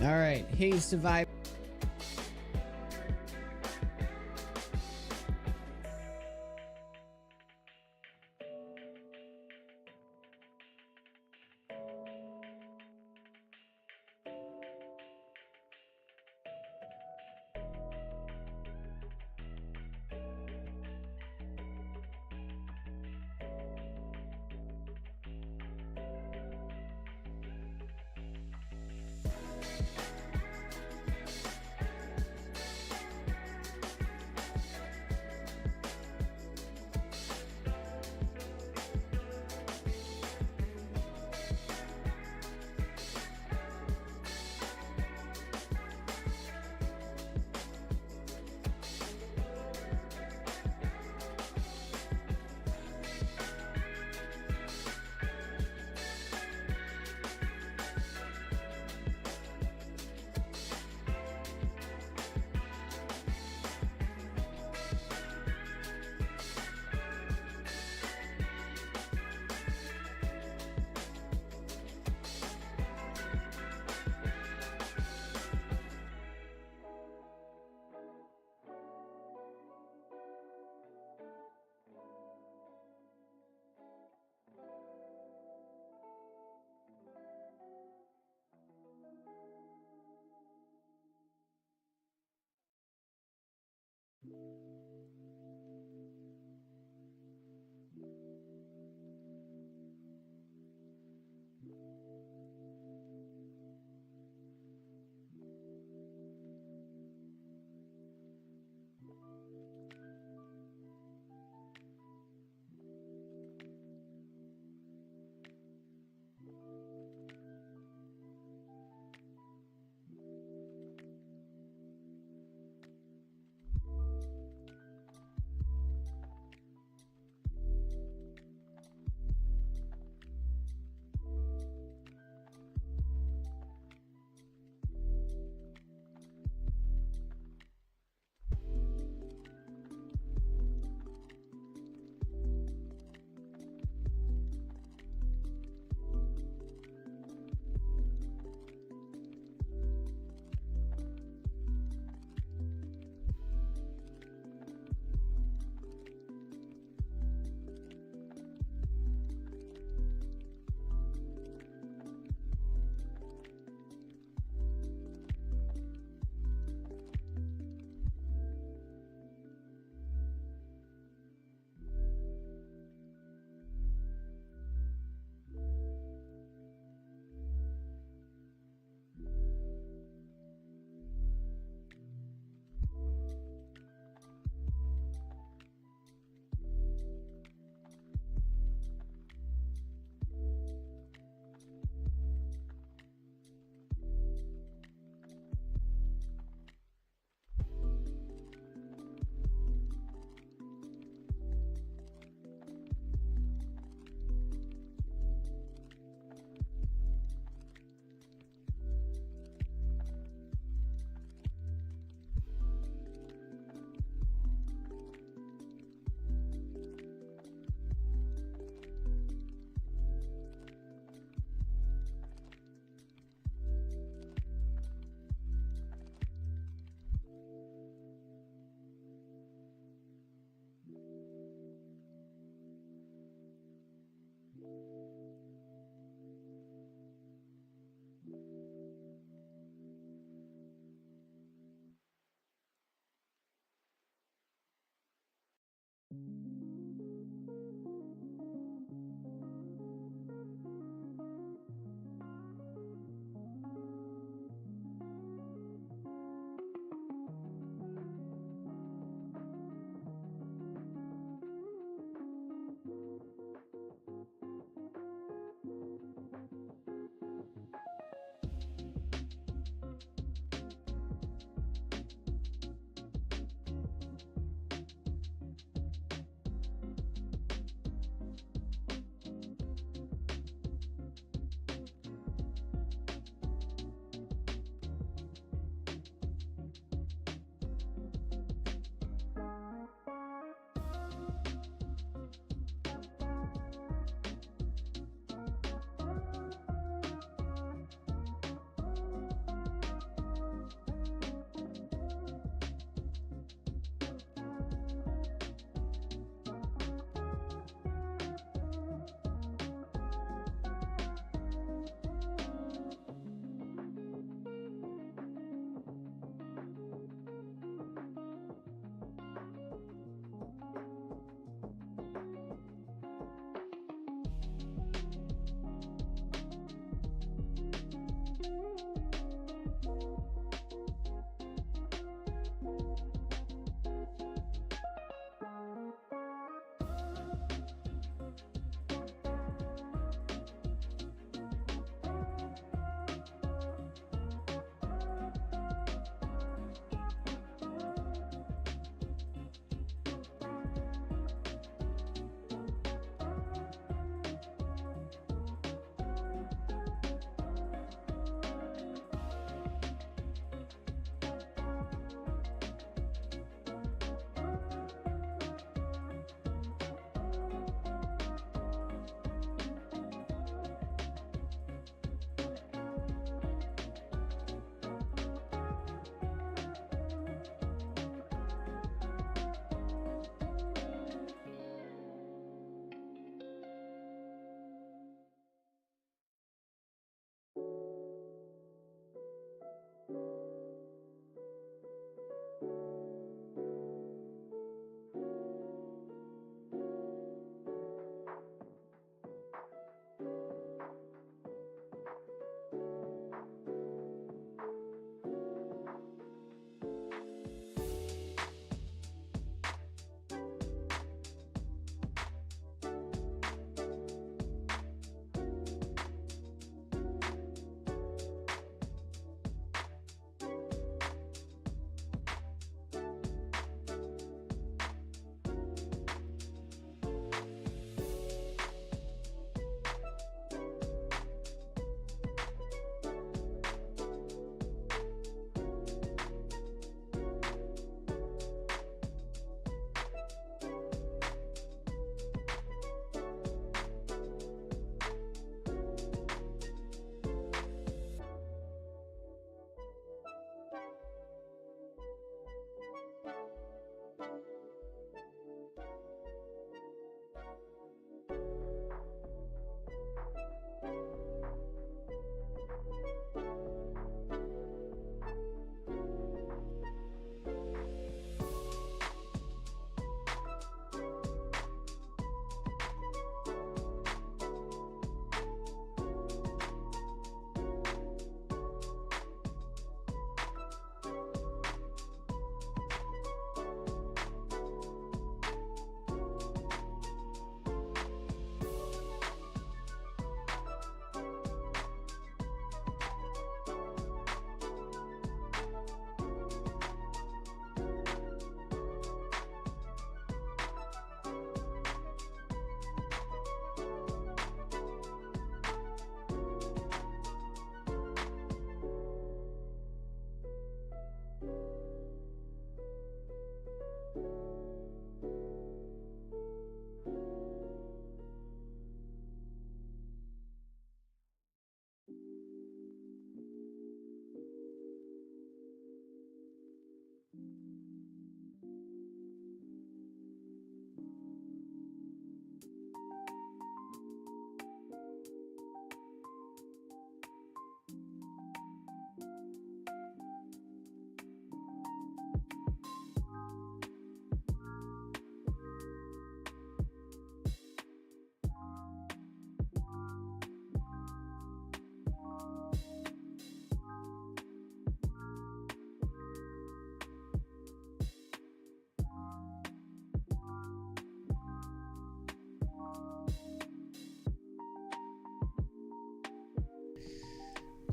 All right. Hey, Survivor.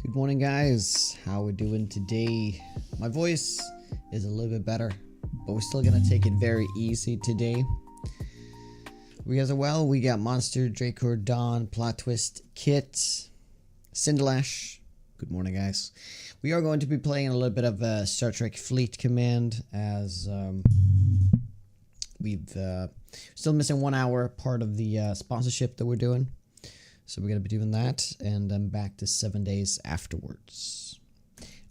Good morning, guys. How we doing today? My voice is a little bit better, but we're still gonna take it very easy today. We guys are well. We got Monster, Draco, Dawn, Plot Twist, Kit, Cinderlash. Good morning, guys. We are going to be playing a little bit of Star Trek Fleet Command as we've still missing 1 hour part of the sponsorship that we're doing. So we're going to be doing that, and then back to 7 days afterwards.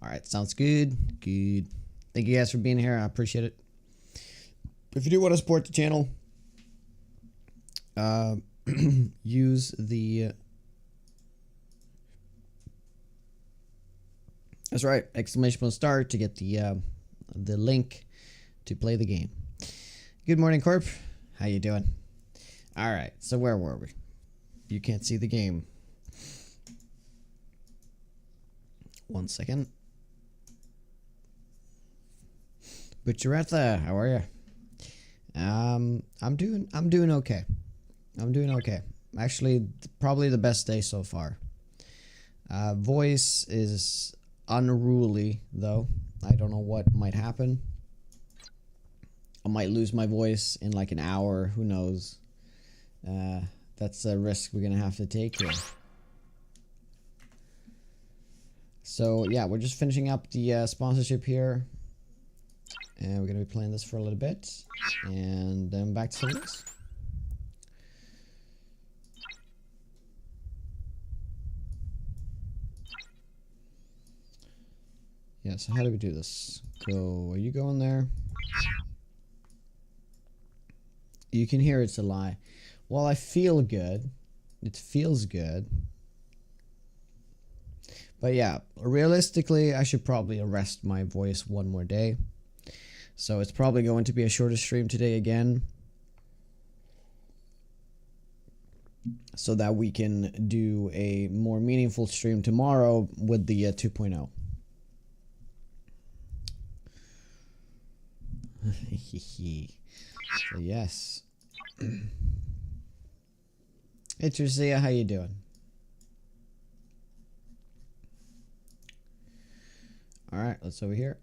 All right, sounds good. Good. Thank you guys for being here. I appreciate it. If you do want to support the channel, use the... That's right, exclamation point start to get the link to play the game. Good morning, Corp. How you doing? All right, so where were we? You can't see the game. 1 second. Butcheretha, how are you? I'm doing okay. I'm doing okay. Actually, probably the best day so far. Voice is unruly, though. I don't know what might happen. I might lose my voice in like an hour. Who knows? That's a risk we're gonna have to take here. So yeah, we're just finishing up the sponsorship here, and we're gonna be playing this for a little bit, and then back to something else. Yeah, so how do we do this? Go, are you going there? You can hear it's a lie. Well, I feel good. It feels good. But yeah, realistically, I should probably arrest my voice one more day. So it's probably going to be a shorter stream today again, so that we can do a more meaningful stream tomorrow with the 2.0. So yes. Hey Tricia, how you doing? Alright, let's over here.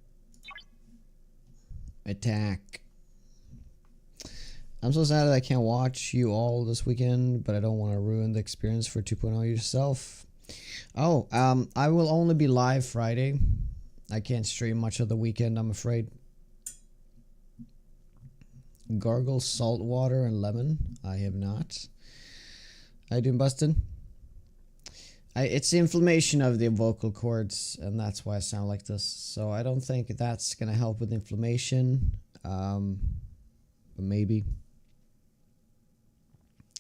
Attack. I'm so sad that I can't watch you all this weekend, but I don't want to ruin the experience for 2.0 yourself. Oh, I will only be live Friday. I can't stream much of the weekend, I'm afraid. Gargle salt water and lemon. I have not. How you doing, Bustin? It's the inflammation of the vocal cords, and that's why I sound like this. So I don't think that's gonna help with inflammation. But maybe.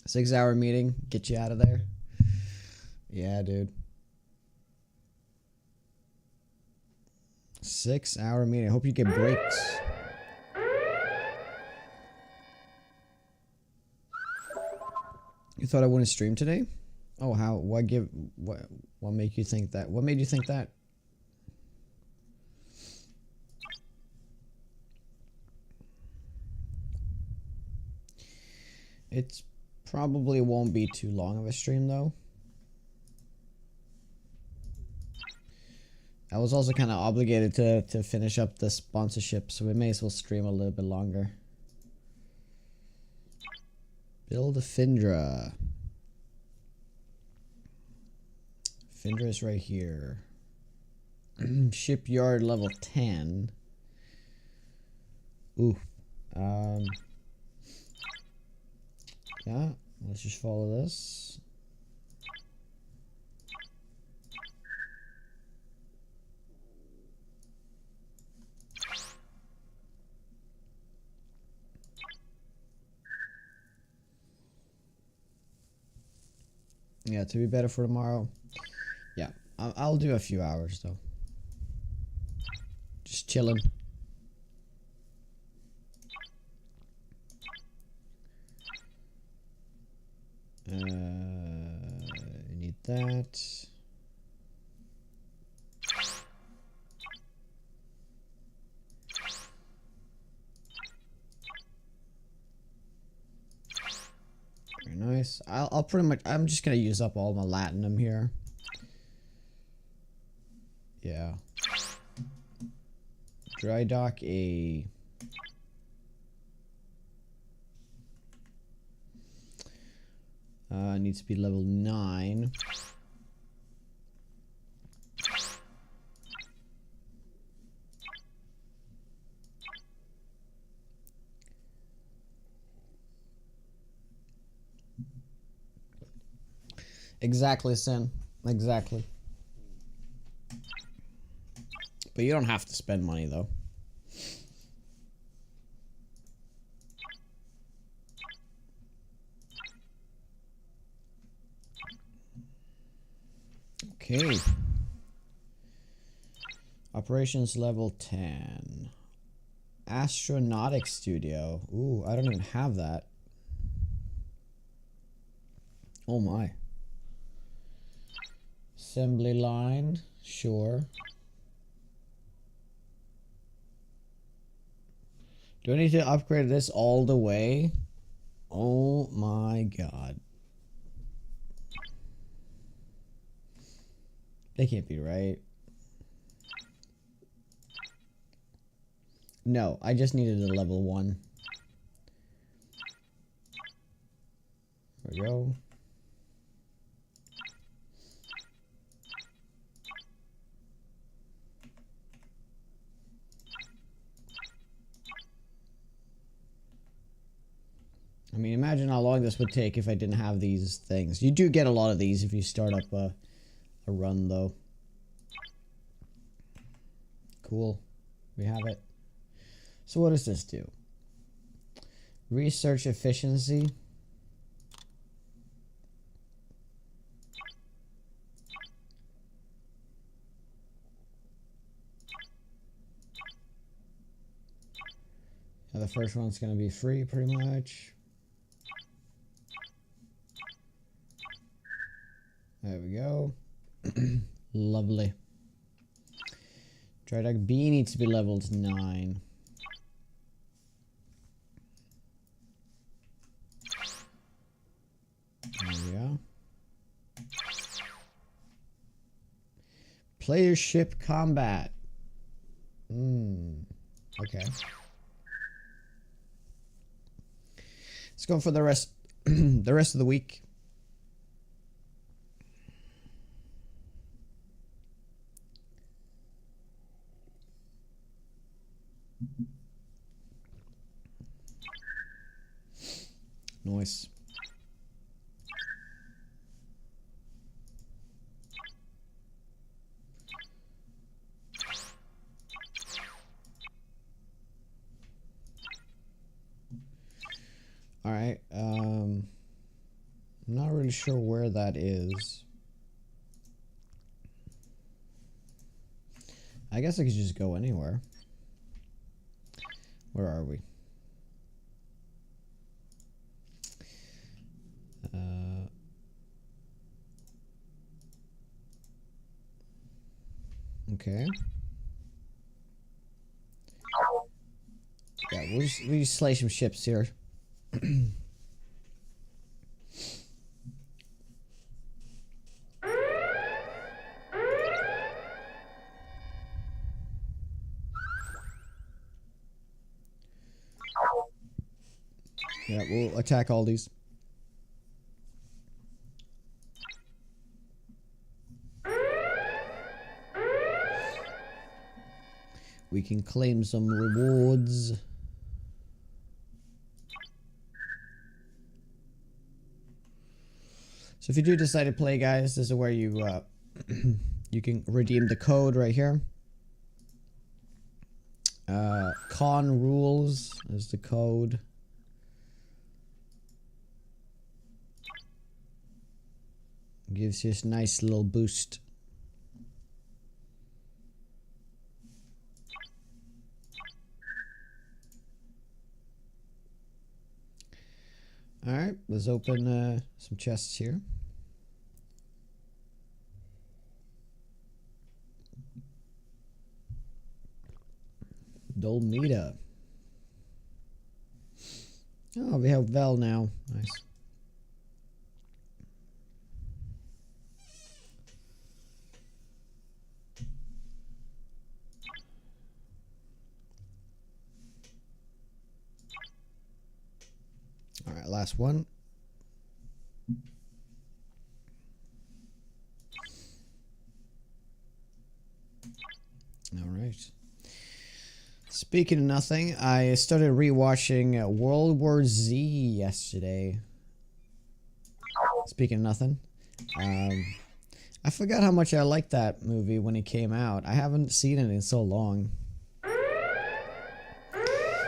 6-hour meeting, get you out of there. Yeah, dude. 6-hour meeting. I hope you get breaks. You thought I wouldn't stream today? Oh, how? What make you think that? What made you think that? It probably won't be too long of a stream though. I was also kind of obligated to finish up the sponsorship, so we may as well stream a little bit longer. Build a Findra. Findra is right here. Shipyard level 10. Ooh. Yeah, let's just follow this. Yeah, to be better for tomorrow. Yeah, I'll do a few hours though. Just chilling. I need that. Very nice. I'll pretty much, I'm just gonna use up all my latinum here. Yeah. Dry dock a... needs to be level 9. Exactly, Sin. Exactly. But you don't have to spend money, though. Okay. Operations level 10. Astronautics studio. Ooh, I don't even have that. Oh my. Assembly line. Sure. Do I need to upgrade this all the way? Oh my god. God. They can't be right. No, I just needed a level 1. There we go. I mean, imagine how long this would take if I didn't have these things. You do get a lot of these if you start up a run, though. Cool. We have it. So what does this do? Research efficiency. The first one's going to be free, pretty much. There we go. Lovely. Drydock B needs to be leveled 9. There we go. Player ship combat. Okay. Let's go for the rest the rest of the week. Nice. All right. I'm not really sure where that is. I guess I could just go anywhere. Where are we? Okay. Yeah, we'll just slay some ships here. Yeah, we'll attack all these. We can claim some rewards. So if you do decide to play, guys, this is where you you can redeem the code right here. Con rules is the code. Gives you a nice little boost. Alright, let's open some chests here. Dolmita. Oh, we have Vel now. Nice. All right, last one. All right. Speaking of nothing, I started rewatching World War Z yesterday. Speaking of nothing, I forgot how much I liked that movie when it came out. I haven't seen it in so long.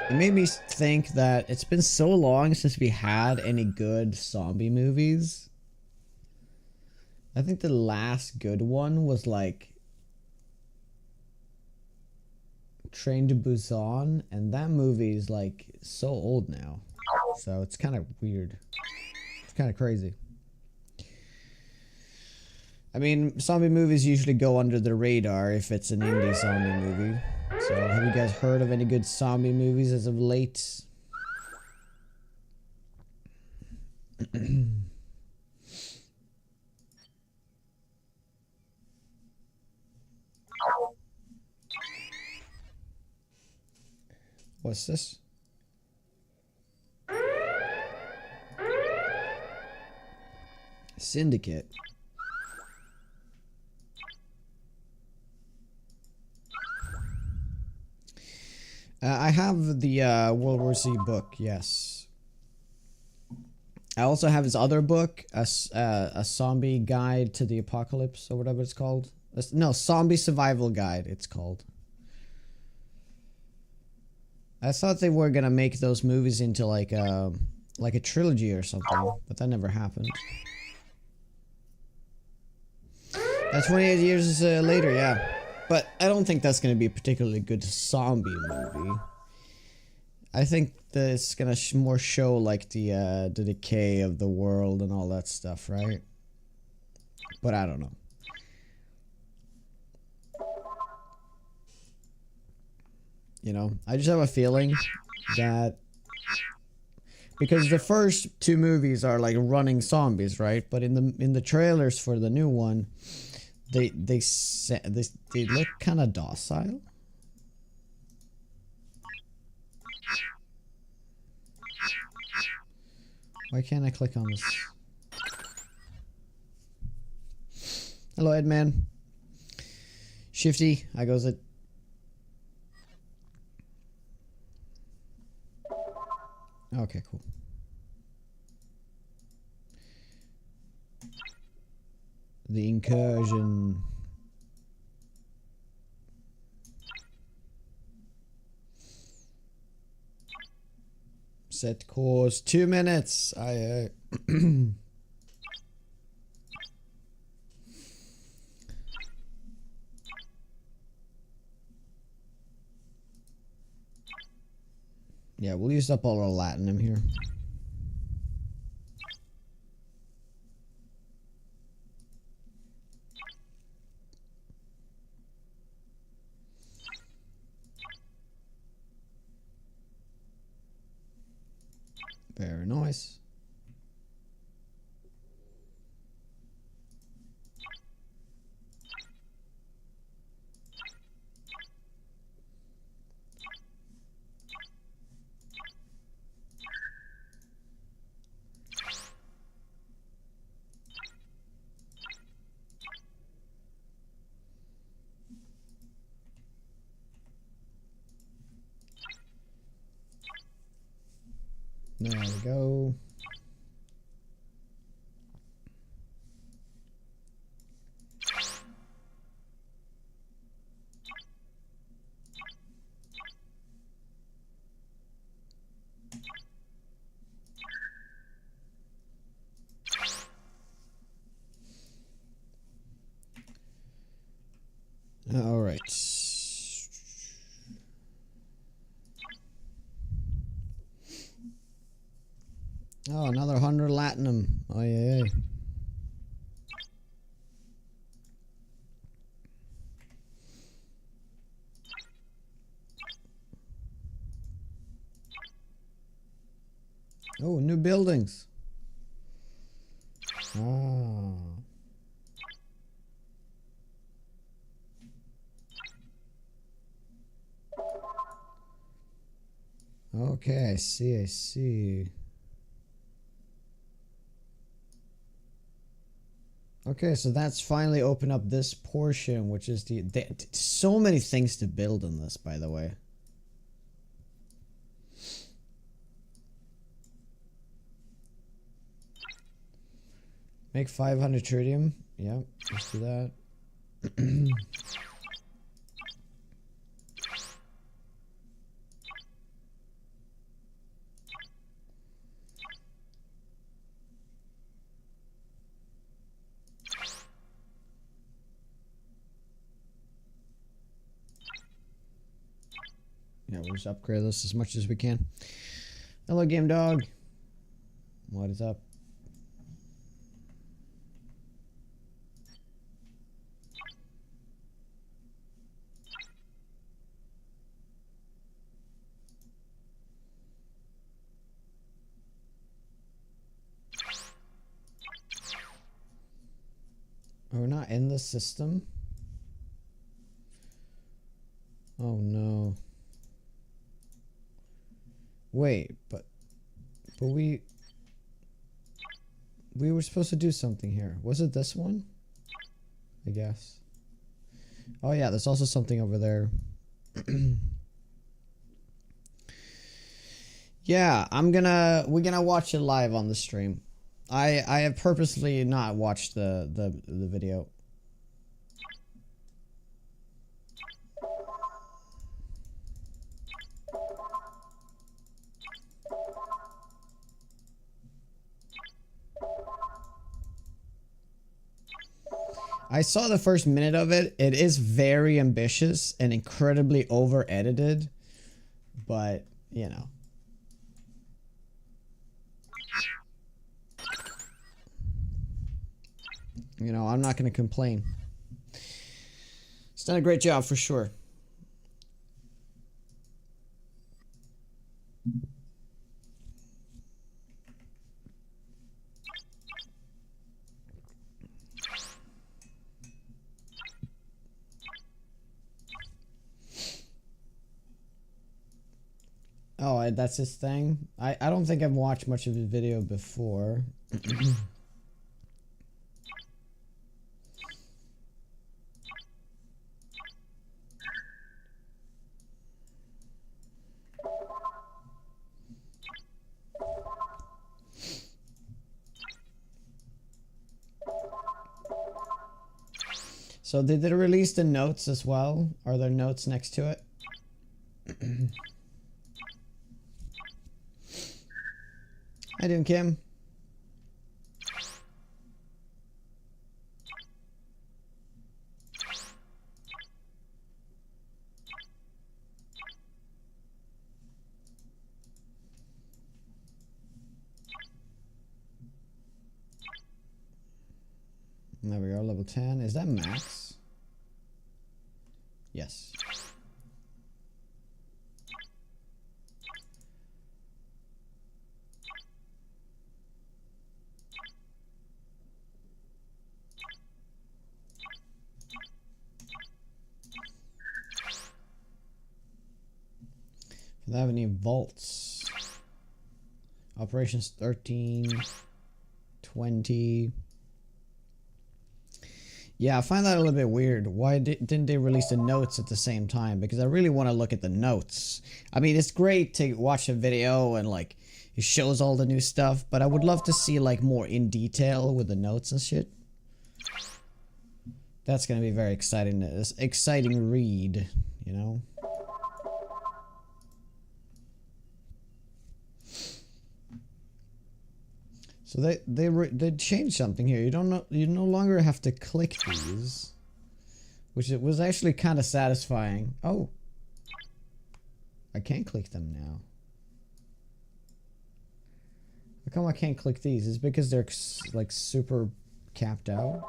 It made me think that it's been so long since we had any good zombie movies. I think the last good one was like Train to Busan, and that movie is like so old now. So it's kind of weird. It's kind of crazy. I mean, zombie movies usually go under the radar if it's an indie zombie movie. So, have you guys heard of any good zombie movies as of late? What's this? Syndicate. I have the World War Z book, yes. I also have his other book, a zombie guide to the apocalypse, or whatever it's called. No, zombie survival guide, it's called. I thought they were gonna make those movies into like a trilogy or something, but that never happened. That's 28 years later, yeah. But I don't think that's going to be a particularly good zombie movie. I think that it's going to more show like the decay of the world and all that stuff, right? But I don't know. You know, I just have a feeling that because the first two movies are like running zombies, right? But in the trailers for the new one, they look kind of docile. Why can't I click on this? Hello, Edman. Shifty, I goes it. Okay, cool. The incursion. Set course. 2 minutes. I yeah, we'll use up all our Latinum here. Very nice. There we go. All right. Oh, another 100 Latinum. Oh, yeah. Oh, new buildings. Ah. Okay, I see. Okay, so that's finally opened up this portion, which is so many things to build in this, by the way. Make 500 tritium. Yep, let's do that. Yeah, we'll just upgrade this as much as we can. Hello, Game Dog. What is up? Are we not in the system? Oh no. Wait, but we were supposed to do something here. Was it this one? I guess. Oh yeah, there's also something over there. Yeah, we're gonna watch it live on the stream. I have purposely not watched the video. I saw the first minute of it. It is very ambitious and incredibly over edited, but you know. You know, I'm not going to complain. It's done a great job for sure. Oh, that's his thing? I don't think I've watched much of his video before. So did they release the notes as well? Are there notes next to it? How you doing, Kim? There we go, level 10. Is that max? Yes. Do they have any vaults? Operations 13, 20. Yeah, I find that a little bit weird. Why didn't they release the notes at the same time? Because I really want to look at the notes. I mean, it's great to watch a video and like it shows all the new stuff, but I would love to see like more in detail with the notes and shit. That's gonna be very exciting. This exciting read, you know. So they changed something here. You no longer have to click these, which it was actually kind of satisfying. Oh, I can't click them now. How come I can't click these? Is it because they're like super capped out?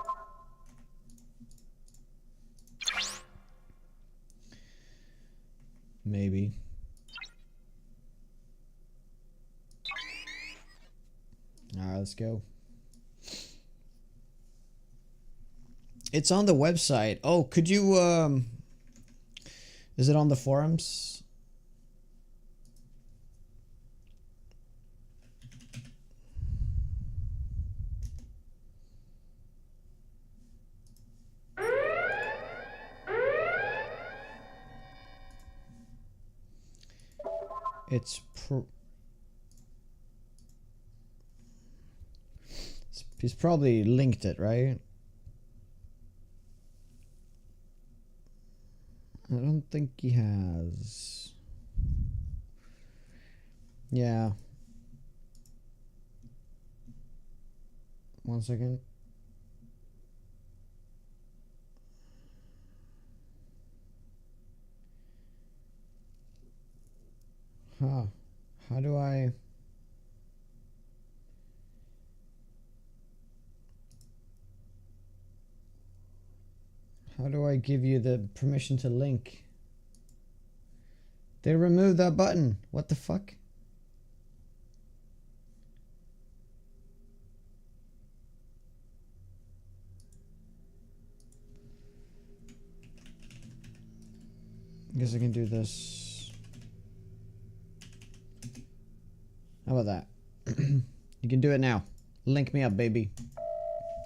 Maybe. Alright, let's go. It's on the website. Oh, could you, is it on the forums? He's probably linked it, right? I don't think he has. Yeah. One second. Huh. How do I... How do I give you the permission to link? They removed that button. What the fuck? I guess I can do this. How about that? You can do it now. Link me up, baby.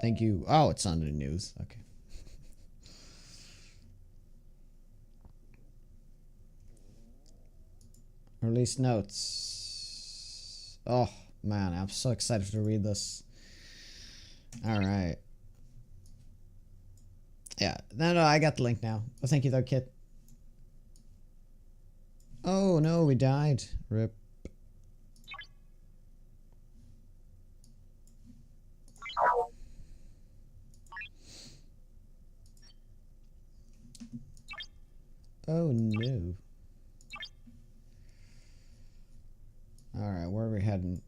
Thank you. Oh, it's on the news. Okay. Release notes. Oh, man. I'm so excited to read this. Alright. Yeah. No, I got the link now. Oh, thank you, though, Kit. Oh, no, we died. Rip. Oh, no. Alright, where are we heading?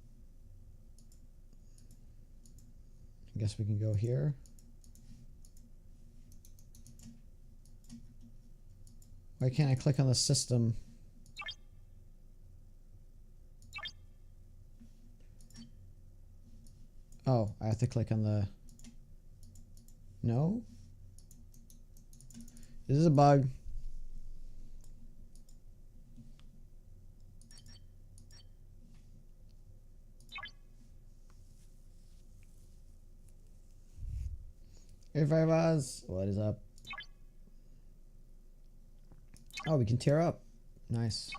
I guess we can go here. Why can't I click on the system? Oh, I have to click on the... No? This is a bug. If I was, what is up? Oh, we can tear up. Nice.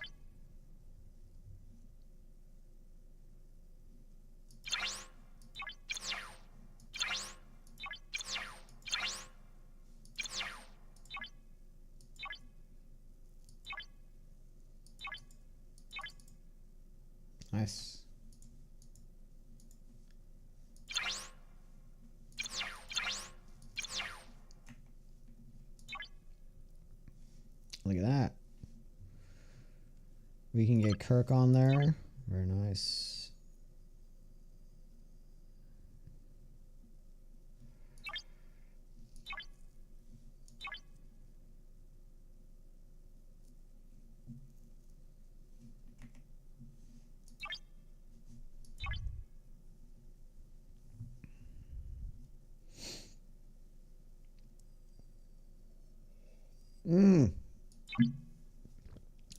Nice. Look at that. We can get Kirk on there. Very nice.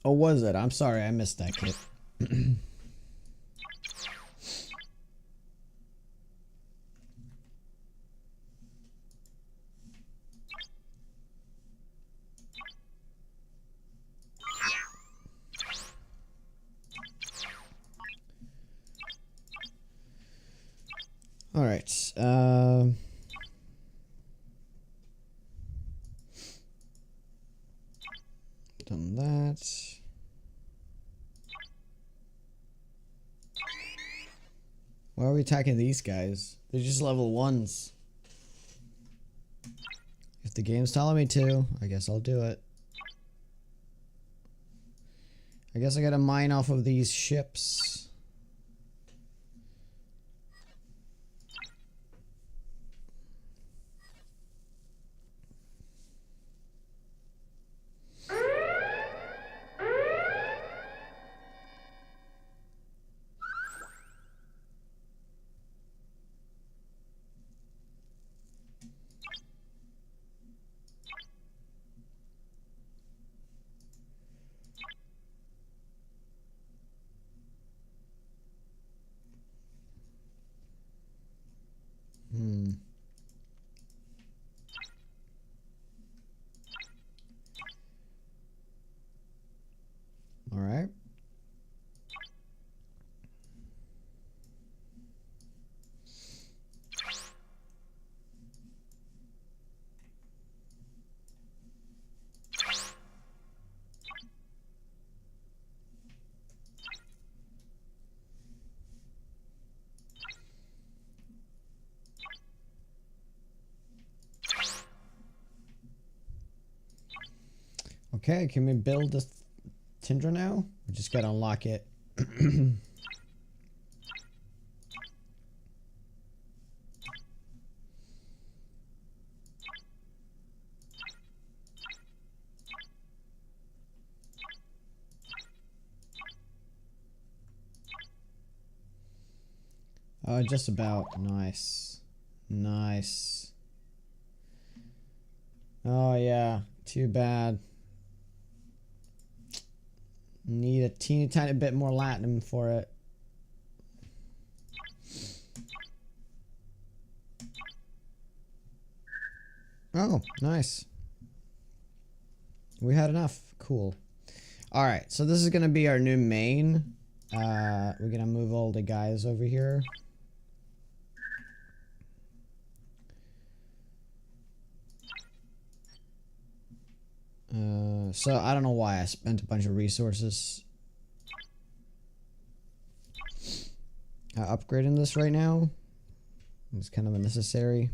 Oh, was it? I'm sorry, I missed that, Kit. All right. Done that. Why are we attacking these guys? They're just level 1s. If the game's telling me to, I guess I'll do it. I guess I gotta mine off of these ships. All right. Okay, can we build this Tindra now? We just gotta unlock it. Just about. Nice. Nice. Oh, yeah. Too bad. Need a teeny tiny bit more latinum for it. Oh, nice. We had enough. Cool. Alright, so this is going to be our new main. We're going to move all the guys over here. So I don't know why I spent a bunch of resources upgrading this right now. It's kind of unnecessary.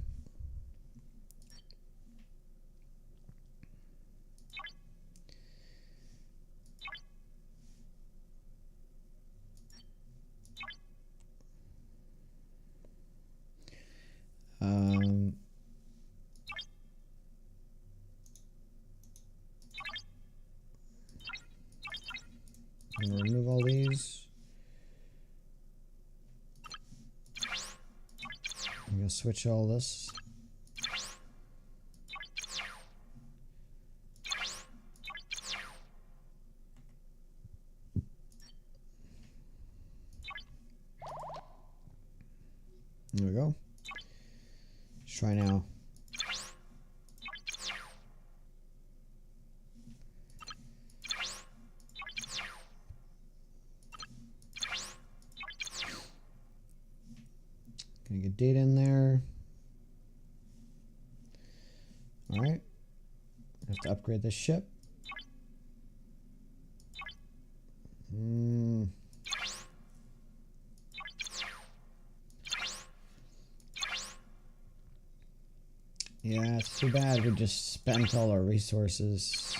I'm gonna remove all these. I'm gonna switch all this. There we go. Let's try now. Gonna get data in there. Alright. Have to upgrade this ship. Yeah, it's too bad we just spent all our resources.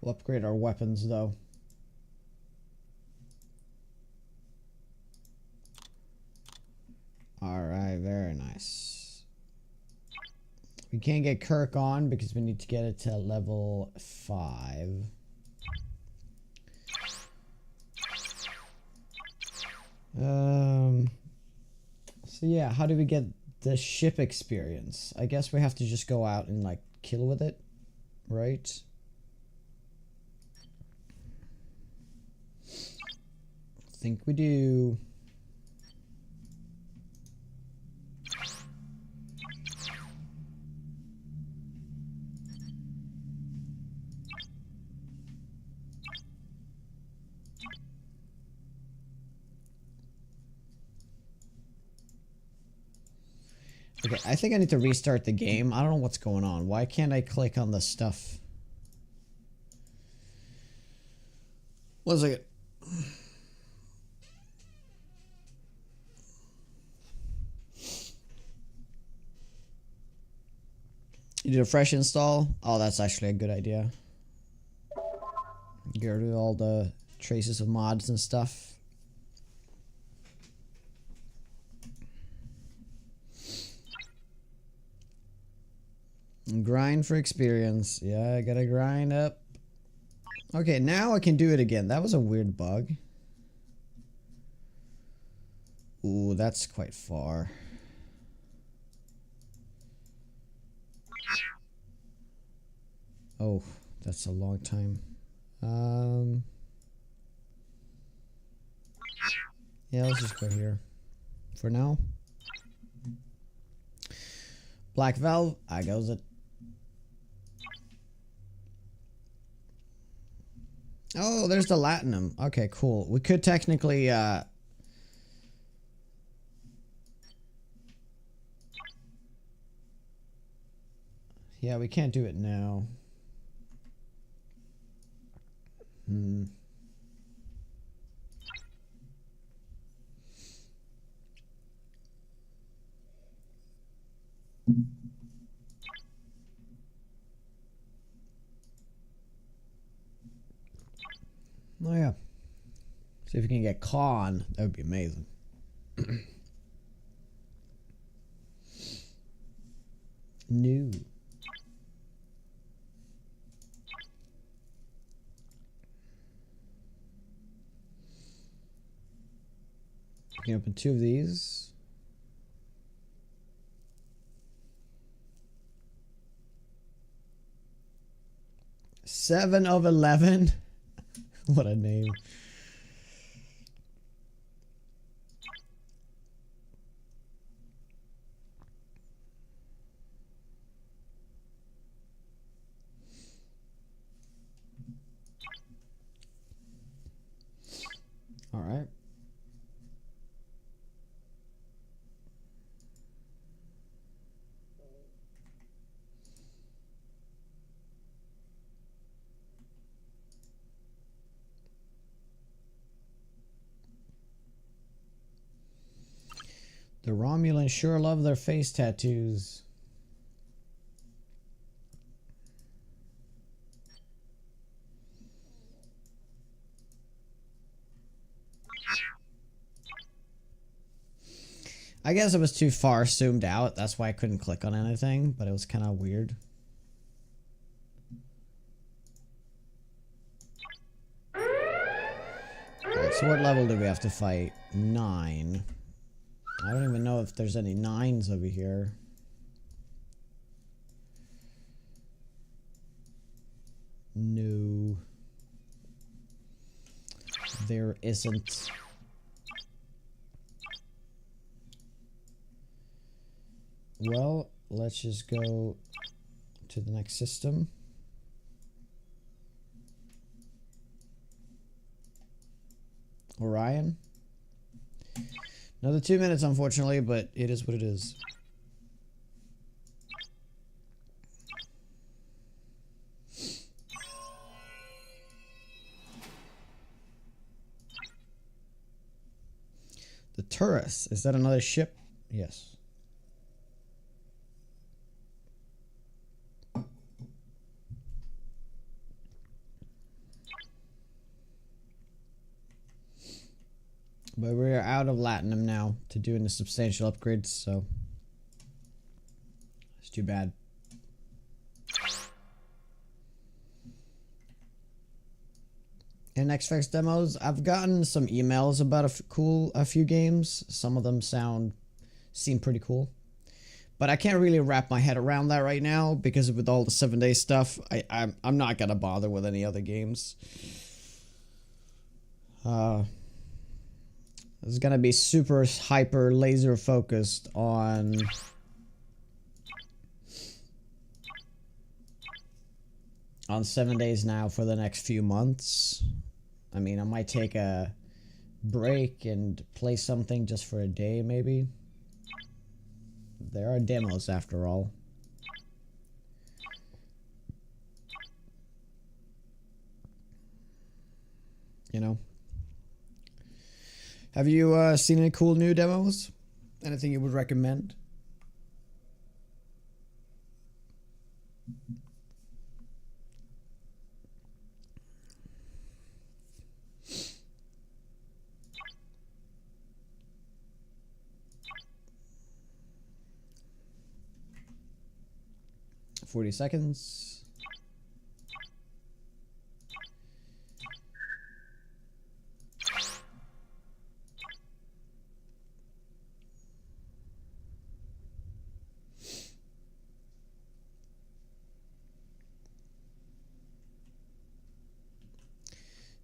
We'll upgrade our weapons though. Alright, very nice. We can't get Kirk on because we need to get it to level 5. So yeah, how do we get the ship experience? I guess we have to just go out and like kill with it, right? I think we do. Okay, I think I need to restart the game. I don't know what's going on. Why can't I click on the stuff? 1 second. You did a fresh install? Oh, that's actually a good idea. Get rid of all the traces of mods and stuff. Grind for experience. Yeah, I gotta grind up. Okay, now I can do it again. That was a weird bug. Ooh, that's quite far. Oh, that's a long time. Yeah, let's just go here for now. Black Valve, I goes it. Oh, there's the Latinum. Okay, cool. We could technically, yeah, we can't do it now. Oh yeah. See if we can get Khan. That would be amazing. New. can open 2 of these. Seven of 11. What a name. All right. The Romulans sure love their face tattoos. I guess it was too far zoomed out. That's why I couldn't click on anything, but it was kind of weird. Alright, so what level do we have to fight? 9. I don't even know if there's any 9s over here. No. There isn't. Well, let's just go to the next system. Orion. Another 2 minutes, unfortunately, but it is what it is. The Turris. Is that another ship? Yes. But we're out of Latinum now to doing the substantial upgrades, so it's too bad. And XFX demos, I've gotten some emails about a few games. Some of them seem pretty cool, but I can't really wrap my head around that right now because with all the 7-day stuff, I'm not gonna bother with any other games. It's gonna be super hyper laser focused on on 7 days now for the next few months. I mean, I might take a break and play something just for a day, maybe. There are demos after all. You know. Have you seen any cool new demos? Anything you would recommend? $40 seconds.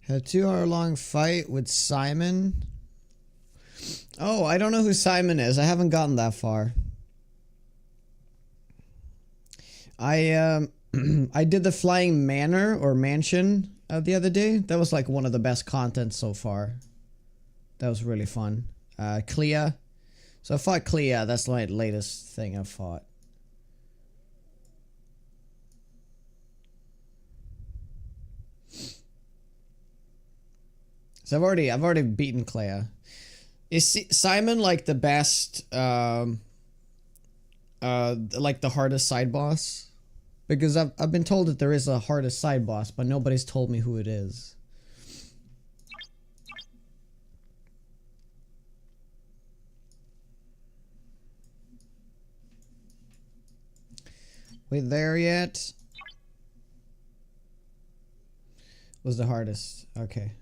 Had a 2-hour-long fight with Simon. Oh, I don't know who Simon is. I haven't gotten that far. I did the Flying Manor or Mansion the other day. That was like one of the best content so far. That was really fun. Clea. So I fought Clea. That's my latest thing I've fought. So I've already beaten Clea. Is Simon like the best, like the hardest side boss? Because I've been told that there is a hardest side boss, but nobody's told me who it is. We there yet? Was the hardest. Okay.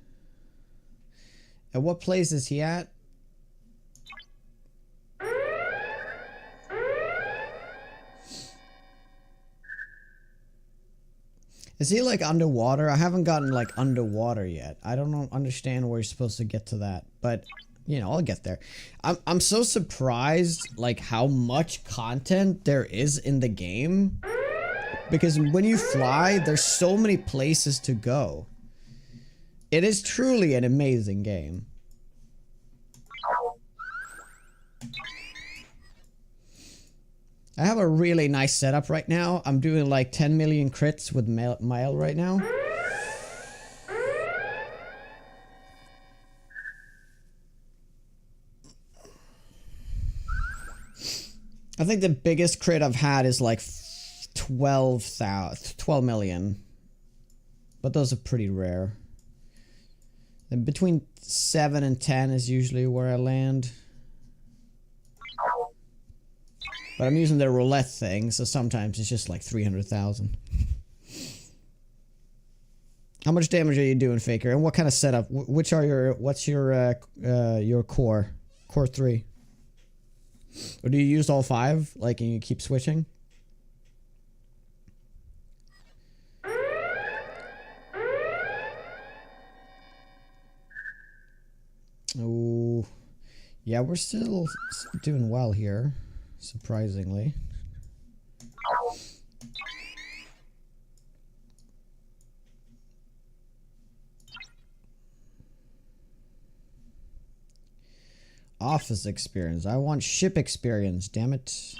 At what place is he at? Is he like underwater? I haven't gotten like underwater yet. I don't understand where you're supposed to get to that, but you know, I'll get there. I'm so surprised like how much content there is in the game, because when you fly, there's so many places to go. It is truly an amazing game. I have a really nice setup right now. I'm doing like 10 million crits with Mile right now. I think the biggest crit I've had is like 12 million. But those are pretty rare. And between 7 and 10 is usually where I land. But I'm using the roulette thing, so sometimes it's just like 300,000. How much damage are you doing, Faker? And what kind of setup? What's your core? Core 3? Or do you use all 5? Like, and you keep switching? Oh, yeah, we're still doing well here. Surprisingly. Office experience. I want ship experience, damn it.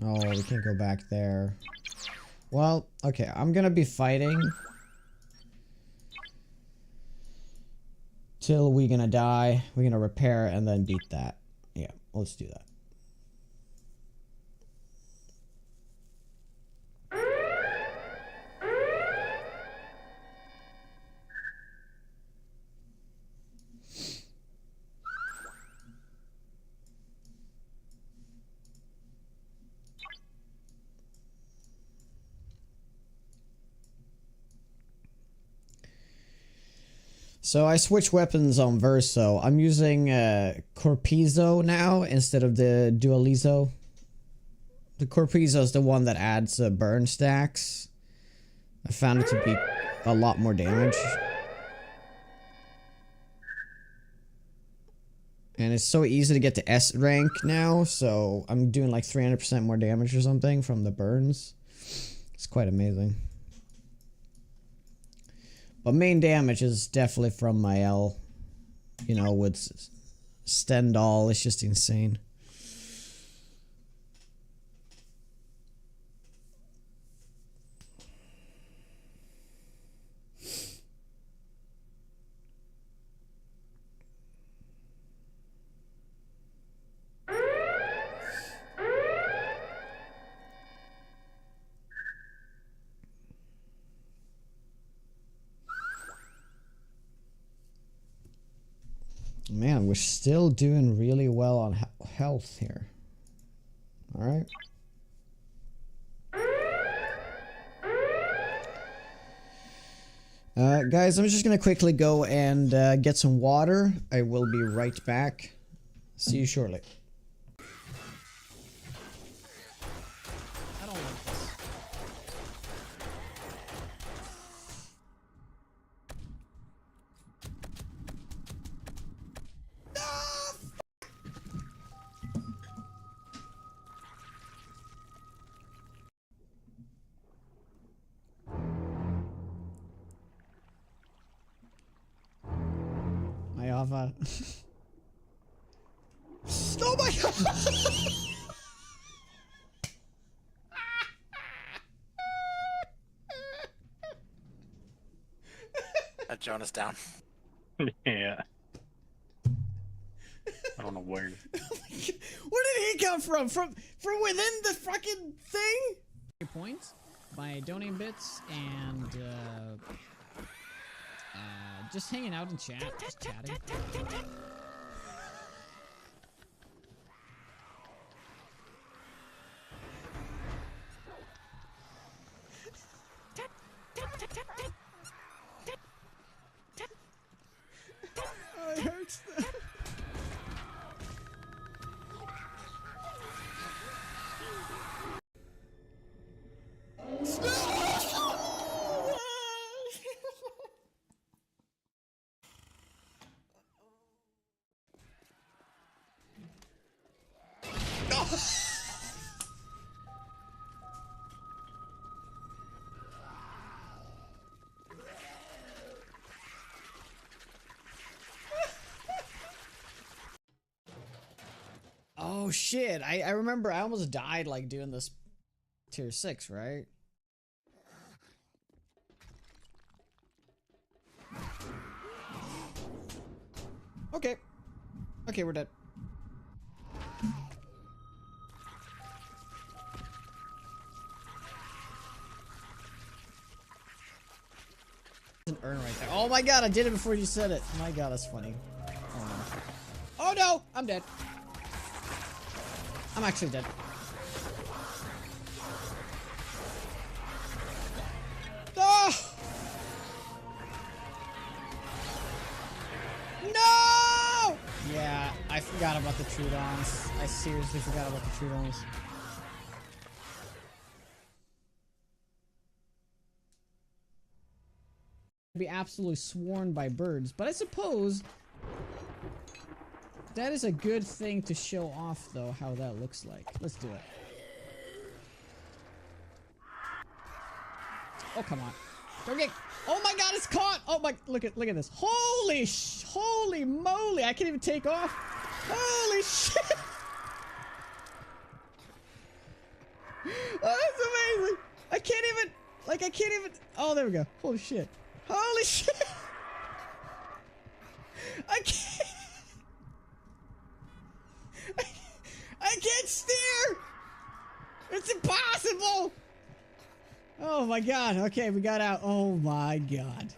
Oh, we can't go back there. Well, okay, I'm gonna be fighting till we're gonna die. We're gonna repair and then beat that. Yeah, let's do that. So I switched weapons on Verso. I'm using Corpizo now instead of the Dualizo. The Corpizo is the one that adds burn stacks. I found it to be a lot more damage. And it's so easy to get to S rank now, so I'm doing like 300% more damage or something from the burns. It's quite amazing. But main damage is definitely from my L. You know, with Stendhal, it's just insane. Man, we're still doing really well on health here. Alright. Guys, I'm just gonna quickly go and get some water. I will be right back. See you shortly. I don't like this. My Ava. Oh my god! That Jonas down. Yeah. I don't know where. Where did he come from? From within the fucking thing? Points by donating bits and just hanging out in chat, just chatting. Oh, it hurts. Oh shit, I remember I almost died like doing this tier 6, right? Okay. Okay, we're dead. An urn right there. Oh my god, I did it before you said it. My god, that's funny. Oh no. Oh no! I'm dead. I'm actually dead. Oh! No! Yeah, I forgot about the Trudons. I seriously forgot about the Trudons. Be absolutely sworn by birds, but I suppose that is a good thing to show off, though, how that looks like. Let's do it. Oh, come on. Don't get... Oh my god, it's caught! Oh my... Look at this. Holy moly! I can't even take off. Holy shit! Oh, that's amazing! I can't even... Like, I can't even... Oh, there we go. Holy shit. Holy shit! I can't... I can't steer! It's impossible! Oh my god, okay, we got out. Oh my god.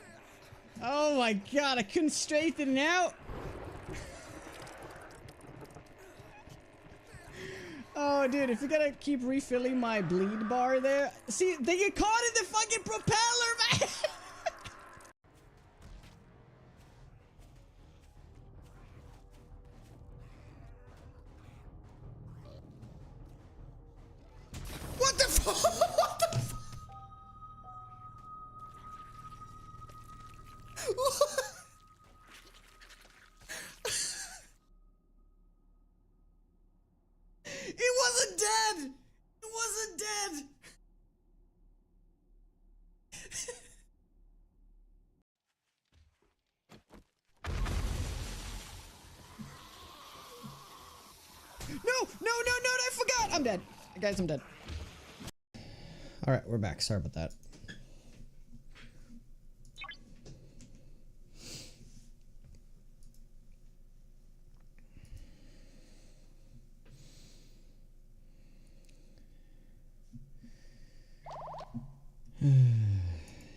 Oh my god, I couldn't straighten it out! Oh dude, if you gotta keep refilling my bleed bar there... See, they get caught in the fucking propeller, man! What the fuck? What the fuck? It wasn't dead! It wasn't dead! No, I forgot! I'm dead. Guys, I'm dead. Alright, we're back. Sorry about that.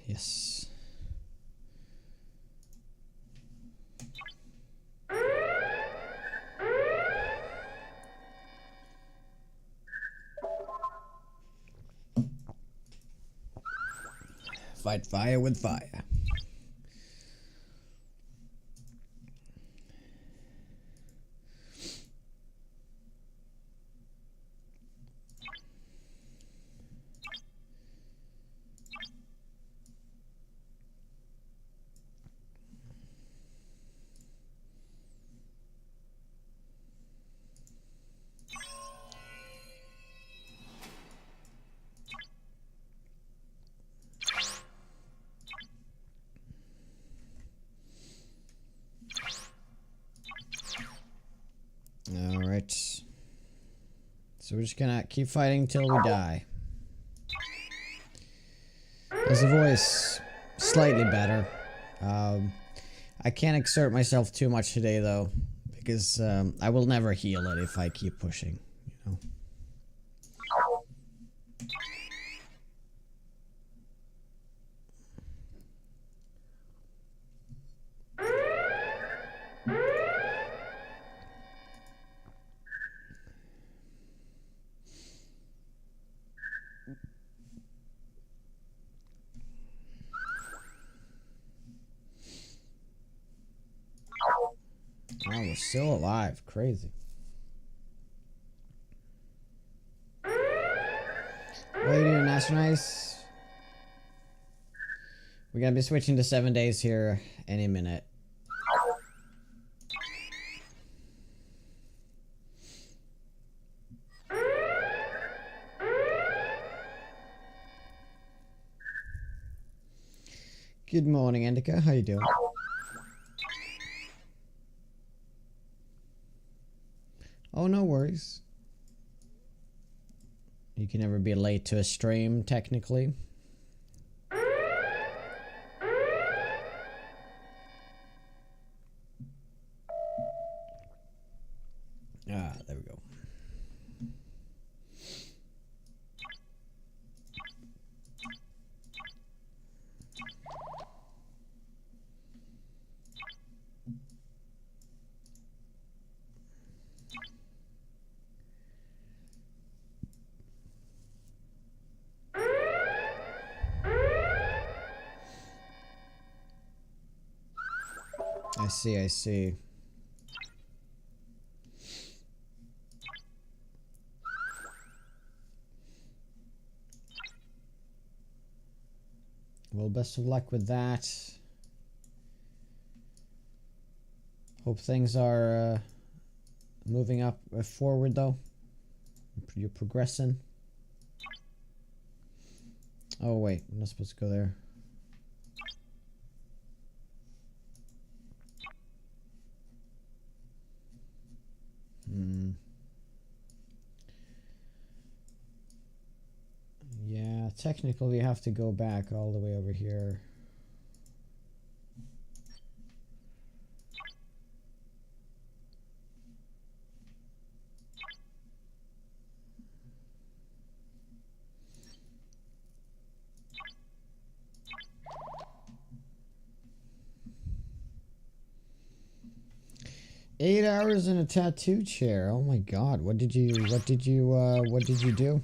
Yes. Fight fire with fire. Alright. So we're just gonna keep fighting till we die. As a voice, slightly better. I can't exert myself too much today though, because I will never heal it if I keep pushing, you know. Oh, we're still alive. Crazy. What are you doing, Master Nice? We're gonna be switching to 7 days here any minute. Good morning, Indica. How you doing? Oh, no worries. You can never be late to a stream, technically. Ah, there we go. I see, I see. Well, best of luck with that. Hope things are moving up forward, though. You're progressing. Oh, wait. I'm not supposed to go there. Yeah, technically we have to go back all the way over here. Eight hours in a tattoo chair. Oh my god. What did you do?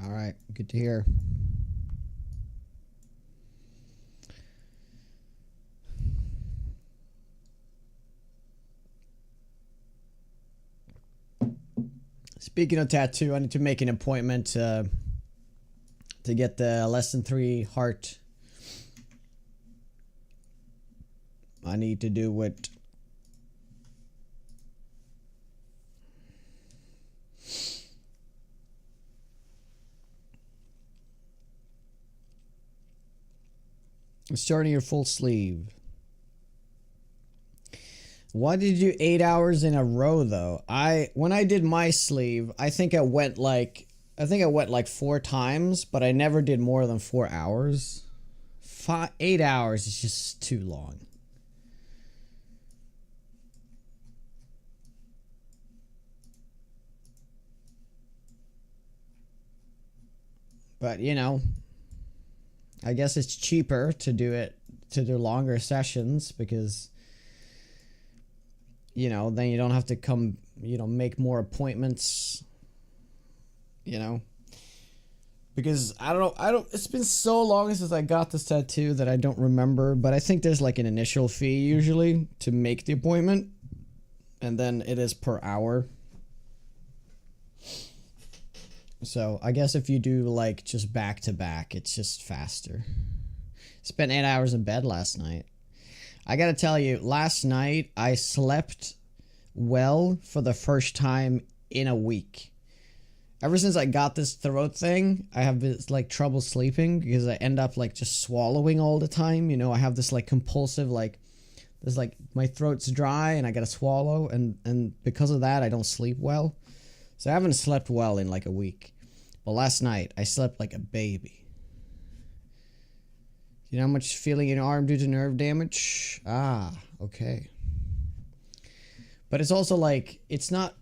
All right, good to hear. Speaking of tattoo, I need to make an appointment to get the lesson 3 heart. I need to do it. Starting your full sleeve. Why did you 8 hours in a row though? When I did my sleeve, I think I went like 4 times, but I never did more than 4 hours. 8 hours is just too long. But you know, I guess it's cheaper to do longer sessions because, you know, then you don't have to come, you know, make more appointments, you know, because I don't know, it's been so long since I got this tattoo that I don't remember, but I think there's like an initial fee usually to make the appointment, and then it is per hour. So I guess if you do like just back to back, it's just faster. Spent 8 hours in bed last night. I gotta tell you, last night I slept well for the first time in a week. Ever since I got this throat thing, I have this like trouble sleeping because I end up like just swallowing all the time. You know, I have this like compulsive like, there's like my throat's dry and I gotta swallow, and because of that I don't sleep well. So I haven't slept well in like a week. But last night I slept like a baby. You know how much feeling in your arm due to nerve damage? Ah, okay. But it's also like it's not.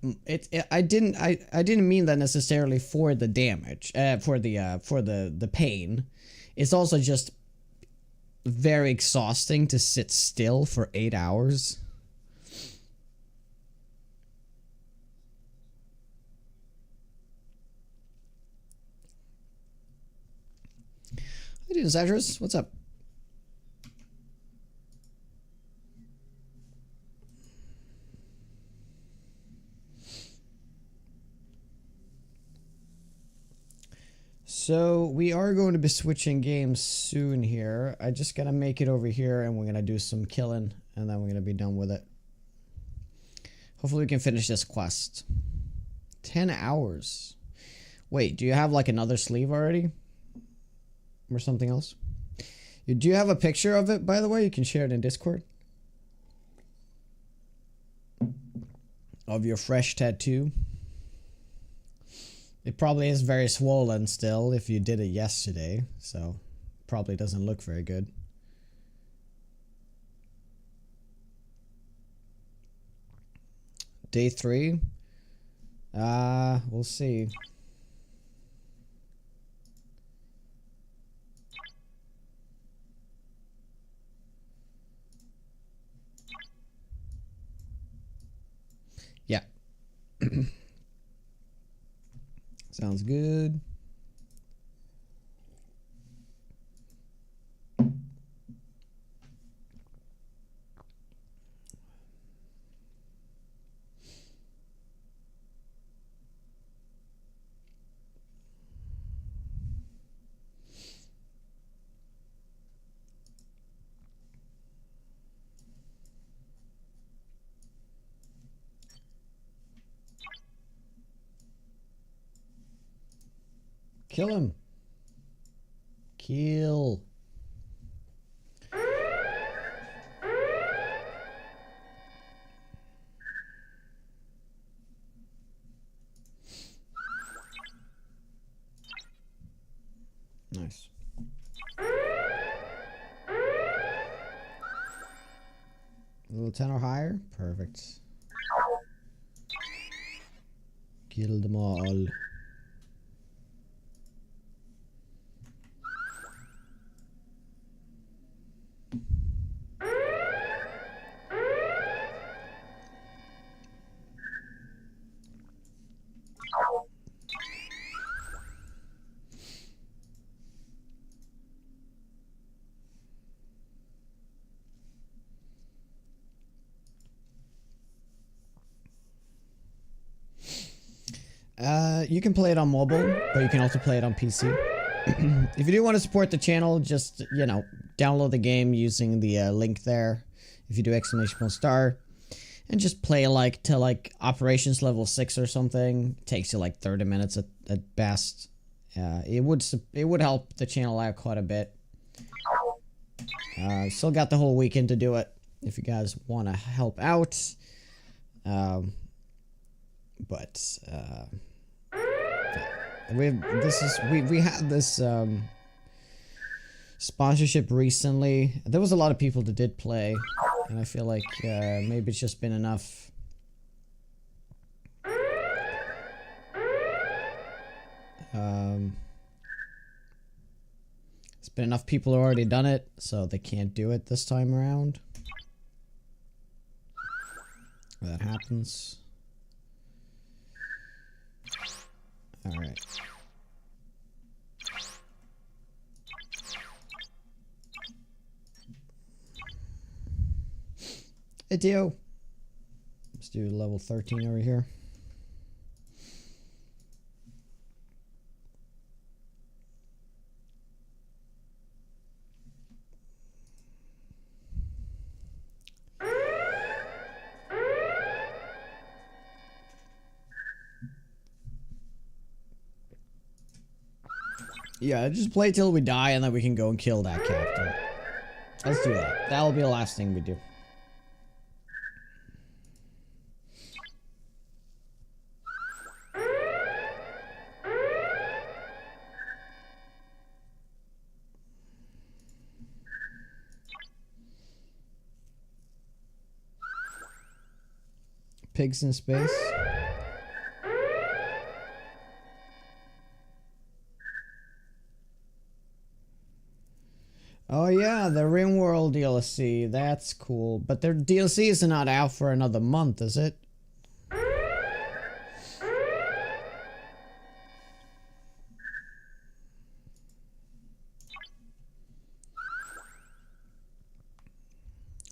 I didn't mean that necessarily for the damage. For the pain. It's also just very exhausting to sit still for 8 hours. How you doing, Cyrus? What's up? So we are going to be switching games soon here. I just gotta make it over here and we're gonna do some killing and then we're gonna be done with it. Hopefully we can finish this quest. 10 hours. Wait, do you have like another sleeve already? Or something else? Do you have a picture of it, by the way? You can share it in Discord. Of your fresh tattoo. It probably is very swollen still if you did it yesterday, so probably doesn't look very good. Day 3? We'll see. Yeah. Sounds good. Kill him. Kill. Nice. A little 10 or higher? Perfect. Kill them all. You can play it on mobile, but you can also play it on PC. If you do want to support the channel, just, you know, download the game using the link there. If you do !star, and just play like to like operations level 6 or something. It takes you like 30 minutes at best. It would help the channel out quite a bit. Still got the whole weekend to do it if you guys want to help out. We had this sponsorship recently. There was a lot of people that did play, and I feel like maybe it's just been enough. It's been enough people who already done it, so they can't do it this time around. That happens. Alright. Hey, Dio. Let's do level 13 over here. Yeah, just play till we die and then we can go and kill that captain. Let's do that. That'll be the last thing we do. Pigs in space. Oh yeah, the RimWorld DLC. That's cool. But their DLC is not out for another month, is it?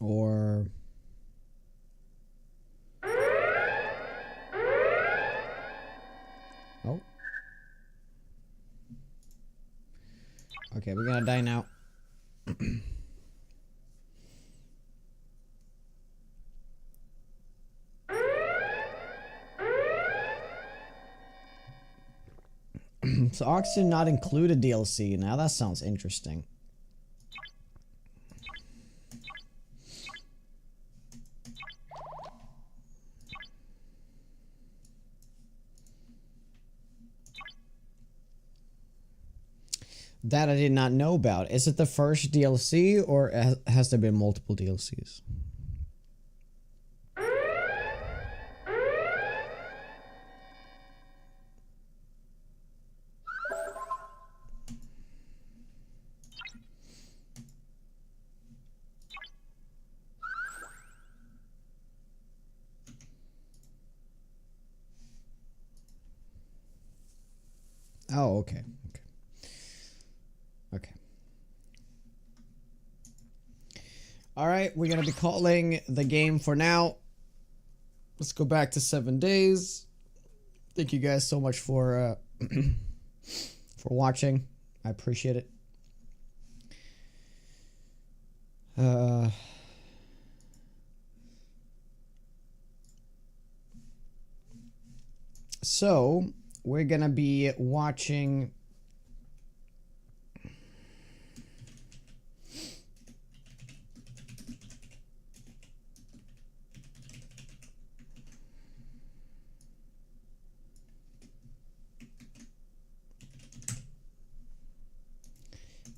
Or... Oh. Okay, we're gonna die now. So Oxygen not included DLC. Now that sounds interesting. That I did not know about. Is it the first DLC or has there been multiple DLCs? Oh, okay. Okay. Alright, we're going to be calling the game for now. Let's go back to 7 days. Thank you guys so much for for watching. I appreciate it. So, we're going to be watching...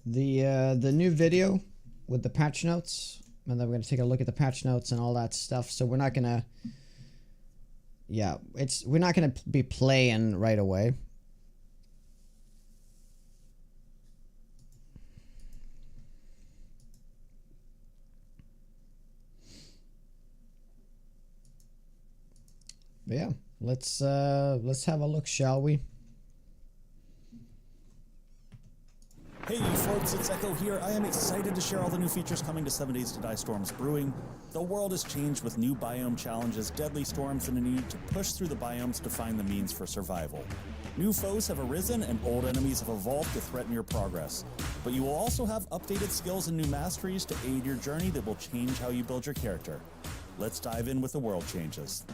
the new video with the patch notes, and then we're gonna take a look at the patch notes and all that stuff. So we're not gonna, we're not gonna be playing right away. But yeah, let's have a look, shall we? Hey you folks, it's Echo here. I am excited to share all the new features coming to 7 Days to Die Storms Brewing. The world has changed with new biome challenges, deadly storms, and a need to push through the biomes to find the means for survival. New foes have arisen and old enemies have evolved to threaten your progress. But you will also have updated skills and new masteries to aid your journey that will change how you build your character. Let's dive in with the world changes.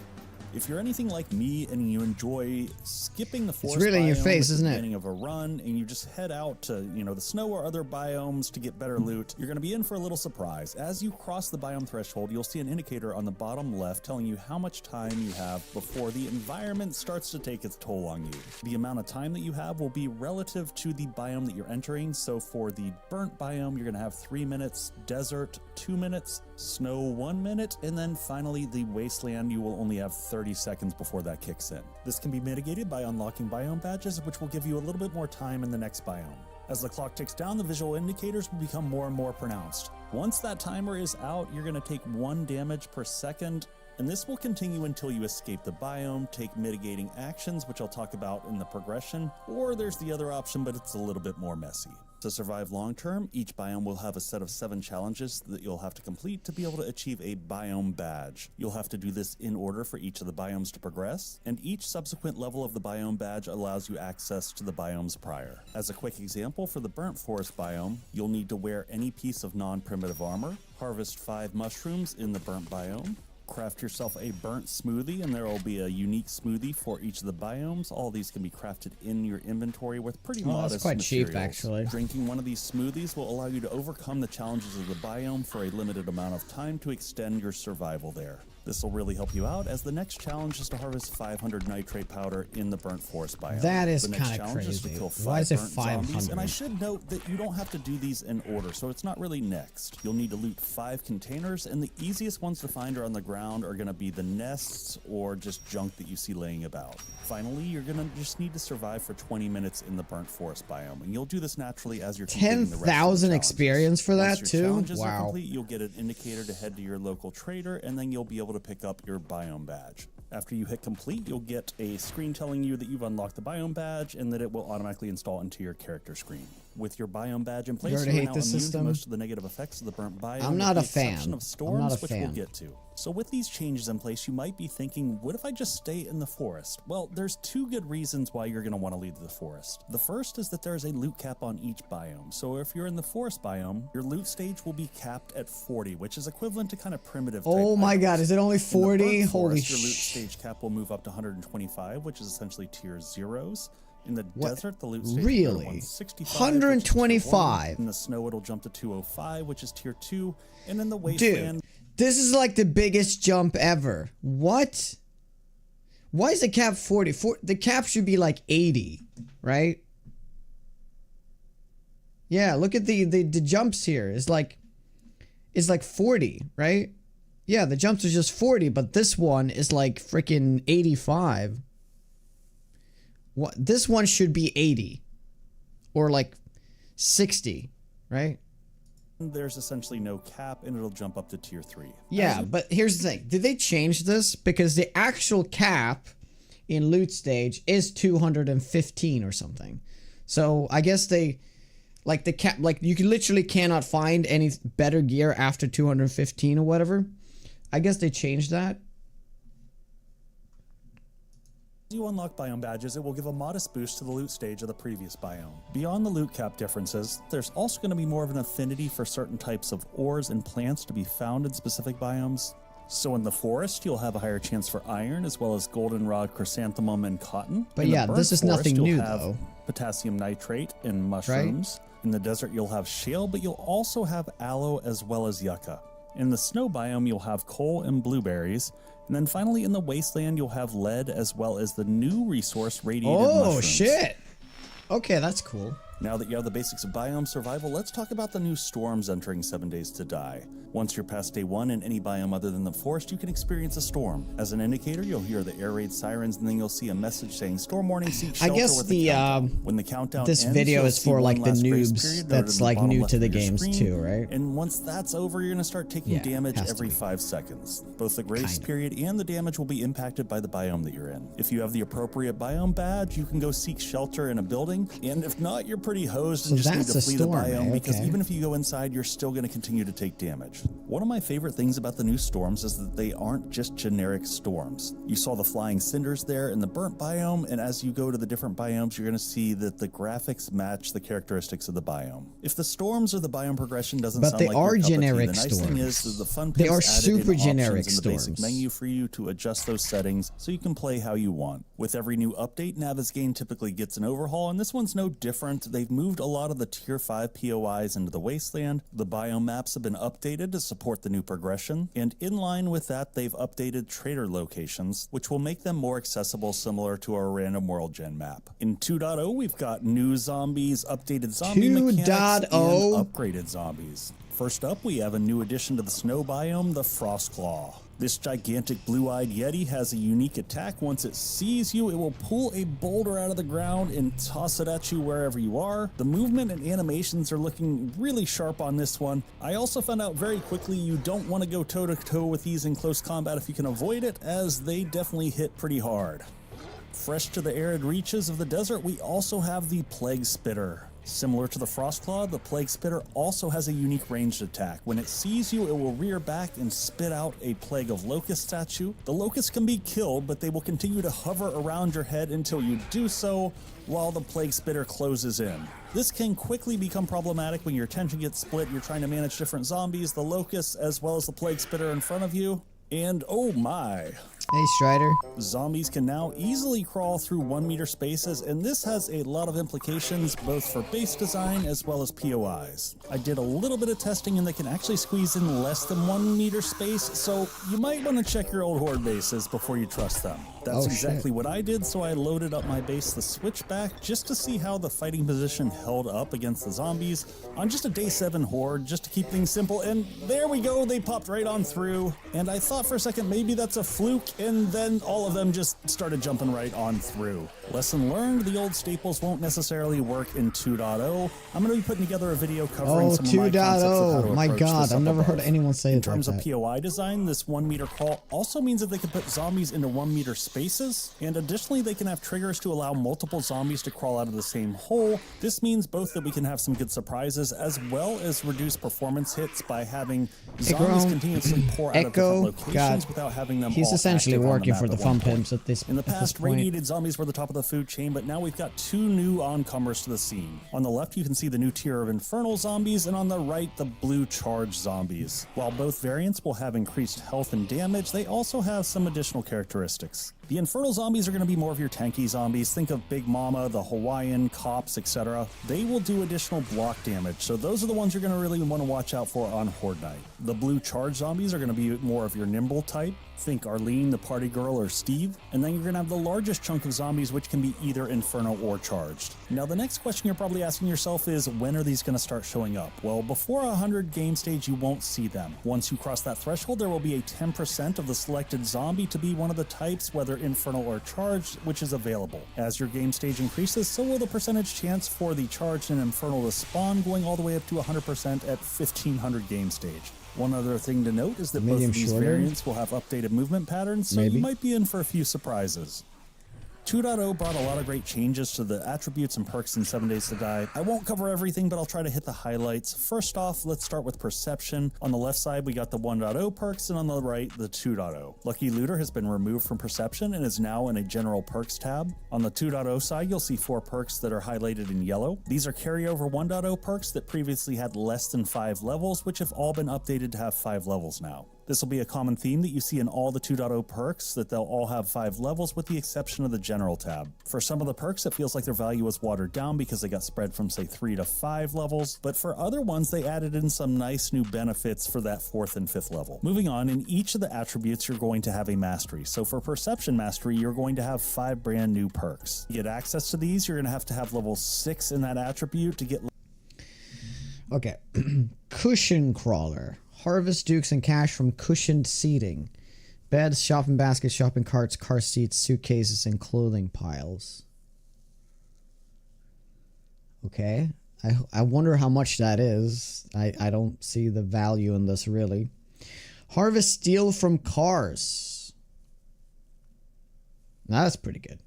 If you're anything like me and you enjoy skipping the forest really in your biome face, at isn't the it? beginning of a run and you just head out to, the snow or other biomes to get better loot, you're going to be in for a little surprise. As you cross the biome threshold, you'll see an indicator on the bottom left telling you how much time you have before the environment starts to take its toll on you. The amount of time that you have will be relative to the biome that you're entering. So for the burnt biome, you're going to have 3 minutes, desert 2 minutes, snow 1 minute, and then finally the wasteland, you will only have 30 seconds before that kicks in. This can be mitigated by unlocking biome badges, which will give you a little bit more time in the next biome. As the clock ticks down, the visual indicators will become more and more pronounced. Once that timer is out, you're going to take 1 damage per second, and this will continue until you escape the biome, take mitigating actions, which I'll talk about in the progression, or there's the other option, but it's a little bit more messy. To survive long term, each biome will have a set of 7 challenges that you'll have to complete to be able to achieve a biome badge. You'll have to do this in order for each of the biomes to progress, and each subsequent level of the biome badge allows you access to the biomes prior. As a quick example, for the burnt forest biome, you'll need to wear any piece of non-primitive armor, harvest 5 mushrooms in the burnt biome, craft yourself a burnt smoothie, and there will be a unique smoothie for each of the biomes. All these can be crafted in your inventory with pretty modest that's quite cheap, materials. actually. Drinking one of these smoothies will allow you to overcome the challenges of the biome for a limited amount of time to extend your survival there. This will really help you out, as the next challenge is to harvest 500 nitrate powder in the burnt forest biome. That is The next kinda challenge is to crazy. kill 5 Why is it burnt zombies, 500? and I should note that you don't have to do these in order, so it's not really next. You'll need to loot 5 containers, and the easiest ones to find are on the ground are going to be the nests or just junk that you see laying about. Finally, you're going to just need to survive for 20 minutes in the burnt forest biome, and you'll do this naturally as you're completing the rest of the 10,000 challenges. experience for that Once your too? challenges are Wow. complete, you'll get an indicator to head to your local trader, and then you'll be able to pick up your biome badge. After you hit complete, you'll get a screen telling you that you've unlocked the biome badge and that it will automatically install into your character screen. With your biome badge in place, already you're hate now this immune to system? most of the negative effects of the burnt biome. I'm not with a the exception fan. of I'm storms, not a which fan. we'll get to. So with these changes in place, you might be thinking, what if I just stay in the forest? Well, there's two good reasons why you're going to want to leave the forest. The first is that there's a loot cap on each biome. So if you're in the forest biome, your loot stage will be capped at 40, which is equivalent to kind of primitive type Oh my items. god, is it only 40? In the burnt Holy forest, your loot sh... stage cap will move up to 125, which is essentially tier 0s. In the What? desert, the loot stage Really? will go to 165, which is tier 125? 1. In the snow, it'll jump to 205, which is tier 2. And in the wasteland... Dude, this is like the biggest jump ever. What? Why is the cap 40? The cap should be like 80, right? Yeah, look at the jumps here. It's like 40, right? Yeah, the jumps are just 40, but this one is like freaking 85. What? This one should be 80 or like 60, right? There's essentially no cap, and it'll jump up to tier 3. Yeah, but here's the thing. Did they change this? Because the actual cap in loot stage is 215 or something. So I guess they, like the cap, like you literally cannot find any better gear after 215 or whatever. I guess they changed that. As you unlock biome badges, it will give a modest boost to the loot stage of the previous biome. Beyond the loot cap differences, there's also going to be more of an affinity for certain types of ores and plants to be found in specific biomes. So in the forest, you'll have a higher chance for iron, as well as goldenrod, chrysanthemum, and cotton. But In the yeah, burnt this is forest, nothing you'll new, have though. Potassium nitrate and mushrooms. In the desert, you'll have shale, but you'll also have aloe as well as yucca. In the snow biome, you'll have coal and blueberries. And then finally, in the wasteland, you'll have lead as well as the new resource, radiated mushrooms. Oh, shit. Okay, that's cool. Now that you have the basics of biome survival, let's talk about the new storms entering 7 Days to Die. Once you're past day 1 in any biome other than the forest, you can experience a storm. As an indicator, you'll hear the air raid sirens, and then you'll see a message saying storm warning, seek shelter. I guess with the countdown. When the countdown this ends, video you'll is see for one like the last grace noobs period noted that's in the like bottom new left to of the your games screen. too, right? And once that's over, you're going to start taking Yeah, damage has to every be. 5 seconds. Both the grace Kinda. period and the damage will be impacted by the biome that you're in. If you have the appropriate biome badge, you can go seek shelter in a building, and if not, you're pretty hosed and So just need that's to a flee storm, the biome, eh? because Okay. even if you go inside, you're still going to continue to take damage. One of my favorite things about the new storms is that they aren't just generic storms. You saw the flying cinders there in the burnt biome, and as you go to the different biomes, you're going to see that the graphics match the characteristics of the biome. If the storms or the biome progression doesn't But sound they like are your cup of tea, generic the nice thing is storms. that the fun They pimps are added in super options generic in the basic storms. menu for you to adjust those settings so you can play how you want. With every new update, Navezgane typically gets an overhaul, and this one's no different. They've moved a lot of the tier 5 POIs into the wasteland. The biome maps have been updated to support the new progression, and in line with that, they've updated trader locations, which will make them more accessible, similar to our random world gen map. In 2.0, we've got new zombies, updated zombie mechanics, and 2.0. upgraded zombies. First up, we have a new addition to the snow biome, the Frostclaw. This gigantic blue-eyed yeti has a unique attack. Once it sees you, it will pull a boulder out of the ground and toss it at you wherever you are. The movement and animations are looking really sharp on this one. I also found out very quickly you don't want to go toe-to-toe with these in close combat if you can avoid it, as they definitely hit pretty hard. Fresh to the arid reaches of the desert, we also have the Plague Spitter. Similar to the Frostclaw, the Plague Spitter also has a unique ranged attack. When it sees you, it will rear back and spit out a plague of locusts at you. The locusts can be killed, but they will continue to hover around your head until you do so, while the Plague Spitter closes in. This can quickly become problematic when your attention gets split, you're trying to manage different zombies, the locusts, as well as the Plague Spitter in front of you. And oh my, Hey, Strider. zombies can now easily crawl through 1 meter spaces, and this has a lot of implications both for base design as well as POIs. I did a little bit of testing and they can actually squeeze in less than 1 meter space, so you might want to check your old horde bases before you trust them. That's Oh, exactly shit. what I did, so I loaded up my base, the Switchback, just to see how the fighting position held up against the zombies on just a day 7 horde, just to keep things simple, and there we go, they popped right on through, and I thought for a second maybe that's a fluke, and then all of them just started jumping right on through. Lesson learned, the old staples won't necessarily work in 2.0. I'm going to be putting together a video covering Oh, some of my concepts of how to 2.0. My approach God, this I've up never heard above. anyone say In it like terms of that. POI design, this 1 meter crawl also means that they can put zombies into 1 meter spaces, and additionally they can have triggers to allow multiple zombies to crawl out of the same hole. This means both that we can have some good surprises as well as reduce performance hits by having zombies Grom, continuously pour out of Echo, different locations without having them He's all essentially active on working map for the at one fun point. pimps at this In the at this past, point. radiated zombies were the top of the food chain, but now we've got 2 new oncomers to the scene. On the left, you can see the new tier of infernal zombies, and on the right, the blue charged zombies. While both variants will have increased health and damage, they also have some additional characteristics. The infernal zombies are going to be more of your tanky zombies. Think of Big Mama, the Hawaiian, Cops, etc. They will do additional block damage, so those are the ones you're going to really want to watch out for on Horde Night. The blue charged zombies are going to be more of your nimble type. Think Arlene, the party girl, or Steve. And then you're going to have the largest chunk of zombies, which can be either infernal or charged. Now, the next question you're probably asking yourself is, when are these going to start showing up? Well, before 100 game stage, you won't see them. Once you cross that threshold, there will be a 10% of the selected zombie to be one of the types, whether infernal or charged, which is available. As your game stage increases, so will the percentage chance for the charged and infernal to spawn, going all the way up to 100% at 1500 game stage. One other thing to note is that both Medium of these shorter? variants will have updated movement patterns, so Maybe. you might be in for a few surprises. 2.0 brought a lot of great changes to the attributes and perks in 7 Days to Die. I won't cover everything, but I'll try to hit the highlights. First off, let's start with Perception. On the left side, we got the 1.0 perks, and on the right, the 2.0. Lucky Looter has been removed from Perception and is now in a General Perks tab. On the 2.0 side, you'll see 4 perks that are highlighted in yellow. These are carryover 1.0 perks that previously had less than 5 levels, which have all been updated to have 5 levels now. This will be a common theme that you see in all the 2.0 perks, that they'll all have 5 levels with the exception of the General tab. For some of the perks, it feels like their value was watered down because they got spread from, say, 3 to 5 levels, but for other ones, they added in some nice new benefits for that 4th and 5th level. Moving on, in each of the attributes, you're going to have a mastery. So for Perception Mastery, you're going to have 5 brand new perks. To get access to these, you're going to have level 6 in that attribute to get. Okay. Cushion Crawler. Harvest dukes and cash from cushioned seating. Beds, shopping baskets, shopping carts, car seats, suitcases, and clothing piles. Okay. I wonder how much that is. I don't see the value in this really. Harvest steel from cars. That's pretty good.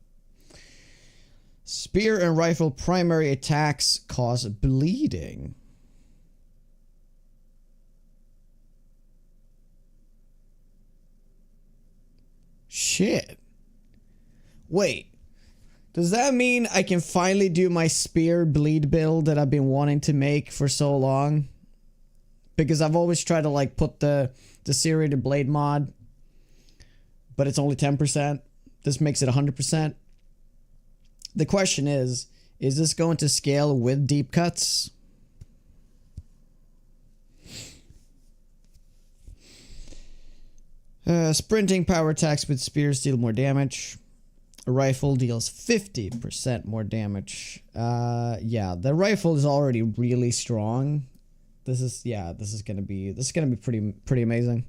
Spear and rifle primary attacks cause bleeding. Shit. Wait. Does that mean I can finally do my spear bleed build that I've been wanting to make for so long? Because I've always tried to like put the serrated blade mod, but it's only 10%. This makes it 100%. The question is this going to scale with deep cuts? Sprinting power attacks with spears deal more damage. A rifle deals 50% more damage. Yeah, the rifle is already really strong. This is gonna be pretty amazing.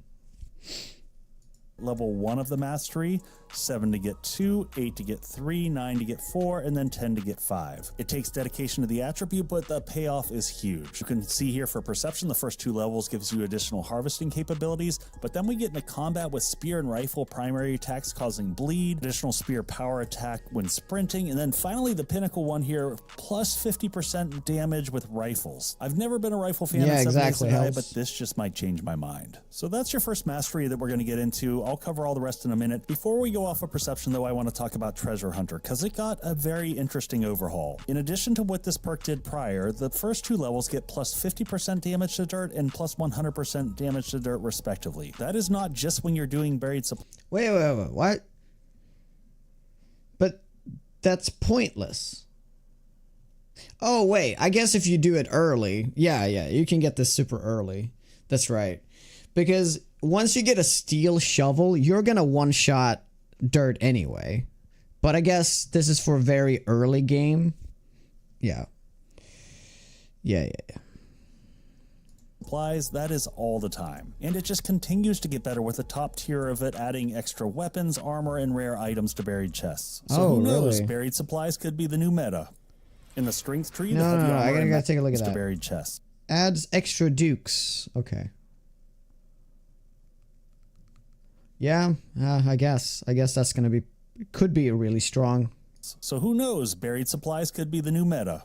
Level 1 of the mastery, 7 to get 2, 8 to get 3, 9 to get 4, and then 10 to get 5. It takes dedication to the attribute, but the payoff is huge. You can see here for Perception, the first 2 levels gives you additional harvesting capabilities, but then we get into combat with spear and rifle primary attacks causing bleed, additional spear power attack when sprinting, and then finally the pinnacle one here, plus 50% damage with rifles. I've never been a rifle fan in 7 Days to Die, but this just might change my mind. So that's your first mastery that we're going to get into. I'll cover all the rest in a minute. Before we go off of Perception, though, I want to talk about Treasure Hunter, because it got a very interesting overhaul. In addition to what this perk did prior, the first 2 levels get plus 50% damage to dirt and plus 100% damage to dirt, respectively. That is not just when you're doing buried supply. Wait, what? But that's pointless. Oh, wait, I guess if you do it early, yeah, you can get this super early. That's right. Because once you get a steel shovel, you're gonna one-shot dirt anyway. But I guess this is for a very early game. Yeah. supplies, that is all the time. And it just continues to get better with the top tier of it adding extra weapons, armor, and rare items to buried chests. So Oh, who knows, really? buried supplies could be the new meta. In the strength tree, No, the heavy no, I armor gotta take a look at to that. buried chests. Adds extra dukes. Okay. Yeah, I guess that's gonna be, could be really strong. So who knows, buried supplies could be the new meta.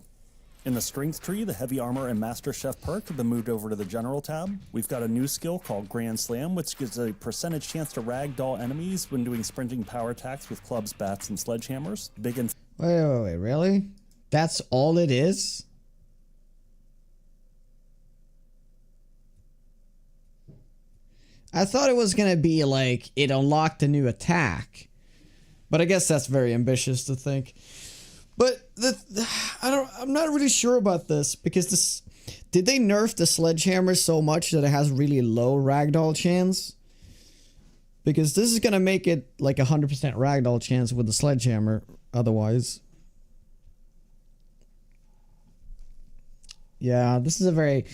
In the strength tree, the heavy armor and master chef perk have been moved over to the general tab. We've got a new skill called Grand Slam, which gives a percentage chance to ragdoll enemies when doing sprinting power attacks with clubs, bats, and sledgehammers. Big and Wait, really? That's all it is? I thought it was gonna be like it unlocked a new attack, but I guess that's very ambitious to think. But I'm not really sure about this because did they nerf the sledgehammer so much that it has really low ragdoll chance? Because this is gonna make it like 100% ragdoll chance with the sledgehammer otherwise. Yeah, this is a very,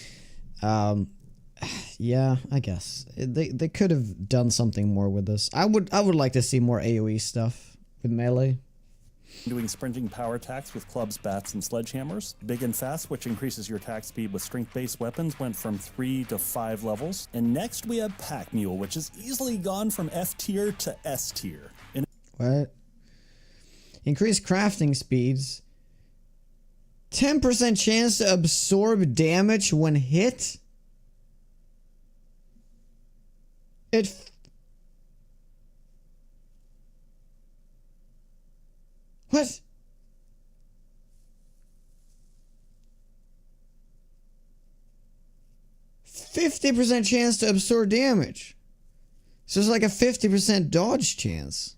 yeah, I guess they could have done something more with this. I would like to see more AOE stuff with melee. doing sprinting power attacks with clubs, bats, and sledgehammers. Big and fast, which increases your attack speed with strength-based weapons, went from 3 to 5 levels. And next we have Pack Mule, which has easily gone from F tier to S tier. And What? Increased crafting speeds. 10% chance to absorb damage when hit. What? %50 chance to absorb damage. So it's like a 50% dodge chance.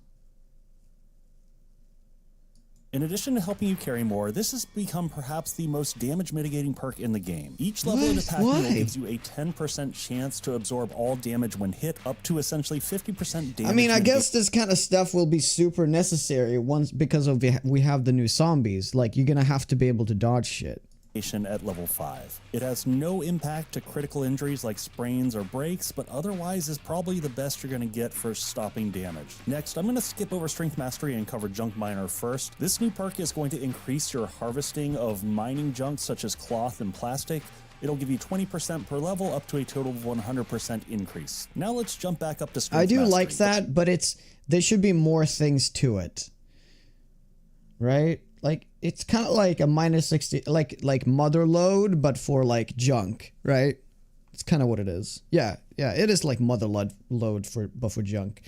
in addition to helping you carry more, this has become perhaps the most damage mitigating perk in the game. Each level of the Pack Mule Why? gives you a 10% chance to absorb all damage when hit, up to essentially 50% damage. I mean, I when guess this kind of stuff will be super necessary once because of we have the new zombies. Like, you're gonna have to be able to dodge shit. at level 5. It has no impact to critical injuries like sprains or breaks, but otherwise is probably the best you're going to get for stopping damage. Next, I'm going to skip over Strength Mastery and cover Junk Miner first. This new perk is going to increase your harvesting of mining junk such as cloth and plastic. It'll give you 20% per level up to a total of 100% increase. Now let's jump back up to Strength I do Mastery. like that, but there should be more things to it. Right? Like, it's kind of like a -60, like mother load, but for like junk, right? It's kind of what it is. Yeah, it is like mother load but for junk.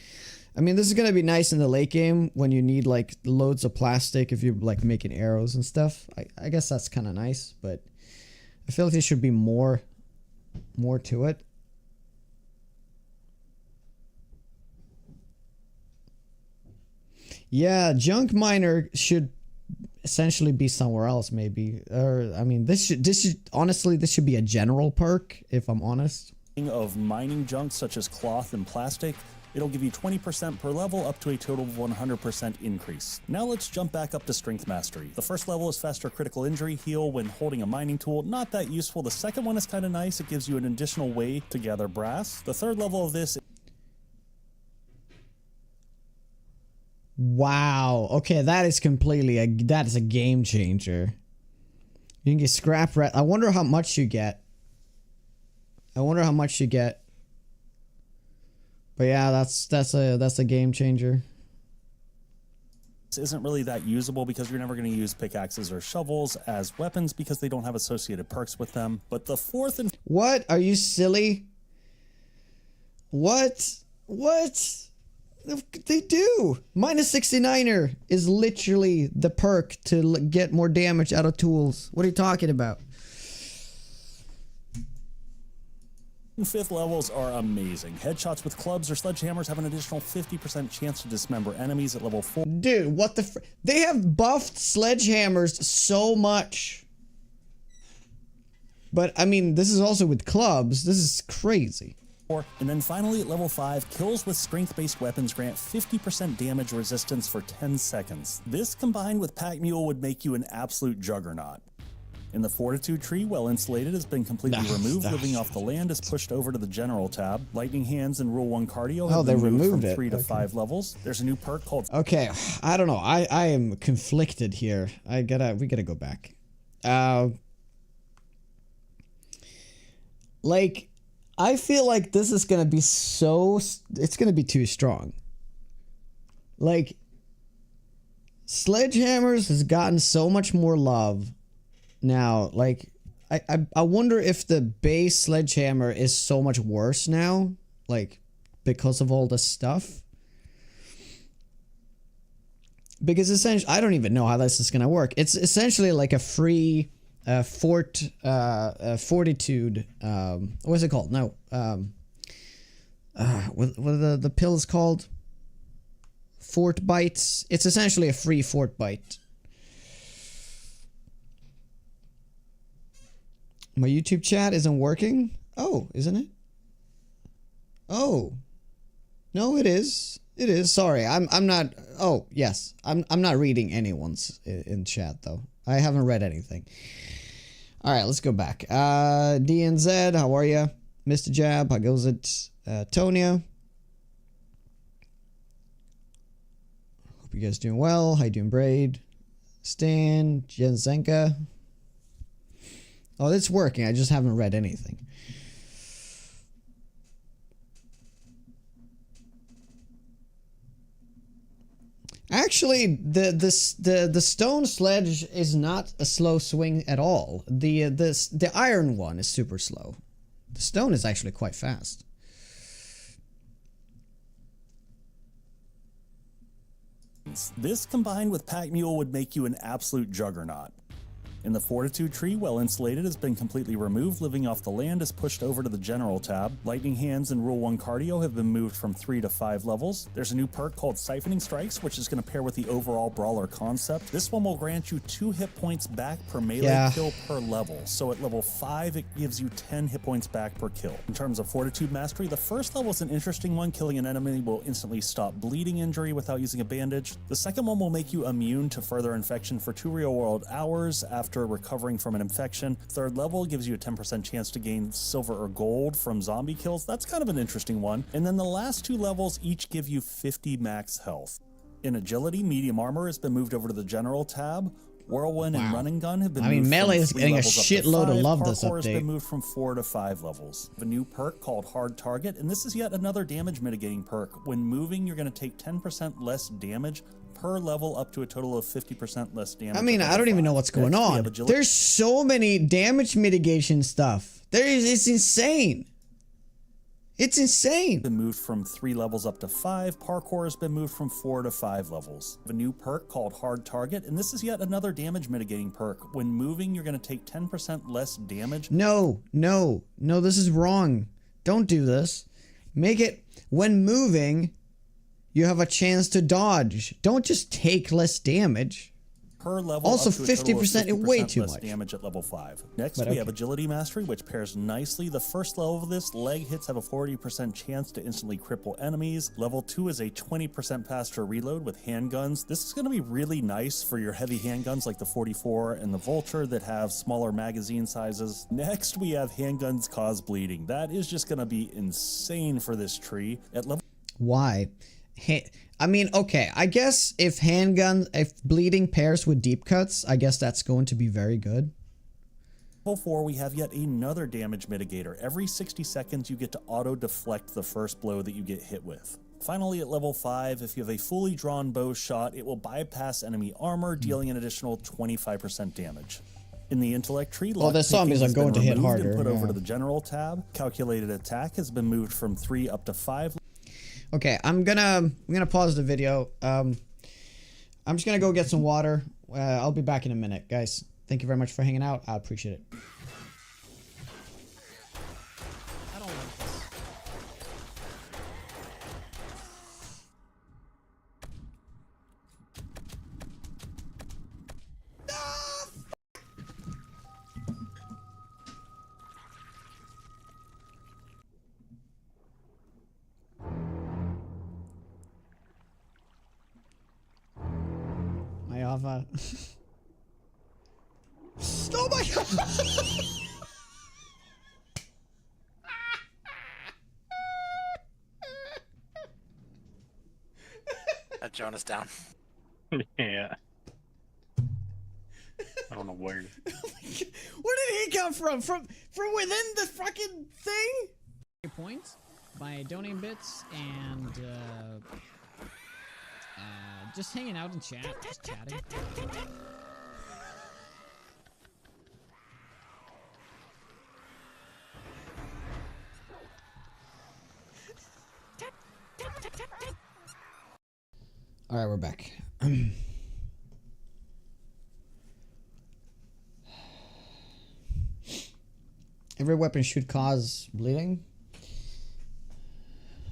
I mean, this is gonna be nice in the late game when you need like loads of plastic if you're like making arrows and stuff. I guess that's kind of nice, but I feel like there should be more to it. Yeah, Junk Miner should essentially be somewhere else, maybe. Or I mean, this should honestly, this should be a general perk, if I'm honest. Of mining junk such as cloth and plastic. It'll give you 20% per level up to a total of 100% increase. Now let's jump back up to Strength Mastery. The first level is faster critical injury heal when holding a mining tool. Not that useful. The second one is kind of nice. It gives you an additional way to gather brass. The third level of this... Wow. Okay, that is a game changer. You can get scrap rat. I wonder how much you get. But yeah, that's a game changer. This isn't really that usable because you're never going to use pickaxes or shovels as weapons because they don't have associated perks with them. But the fourth and... What? Are you silly? What? They do. -69er is literally the perk to get more damage out of tools. What are you talking about? Fifth levels are amazing. Headshots with clubs or sledgehammers have an additional 50% chance to dismember enemies at level 4. Dude, what the they have buffed sledgehammers so much. But I mean, this is also with clubs. This is crazy. And then finally at level 5, kills with strength-based weapons grant 50% damage resistance for 10 seconds. This combined with Pack Mule would make you an absolute juggernaut. In the Fortitude tree, well insulated, has been completely removed. Living off the land is pushed over to the General tab. Lightning Hands and Rule 1 Cardio have they been moved removed from it. 3 to 5 levels. There's a new perk called... Okay, I don't know. I am conflicted here. We gotta go back. Like, I feel like this is gonna be it's gonna be too strong. Like, Sledgehammers has gotten so much more love now. Like, I wonder if the base Sledgehammer is so much worse now, like, because of all this stuff. Because essentially, I don't even know how this is gonna work. It's essentially like a free fortitude. What's it called? No. What are the pills called? Fort bites. It's essentially a free fort bite. My YouTube chat isn't working. Oh, isn't it? Oh, no, it is. It is. Sorry, I'm not. Oh, yes, I'm not reading anyone's in chat though. I haven't read anything. All right, let's go back. DNZ, how are you? Mr. Jab, how goes it? Tonya. Hope you guys doing well. How you doing, Braid? Stan, Jensenka. Oh, it's working. I just haven't read anything. Actually, the stone sledge is not a slow swing at all. The iron one is super slow. The stone is actually quite fast. This combined with Pack Mule would make you an absolute juggernaut. In the Fortitude tree, well insulated, has been completely removed. Living off the land is pushed over to the General tab. Lightning Hands and Rule 1 Cardio have been moved from 3 to 5 levels. There's a new perk called Siphoning Strikes, which is going to pair with the overall Brawler concept. This one will grant you 2 hit points back per melee kill per level. So at level 5, it gives you 10 hit points back per kill. In terms of Fortitude Mastery, the first level is an interesting one. Killing an enemy will instantly stop bleeding injury without using a bandage. The second one will make you immune to further infection for 2 real-world hours after recovering from an infection. Third level gives you a 10% chance to gain silver or gold from zombie kills. That's kind of an interesting one. And then the last 2 levels each give you 50 max health. In agility, medium armor has been moved over to the General tab. Whirlwind and Running Gun have been moved Melee from is 3 getting a levels up to shitload of 5. love this Parkour has update. been moved from 4 to 5 levels. A new perk called Hard Target, and this is yet another damage mitigating perk. When moving, you're going to take 10% less damage per level, up to a total of 50% less damage. I mean, I don't even know what's going on. There's so many damage mitigation stuff. It's insane. It's insane. Been moved from 3 levels up to 5. Parkour has been moved from 4 to 5 levels. A new perk called Hard Target, and this is yet another damage mitigating perk. When moving, you're going to take 10% less damage. No, this is wrong. Don't do this. Make it, when moving, you have a chance to dodge. Don't just take less damage. Per level, also, up to a total of 50% is way too less much damage at level 5. Next, we have Agility Mastery, which pairs nicely. The first level of this, leg hits have a 40% chance to instantly cripple enemies. Level 2 is a 20% faster reload with handguns. This is going to be really nice for your heavy handguns like the 44 and the Vulture that have smaller magazine sizes. Next, we have Handguns Cause Bleeding. That is just going to be insane for this tree. At level... Why? I mean, okay, I guess if bleeding pairs with deep cuts, I guess that's going to be very good. Level 4, we have yet another damage mitigator. Every 60 seconds, you get to auto-deflect the first blow that you get hit with. Finally, at level 5, if you have a fully drawn bow shot, it will bypass enemy armor, dealing an additional 25% damage. In the intellect tree, the zombies are going to hit harder. And put over to the General tab. Calculated attack has been moved from 3 up to 5. Okay, I'm gonna pause the video. I'm just gonna go get some water. I'll be back in a minute, guys. Thank you very much for hanging out. I appreciate it. I don't like this. My Ava. Oh my That Jonas down. Yeah. I don't know where. Where did he come from? From within the fucking thing? Points by donating bits and just hanging out in chat, just chatting. All right, we're back. Every weapon should cause bleeding.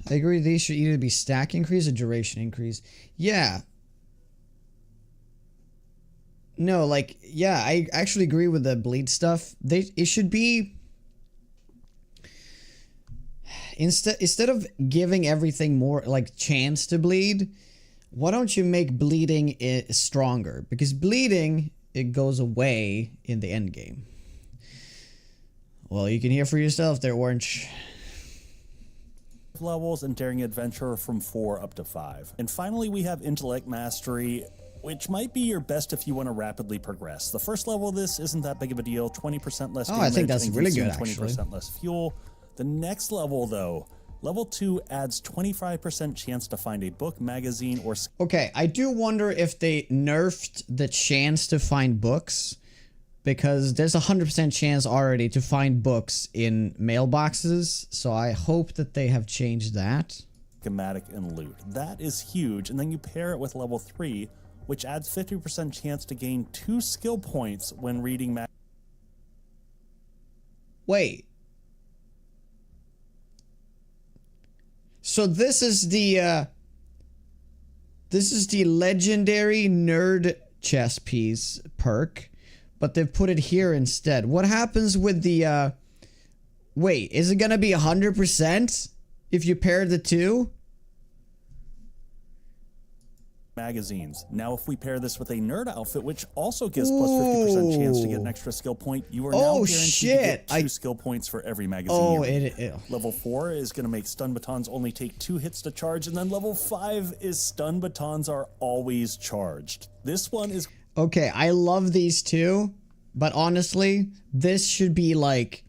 I agree these should either be stack increase or duration increase. Yeah. No, like, yeah, I actually agree with the bleed stuff. It should be instead of giving everything more like chance to bleed, why don't you make bleeding stronger? Because bleeding, it goes away in the end game. Well, you can hear for yourself there, Orange. Levels and Daring Adventure from 4 up to 5. And finally, we have Intellect Mastery, which might be your best if you want to rapidly progress. The first level of this isn't that big of a deal, 20% less damage. I think that's and really good, 20% less fuel. The next level, though, level 2 adds 25% chance to find a book, magazine, or... Okay, I do wonder if they nerfed the chance to find books, because there's 100% chance already to find books in mailboxes, so I hope that they have changed that. Schematic and loot. That is huge, and then you pair it with level 3, which adds 50% chance to gain 2 skill points when reading Wait. So this is the legendary nerd chess piece perk, but they've put it here instead. What happens with the wait, is it gonna be 100% if you pair the two? magazines. Now, if we pair this with a nerd outfit, which also gives plus 50% chance to get an extra skill point, you are now guaranteed to get 2 skill points for every magazine. Level 4 is going to make stun batons only take 2 hits to charge, and then level 5 is stun batons are always charged. This one is... Okay, I love these two, but honestly, this should be like...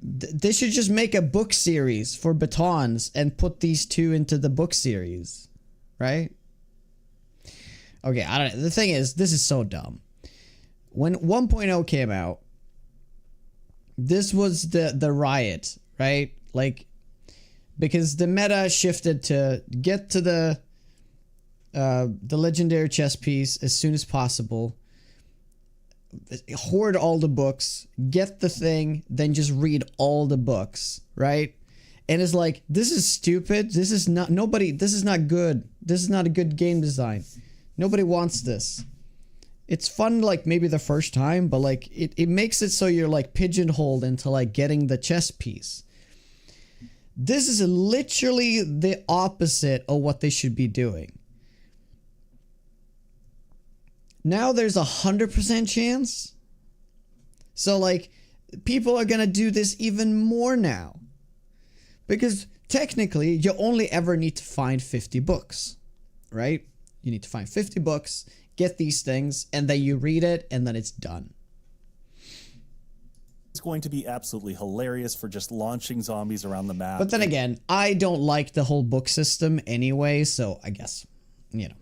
They should just make a book series for batons and put these two into the book series. Right? Okay, I don't know. The thing is, this is so dumb. When 1.0 came out, this was the riot, right? Like, because the meta shifted to get to the legendary chess piece as soon as possible, hoard all the books, get the thing, then just read all the books, right? And it's like, this is stupid. This is not this is not good. This is not a good game design. Nobody wants this. It's fun, like, maybe the first time, but like it makes it so you're like pigeonholed into like getting the chess piece. This is literally the opposite of what they should be doing. Now there's 100% chance. So like people are gonna do this even more now. Because technically, you only ever need to find 50 books, right? You need to find 50 books, get these things, and then you read it, and then it's done. It's going to be absolutely hilarious for just launching zombies around the map. But then again, I don't like the whole book system anyway, so I guess, you know.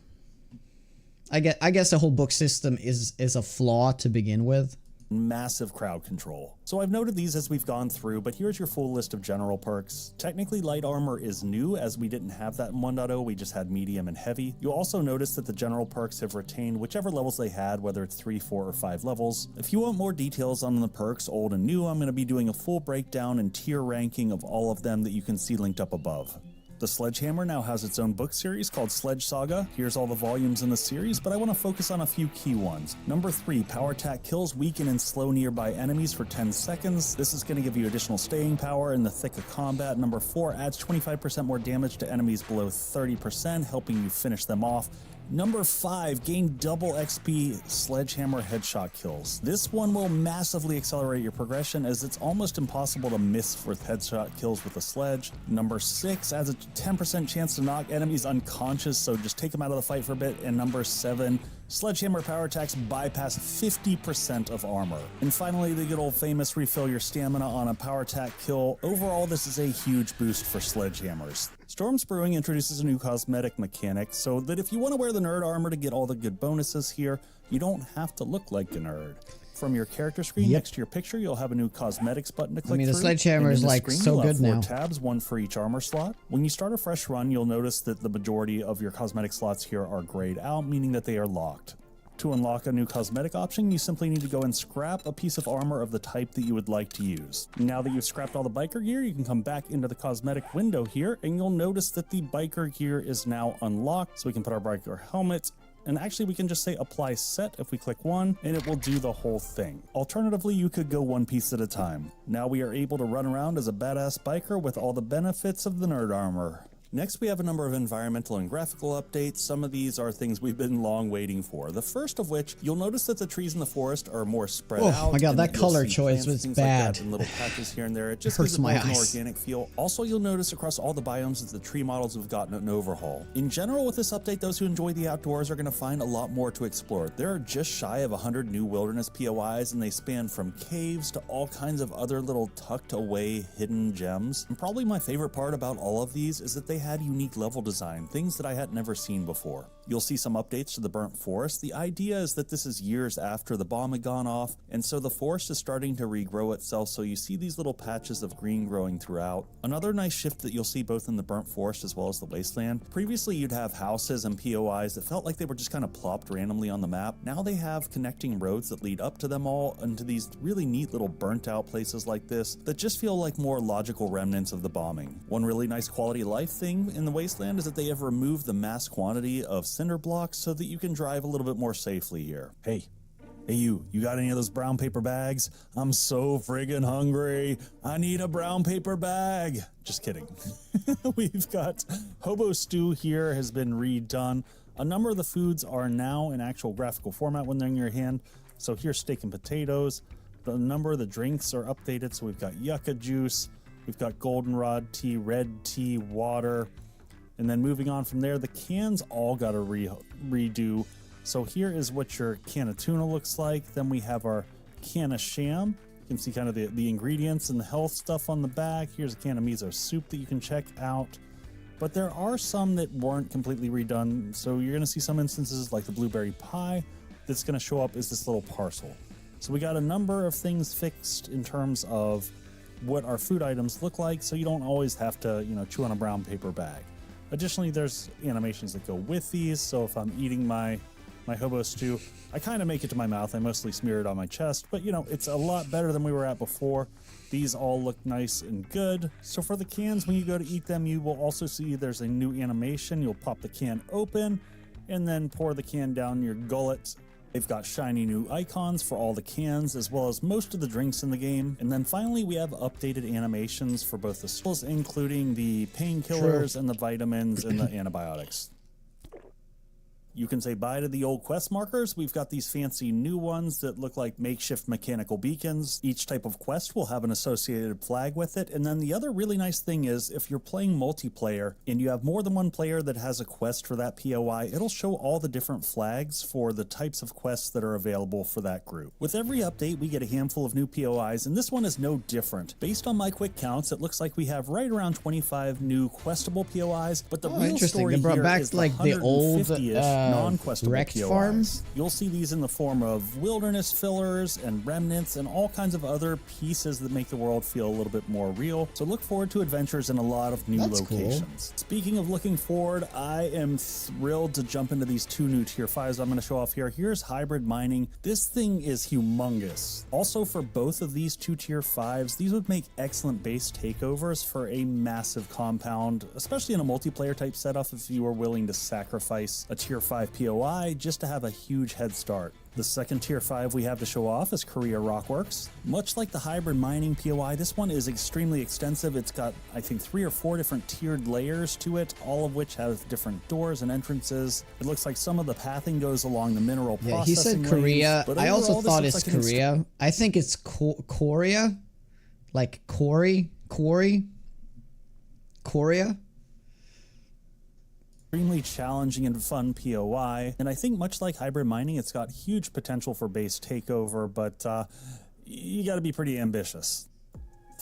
I guess the whole book system is a flaw to begin with. Massive crowd control. So I've noted these as we've gone through, but here's your full list of general perks. Technically, light armor is new, as we didn't have that in 1.0, we just had medium and heavy. You'll also notice that the general perks have retained whichever levels they had, whether it's 3, 4, or 5 levels. If you want more details on the perks, old and new, I'm going to be doing a full breakdown and tier ranking of all of them that you can see linked up above. The Sledgehammer now has its own book series called Sledge Saga. Here's all the volumes in the series, but I want to focus on a few key ones. Number 3, Power Attack kills weaken and slow nearby enemies for 10 seconds. This is going to give you additional staying power in the thick of combat. Number 4 adds 25% more damage to enemies below 30%, helping you finish them off. Number 5, gain double XP sledgehammer headshot kills. This one will massively accelerate your progression as it's almost impossible to miss with headshot kills with a sledge. Number 6 adds a 10% chance to knock enemies unconscious, so just take them out of the fight for a bit. And number 7, sledgehammer power attacks bypass 50% of armor. And finally, the good old famous refill your stamina on a power attack kill. Overall, this is a huge boost for sledgehammers. Storms Brewing introduces a new cosmetic mechanic so that if you want to wear the nerd armor to get all the good bonuses here, you don't have to look like a nerd. From your character screen next to your picture, you'll have a new cosmetics button to click the through. sledgehammer is like screen, so you'll have good 4 now. tabs, 1 for each armor slot. When you start a fresh run, you'll notice that the majority of your cosmetic slots here are grayed out, meaning that they are locked. To unlock a new cosmetic option, you simply need to go and scrap a piece of armor of the type that you would like to use. Now that you've scrapped all the biker gear, you can come back into the cosmetic window here, and you'll notice that the biker gear is now unlocked, so we can put our biker helmet. And actually, we can just say apply set if we click 1, and it will do the whole thing. Alternatively, you could go 1 piece at a time. Now we are able to run around as a badass biker with all the benefits of the nerd armor. Next, we have a number of environmental and graphical updates. Some of these are things we've been long waiting for. The first of which, you'll notice that the trees in the forest are more spread out. Oh my god, and that you'll color see choice plants, was things bad. like that in little patches here and there. It just Hurts gives it my more of an eyes. organic feel. Also, you'll notice across all the biomes that the tree models have gotten an overhaul. In general, with this update, those who enjoy the outdoors are going to find a lot more to explore. There are just shy of 100 new wilderness POIs, and they span from caves to all kinds of other little tucked away hidden gems. And probably my favorite part about all of these is that they had unique level design, things that I had never seen before. You'll see some updates to the burnt forest. The idea is that this is years after the bomb had gone off, and so the forest is starting to regrow itself, so you see these little patches of green growing throughout. Another nice shift that you'll see both in the burnt forest as well as the wasteland. Previously, you'd have houses and POIs that felt like they were just kind of plopped randomly on the map. Now they have connecting roads that lead up to them all into these really neat little burnt out places like this that just feel like more logical remnants of the bombing. One really nice quality of life thing in the wasteland is that they have removed the mass quantity of cinder blocks so that you can drive a little bit more safely here. Hey you got any of those brown paper bags? I'm so friggin' hungry. I need a brown paper bag. Just kidding. We've got Hobo Stew here has been redone. A number of the foods are now in actual graphical format when they're in your hand. So here's steak and potatoes. The number of the drinks are updated. So we've got yucca juice, we've got goldenrod tea, red tea, water. And then moving on from there, the cans all got a redo. So here is what your can of tuna looks like. Then we have our can of sham. You can see kind of the ingredients and the health stuff on the back. Here's a can of miso soup that you can check out. But there are some that weren't completely redone. So you're going to see some instances like the blueberry pie that's going to show up as this little parcel. So we got a number of things fixed in terms of what our food items look like, so you don't always have to, chew on a brown paper bag. Additionally, there's animations that go with these, so if I'm eating my hobo stew, I kind of make it to my mouth. I mostly smear it on my chest, but it's a lot better than we were at before. These all look nice and good. So for the cans, when you go to eat them, you will also see there's a new animation. You'll pop the can open and then pour the can down your gullet. They've got shiny new icons for all the cans, as well as most of the drinks in the game. And then finally, we have updated animations for both the stools, including the painkillers and the vitamins and the antibiotics. You can say bye to the old quest markers. We've got these fancy new ones that look like makeshift mechanical beacons. Each type of quest will have an associated flag with it. And then the other really nice thing is if you're playing multiplayer and you have more than one player that has a quest for that POI, it'll show all the different flags for the types of quests that are available for that group. With every update, we get a handful of new POIs, and this one is no different. Based on my quick counts, it looks like we have right around 25 new questable POIs, but the real interesting. story They brought here back is like the old 150-ish non-questable wrecked POIs. farms. You'll see these in the form of wilderness fillers and remnants and all kinds of other pieces that make the world feel a little bit more real. So look forward to adventures in a lot of new That's cool. locations. Speaking of looking forward, I am thrilled to jump into these 2 new tier 5s I'm going to show off here. Here's hybrid mining. This thing is humongous. Also, for both of these 2 tier 5s, these would make excellent base takeovers for a massive compound, especially in a multiplayer type setup if you were willing to sacrifice a tier 5 5 POI just to have a huge head start. The second tier 5 we have to show off is Korea Rockworks. Much like the hybrid mining POI, this one is extremely extensive. It's got, I think, 3 or 4 different tiered layers to it, all of which have different doors and entrances. It looks like some of the pathing goes along the mineral Yeah, processing he said lanes, Korea. but I also overall, this thought looks it's like an Korea. I think it's Korea. Like Korea. extremely challenging and fun POI, and I think much like hybrid mining, it's got huge potential for base takeover, but you gotta be pretty ambitious.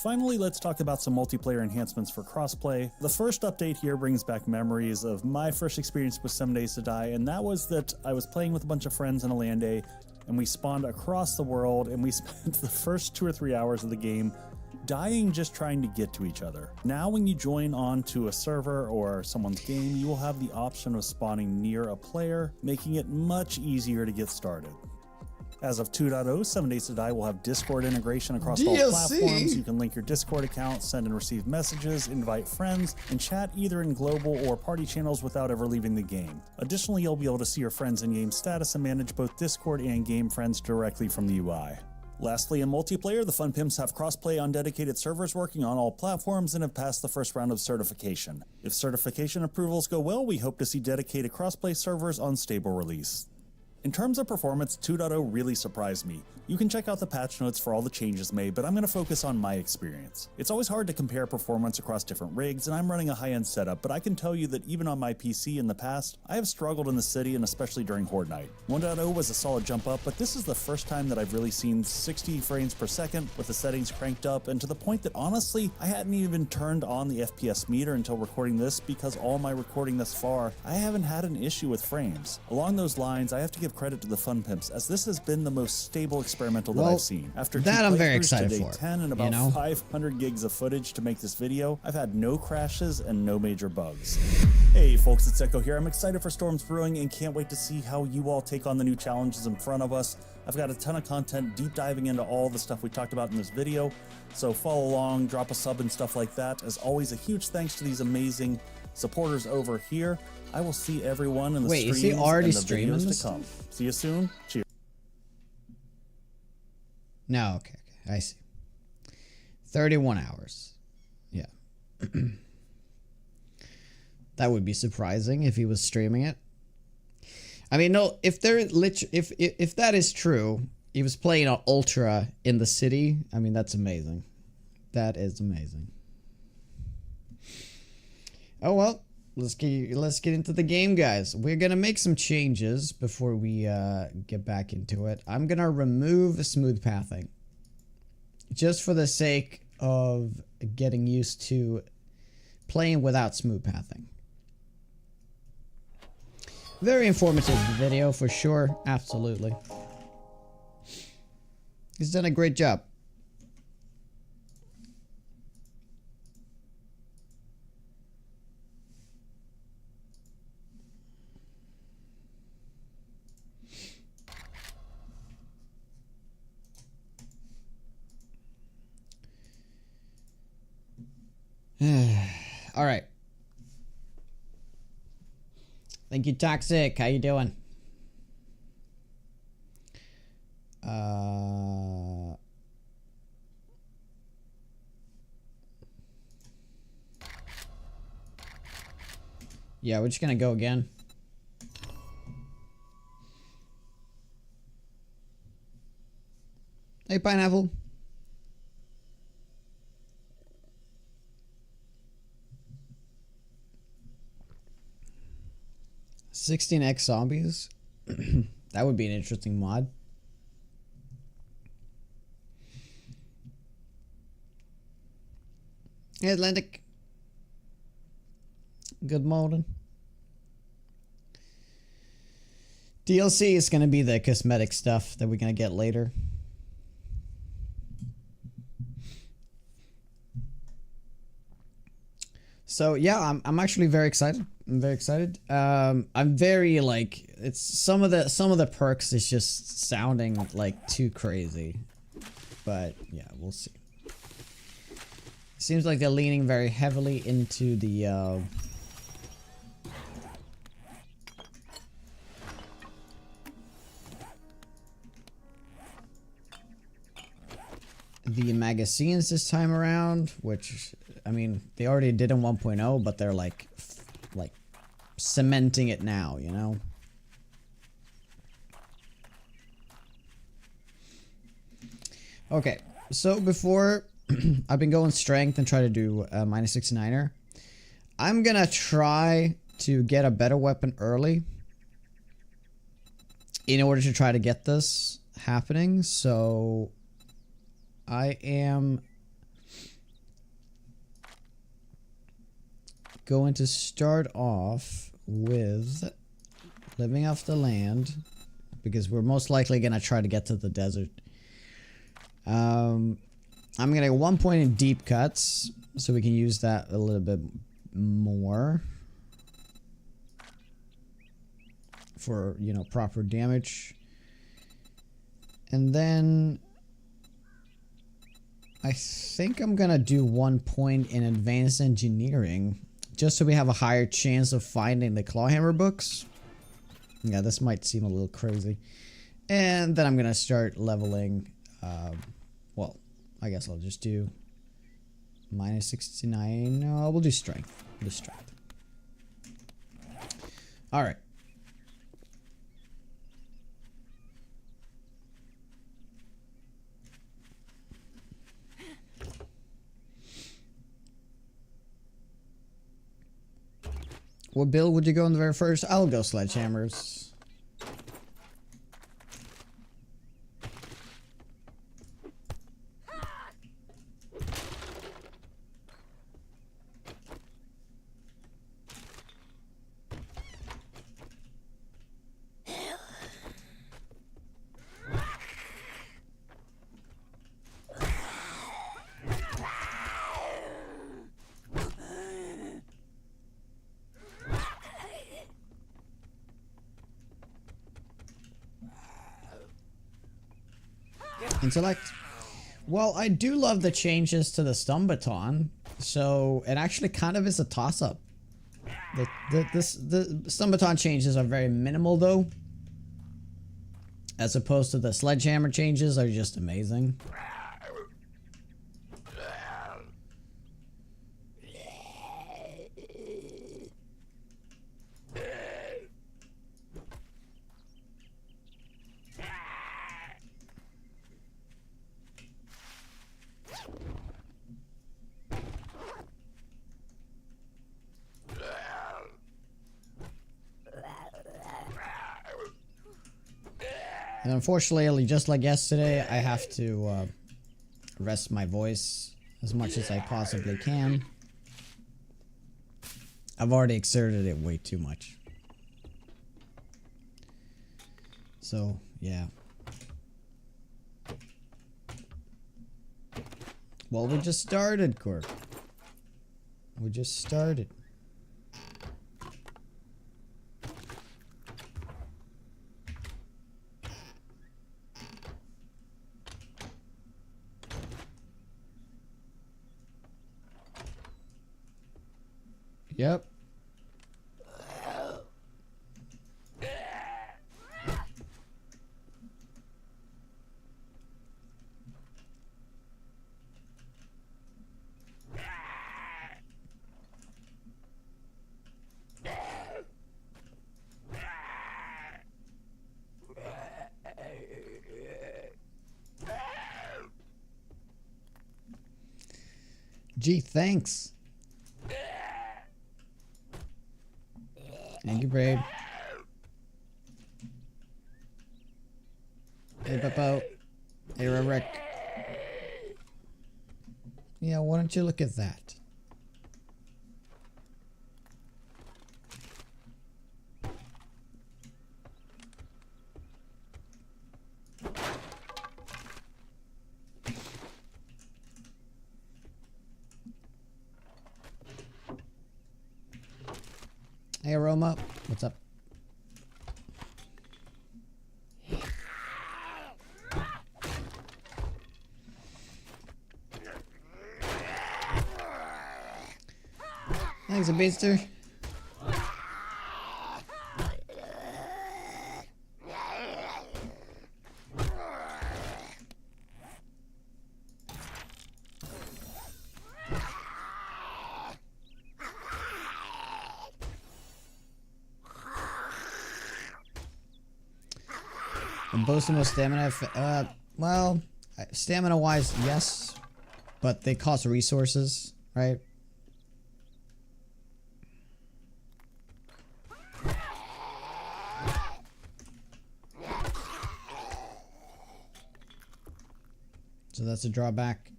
Finally, let's talk about some multiplayer enhancements for crossplay. The first update here brings back memories of my first experience with 7 Days to Die, and that was that I was playing with a bunch of friends in a LAN day, and we spawned across the world, and we spent the first 2 or 3 hours of the game dying just trying to get to each other. Now when you join on to a server or someone's game, you will have the option of spawning near a player, making it much easier to get started. As of 2.0, 7 Days to Die will have Discord integration across all platforms. You can link your Discord account, send and receive messages, invite friends, and chat either in global or party channels without ever leaving the game. Additionally, you'll be able to see your friends in-game status and manage both Discord and game friends directly from the UI. Lastly, in multiplayer, the Fun Pimps have crossplay on dedicated servers working on all platforms and have passed the first round of certification. If certification approvals go well, we hope to see dedicated crossplay servers on stable release. In terms of performance, 2.0 really surprised me. You can check out the patch notes for all the changes made, but I'm going to focus on my experience. It's always hard to compare performance across different rigs, and I'm running a high-end setup, but I can tell you that even on my PC in the past, I have struggled in the city and especially during Horde Night. 1.0 was a solid jump up, but this is the first time that I've really seen 60 frames per second with the settings cranked up, and to the point that honestly, I hadn't even turned on the FPS meter until recording this because all my recording thus far, I haven't had an issue with frames. Along those lines, I have to give credit to the Fun Pimps, as this has been the most stable experimental that I've seen. After that I'm very excited to day for. 10 and about 500 gigs of footage to make this video, I've had no crashes and no major bugs. Hey folks, it's Echo here. I'm excited for Storms Brewing and can't wait to see how you all take on the new challenges in front of us. I've got a ton of content deep diving into all the stuff we talked about in this video, so follow along, drop a sub and stuff like that. As always, a huge thanks to these amazing supporters over here. I will see everyone in the streams is he already and the streaming videos this to come. See you soon. Cheers. No, okay, I see. 31 hours. Yeah. That would be surprising if he was streaming it. I mean, no, if that is true, he was playing on Ultra in the city. I mean, that's amazing. That is amazing. Oh well, let's get into the game, guys. We're gonna make some changes before we get back into it. I'm gonna remove smooth pathing, just for the sake of getting used to playing without smooth pathing. Very informative video for sure, absolutely. He's done a great job. All right. Thank you, Toxic. How you doing? Yeah, we're just gonna go again. Hey, Pineapple. $16x zombies. That would be an interesting mod. Hey, Atlantic. Good morning. DLC is going to be the cosmetic stuff that we're going to get later. So yeah, I'm actually very excited. I'm very excited. I'm very like, it's some of the perks is just sounding like too crazy, but yeah, we'll see. Seems like they're leaning very heavily into the the magazines this time around, which, I mean, they already did in 1.0, but they're like cementing it now, you know? Okay, so before I've been going strength and try to do a minus 69er. I'm gonna try to get a better weapon early in order to try to get this happening. So I am going to start off with living off the land because we're most likely gonna try to get to the desert. I'm gonna get 1 point in deep cuts so we can use that a little bit more for, you know, proper damage. And then I think I'm gonna do 1 point in advanced engineering just so we have a higher chance of finding the Clawhammer books. Yeah, this might seem a little crazy. And then I'm gonna start leveling, well, I guess I'll just do minus 69. No, we'll do strength. We'll do strength. Alright. What build would you go in the very first? I'll go sledgehammers. Intellect. Well, I do love the changes to the stun baton, so it actually kind of is a toss-up. The stun baton changes are very minimal though, as opposed to the sledgehammer changes are just amazing. And unfortunately, just like yesterday, I have to rest my voice as much as I possibly can. I've already exerted it way too much. So, yeah. Well, we just started, Corp. We just started. Yep. Gee, thanks. Thank you, Brave. Hey, Peppo. Hey, Rick. Yeah, why don't you look at that? Hey, Aroma. What's up? Thanks, a beaster. The most stamina. Well, stamina wise, yes, but they cost resources, right? So that's a drawback.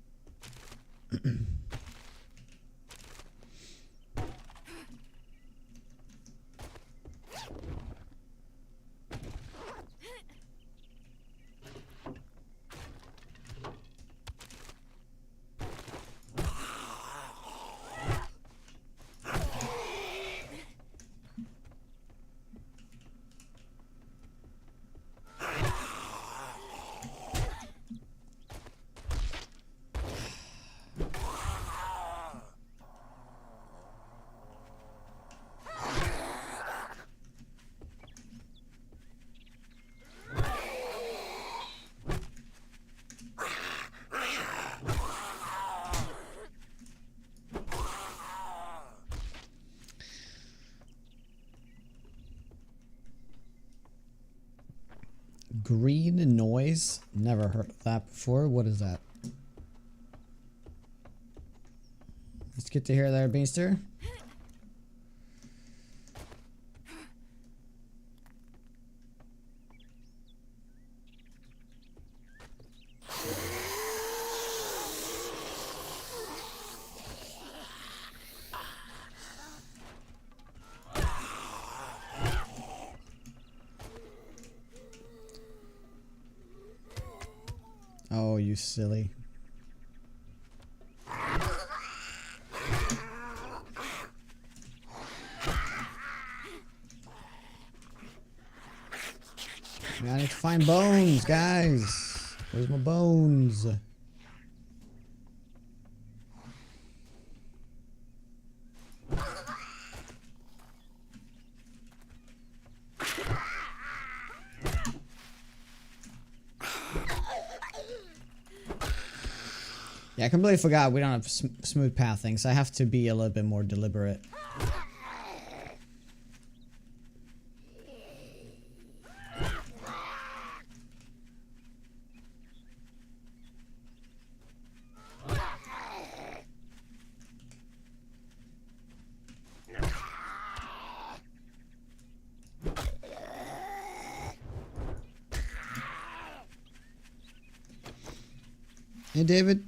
Green noise? Never heard of that before. What is that? Let's get to hear there, Beaster. Oh, you silly. I need to find bones, guys. Where's my bones? Yeah, I completely forgot we don't have smooth pathing, so I have to be a little bit more deliberate. Hey, David.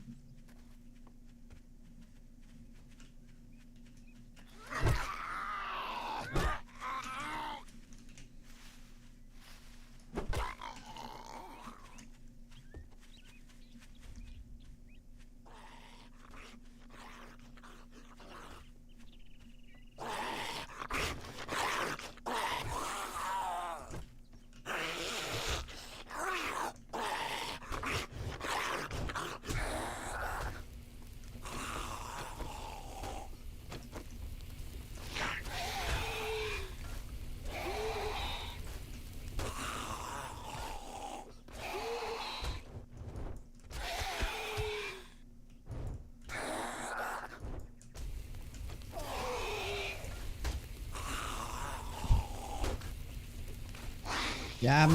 Yeah,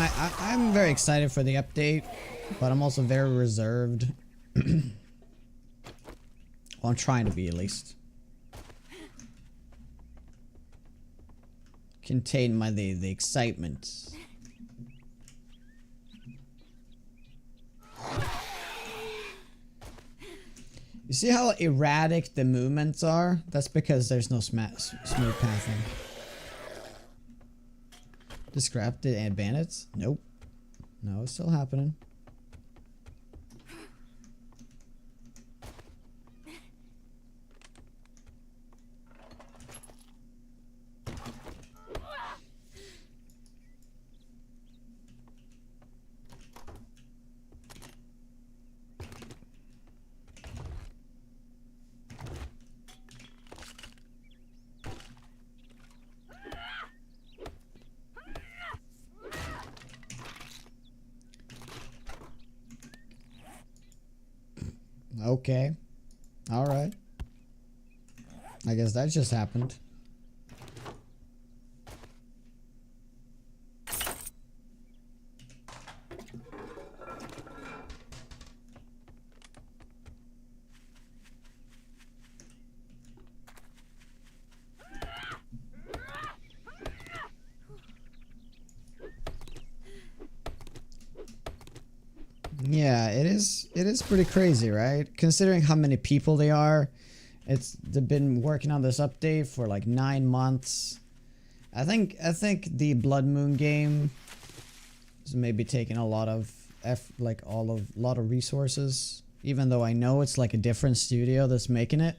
I'm very excited for the update, but I'm also very reserved. Well, I'm trying to be, at least. Contain the excitement. You see how erratic the movements are? That's because there's no smooth pathing. Described it and bandits? Nope. No, it's still happening. Okay. Alright. I guess that just happened. Yeah, it is. It is pretty crazy, right? Considering how many people they are. They've been working on this update for like 9 months. I think the Blood Moon game is maybe taking a lot of lot of resources. Even though I know it's like a different studio that's making it.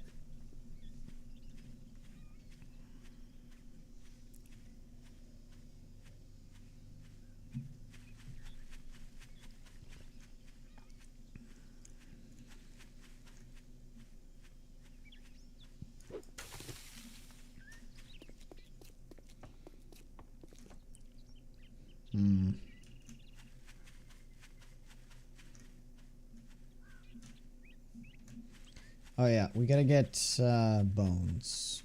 Oh yeah, we gotta get bones.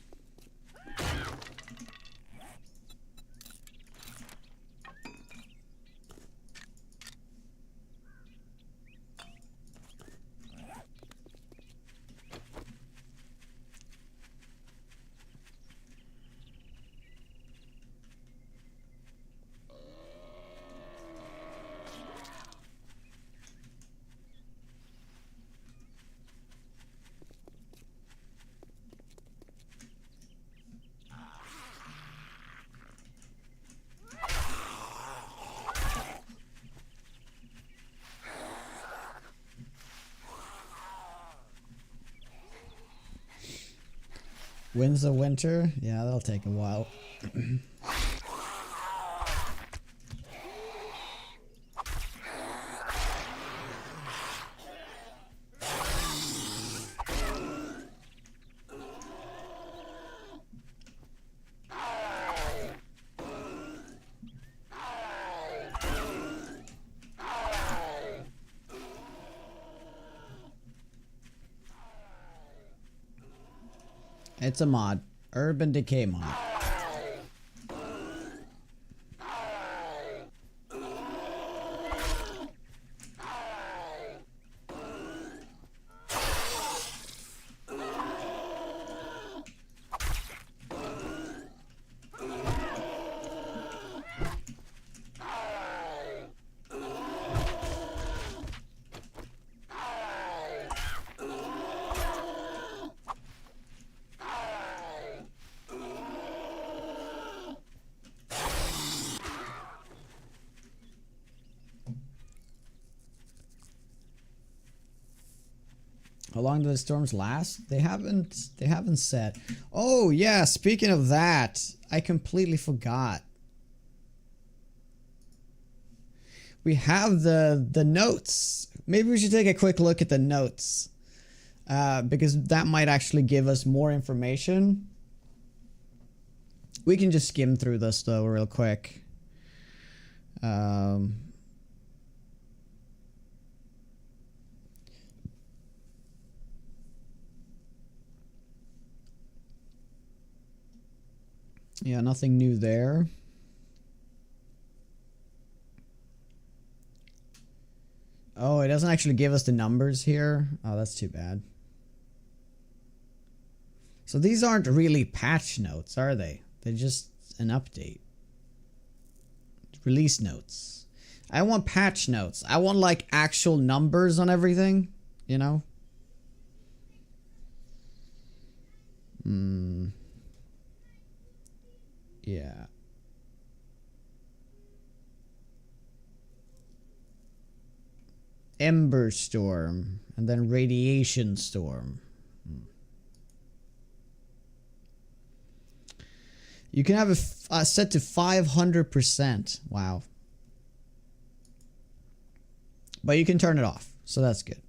Winds of Winter? Yeah, that'll take a while. It's a mod. Urban Decay mod. How long do the storms last? They haven't said. Oh yeah, speaking of that, I completely forgot. We have the notes. Maybe we should take a quick look at the notes. Because that might actually give us more information. We can just skim through this though real quick. Yeah, nothing new there. Oh, it doesn't actually give us the numbers here. Oh, that's too bad. So these aren't really patch notes, are they? They're just an update. Release notes. I want patch notes. I want like actual numbers on everything, you know? Yeah. Ember Storm and then Radiation Storm. You can have a set to 500%. Wow. But you can turn it off, so that's good.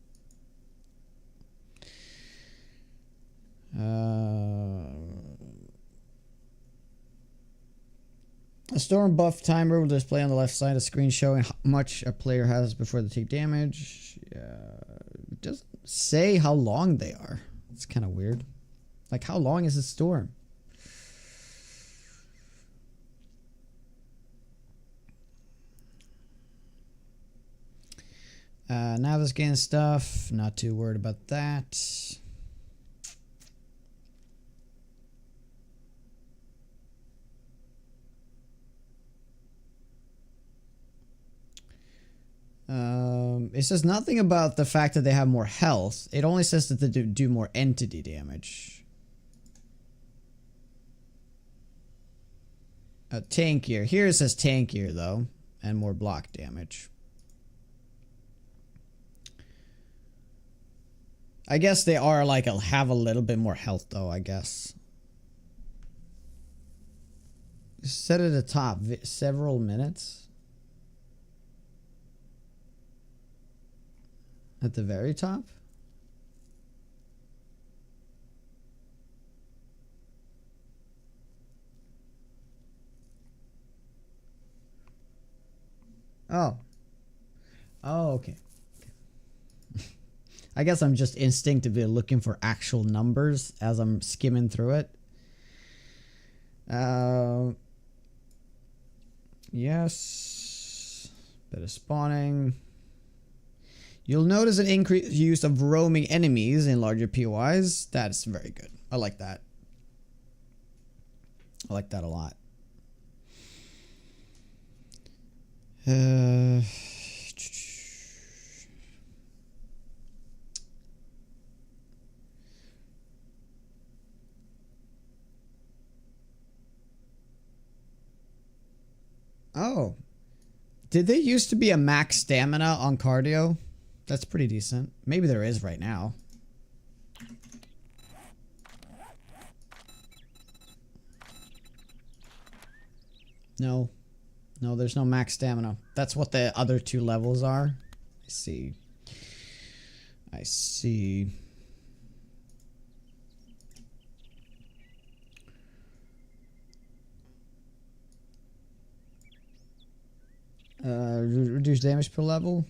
A storm buff timer will display on the left side of the screen showing how much a player has before they take damage. It doesn't say how long they are. It's kind of weird. Like, how long is the storm? Naviscan stuff. Not too worried about that. It says nothing about the fact that they have more health. It only says that they do more entity damage. Tankier. Here it says tankier though, and more block damage. I guess they are like have a little bit more health though, I guess. Set at the top, several minutes. At the very top? Oh. Oh, okay. I guess I'm just instinctively looking for actual numbers as I'm skimming through it. Yes. Bit of spawning. You'll notice an increased use of roaming enemies in larger POIs. That's very good. I like that. I like that a lot. Oh. Did there used to be a max stamina on cardio? That's pretty decent. Maybe there is right now. No. No, there's no max stamina. That's what the other two levels are. I see. I see. Reduce damage per level?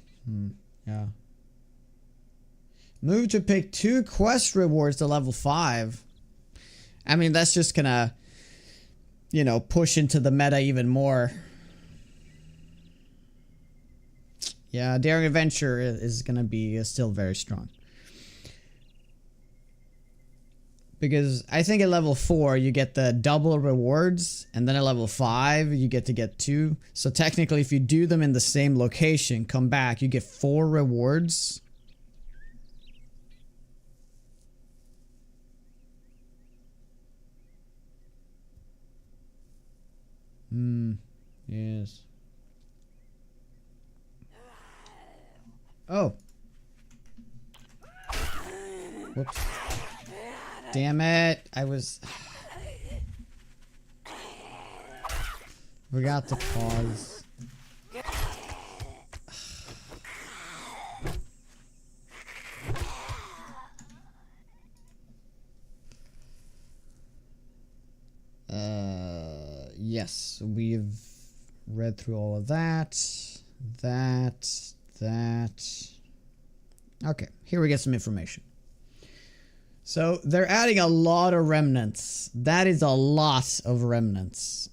Yeah. Move to pick 2 quest rewards to level 5. I mean, that's just gonna, you know, push into the meta even more. Yeah, Daring Adventure is gonna be still very strong. Because I think at level 4 you get the double rewards, and then at level 5 you get to get 2. So technically if you do them in the same location, come back, you get 4 rewards. Yes. Oh. Whoops. Damn it. I was... Forgot to pause. Yes, we've read through all of that. Okay, here we get some information. So they're adding a lot of remnants. That is a lot of remnants.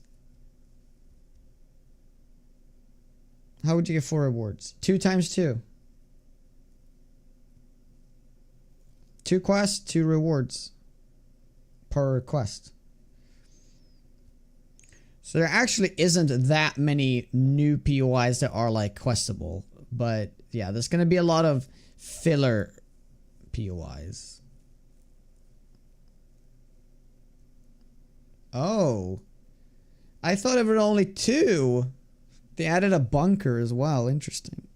How would you get 4 rewards? 2 times 2. 2 quests, 2 rewards per quest. So there actually isn't that many new POIs that are like questable. But yeah, there's going to be a lot of filler POIs. Oh. I thought it were only 2. They added a bunker as well. Interesting.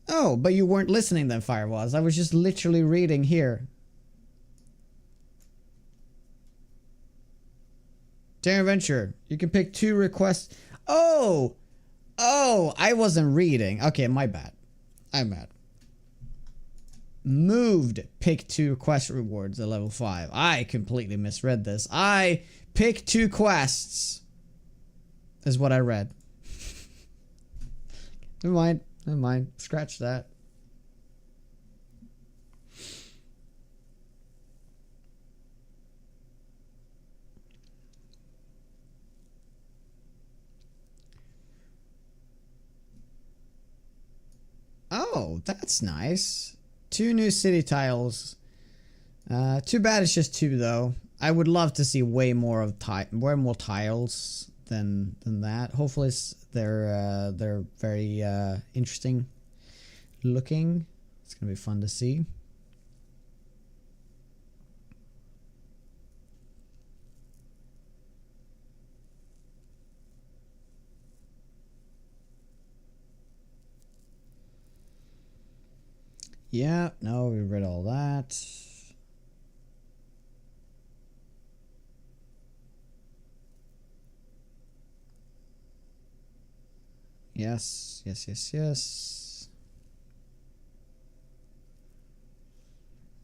Oh, but you weren't listening then, Firewalls. I was just literally reading here. Daring Adventure. You can pick 2 requests. Oh! Oh, I wasn't reading. Okay, my bad. I'm mad. Moved. Pick 2 quest rewards at level 5. I completely misread this. I pick 2 quests. Is what I read. Never mind. Never mind. Scratch that. Oh, that's nice. 2 new city tiles. Too bad it's just 2 though. I would love to see way more of way more tiles. than that. Hopefully they're very interesting looking. It's gonna be fun to see. Yeah, no, we read all that. Yes, yes, yes, yes.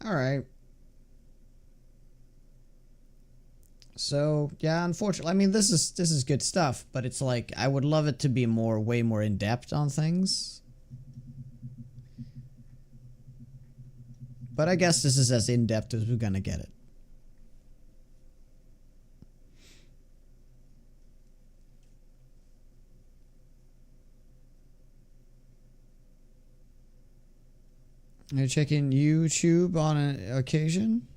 All right. So, yeah, unfortunately, I mean, this is good stuff, but it's like I would love it to be way more in depth on things. But I guess this is as in depth as we're gonna get it. You're checking YouTube on an occasion?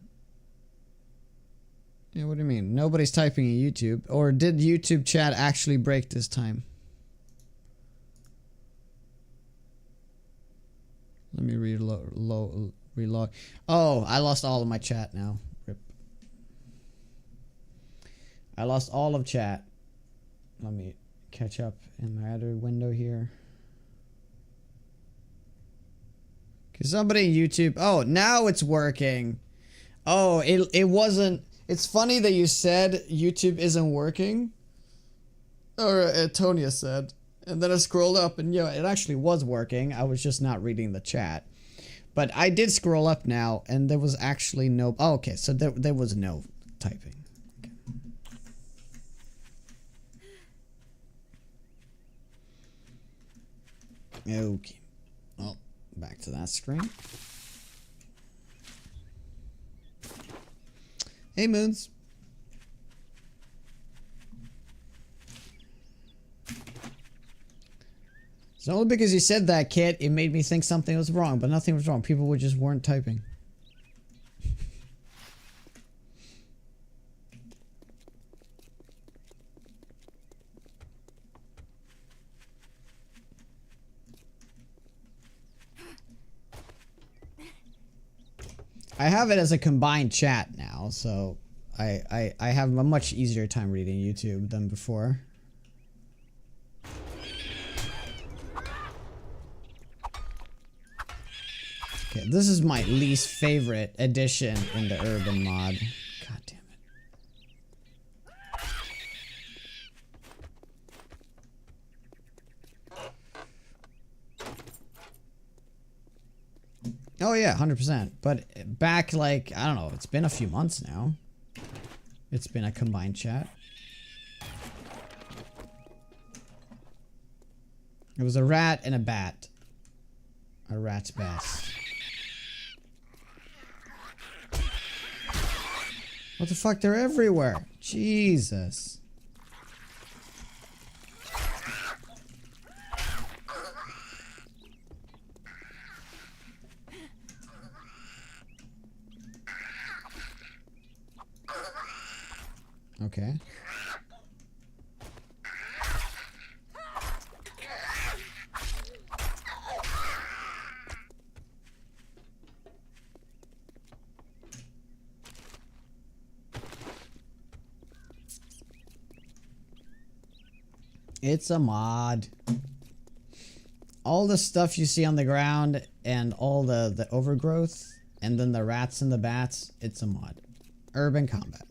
Yeah, what do you mean? Nobody's typing in YouTube. Or did YouTube chat actually break this time? Let me relog. Oh, I lost all of my chat now. Rip. I lost all of chat. Let me catch up in my other window here. Cause somebody in YouTube. Oh, now it's working. Oh, it wasn't. It's funny that you said YouTube isn't working. Or Tonya said. And then I scrolled up and yeah, it actually was working. I was just not reading the chat. But I did scroll up now and there was actually no... Oh, okay, so there was no typing. Okay. Okay. Well, back to that screen. Hey, Moons. It's only because you said that, Kit, it made me think something was wrong, but nothing was wrong. People just weren't typing. I have it as a combined chat now, so I have a much easier time reading YouTube than before. Okay, this is my least favorite addition in the urban mod. God damn it. Oh yeah, 100%. But back like, I don't know, it's been a few months now. It's been a combined chat. It was a rat and a bat. A rat's bass. What the fuck? They're everywhere. Jesus. Okay. It's a mod. All the stuff you see on the ground and all the overgrowth and then the rats and the bats, it's a mod. Urban combat.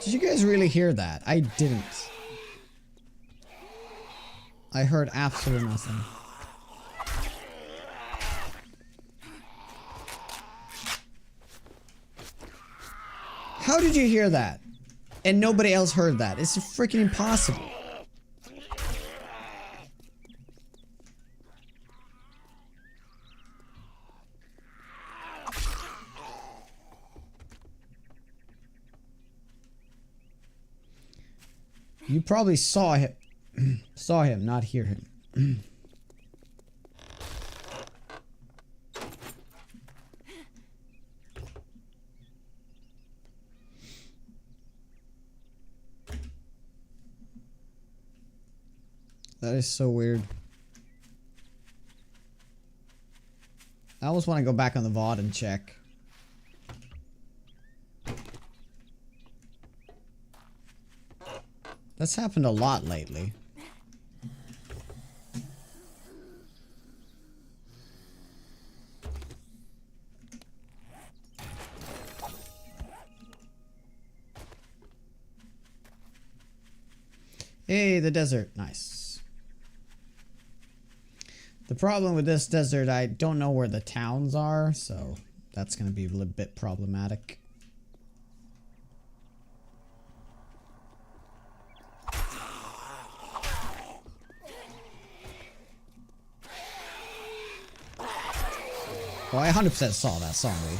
Did you guys really hear that? I didn't. I heard absolutely nothing. How did you hear that? And nobody else heard that? It's freaking impossible. You probably saw him. Saw him, not hear him. That is so weird. I almost want to go back on the VOD and check. That's happened a lot lately. Hey, the desert. Nice. The problem with this desert, I don't know where the towns are, so that's going to be a little bit problematic. Oh, I 100% saw that song, Lee.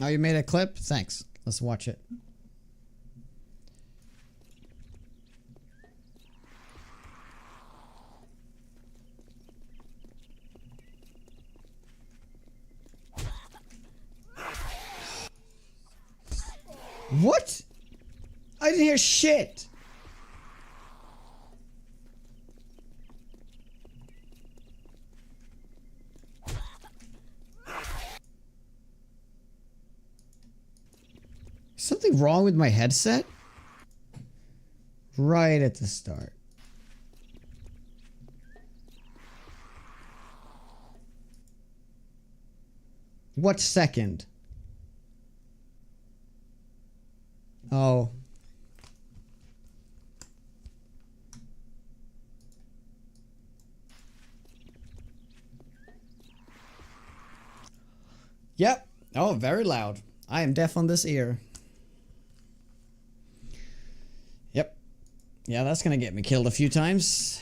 Oh, you made a clip? Thanks. Let's watch it. What? I didn't hear shit. Something wrong with my headset? Right at the start. What second? Oh. Yep. Oh, very loud. I am deaf on this ear. Yep. Yeah, that's gonna get me killed a few times.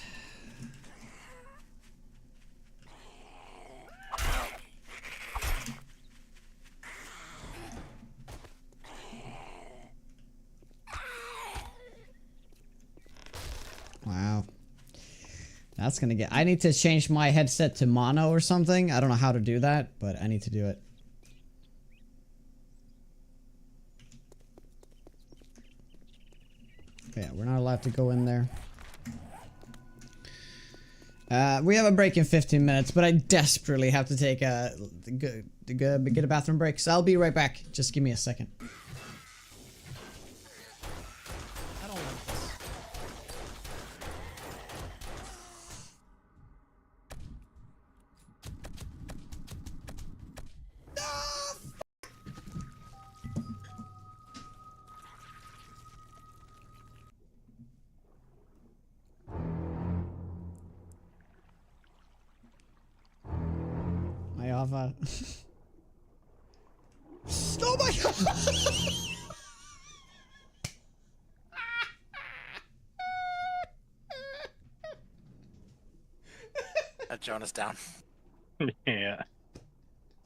Wow. That's gonna get... I need to change my headset to mono or something. I don't know how to do that, but I need to do it. Yeah, we're not allowed to go in there. We have a break in 15 minutes, but I desperately have to take a... get a bathroom break, so I'll be right back. Just give me a second. I don't like this. My Ava. Oh my god! Jonas down. Yeah.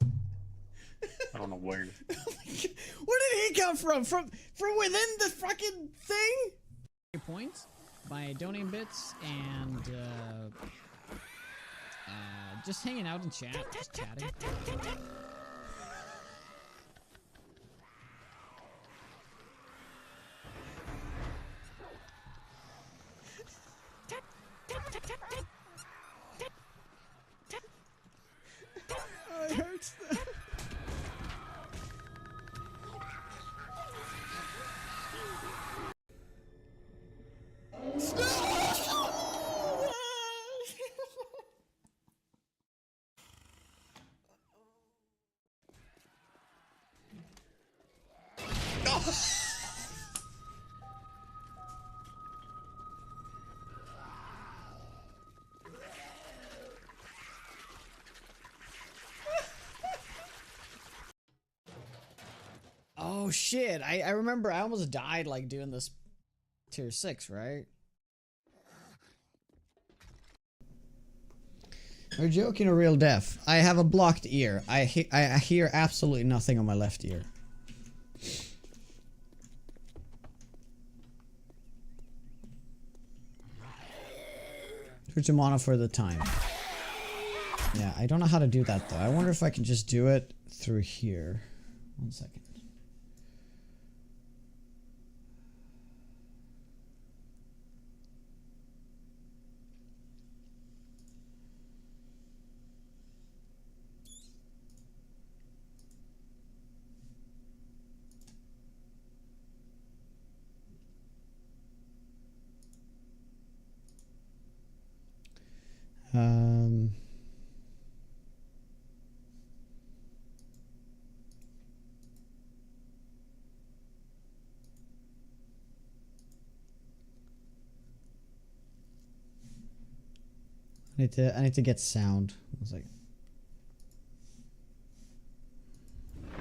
I don't know where. Where did he come from? From within the fucking thing? Points by donating bits and just hanging out in chat, just chatting. Oh, it hurts. Oh shit, I remember I almost died like doing this tier 6, right? Are you joking or real deaf? I have a blocked ear. I hear absolutely nothing on my left ear. Switch to mono for the time. Yeah, I don't know how to do that though. I wonder if I can just do it through here. 1 second. I need to get sound. 1 second.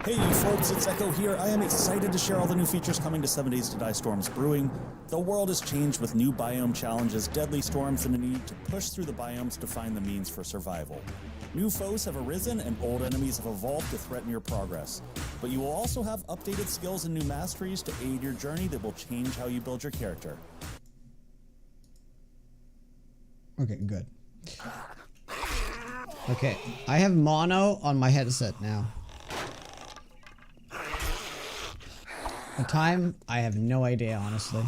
Hey you folks, it's Echo here. I am excited to share all the new features coming to 7 Days to Die Storms Brewing. The world has changed with new biome challenges, deadly storms, and a need to push through the biomes to find the means for survival. New foes have arisen and old enemies have evolved to threaten your progress. But you will also have updated skills and new masteries to aid your journey that will change how you build your character. Okay, good. Okay, I have mono on my headset now. The time, I have no idea, honestly.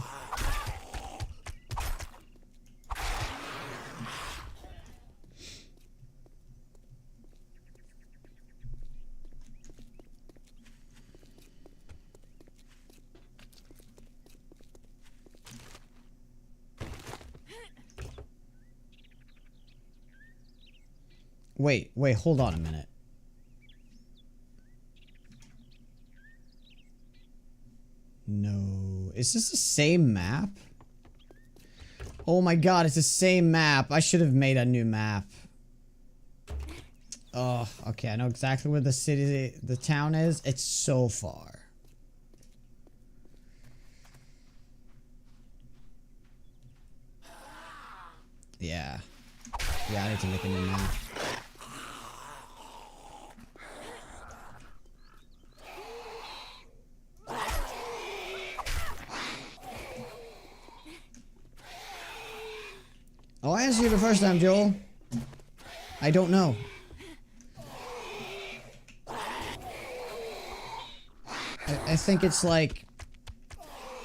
Wait, hold on a minute. No. Is this the same map? Oh my god, it's the same map. I should have made a new map. Oh, okay, I know exactly where the town is. It's so far. Yeah. Yeah, I need to make a new map. Oh, I answered you the first time, Joel. I don't know. I think it's like...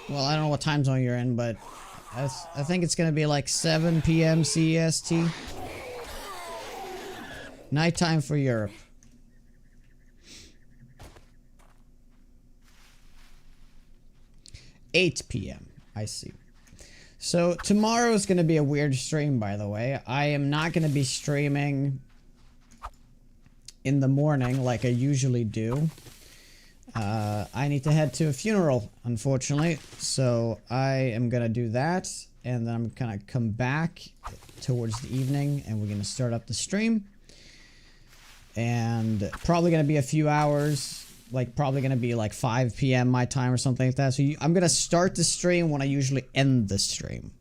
Well, I don't know what time zone you're in, but... I think it's gonna be like 7 p.m. CEST. Nighttime for Europe. $8 p.m. I see. So tomorrow is going to be a weird stream, by the way. I am not going to be streaming in the morning like I usually do. I need to head to a funeral, unfortunately. So I am going to do that. And then I'm going to come back towards the evening and we're going to start up the stream. And probably going to be a few hours. Like probably going to be like 5 p.m. my time or something like that. So I'm going to start the stream when I usually end the stream.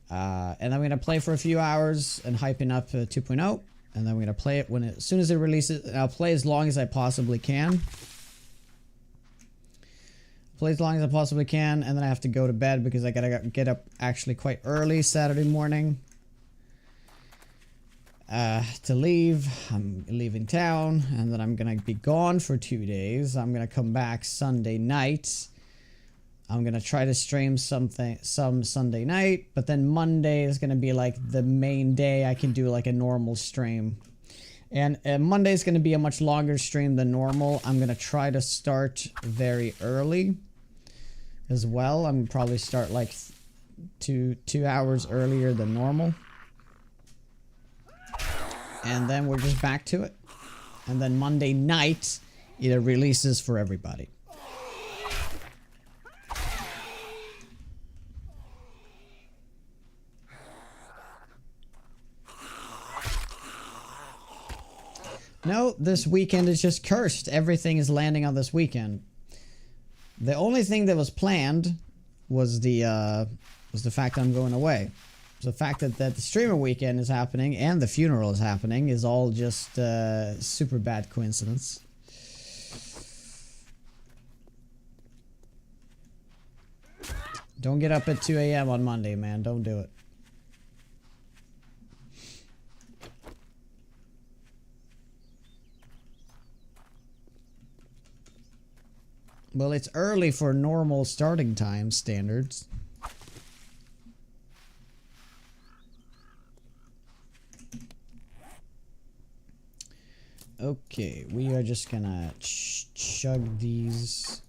And I'm going to play for a few hours and hyping up 2.0. And then we're going to play it as soon as it releases. And I'll play as long as I possibly can. Play as long as I possibly can. And then I have to go to bed because I got to get up actually quite early Saturday morning. to leave. I'm leaving town, and then I'm gonna be gone for 2 days. I'm gonna come back Sunday night. I'm gonna try to stream some Sunday night, but then Monday is gonna be like the main day I can do like a normal stream. And Monday is gonna be a much longer stream than normal. I'm gonna try to start very early as well. I'm gonna probably start like 2 hours earlier than normal. And then we're just back to it. And then Monday night, it releases for everybody. No, this weekend is just cursed. Everything is landing on this weekend. The only thing that was planned was the fact that I'm going away. The fact that the streamer weekend is happening and the funeral is happening is all just super bad coincidence. Don't get up at 2 a.m. on Monday, man. Don't do it. Well, it's early for normal starting time standards. Okay, we are just gonna chug these.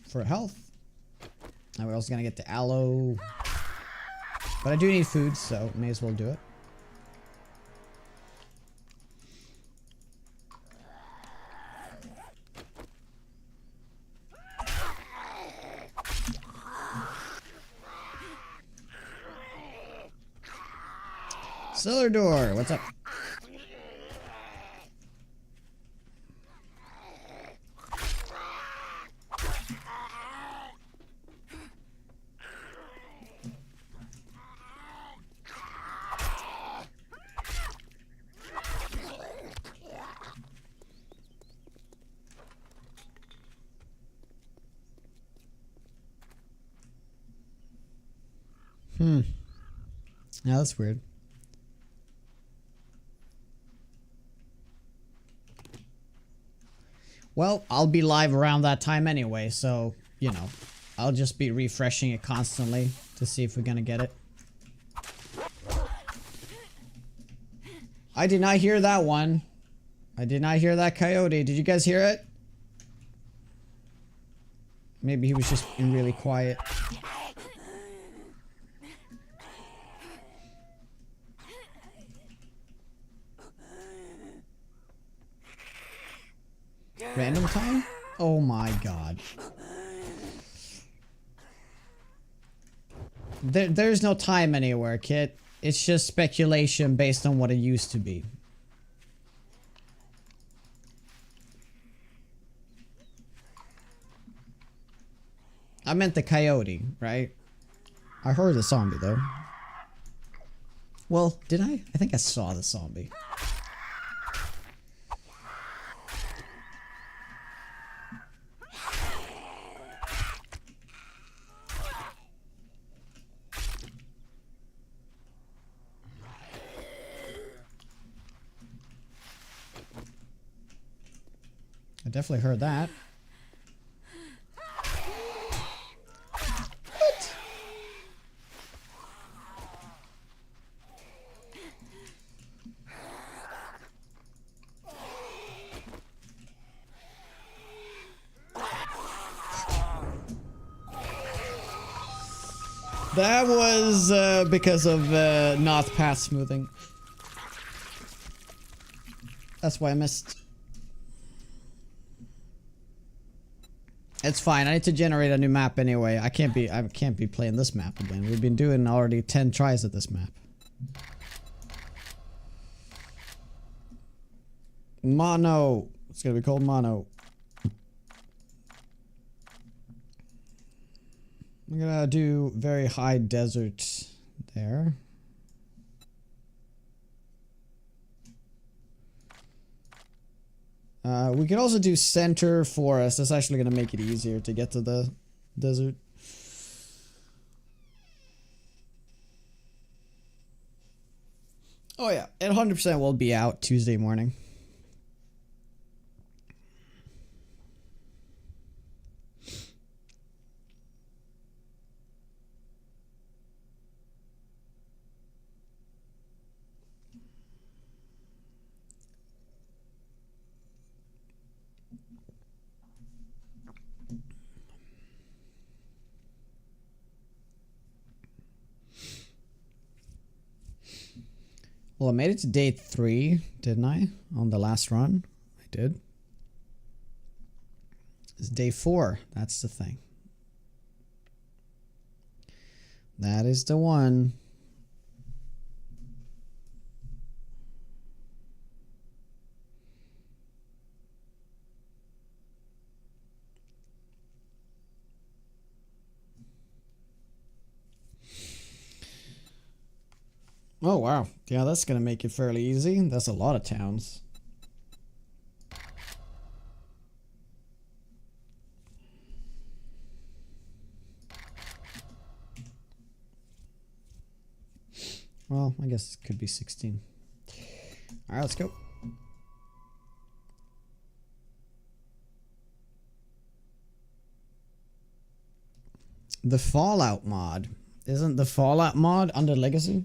For health. And we're also gonna get the aloe. But I do need food, so may as well do it. Cellar door, what's up? Yeah, that's weird. Well, I'll be live around that time anyway, so, you know, I'll just be refreshing it constantly to see if we're gonna get it. I did not hear that one. I did not hear that coyote. Did you guys hear it? Maybe he was just being really quiet. Random time? Oh my god. There's no time anywhere, Kit. It's just speculation based on what it used to be. I meant the coyote, right? I heard the zombie though. Well, did I? I think I saw the zombie. I definitely heard that. What? That was because of not path smoothing. That's why I missed. It's fine. I need to generate a new map anyway. I can't be playing this map again. We've been doing already 10 tries at this map. Mono. It's gonna be called Mono. I'm gonna do very high desert there. We can also do center forest. That's actually going to make it easier to get to the desert. It 100% will be out Tuesday morning. Well, I made it to day 3, didn't I? On the last run. I did. It's day 4. That's the thing. That is the one. Oh, wow. Yeah, that's going to make it fairly easy. That's a lot of towns. Well, I guess it could be 16. All right, let's go. The Fallout mod. Isn't the Fallout mod under Legacy?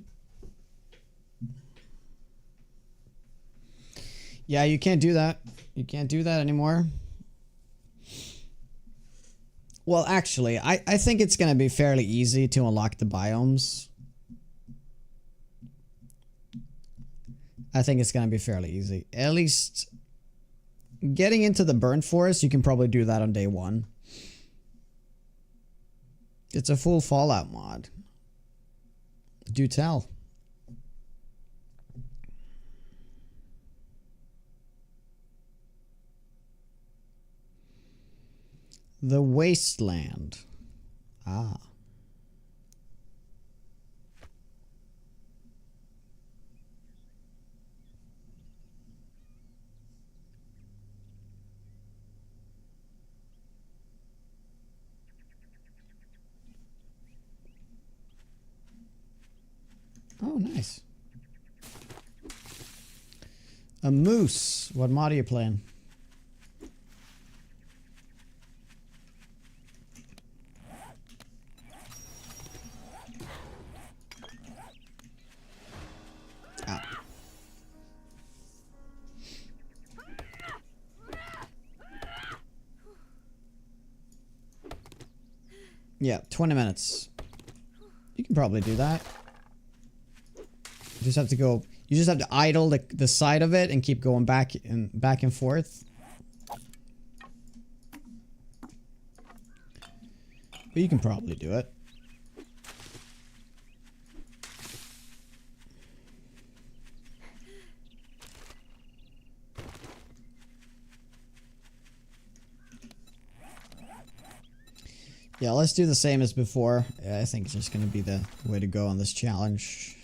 Yeah, you can't do that. You can't do that anymore. Well, actually, I think it's going to be fairly easy to unlock the biomes. I think it's going to be fairly easy. At least getting into the burnt forest, you can probably do that on day 1. It's a full Fallout mod. Do tell. The Wasteland. Ah. Oh, nice. A moose. What mod are you playing? Yeah, 20 minutes. You can probably do that. You just have to go. You just have to idle the side of it and keep going back and forth. But you can probably do it. Yeah, let's do the same as before. I think it's just going to be the way to go on this challenge.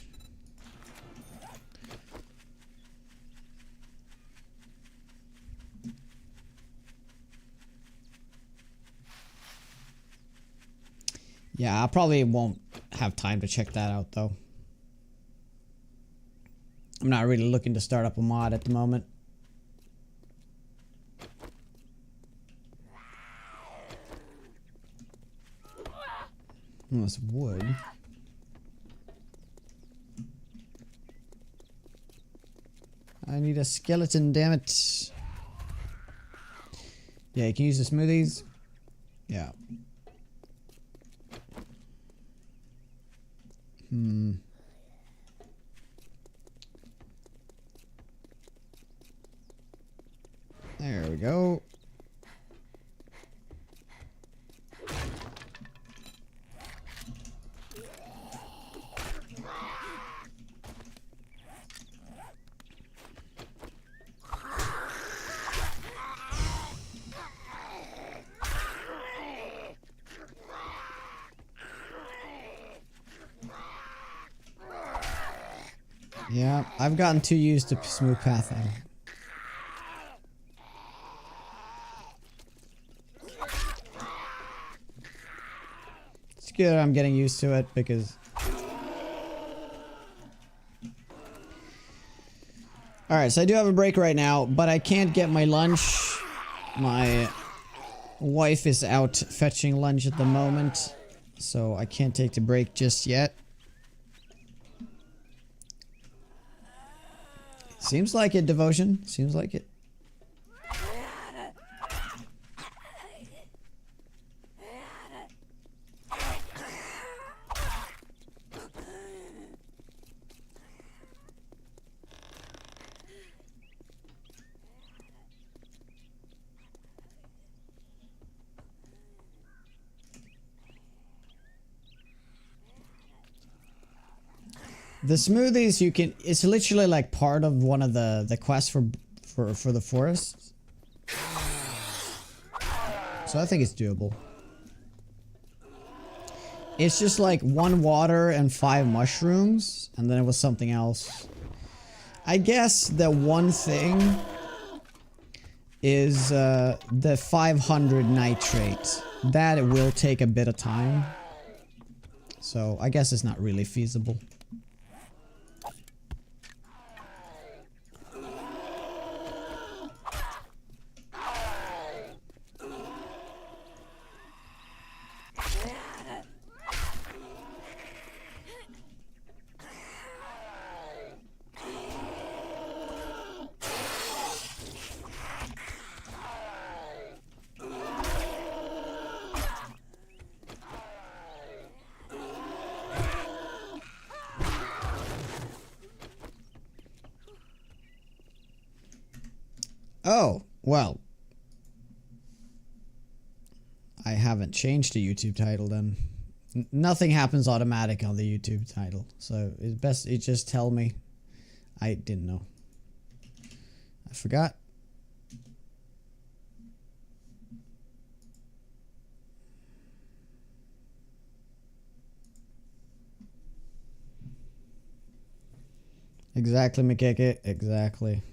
Yeah, I probably won't have time to check that out, though. I'm not really looking to start up a mod at the moment. Oh, it's wood. I need a skeleton, damn it. Yeah, you can use the smoothies. Yeah. There we go. Yeah, I've gotten too used to smooth pathing. It's good I'm getting used to it because Alright, so I do have a break right now, but I can't get my lunch. My wife is out fetching lunch at the moment, so I can't take the break just yet. Seems like it, Devotion. Seems like it. The smoothies you can, it's literally like part of one of the quests for the forest. So I think it's doable. It's just like 1 water and 5 mushrooms, and then it was something else. I guess the one thing is the 500 nitrate. That it will take a bit of time. So I guess it's not really feasible. Oh, well. I haven't changed the YouTube title then. Nothing happens automatic on the YouTube title. So it's best it just tell me. I didn't know. I forgot. Exactly, Mikeke. Exactly.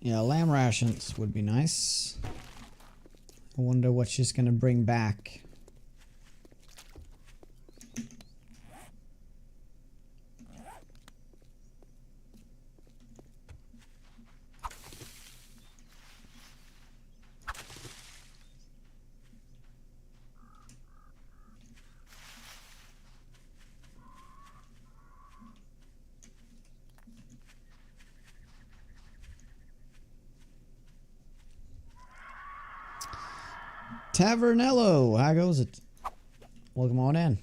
Yeah, lamb rations would be nice. I wonder what she's gonna bring back. Tavernello, how goes it? Welcome on in.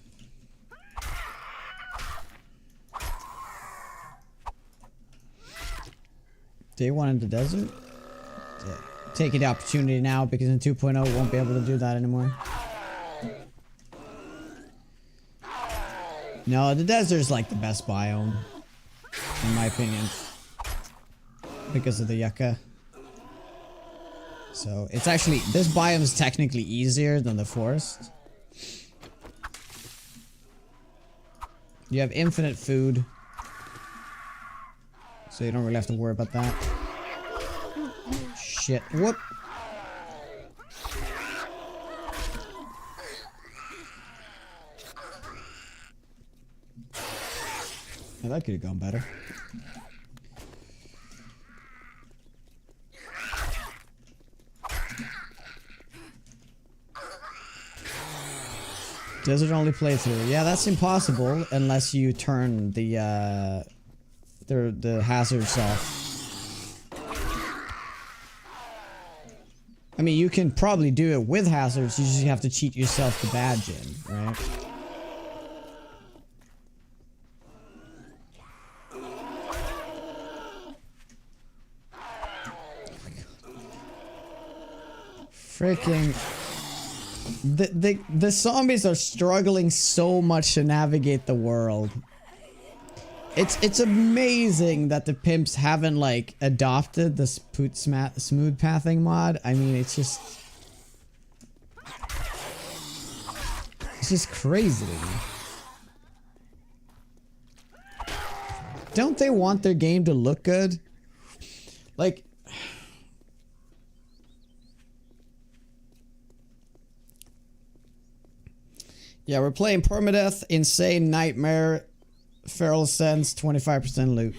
Day 1 in the desert? Yeah. Taking the opportunity now because in 2.0 we won't be able to do that anymore. No, the desert's like the best biome, in my opinion, because of the yucca. So it's actually, this biome is technically easier than the forest. You have infinite food, so you don't really have to worry about that. Shit, whoop. Yeah, that could have gone better. Desert only playthrough. Yeah, that's impossible unless you turn the hazards off. I mean, you can probably do it with hazards. You just have to cheat yourself to badge in, right? Freaking The zombies are struggling so much to navigate the world. It's amazing that the pimps haven't like adopted the smooth pathing mod. I mean, it's just crazy to me. Don't they want their game to look good? Like, yeah, we're playing Permadeath, Insane Nightmare, Feral Sense, 25% loot.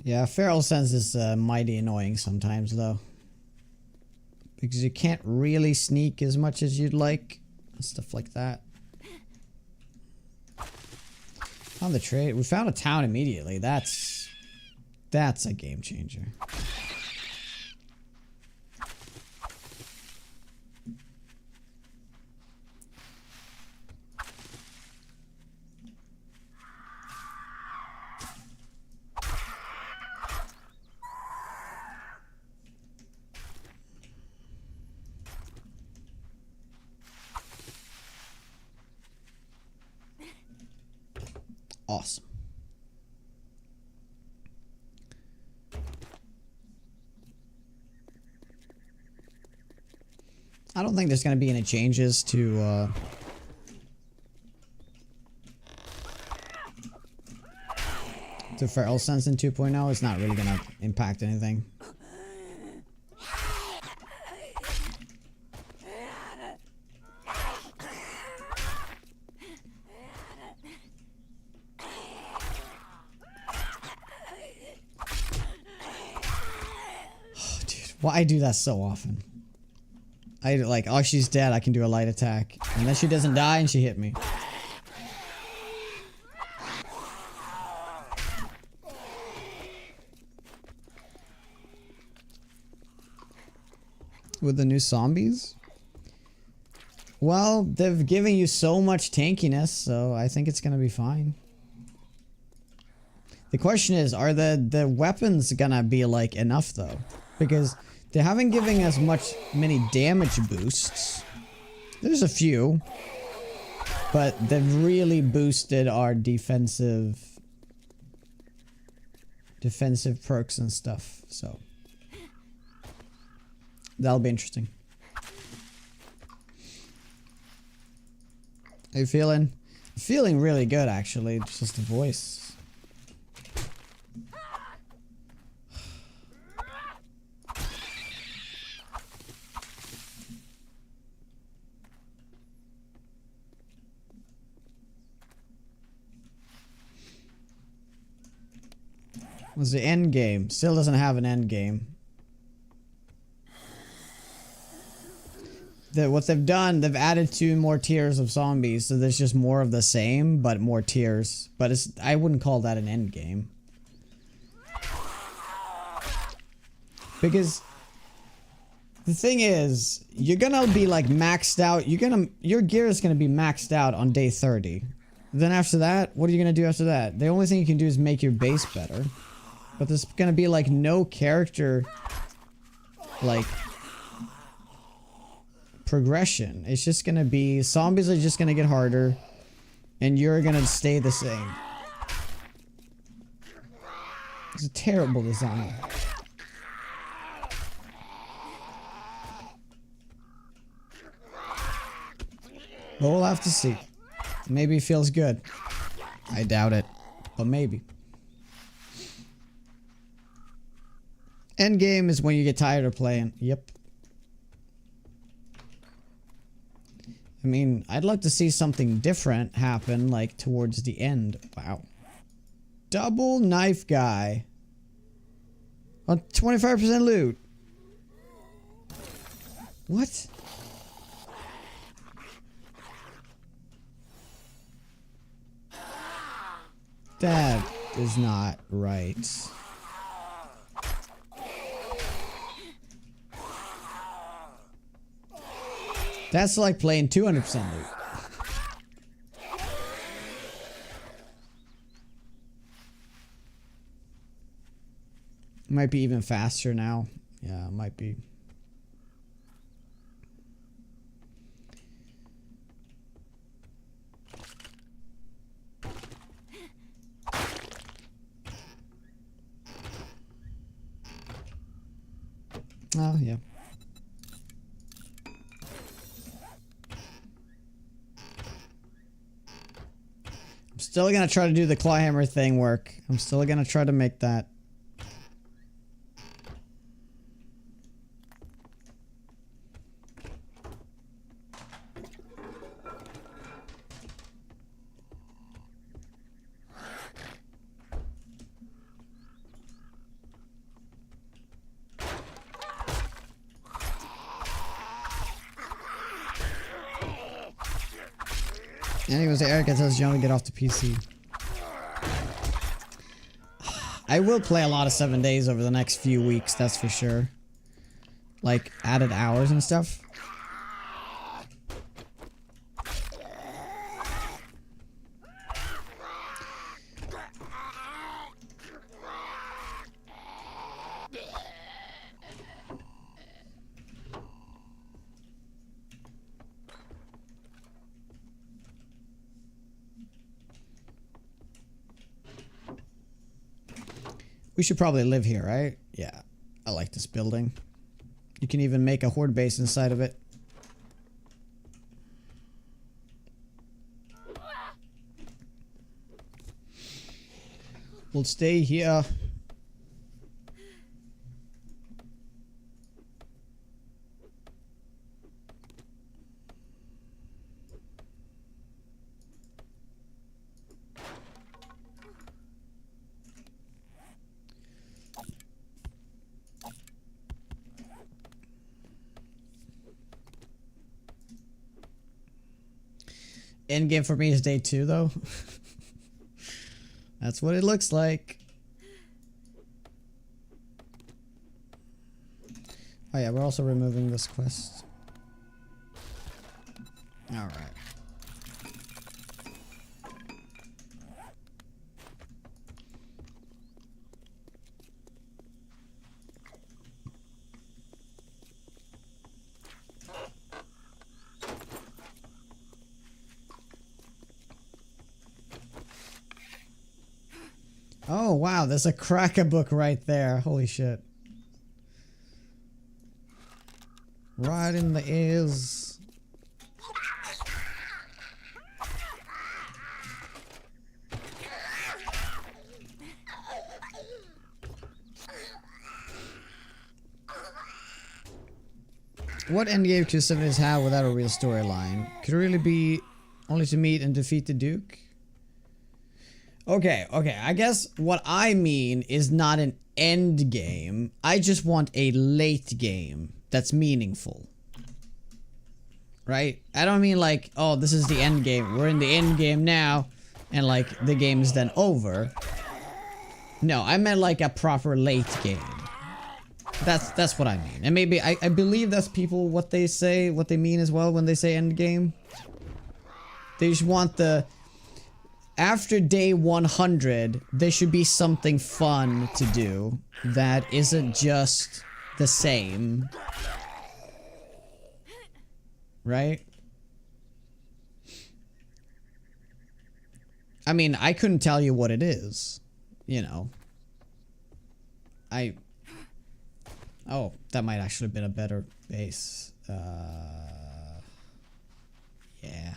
Yeah, Feral Sense is mighty annoying sometimes, though. Because you can't really sneak as much as you'd like. And stuff like that. Found the trade. We found a town immediately. That's a game changer. Awesome. I don't think there's going to be any changes to Feral Sense in 2.0. It's not really going to impact anything. Why I do that so often? I like, oh, she's dead, I can do a light attack. And then she doesn't die and she hit me. With the new zombies? Well, they've given you so much tankiness, so I think it's gonna be fine. The question is, are the weapons gonna be like enough though? Because they haven't given us many damage boosts. There's a few. But they've really boosted our defensive perks and stuff, so that'll be interesting. How you feeling? Feeling really good actually, it's just the voice. Was the end game? Still doesn't have an end game. What they've done, they've added 2 more tiers of zombies, so there's just more of the same, but more tiers. But I wouldn't call that an end game. Because the thing is, you're gonna be like maxed out. Your gear is gonna be maxed out on day 30. Then after that, what are you gonna do after that? The only thing you can do is make your base better. But there's gonna be like no character like progression. It's just gonna be zombies are just gonna get harder and you're gonna stay the same. It's a terrible design. But we'll have to see. Maybe it feels good. I doubt it, but maybe. Endgame is when you get tired of playing. Yep. I mean, I'd like to see something different happen, like, towards the end. Wow. Double knife guy. On 25% loot. What? That is not right. That's like playing 200% loot. Might be even faster now. Yeah, it might be. Oh, yeah. I'm still gonna try to do the clawhammer thing work. I'm still gonna try to make that. Anyways, Erica tells Jonah to get off the PC. I will play a lot of 7 days over the next few weeks, that's for sure. Like, added hours and stuff. We should probably live here, right? Yeah. I like this building. You can even make a horde base inside of it. We'll stay here. End game for me is day 2, though. That's what it looks like. Oh yeah, we're also removing this quest. Alright. Oh wow, there's a cracker book right there. Holy shit. Right in the ears. What endgame could 70s have without a real storyline? Could it really be only to meet and defeat the Duke? Okay, I guess what I mean is not an end game. I just want a late game that's meaningful. Right? I don't mean like, oh, this is the end game. We're in the end game now, and like the game is then over. No, I meant like a proper late game. That's what I mean. And maybe I believe that's people what they say, what they mean as well when they say end game. They just want the after day 100, there should be something fun to do that isn't just the same. Right? I mean, I couldn't tell you what it is. You know. Oh, that might actually have been a better base. Yeah.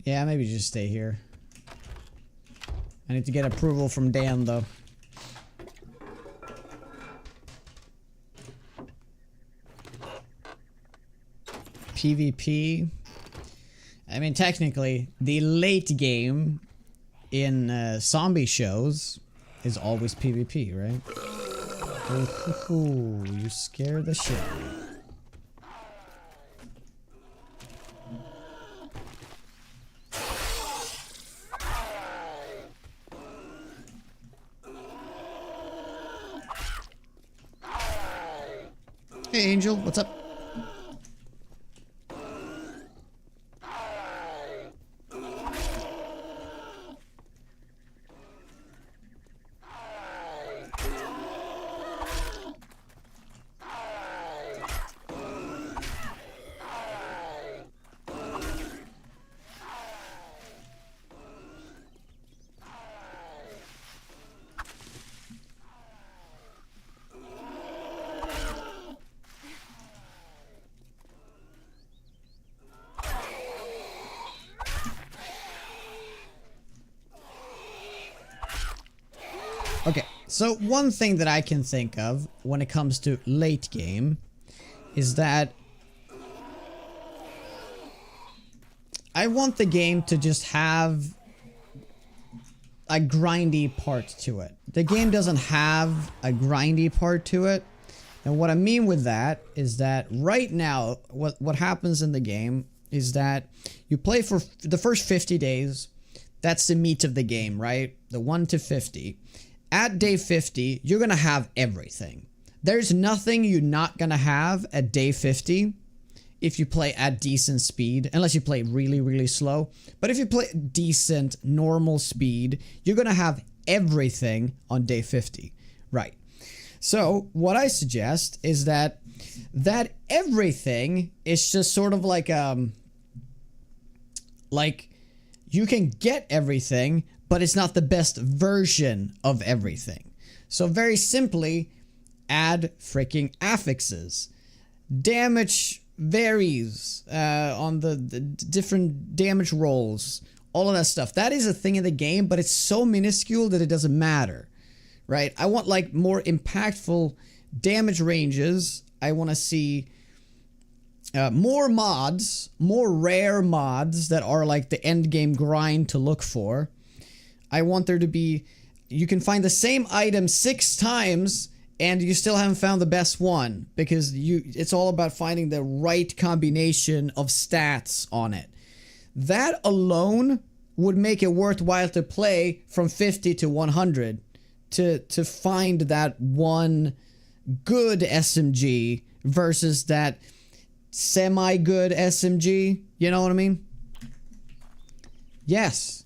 Yeah, maybe just stay here. I need to get approval from Dan, though. PvP. I mean, technically, the late game in zombie shows is always PvP, right? Ooh, you scare the shit out of me. Hey Angel, what's up? Okay, so one thing that I can think of when it comes to late game is that I want the game to just have a grindy part to it. The game doesn't have a grindy part to it. And what I mean with that is that right now, what happens in the game is that you play for the first 50 days. That's the meat of the game, right? The 1 to 50. At day 50, you're gonna have everything. There's nothing you're not gonna have at day 50 if you play at decent speed, unless you play really, really slow. But if you play decent, normal speed, you're gonna have everything on day 50, right? So what I suggest is that everything is just sort of like you can get everything, but it's not the best version of everything. So very simply, add freaking affixes. Damage varies on the different damage rolls, all of that stuff. That is a thing in the game, but it's so minuscule that it doesn't matter, right? I want like more impactful damage ranges. I want to see more mods, more rare mods that are like the end game grind to look for. I want there to be, you can find the same item 6 times and you still haven't found the best one, because it's all about finding the right combination of stats on it. That alone would make it worthwhile to play from 50 to 100 to find that one good SMG versus that semi-good SMG. You know what I mean? Yes.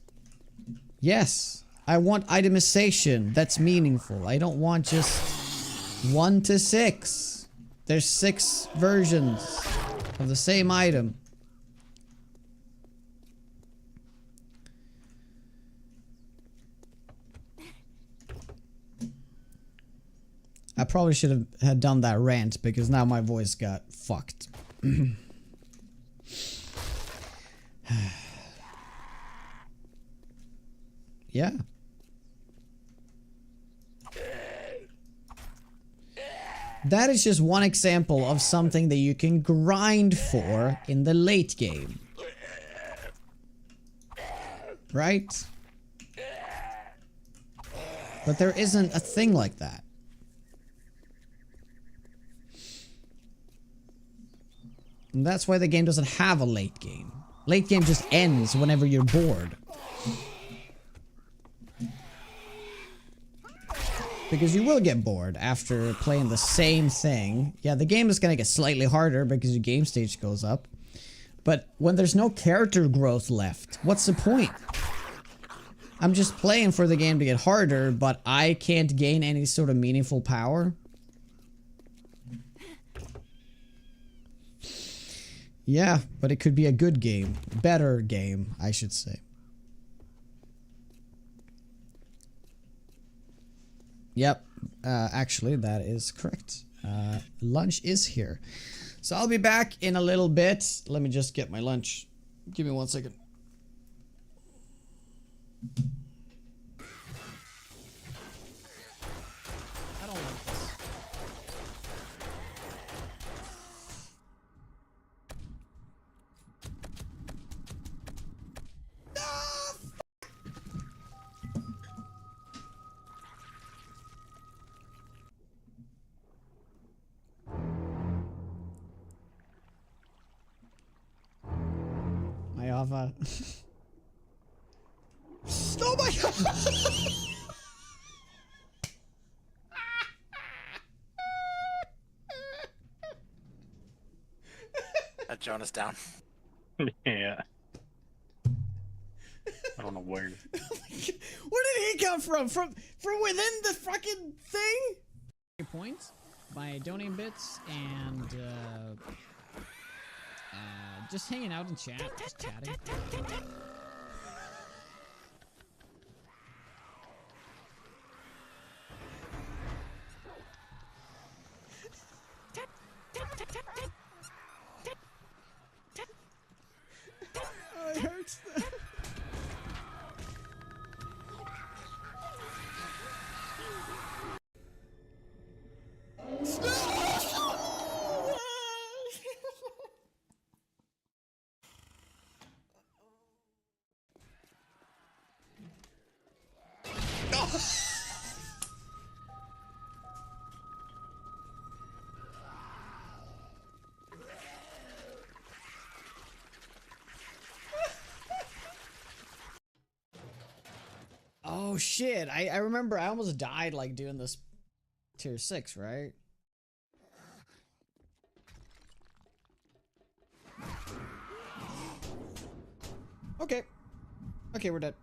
Yes, I want itemization that's meaningful. I don't want just 1 to 6. There's 6 versions of the same item. I probably should have had done that rant because now my voice got fucked. Yeah. That is just one example of something that you can grind for in the late game. Right? But there isn't a thing like that. And that's why the game doesn't have a late game. Late game just ends whenever you're bored. Because you will get bored after playing the same thing. Yeah, the game is gonna get slightly harder because your game stage goes up. But when there's no character growth left, what's the point? I'm just playing for the game to get harder, but I can't gain any sort of meaningful power. Yeah, but it could be a good game. Better game, I should say. Yep, actually that is correct. Lunch is here. So I'll be back in a little bit. Let me just get my lunch. Give me 1 second. I don't like this. Java. Oh my god! Jonas down. Yeah. I don't know where. Where did he come from? From within the fucking thing? Points by donating bits and just hanging out in chat, just chatting. Oh, it hurts. Oh shit, I remember I almost died like doing this tier 6, right? Okay. Okay, we're dead.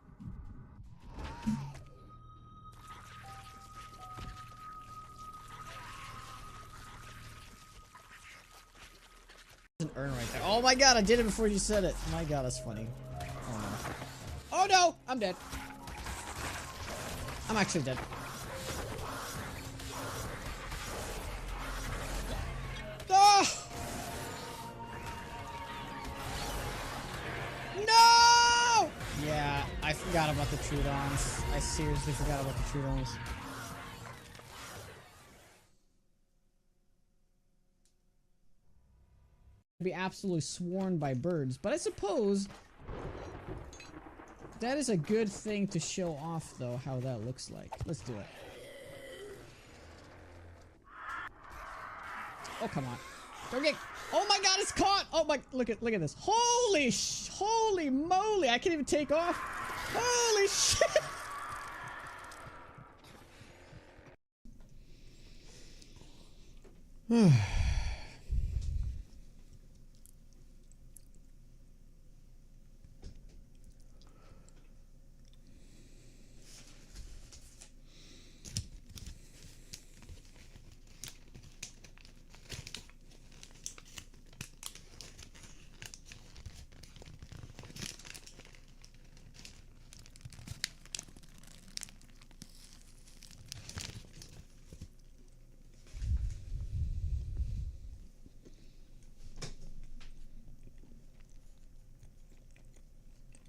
An urn right there. Oh my god, I did it before you said it. My god, that's funny. Oh no. Oh no! I'm dead. I'm actually dead. Oh! No! Yeah, I forgot about the Trudons. I seriously forgot about the Trudons. Be absolutely sworn by birds, but I suppose that is a good thing to show off, though, how that looks like. Let's do it. Oh, come on. Don't get... Oh my god, it's caught! Oh my... Look at this. Holy moly! I can't even take off. Holy shit!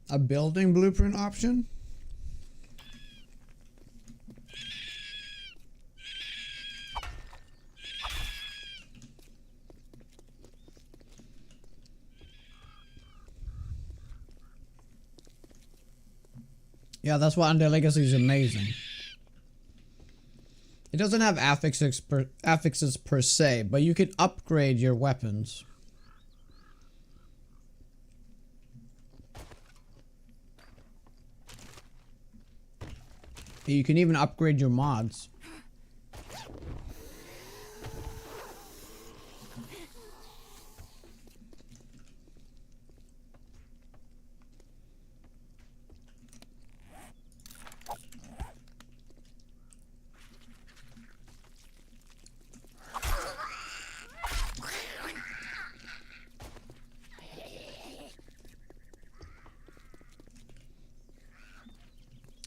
A building blueprint option? Yeah, that's why Undead Legacy is amazing. It doesn't have affixes per se, but you can upgrade your weapons. You can even upgrade your mods.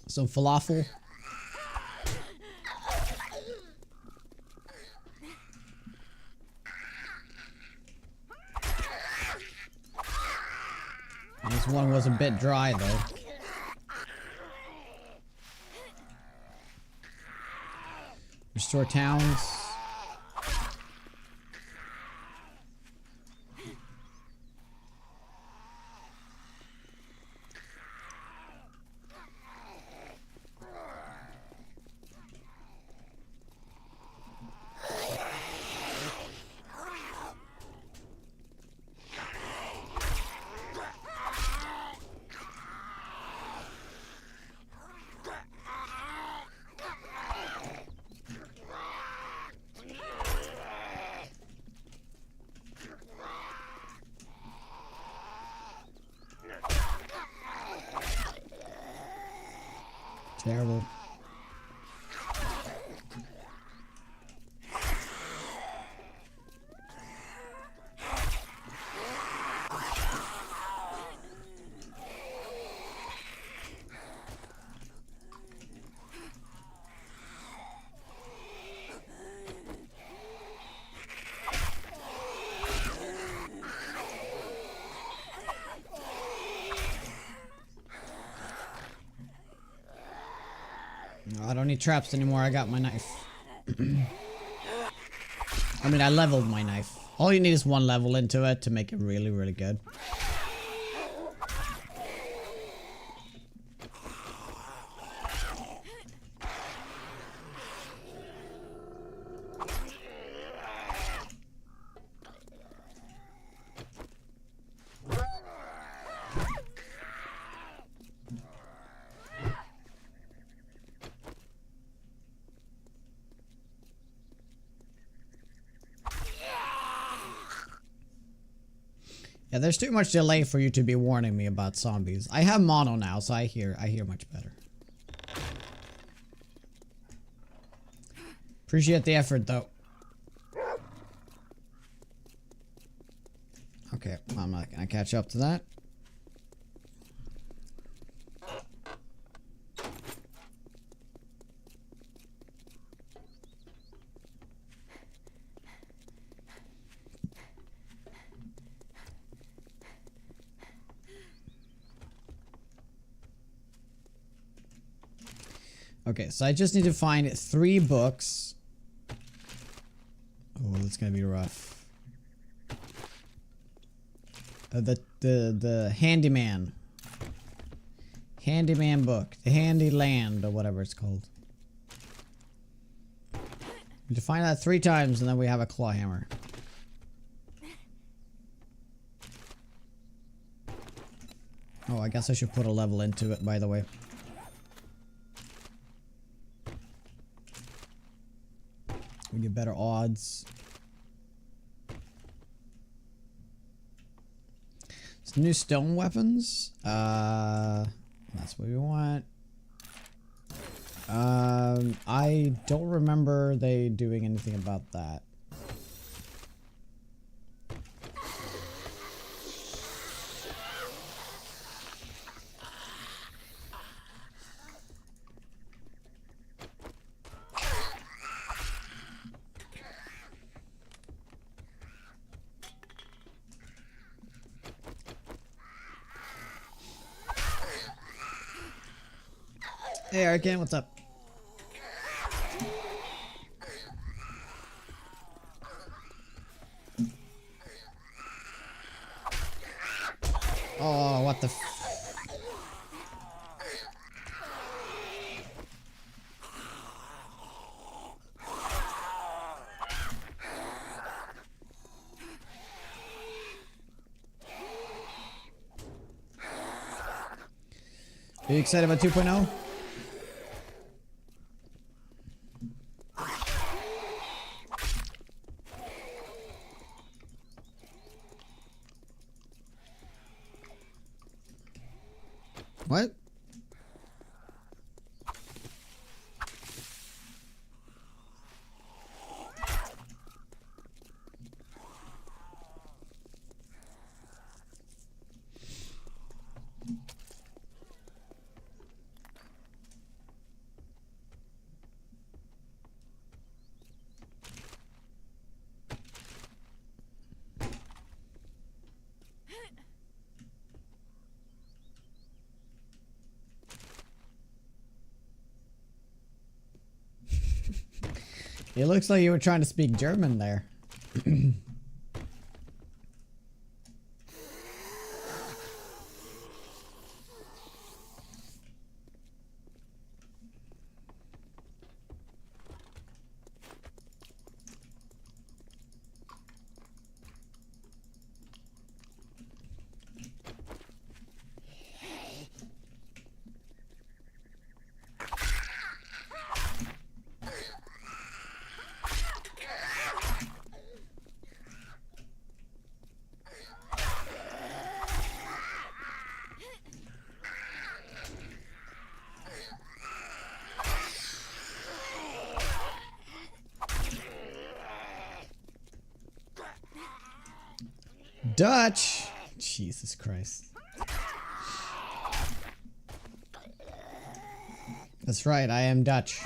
Some falafel. This one was a bit dry though. Restore towns. Terrible. No, I don't need traps anymore. I got my knife. I mean, I leveled my knife. All you need is one level into it to make it really, really good. Yeah, there's too much delay for you to be warning me about zombies. I have mono now, so I hear much better. Appreciate the effort, though. Okay, I'm not gonna catch up to that. Okay, so I just need to find 3 books. Oh, that's gonna be rough. The handyman book, the handy land or whatever it's called. We need to find that 3 times and then we have a claw hammer. Oh, I guess I should put a level into it, by the way. We get better odds. Some new stone weapons. That's what we want. I don't remember they doing anything about that. Hey, Arcane, what's up? Oh, what the f— Are you excited about 2.0? What? It looks like you were trying to speak German there. Dutch. Jesus Christ. That's right, I am Dutch.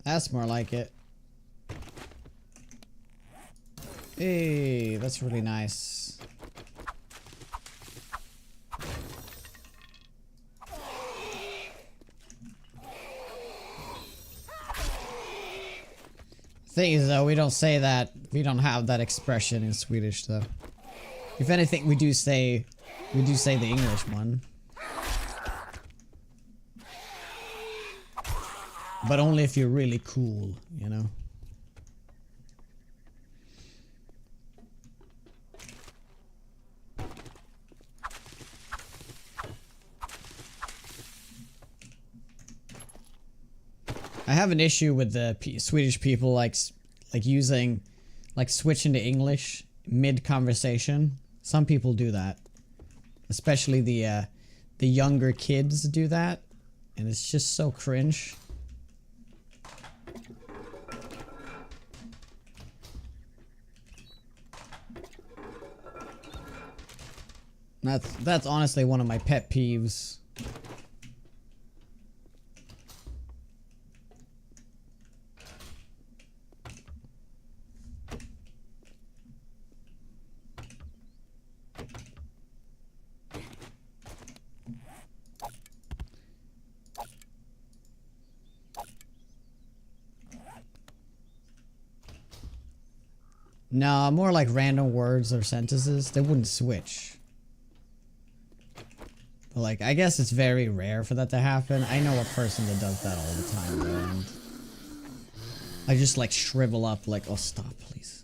That's more like it. Hey, that's really nice. Thing is, though, we don't say that. We don't have that expression in Swedish, though. If anything, we do say the English one. But only if you're really cool, you know? I have an issue with the Swedish people like using, like switching to English mid-conversation. Some people do that. Especially the younger kids do that. And it's just so cringe. That's honestly one of my pet peeves. No, more like random words or sentences. They wouldn't switch. But like, I guess it's very rare for that to happen. I know a person that does that all the time, though, and I just like shrivel up like, oh, stop, please.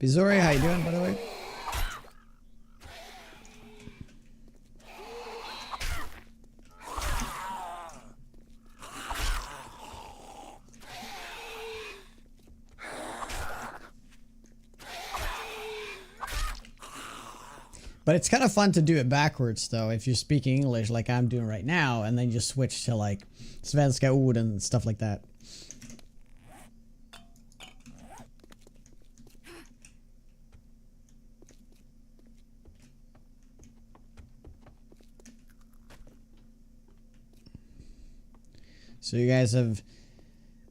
Bizori, how you doing, by the way? But it's kind of fun to do it backwards, though, if you're speaking English like I'm doing right now, and then just switch to, like, svenska ord and stuff like that. So you guys have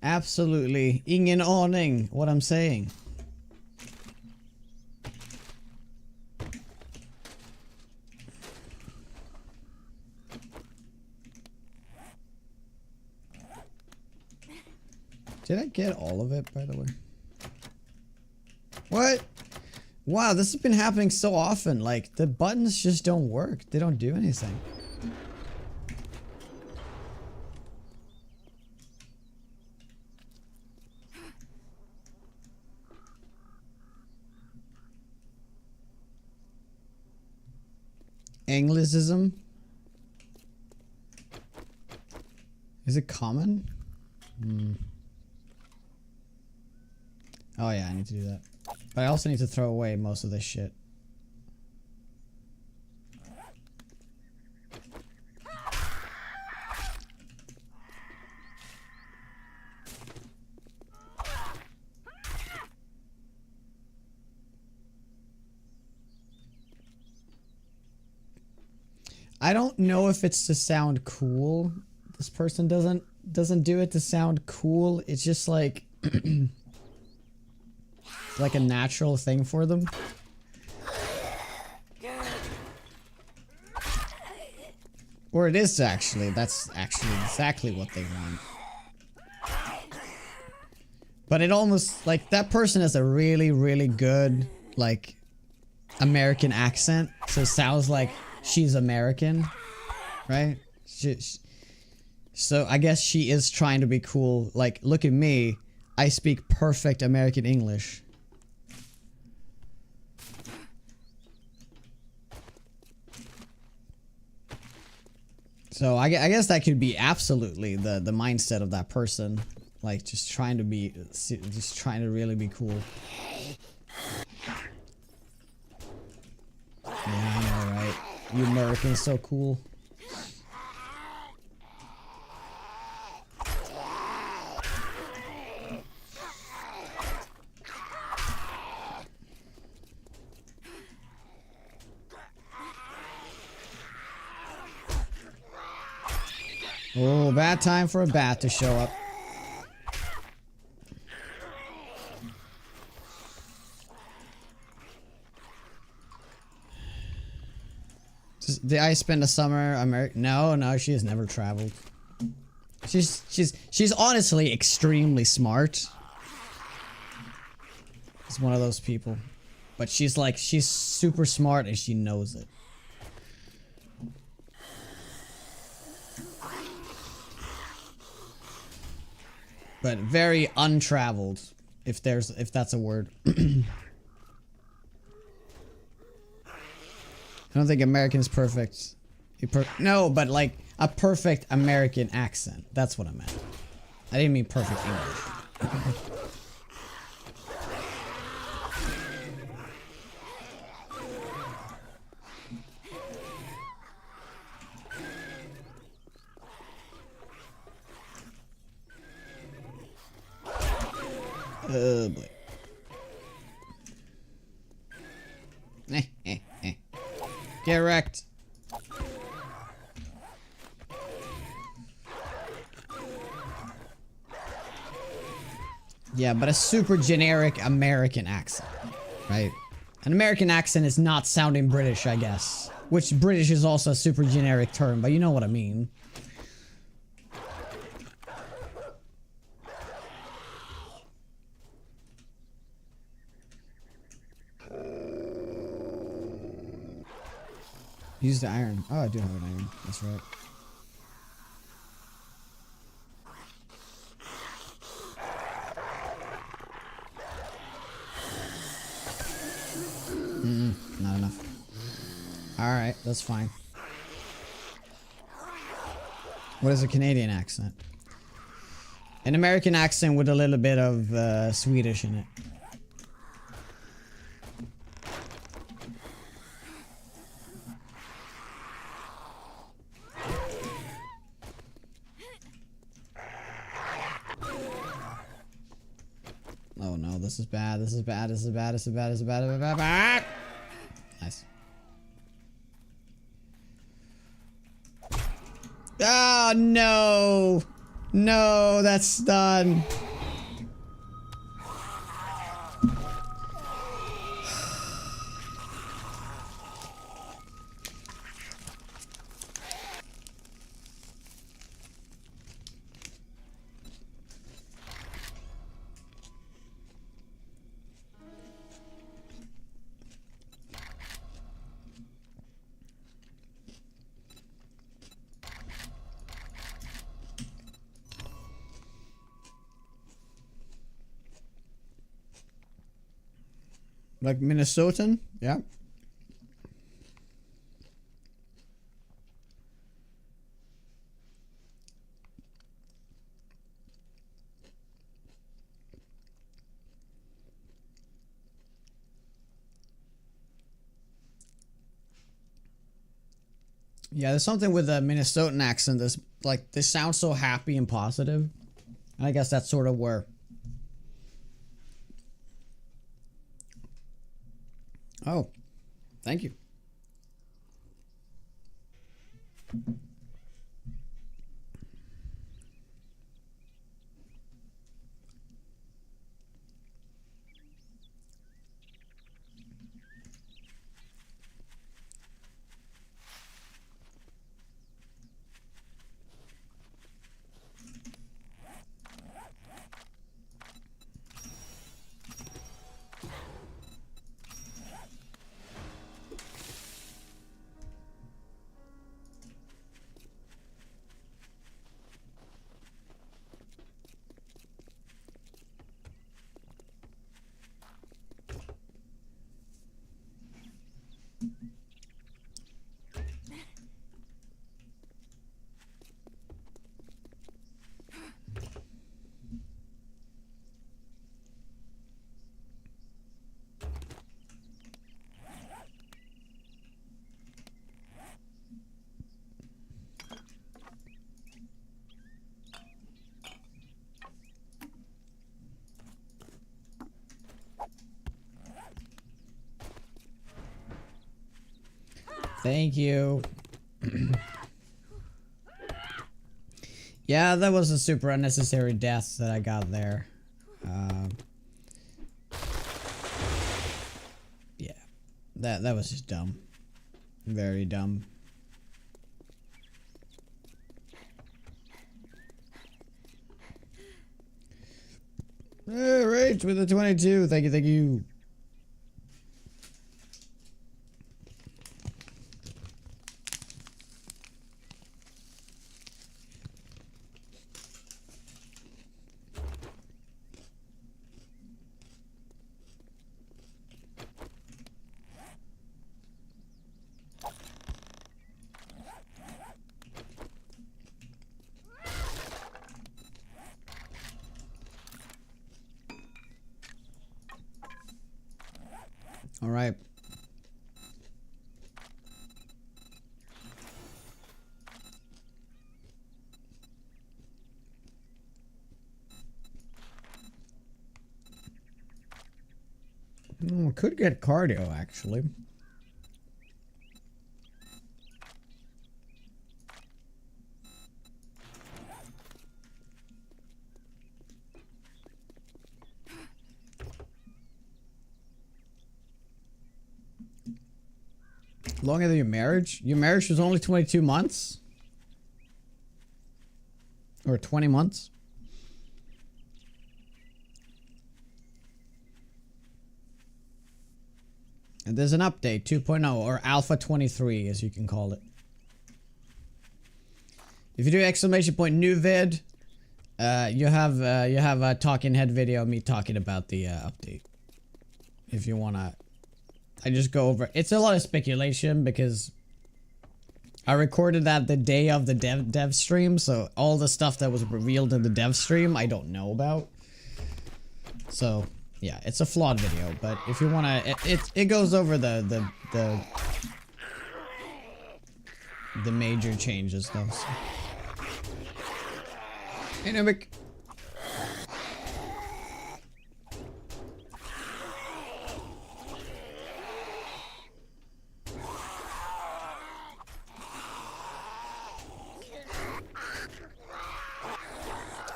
absolutely ingen aning what I'm saying. Did I get all of it, by the way? What? Wow, this has been happening so often. Like, the buttons just don't work. They don't do anything. Anglicism? Is it common? Oh yeah, I need to do that. But I also need to throw away most of this shit. I don't know if it's to sound cool. This person doesn't do it to sound cool. It's just like like a natural thing for them. Or it is actually. That's actually exactly what they want. But it almost, like, that person has a really, really good, like, American accent. So it sounds like she's American, right? So I guess she is trying to be cool. Like, look at me. I speak perfect American English. So I guess that could be absolutely the mindset of that person. Like, just trying to really be cool. Yeah, I know, right? You Americans so cool. Oh, bad time for a bat to show up. Did I spend a summer America? No, she has never traveled. She's honestly extremely smart. She's one of those people. But she's super smart and she knows it. But very untraveled, if that's a word. I don't think American's perfect. No, but like a perfect American accent. That's what I meant. I didn't mean perfect English. Oh boy. Get wrecked. Yeah, but a super generic American accent, right? An American accent is not sounding British, I guess. Which British is also a super generic term, but you know what I mean. Use the iron. Oh, I do have an iron. That's right. Not enough. Alright, that's fine. What is a Canadian accent? An American accent with a little bit of Swedish in it. Oh no, this is bad, this is bad, this is bad, this is bad, this is bad, this is bad, bad. Nice. Oh no! No, that's done. Like Minnesotan? Yeah. Yeah, there's something with the Minnesotan accent that's like, they sound so happy and positive. And I guess that's sort of where... Oh, thank you. Thank you. Yeah, that was a super unnecessary death that I got there. Yeah, that was just dumb. Very dumb. Rage with the 22. Thank you, thank you. All right. Could get cardio actually. Longer than your marriage? Your marriage was only 22 months? Or 20 months? And there's an update, 2.0, or Alpha 23, as you can call it. If you do exclamation point new vid, you have a talking head video of me talking about the update. If you wanna, I just go over. It's a lot of speculation because I recorded that the day of the dev stream, so all the stuff that was revealed in the dev stream I don't know about. So yeah, it's a flawed video, but if you wanna, it goes over the major changes though. So. Hey, Nubik.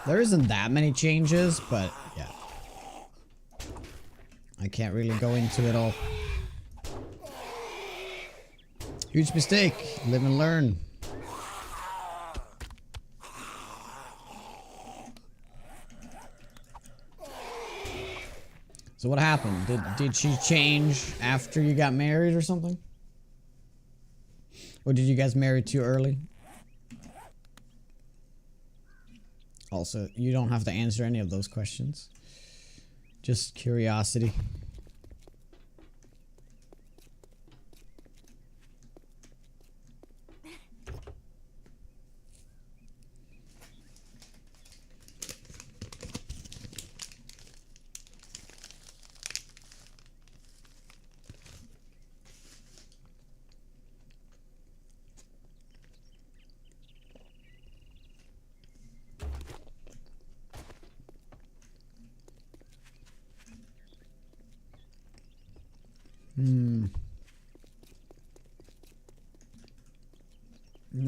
There isn't that many changes, but yeah. I can't really go into it all. Huge mistake. Live and learn. So what happened? Did she change after you got married or something? Or did you guys marry too early? Also, you don't have to answer any of those questions. Just curiosity.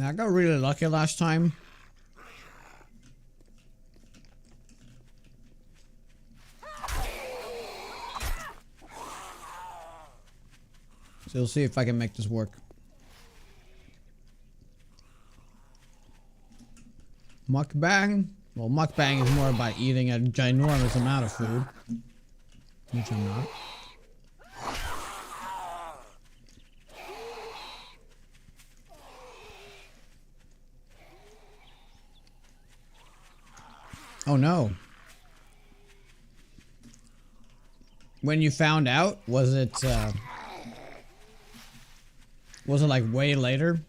I got really lucky last time. So we'll see if I can make this work. Mukbang? Well, mukbang is more about eating a ginormous amount of food. Which I'm not. Oh no. When you found out, was it like way later?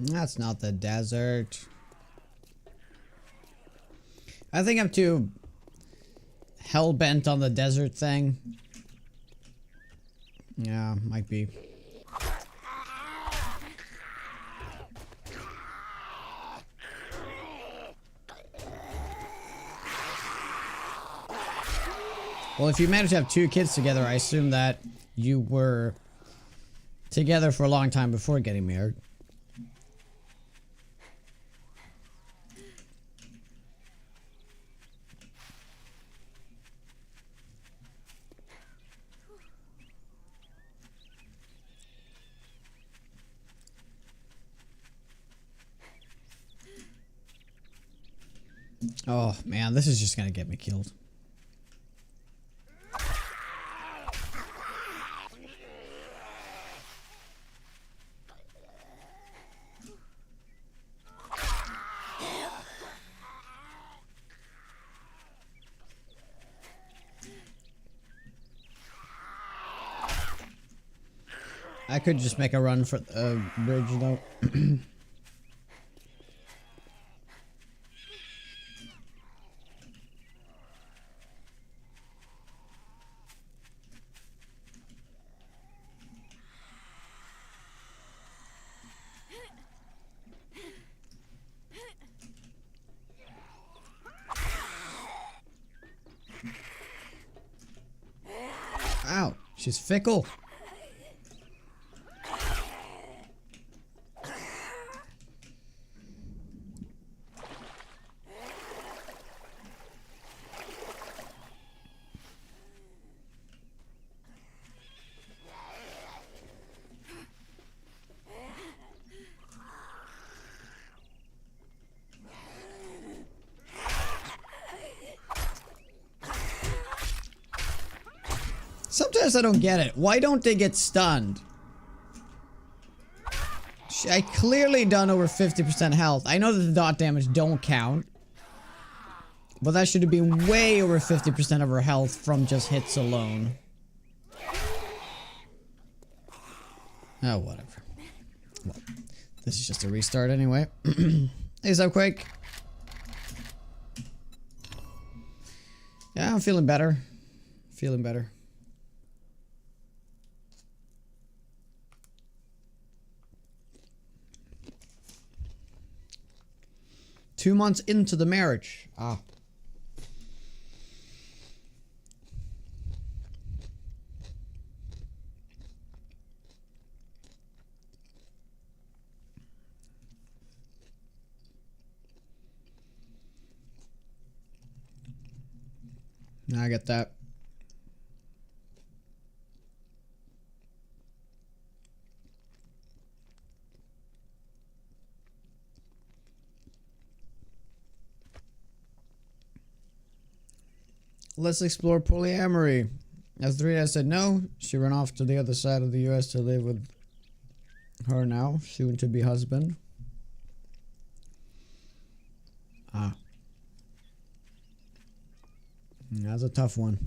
That's not the desert. I think I'm too hell-bent on the desert thing. Yeah, might be. Well, if you manage to have 2 kids together, I assume that you were together for a long time before getting married. Oh man, this is just gonna get me killed. I could just make a run for the bridge though. Ow, she's fickle. Sometimes I don't get it. Why don't they get stunned? I clearly done over 50% health. I know that the dot damage don't count. But that should have been way over 50% of her health from just hits alone. Oh, whatever. Well, this is just a restart anyway. Hey, Subquake. Yeah, I'm feeling better. Feeling better. Two months into the marriage. Ah. I get that. Let's explore polyamory. As Rita said no, she ran off to the other side of the US to live with her now, soon to be husband. Ah. That's a tough one.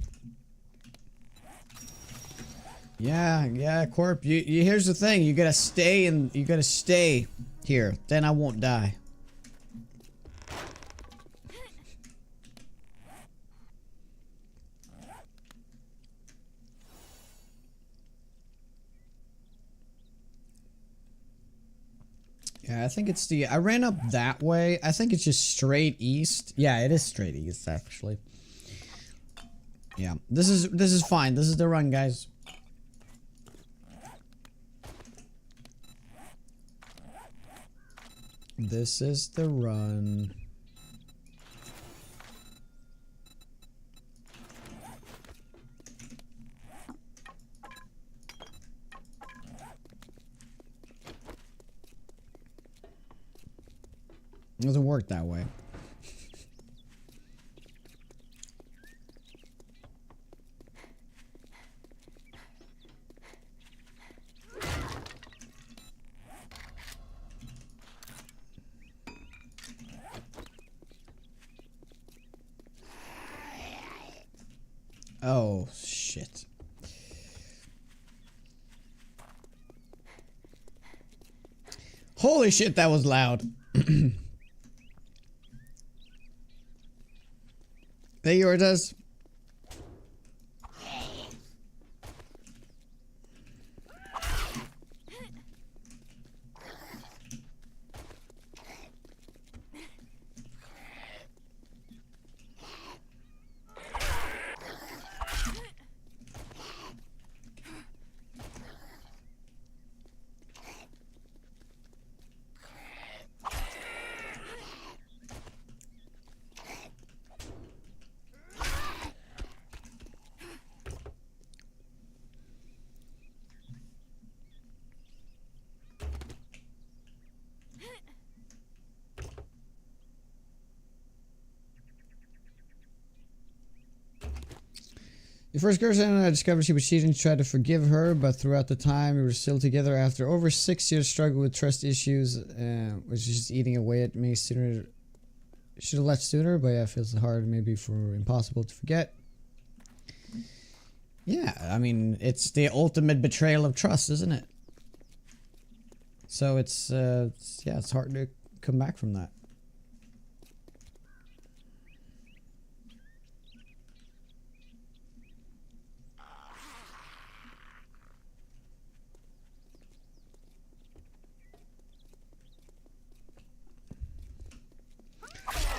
Yeah, Corp. You here's the thing. You gotta stay here. Then I won't die. I think it's the... I ran up that way. I think it's just straight east. Yeah, it is straight east, actually. Yeah, this is fine. This is the run, guys. This is the run. It doesn't work that way. Oh, shit. Holy shit, that was loud. Hey, Yortas. The first girlfriend I discovered she was cheating, tried to forgive her, but throughout the time we were still together after over 6 years struggle with trust issues, which is just eating away at me sooner. Should have left sooner, but yeah, it feels hard, maybe for impossible to forget. Yeah, I mean, it's the ultimate betrayal of trust, isn't it? So it's yeah, it's hard to come back from that.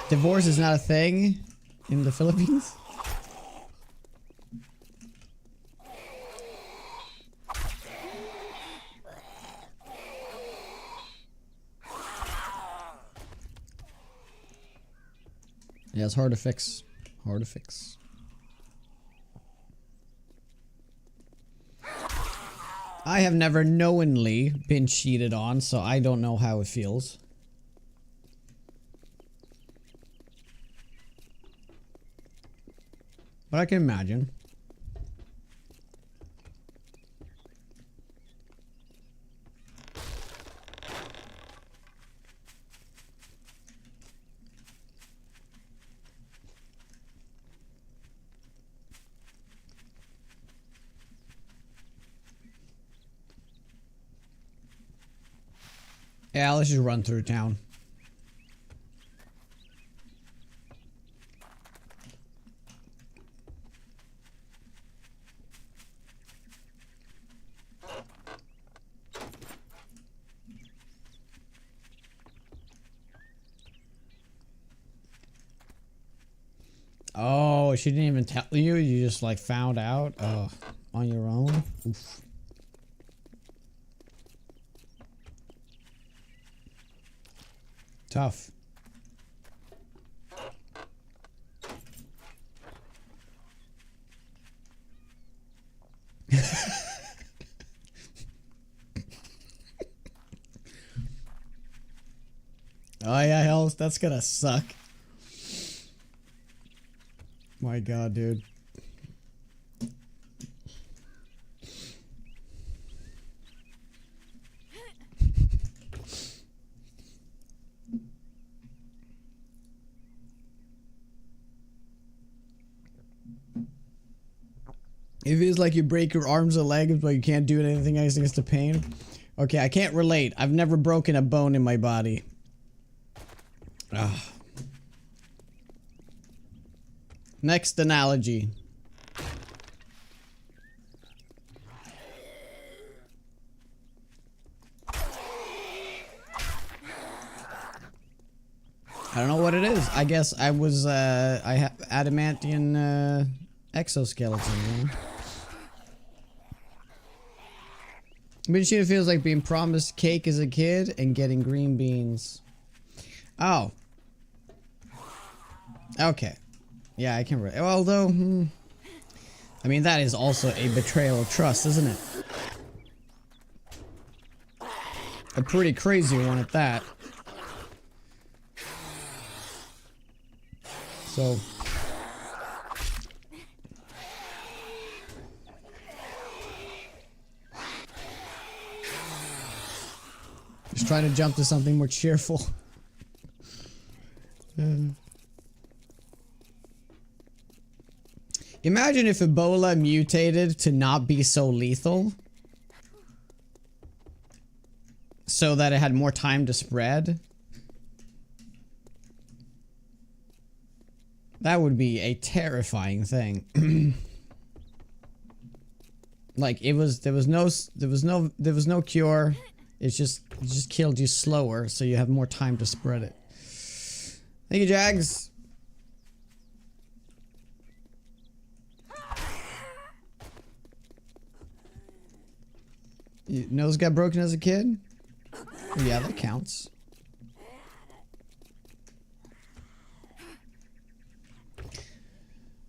Divorce is not a thing in the Philippines? Yeah, it's hard to fix. Hard to fix. I have never knowingly been cheated on, so I don't know how it feels. But I can imagine. Yeah, let's just run through town. Oh, she didn't even tell you? You just like found out? Oh, on your own? Oof. Tough. Oh yeah, hell, that's gonna suck. My god, dude. It feels like you break your arms or legs, but you can't do anything against the pain. Okay, I can't relate. I've never broken a bone in my body. Ugh. Next analogy. I don't know what it is. I guess I was, I have adamantium, exoskeleton, you know? Vegeta feels like being promised cake as a kid and getting green beans. Oh. Okay. Yeah, I can read. Although, I mean, that is also a betrayal of trust, isn't it? A pretty crazy one at that. So. Just trying to jump to something more cheerful. Imagine if Ebola mutated to not be so lethal. So that it had more time to spread. That would be a terrifying thing. Like there was no cure. It just killed you slower, so you have more time to spread it. Thank you, Jags. Your nose got broken as a kid? Yeah, that counts.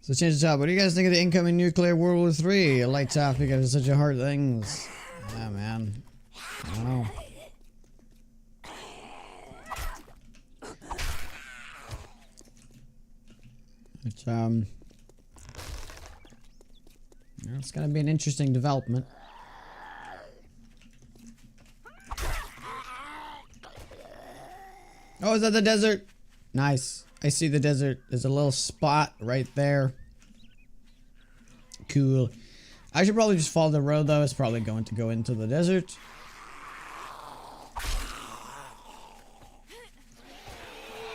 So change the topic. What do you guys think of the incoming nuclear World War III? A light topic of such a hard things. Yeah, man. I don't know. It's gonna be an interesting development. Oh, is that the desert? Nice. I see the desert. There's a little spot right there. Cool. I should probably just follow the road though. It's probably going to go into the desert.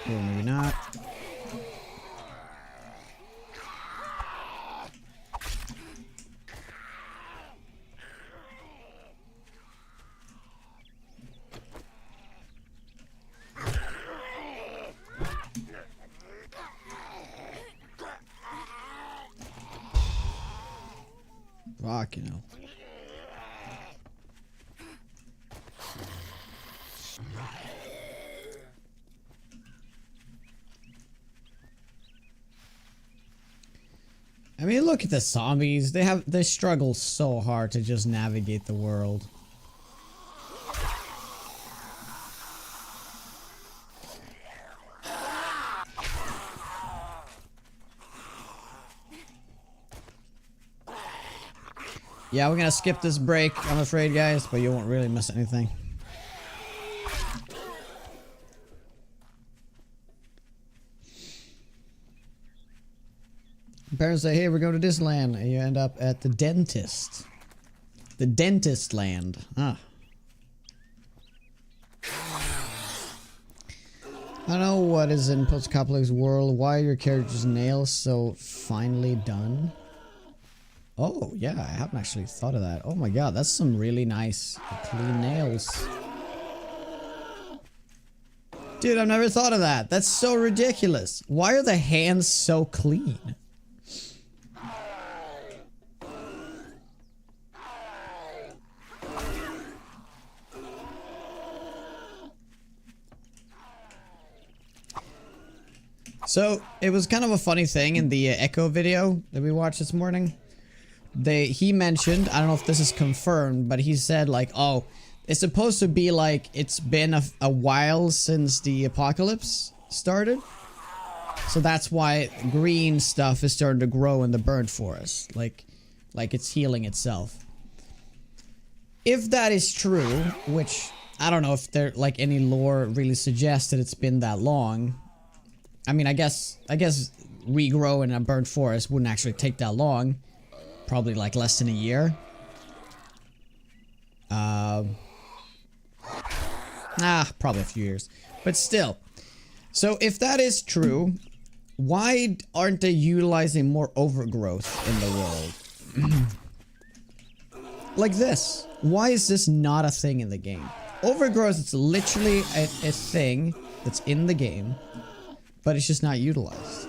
Or maybe not. Fuck, you know. I mean, look at the zombies. They struggle so hard to just navigate the world. Yeah, we're gonna skip this break, I'm afraid, guys, but you won't really miss anything. Parents say, hey, we're going to Disneyland, and you end up at the dentist. The dentist land. Ah. I don't know what is in post-apocalypse world. Why are your character's nails so finely done? Oh, yeah, I haven't actually thought of that. Oh my god, that's some really nice, clean nails. Dude, I've never thought of that. That's so ridiculous. Why are the hands so clean? So, it was kind of a funny thing in the Echo video that we watched this morning. He mentioned, I don't know if this is confirmed, but he said like, oh, it's supposed to be like it's been a while since the apocalypse started. So that's why green stuff is starting to grow in the burnt forest. Like it's healing itself. If that is true, which I don't know if there like any lore really suggests that it's been that long. I mean, I guess regrow in a burnt forest wouldn't actually take that long. Probably like less than a year. Probably a few years. But still. So if that is true, why aren't they utilizing more overgrowth in the world? Like this. Why is this not a thing in the game? Overgrowth is literally a thing that's in the game. but it's just not utilized.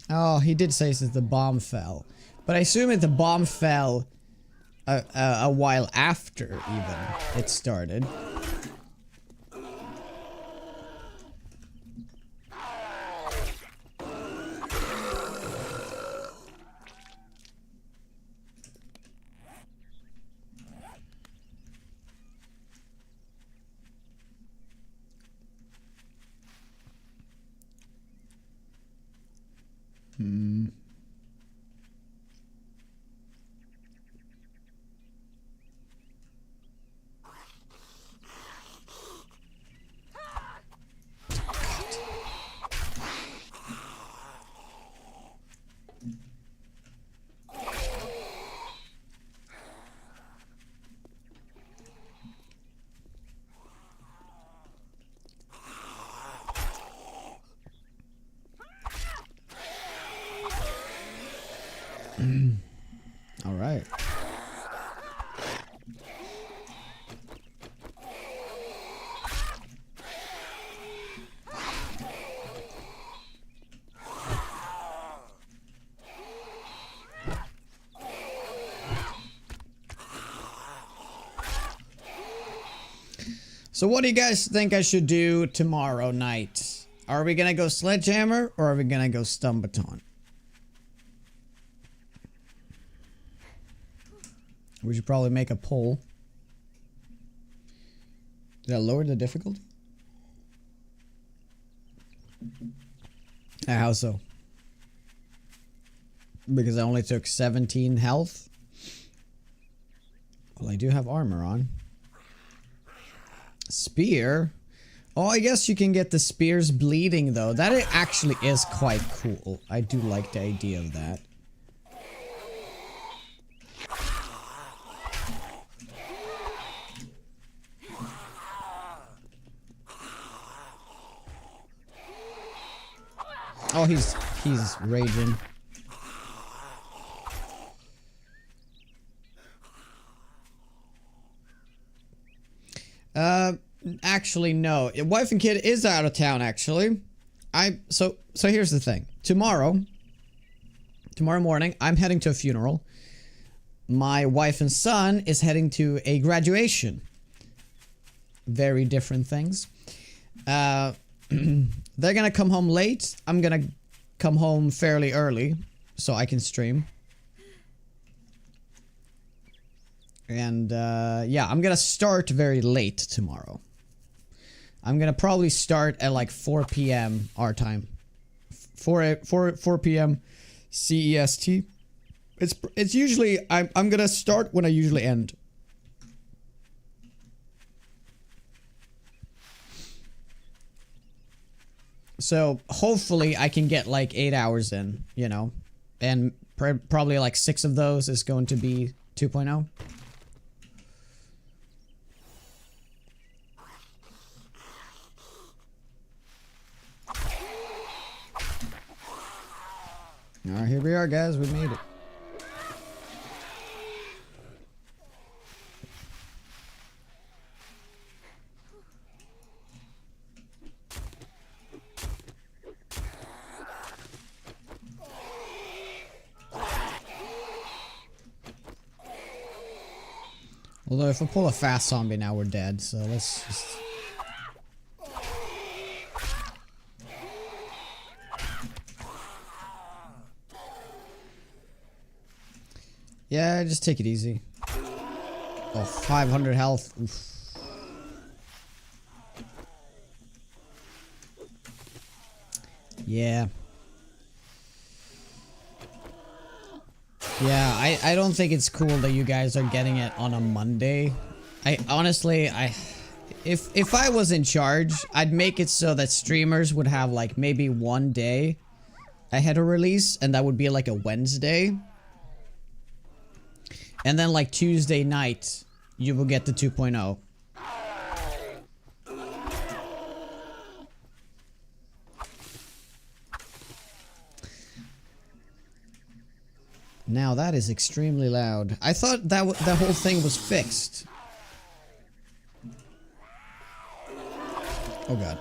Oh, he did say that the bomb fell. But I assume that the bomb fell a while after even it started. All right. So what do you guys think I should do tomorrow night? Are we gonna go Sledgehammer or are we gonna go Stumbaton? We should probably make a poll. Did I lower the difficulty? How so? Because I only took 17 health? Well, I do have armor on. Spear? Oh, I guess you can get the spears bleeding though. That actually is quite cool. I do like the idea of that. Oh, he's raging. Actually, no. Wife and kid is out of town, actually. So here's the thing. Tomorrow morning, I'm heading to a funeral. My wife and son is heading to a graduation. Very different things. They're gonna come home late. I'm gonna come home fairly early so I can stream. And yeah, I'm gonna start very late tomorrow. I'm gonna probably start at like 4 p.m. our time. 4 p.m. CEST. It's usually I'm gonna start when I usually end. So hopefully I can get like 8 hours in, you know, and probably like 6 of those is going to be 2.0. Alright, here we are, guys. We made it. Although if I pull a fast zombie now, we're dead, so let's just... Yeah, just take it easy. Oh, 500 health. Oof. Yeah. Yeah, I don't think it's cool that you guys are getting it on a Monday. Honestly, if I was in charge, I'd make it so that streamers would have like maybe one day ahead of release, and that would be like a Wednesday. And then like Tuesday night, you will get the 2.0. Now that is extremely loud. I thought that the whole thing was fixed. Oh god.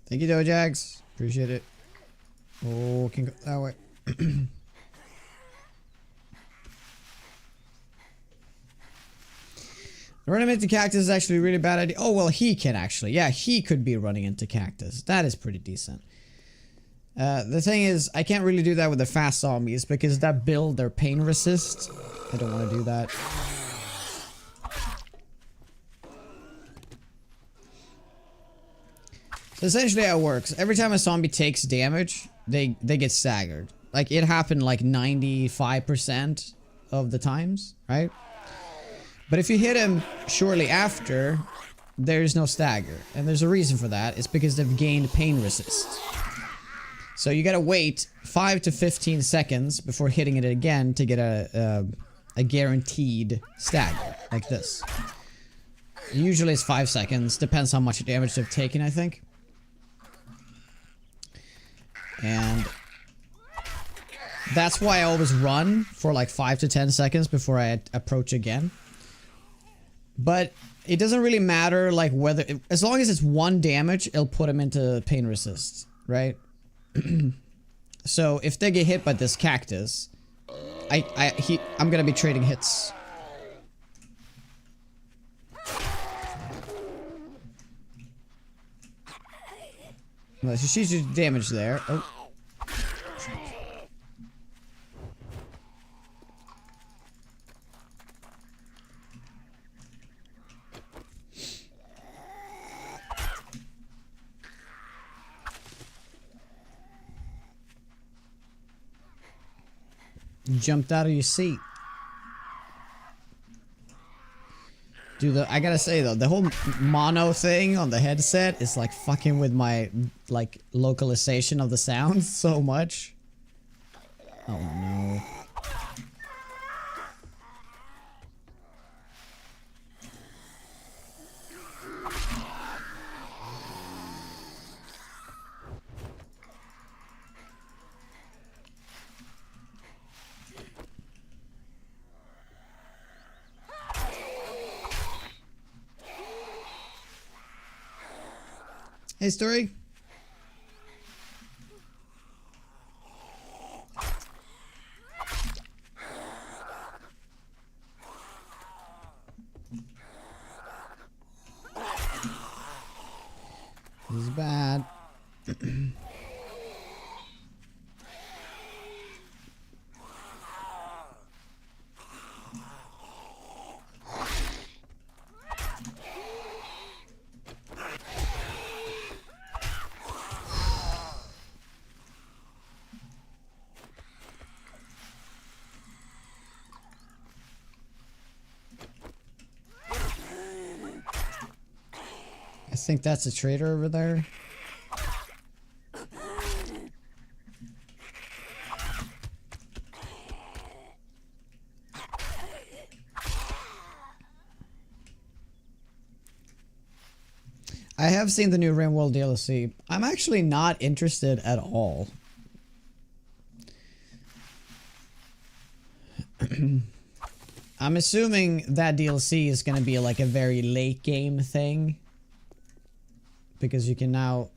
Thank you, Dojags. Appreciate it. Oh, can go that way. Running into cactus is actually a really bad idea. Oh, well, he can actually. Yeah, he could be running into cactus. That is pretty decent. The thing is, I can't really do that with the fast zombies because that build their pain resist. I don't want to do that. So essentially how it works. Every time a zombie takes damage, they get staggered. Like, it happened like 95% of the times, right? But if you hit him shortly after, there's no stagger. And there's a reason for that. It's because they've gained pain resist. So you gotta wait 5 to 15 seconds before hitting it again to get a guaranteed stagger, like this. Usually it's 5 seconds. Depends how much damage they've taken, I think. And that's why I always run for like 5 to 10 seconds before I approach again. But it doesn't really matter like whether, as long as it's 1 damage, it'll put him into pain resist, right? So if they get hit by this cactus, I'm gonna be trading hits. Well, so she's just damage there. Oh. You jumped out of your seat. Dude, I gotta say though, the whole mono thing on the headset is like fucking with my like localization of the sounds so much. Oh no. Hey, Story. This is bad. I think that's a traitor over there. I have seen the new RimWorld DLC. I'm actually not interested at all. I'm assuming that DLC is gonna be like a very late game thing. Because you can now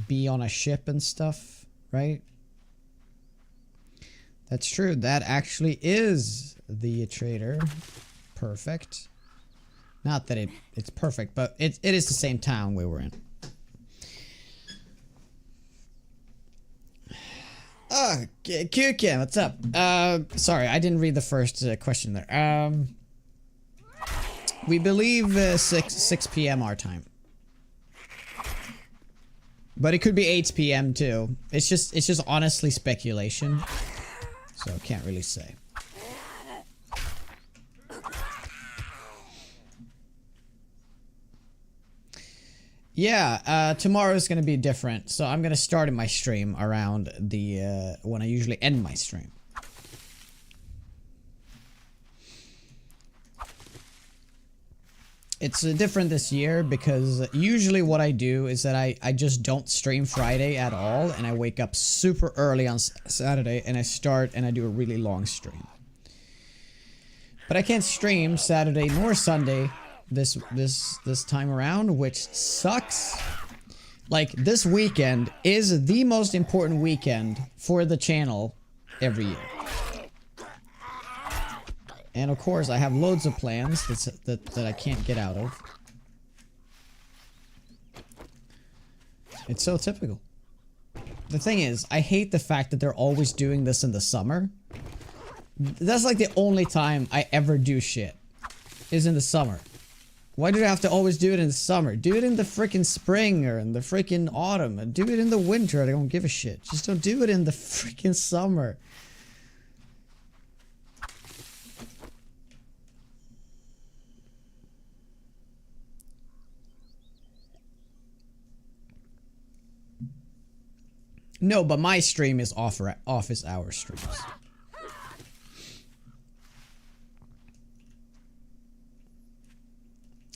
be on a ship and stuff, right? That's true. That actually is the trader. Perfect. Not that it's perfect, but it is the same town we were in. Oh, Kyukin, what's up? Sorry, I didn't read the first question there. We believe 6 p.m. our time. But it could be 8 p.m. too. It's just honestly speculation. So can't really say. Yeah, tomorrow is gonna be different. So I'm gonna start my stream around the when I usually end my stream. It's different this year because usually what I do is that I just don't stream Friday at all, and I wake up super early on Saturday and I start and I do a really long stream. But I can't stream Saturday nor Sunday this time around, which sucks. Like, this weekend is the most important weekend for the channel every year. And of course, I have loads of plans that I can't get out of. It's so typical. The thing is, I hate the fact that they're always doing this in the summer. That's like the only time I ever do shit, is in the summer. Why do they have to always do it in the summer? Do it in the freaking spring or in the freaking autumn. And do it in the winter. I don't give a shit. Just don't do it in the freaking summer. No, but my stream is office hour streams.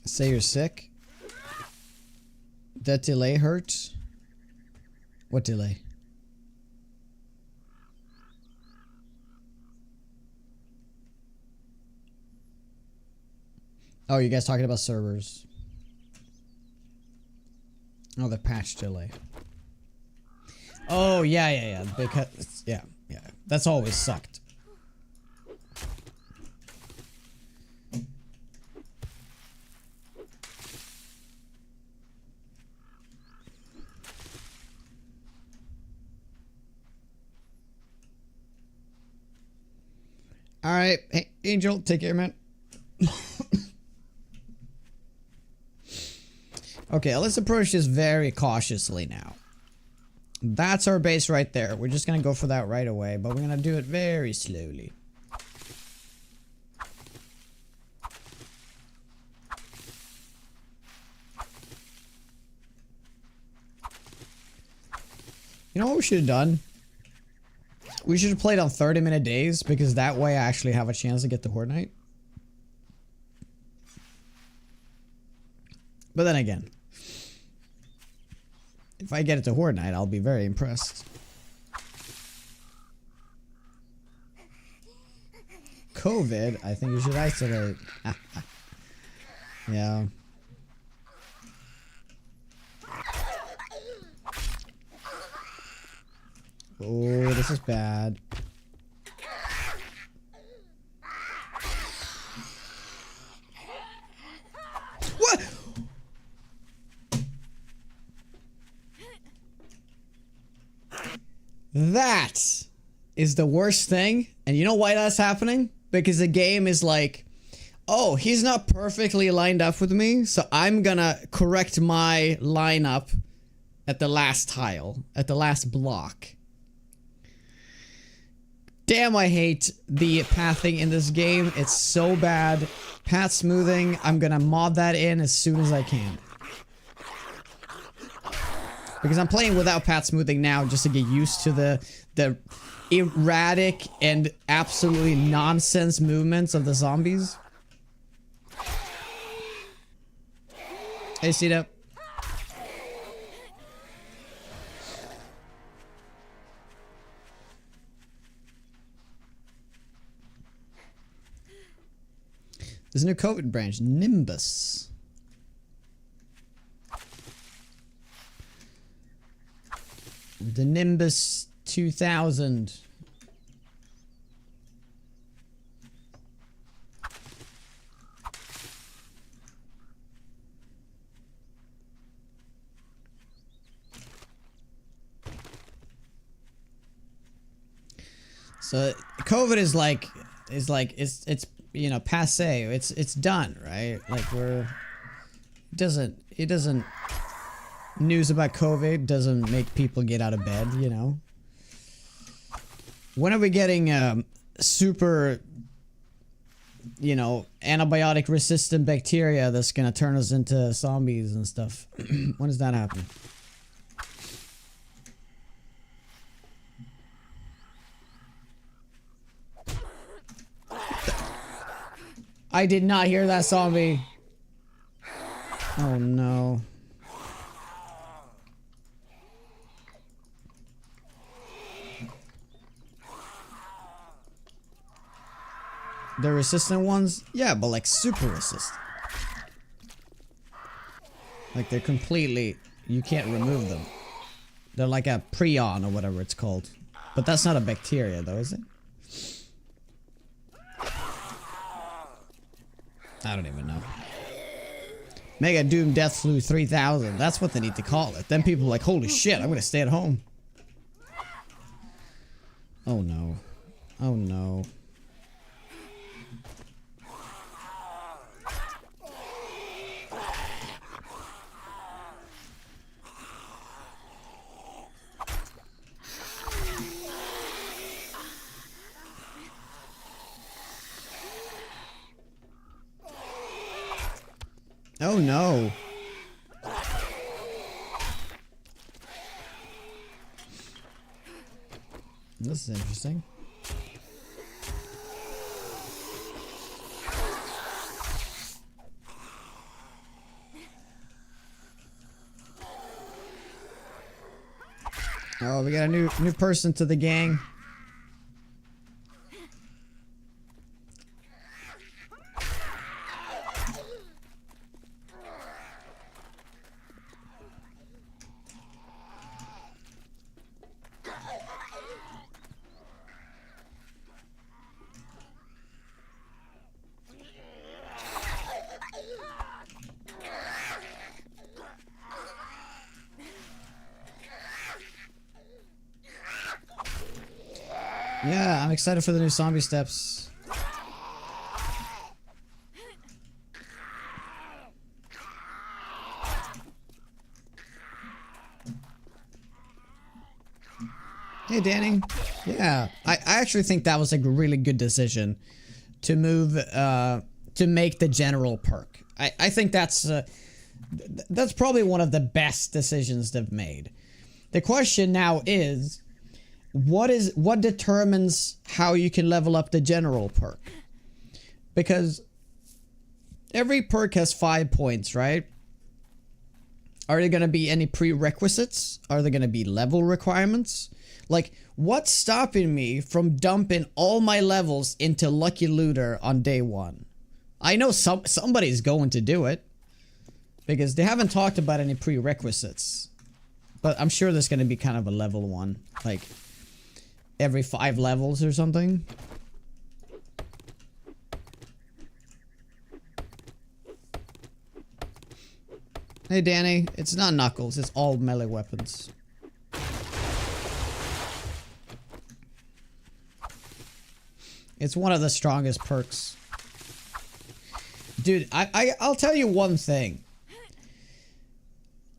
Say you're sick? That delay hurts? What delay? Oh, you guys talking about servers? Oh, the patch delay. Oh, yeah. Because, yeah. That's always sucked. Alright, hey, Angel, take care, man. Okay, let's approach this very cautiously now. That's our base right there. We're just gonna go for that right away, but we're gonna do it very slowly. You know what we should have done? We should have played on 30-minute days, because that way I actually have a chance to get the Horde Night. But then again, if I get it to Horde Night, I'll be very impressed. COVID, I think you should isolate. Yeah. Oh, this is bad. What? That is the worst thing. And you know why that's happening? Because the game is like, oh, he's not perfectly lined up with me, so I'm gonna correct my lineup at the last tile, at the last block. Damn, I hate the pathing in this game. It's so bad. Path smoothing, I'm gonna mod that in as soon as I can. Because I'm playing without path smoothing now just to get used to the erratic and absolutely nonsense movements of the zombies. Hey, Cita. There's a new COVID branch, Nimbus. The Nimbus 2000. So COVID is like it's you know, passe. It's done, right? Like it doesn't news about COVID doesn't make people get out of bed, you know. When are we getting super, you know, antibiotic resistant bacteria that's gonna turn us into zombies and stuff? When does that happen? I did not hear that zombie. Oh no. The resistant ones? Yeah, but like super resistant. Like they're completely... You can't remove them. They're like a prion or whatever it's called. But that's not a bacteria though, is it? I don't even know. Mega Doom Death Flu 3000. That's what they need to call it. Then people are like, holy shit, I'm gonna stay at home. Oh no. Oh no. Oh no. This is interesting. Oh, we got a new person to the gang. Yeah, I'm excited for the new zombie steps. Hey, Danny. Yeah, I actually think that was a really good decision to move, to make the general perk. I think that's probably one of the best decisions they've made. The question now is, what determines how you can level up the general perk? Because every perk has 5 points, right? Are there going to be any prerequisites? Are there going to be level requirements? Like, what's stopping me from dumping all my levels into Lucky Looter on day 1? I know somebody's going to do it, because they haven't talked about any prerequisites. But I'm sure there's going to be kind of a level one, like every 5 levels or something. Hey Danny, it's not Knuckles, it's all melee weapons. It's one of the strongest perks. Dude, I'll tell you one thing.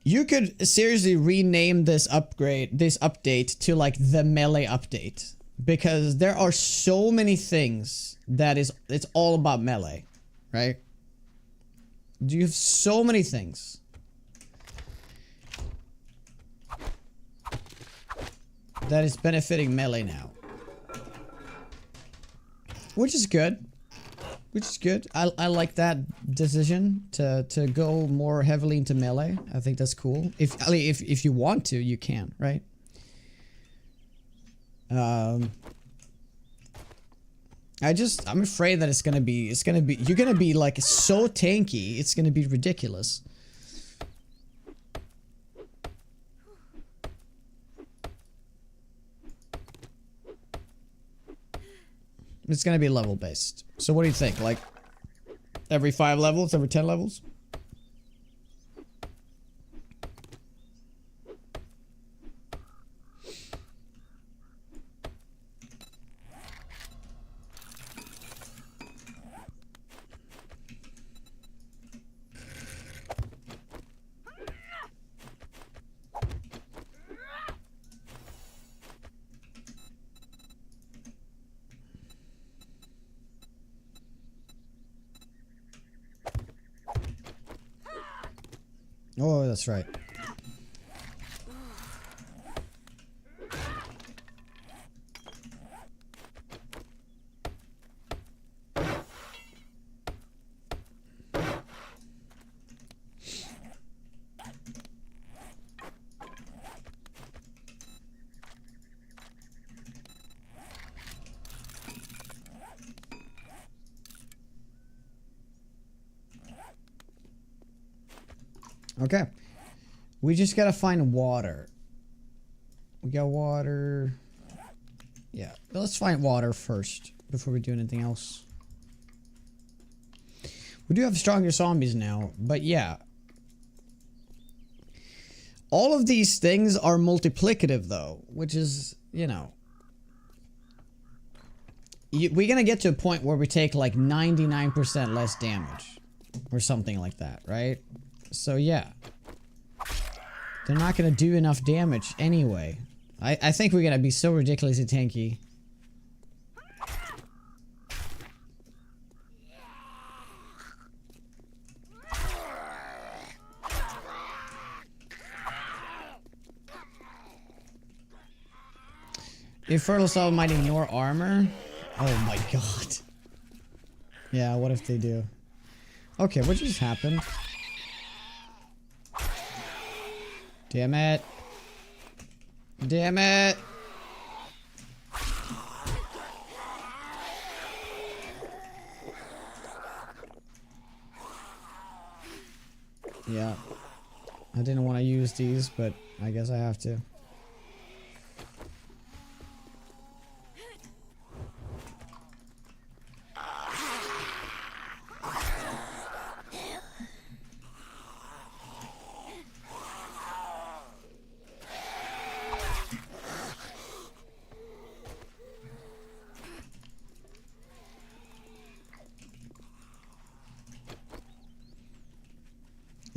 You could seriously rename this update to like the melee update. Because there are so many things that it's all about melee, right? You have so many things. That is benefiting melee now. Which is good. Which is good. I like that decision to go more heavily into melee. I think that's cool. If you want to, you can, right? I'm afraid that you're gonna be like so tanky, it's gonna be ridiculous. It's gonna be level based. So what do you think? Like every 5 levels, every 10 levels? Oh, that's right. Okay. We just gotta find water. We got water. Yeah, let's find water first before we do anything else. We do have stronger zombies now, but yeah. All of these things are multiplicative though, which is, you know. We're gonna get to a point where we take like 99% less damage. Or something like that, right? So yeah. They're not gonna do enough damage anyway. I think we're gonna be so ridiculously tanky. If Fertile Cell might ignore armor? Oh my god. Yeah, what if they do? Okay, what just happened? Damn it. Damn it. Yeah. I didn't want to use these, but I guess I have to.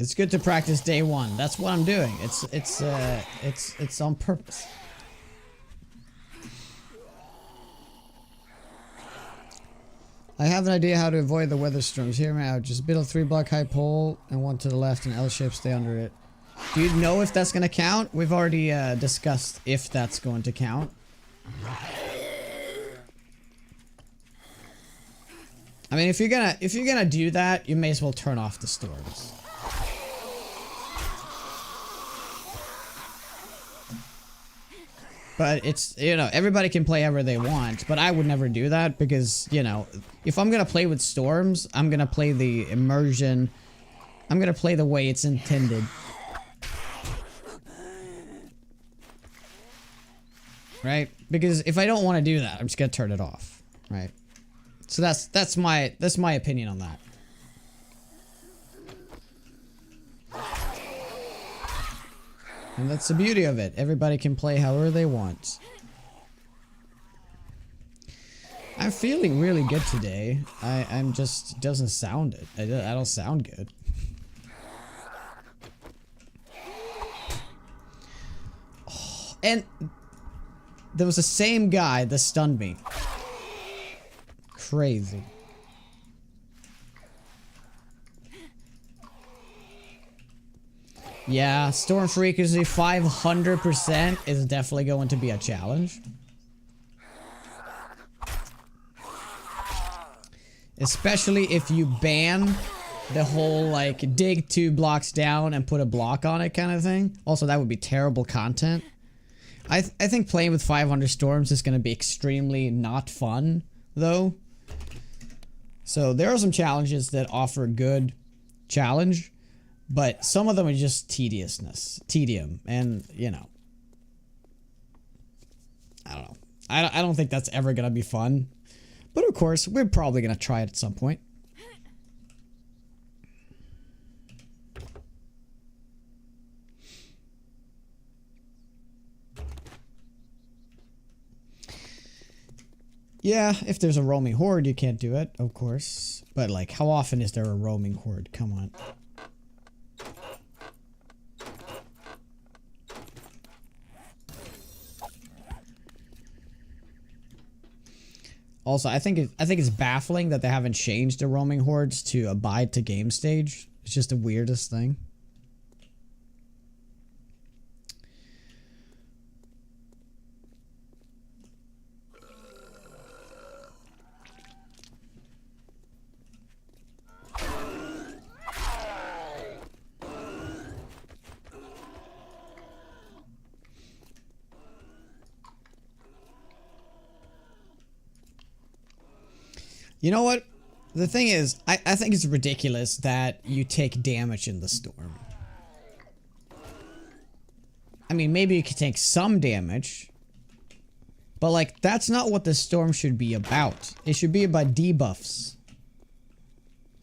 It's good to practice day one. That's what I'm doing. It's on purpose. I have an idea how to avoid the weather storms. Hear me out. Just build a 3-block high pole and one to the left and L-shape stay under it. Do you know if that's gonna count? We've already discussed if that's going to count. I mean, if you're gonna do that, you may as well turn off the storms. But it's, you know, everybody can play however they want, but I would never do that because, you know, if I'm gonna play with storms, I'm gonna play the immersion. I'm gonna play the way it's intended. Right? Because if I don't want to do that, I'm just gonna turn it off. Right? So that's my opinion on that. And that's the beauty of it. Everybody can play however they want. I'm feeling really good today. I'm just doesn't sound it. I don't sound good. Oh, and there was the same guy that stunned me. Crazy. Yeah, storm frequency 500% is definitely going to be a challenge. Especially if you ban the whole, like, dig 2 blocks down and put a block on it kind of thing. Also, that would be terrible content. I think playing with 500 storms is going to be extremely not fun, though. So, there are some challenges that offer good challenge. But some of them are just tedium, and, you know. I don't know. I don't think that's ever gonna be fun. But of course, we're probably gonna try it at some point. Yeah, if there's a roaming horde, you can't do it, of course. But, like, how often is there a roaming horde? Come on. Also, I think it's baffling that they haven't changed the roaming hordes to abide to game stage. It's just the weirdest thing. You know what? The thing is, I think it's ridiculous that you take damage in the storm. I mean, maybe you could take some damage. But, like, that's not what the storm should be about. It should be about debuffs.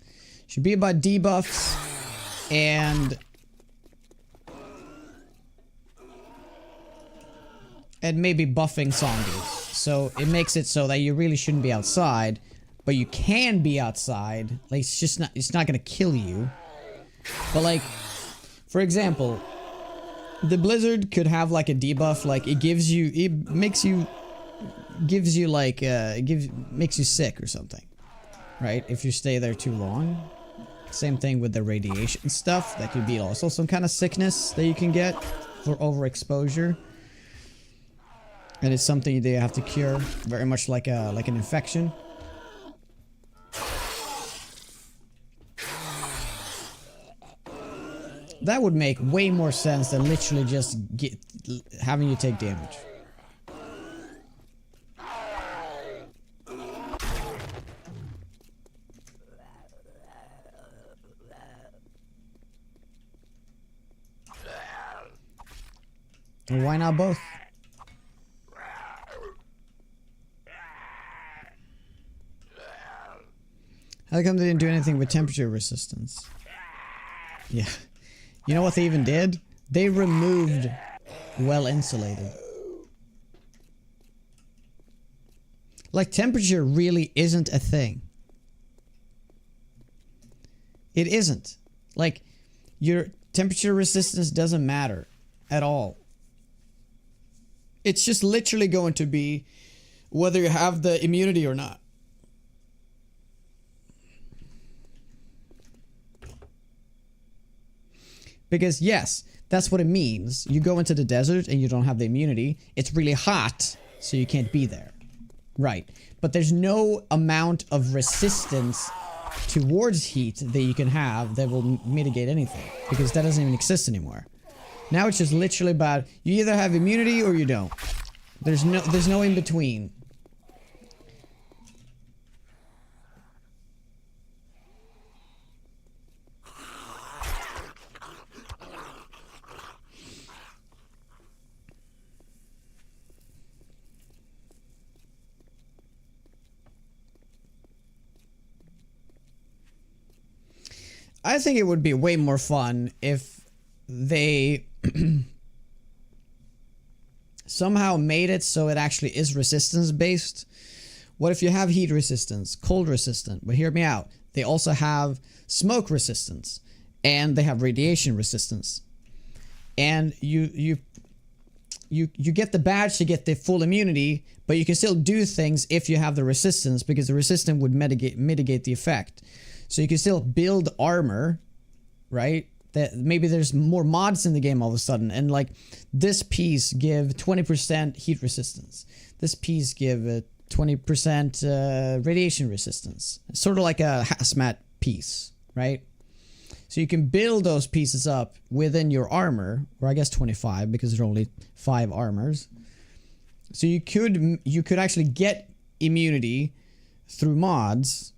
It should be about debuffs and maybe buffing zombies. So it makes it so that you really shouldn't be outside, but you can be outside. Like, it's not gonna kill you. But, like, for example, the blizzard could have like a debuff, like it makes you sick or something, right? If you stay there too long. Same thing with the radiation stuff. That could be also some kind of sickness that you can get for overexposure. And it's something that you have to cure, very much like an infection. That would make way more sense than literally just having you take damage. And why not both? How come they didn't do anything with temperature resistance? Yeah. You know what they even did? They removed well insulated. Like, temperature really isn't a thing. It isn't. Like, your temperature resistance doesn't matter at all. It's just literally going to be whether you have the immunity or not. Because yes, that's what it means. You go into the desert and you don't have the immunity. It's really hot, so you can't be there. Right. But there's no amount of resistance towards heat that you can have that will mitigate anything. Because that doesn't even exist anymore. Now it's just literally about you either have immunity or you don't. There's no in between. I think it would be way more fun if they somehow made it so it actually is resistance based. What if you have heat resistance, cold resistant? But hear me out. They also have smoke resistance and they have radiation resistance. And you get the badge to get the full immunity, but you can still do things if you have the resistance because the resistance would mitigate the effect. So you can still build armor, right? That maybe there's more mods in the game all of a sudden, and like this piece give 20% heat resistance. This piece give 20% radiation resistance. It's sort of like a hazmat piece, right? So you can build those pieces up within your armor, or I guess 25 because there are only 5 armors. So you could actually get immunity through mods.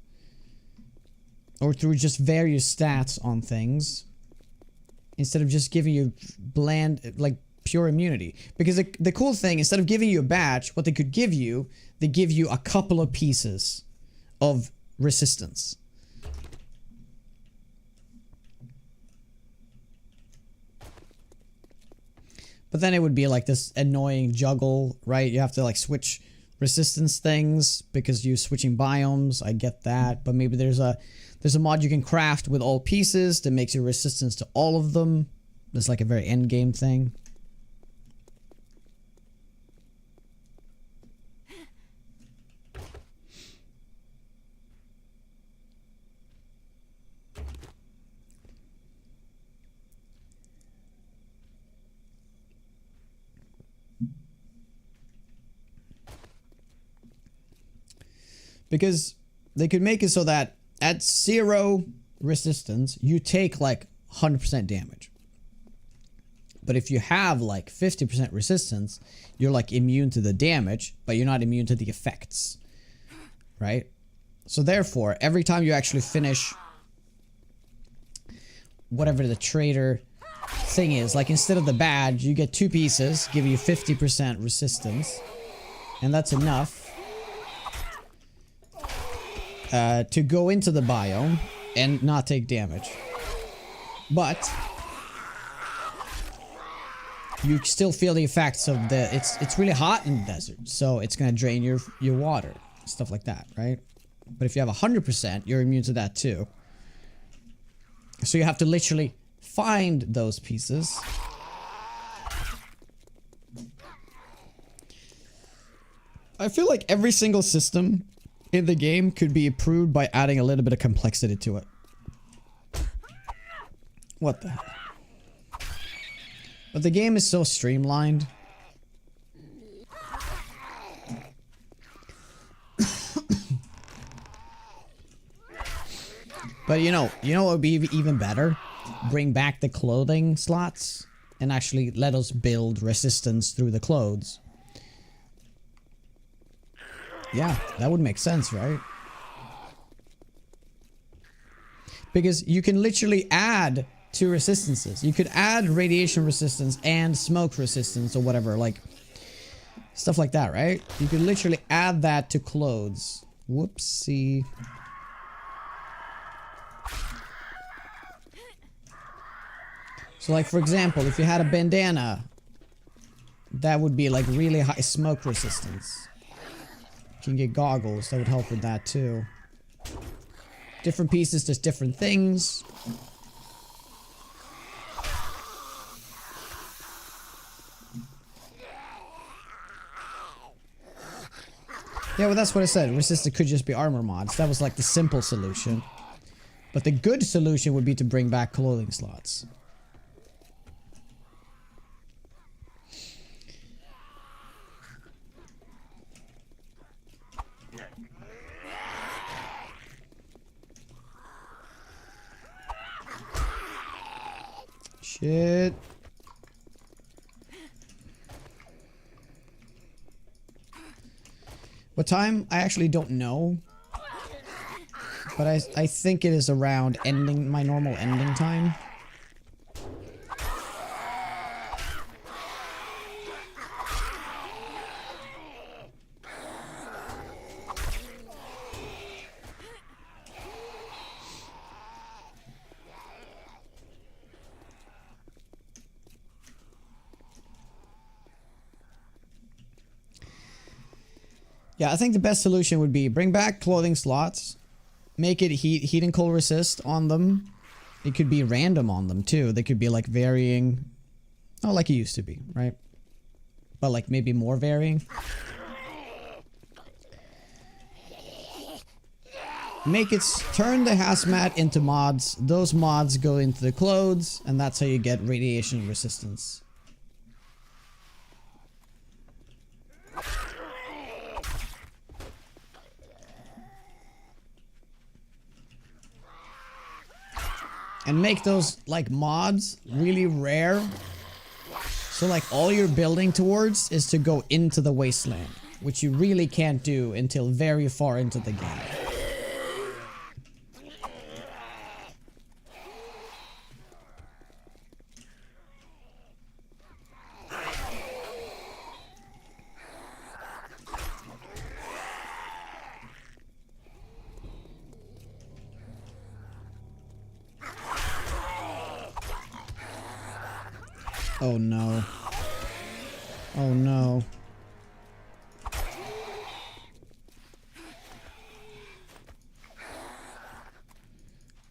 Or through just various stats on things. Instead of just giving you bland, like, pure immunity. Because the cool thing, instead of giving you a badge, what they could give you, they give you a couple of pieces of resistance. But then it would be like this annoying juggle, right? You have to, like, switch resistance things because you're switching biomes. I get that. But maybe there's a mod you can craft with all pieces that makes your resistance to all of them. That's like a very end game thing. Because they could make it so that at 0 resistance, you take like 100% damage. But if you have like 50% resistance, you're like immune to the damage, but you're not immune to the effects. Right? So therefore, every time you actually finish whatever the trader thing is, like instead of the badge, you get 2 pieces, give you 50% resistance, and that's enough to go into the biome and not take damage. But you still feel the effects of the it's really hot in the desert, so it's gonna drain your water, stuff like that, right? But if you have 100%, you're immune to that too. So you have to literally find those pieces. I feel like every single system in the game could be improved by adding a little bit of complexity to it. What the hell? But the game is so streamlined. But you know what would be even better? Bring back the clothing slots and actually let us build resistance through the clothes. Yeah, that would make sense, right? Because you can literally add 2 resistances. You could add radiation resistance and smoke resistance or whatever, like stuff like that, right? You could literally add that to clothes. Whoopsie. So like for example, if you had a bandana, that would be like really high smoke resistance. You can get goggles, that would help with that too. Different pieces, just different things. Yeah, well that's what I said. Resistant could just be armor mods. That was like the simple solution. But the good solution would be to bring back clothing slots. Shit. What time? I actually don't know. But I think it is around ending my normal ending time. Yeah, I think the best solution would be bring back clothing slots, make it heat and cold resist on them. It could be random on them too. They could be like varying, oh, like it used to be, right? But like maybe more varying. Make it turn the hazmat into mods. Those mods go into the clothes, and that's how you get radiation resistance. And make those, like, mods really rare. So, like, all you're building towards is to go into the wasteland. Which you really can't do until very far into the game. Oh no. Oh no.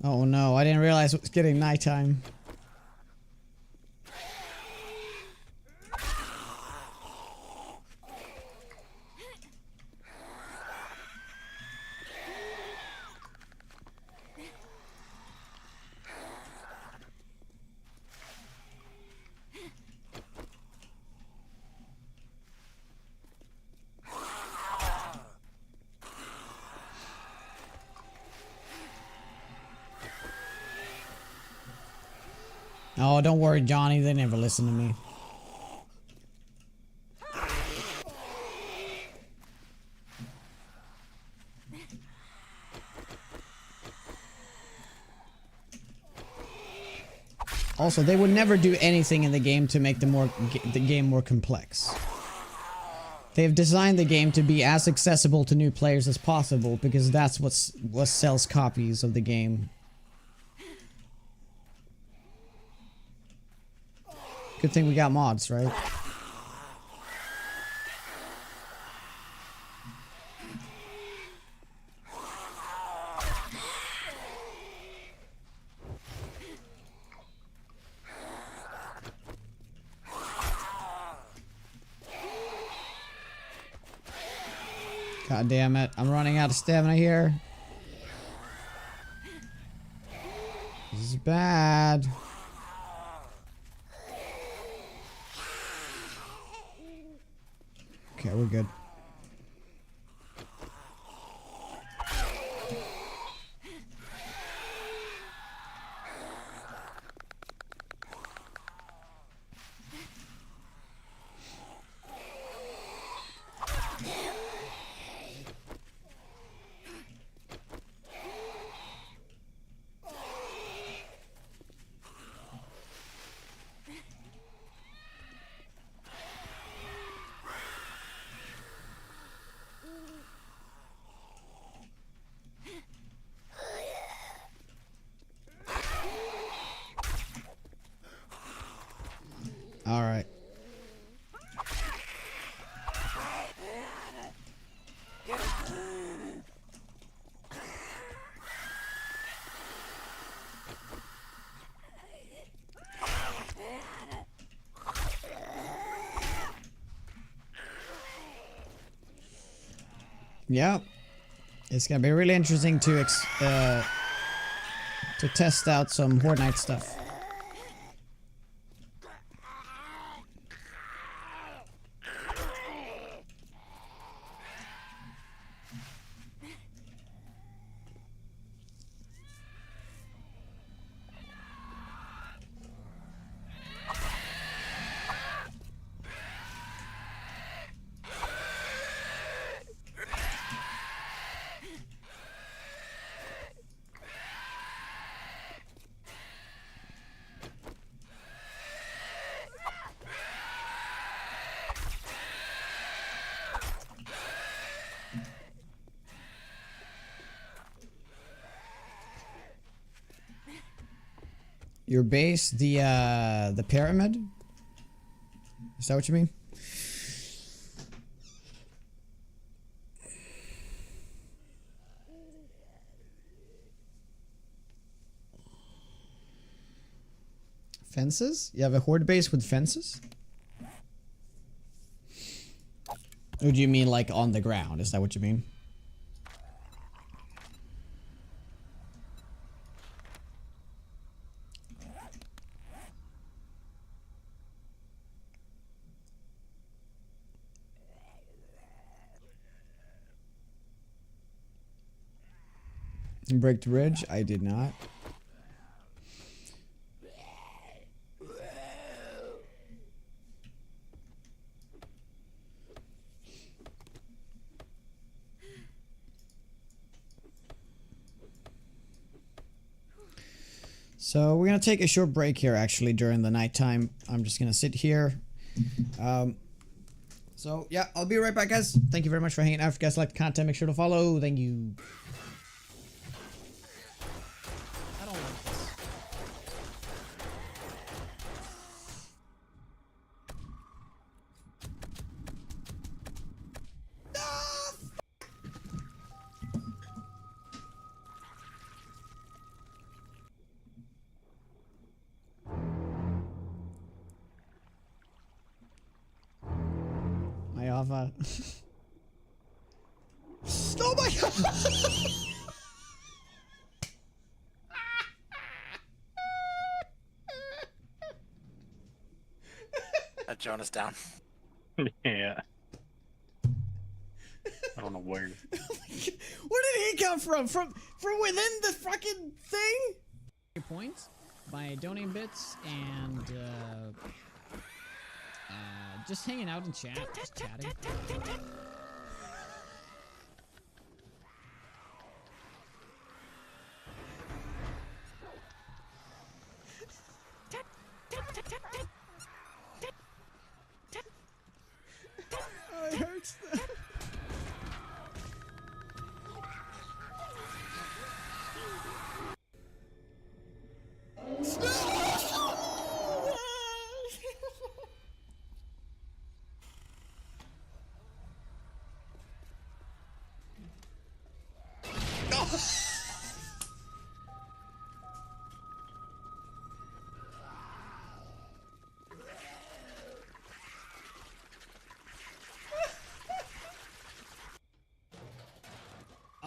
Oh no, I didn't realize it was getting nighttime. Oh, don't worry, Johnny. They never listen to me. Also, they would never do anything in the game to make the game more complex. They've designed the game to be as accessible to new players as possible because that's what sells copies of the game. Good thing we got mods, right? God damn it, I'm running out of stamina here. This is bad. Okay, we're good. All right. Yeah, it's gonna be really interesting to test out some Horde Night stuff. Your base, the pyramid? Is that what you mean? Fences? You have a horde base with fences? Or do you mean like on the ground? Is that what you mean? Break the ridge? I did not. So we're gonna take a short break here actually during the nighttime. I'm just gonna sit here. So yeah, I'll be right back, guys. Thank you very much for hanging out. If you guys like the content, make sure to follow. Thank you. I don't like this. My Ava. Oh my god! Jonas down. Yeah. I don't know where. Where did he come from? From within the fucking thing? Points by donating bits and just hanging out in chat, just chatting. perks.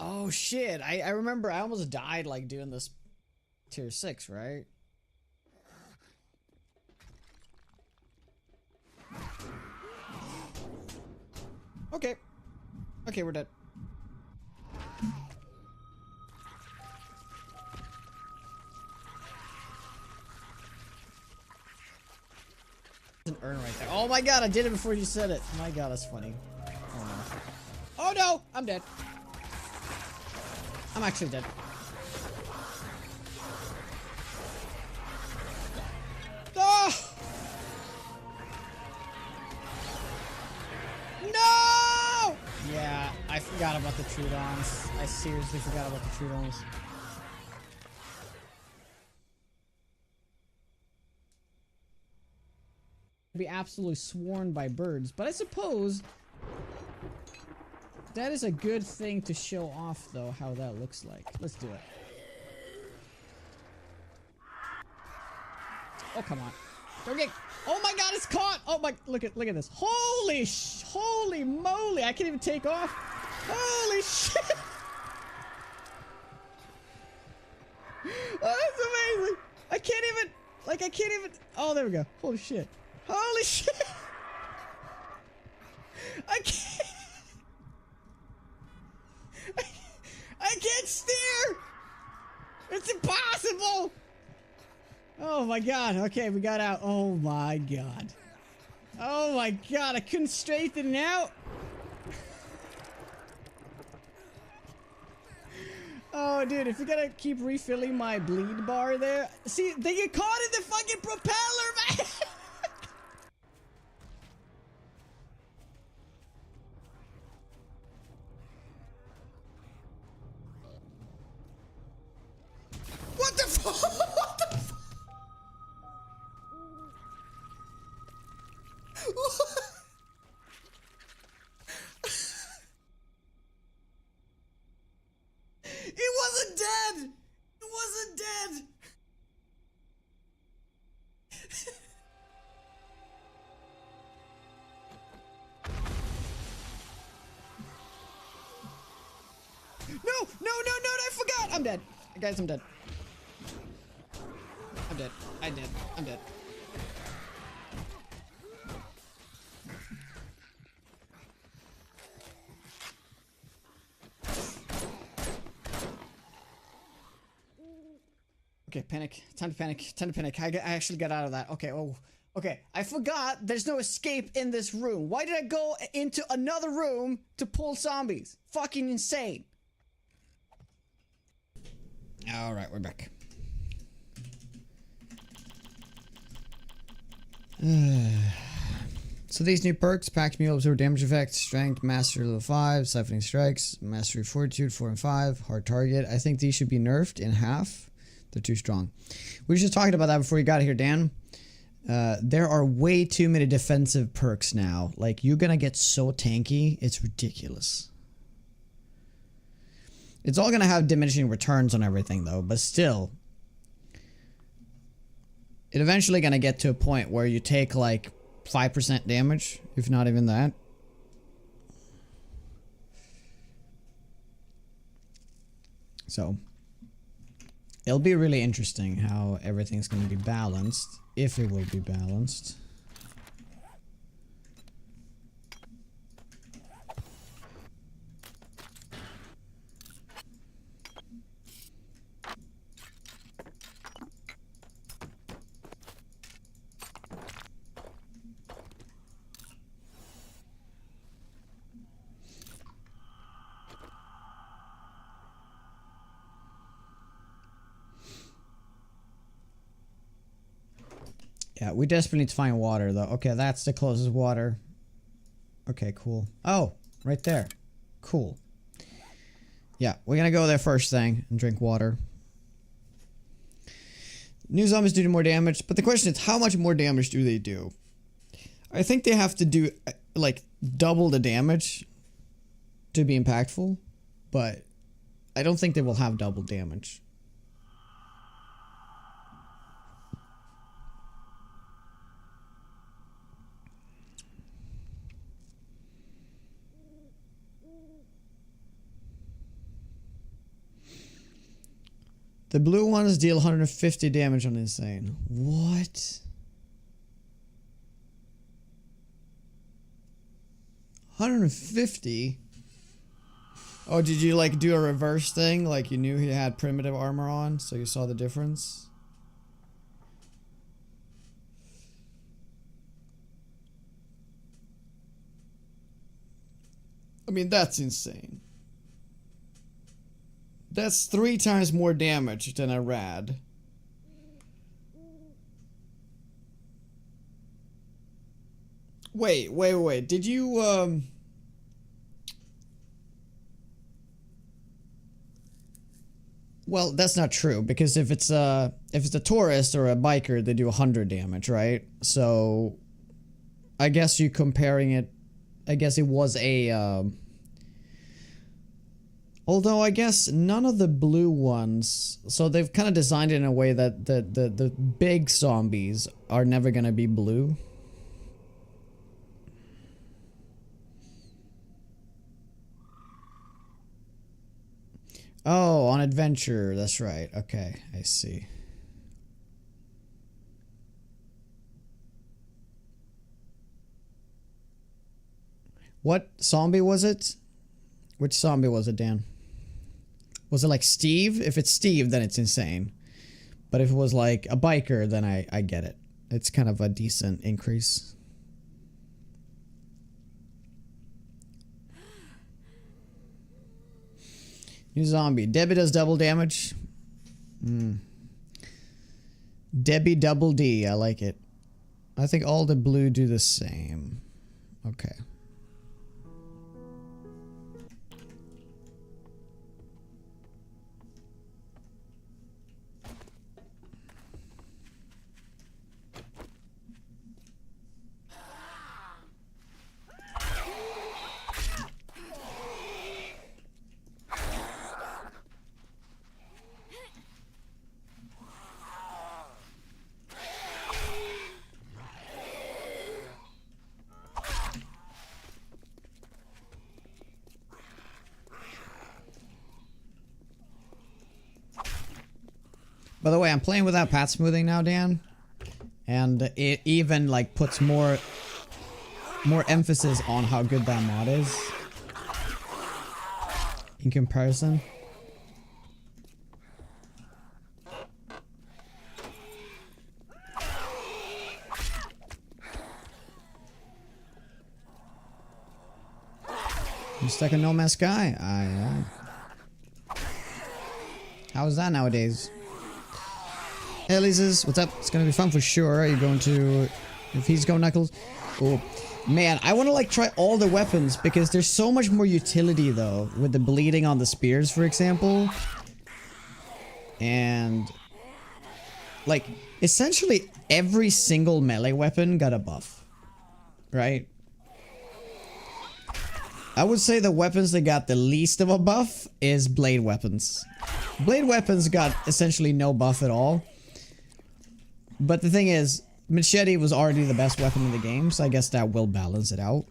Oh shit, I remember I almost died like doing this tier 6, right? Okay. Okay, we're dead. An urn right there. Oh my god, I did it before you said it. My god, that's funny. Oh no. Oh no! I'm dead. I'm actually dead. Oh! No! Yeah, I forgot about the Trudons. I seriously forgot about the Trudons. Be absolutely sworn by birds, but I suppose that is a good thing to show off, though, how that looks like. Let's do it. Oh, come on. Don't get... Oh my god, it's caught! Oh my... Look at this. Holy moly! I can't even take off. Holy shit! Oh, that's amazing! I can't even... Like, I can't even... Oh, there we go. Holy shit. Holy shit! I can't... I can't steer! It's impossible! Oh my god, okay, we got out. Oh my god. Oh my god, I couldn't straighten it out! Oh dude, if you gotta keep refilling my bleed bar there... See, they get caught in the fucking propeller, man! What the fuck? What the fuck? It wasn't dead! It wasn't dead! No, I forgot! I'm dead. Guys, I'm dead. I'm dead. I'm dead. Okay, panic. Time to panic. Time to panic. I actually got out of that. Okay, oh. Okay, I forgot there's no escape in this room. Why did I go into another room to pull zombies? Fucking insane. Alright, we're back. So these new perks, Pack Mule, Absorb Damage Effect, Strength, Mastery level 5, Siphoning Strikes, Mastery Fortitude 4 and 5, Hard Target. I think these should be nerfed in half. They're too strong. We were just talking about that before you got here, Dan. There are way too many defensive perks now. Like, you're gonna get so tanky, it's ridiculous. It's all gonna have diminishing returns on everything, though, but still. It's eventually gonna get to a point where you take, like, 5% damage, if not even that. So, it'll be really interesting how everything's gonna be balanced, if it will be balanced. Yeah, we desperately need to find water, though. Okay, that's the closest water. Okay, cool. Oh, right there. Cool. Yeah, we're gonna go there first thing and drink water. New zombies do more damage, but the question is, how much more damage do they do? I think they have to do, like, double the damage to be impactful, but I don't think they will have double damage. The blue ones deal 150 damage on insane. What? 150? Oh, did you like do a reverse thing? Like you knew he had primitive armor on, so you saw the difference? I mean, that's insane. That's 3 times more damage than a rad. Wait. Did you, Well, that's not true, because if it's a tourist or a biker, they do 100 damage, right? So, I guess you comparing it, I guess it was a, although I guess none of the blue ones, so they've kind of designed it in a way that the big zombies are never gonna be blue. Oh, on adventure, that's right. Okay, I see. What zombie was it? Which zombie was it, Dan? Was it like Steve? If it's Steve, then it's insane. But if it was like a biker, then I get it. It's kind of a decent increase. New zombie. Debbie does double damage. Debbie double D. I like it. I think all the blue do the same. Okay. By the way, I'm playing without path smoothing now, Dan, and it even like puts more emphasis on how good that mod is in comparison. You stuck in No Man's Sky? How is that nowadays? Hey, Lises, what's up? It's gonna be fun for sure. Are you going to... If he's going Knuckles? Oh, man, I want to, like, try all the weapons because there's so much more utility, though, with the bleeding on the spears, for example. And... like, essentially every single melee weapon got a buff. Right? I would say the weapons that got the least of a buff is blade weapons. Blade weapons got essentially no buff at all. But the thing is, machete was already the best weapon in the game, so I guess that will balance it out.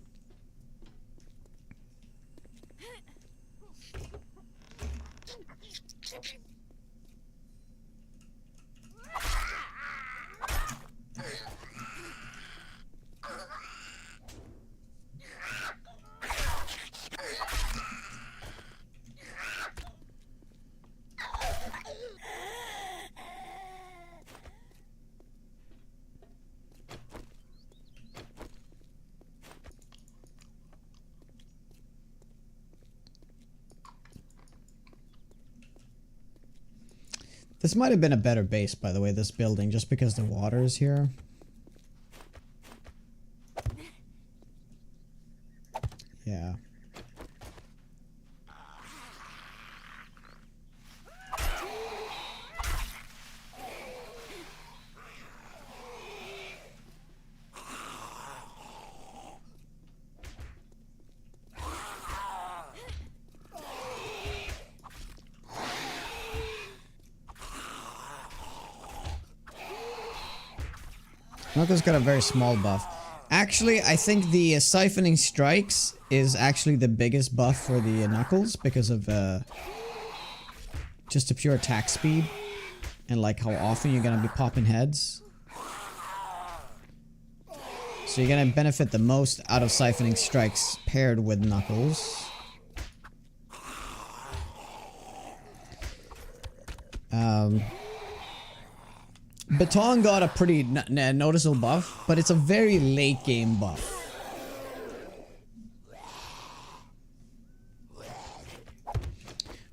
This might have been a better base, by the way, this building, just because the water is here. Yeah. Knuckles got a very small buff. Actually, I think the siphoning strikes is actually the biggest buff for the Knuckles because of just a pure attack speed and like how often you're gonna be popping heads. So you're gonna benefit the most out of siphoning strikes paired with Knuckles. Baton got a pretty noticeable buff, but it's a very late game buff.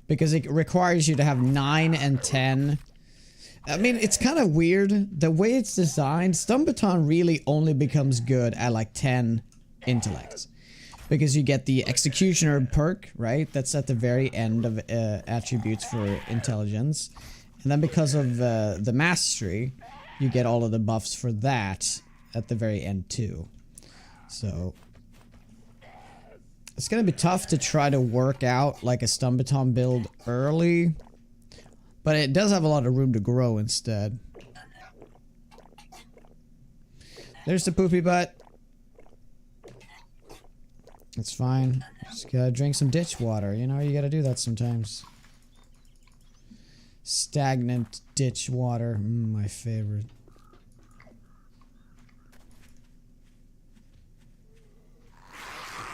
Because it requires you to have 9 and 10. I mean, it's kind of weird. The way it's designed, Stun Baton really only becomes good at like 10 intellects. Because you get the Executioner perk, right? That's at the very end of attributes for intelligence. And then because of the mastery, you get all of the buffs for that at the very end too. So it's gonna be tough to try to work out like a Stun Baton build early. But it does have a lot of room to grow instead. There's the poopy butt. It's fine. Just gotta drink some ditch water, you know, you gotta do that sometimes. Stagnant ditch water, my favorite.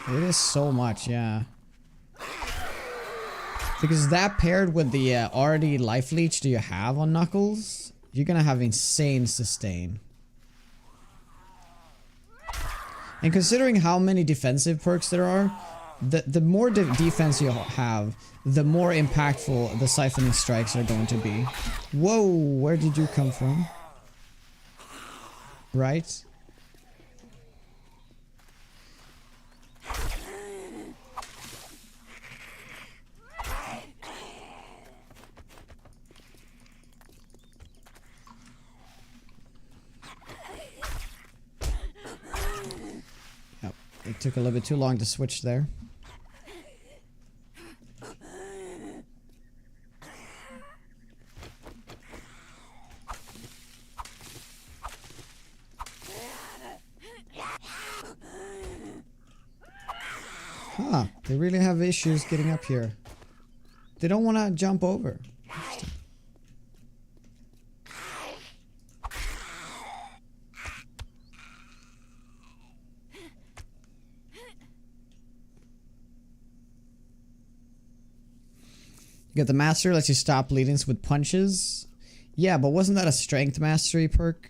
It is so much, yeah. Because that paired with the already life leech do you have on Knuckles, you're gonna have insane sustain. And considering how many defensive perks there are, the more defense you have, the more impactful the siphoning strikes are going to be. Whoa, where did you come from? Right? Yep, it took a little bit too long to switch there. Huh, they really have issues getting up here. They don't want to jump over. You got the master, lets you stop leadings with punches. Yeah, but wasn't that a strength mastery perk?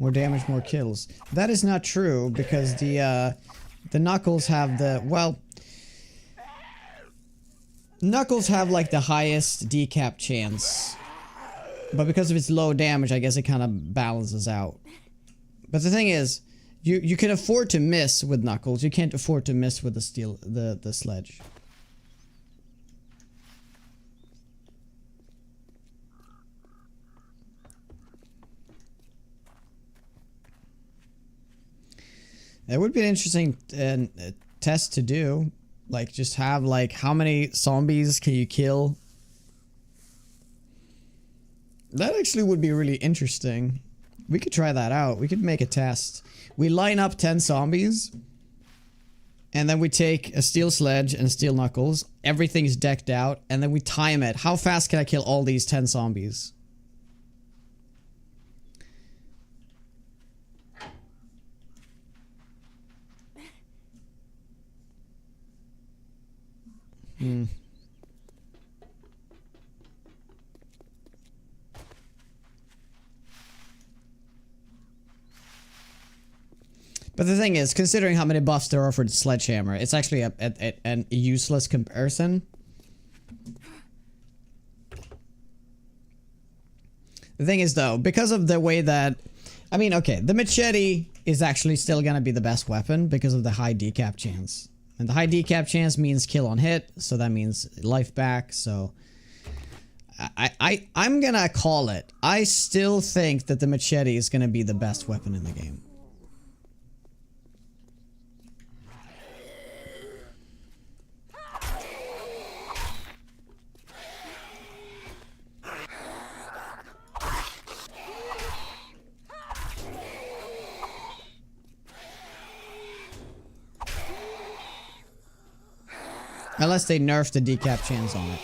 More damage, more kills. That is not true because the Knuckles have the, well, Knuckles have like the highest decap chance. But because of its low damage, I guess it kind of balances out. But the thing is, you can afford to miss with Knuckles. You can't afford to miss with the sledge. It would be an interesting test to do. Like, just have, like, how many zombies can you kill? That actually would be really interesting. We could try that out. We could make a test. We line up 10 zombies. And then we take a steel sledge and steel knuckles. Everything is decked out. And then we time it. How fast can I kill all these 10 zombies? But the thing is, considering how many buffs there are for the Sledgehammer, it's actually a useless comparison. The thing is though, because of the way that... I mean, okay, the machete is actually still gonna be the best weapon because of the high decap chance. And the high decap chance means kill on hit, so that means life back, so... I'm gonna call it. I still think that the machete is gonna be the best weapon in the game. Unless they nerf the decap chance on it.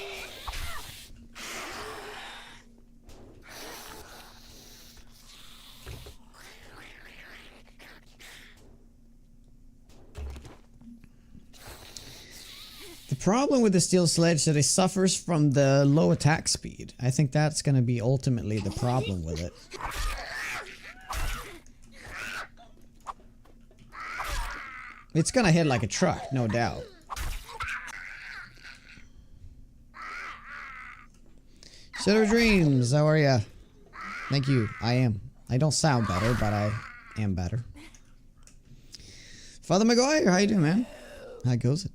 The problem with the steel sledge is that it suffers from the low attack speed. I think that's going to be ultimately the problem with it. It's going to hit like a truck, no doubt. Shadow Dreams, how are ya? Thank you, I am. I don't sound better, but I am better. Father McGuire, how you doing, man? How goes it?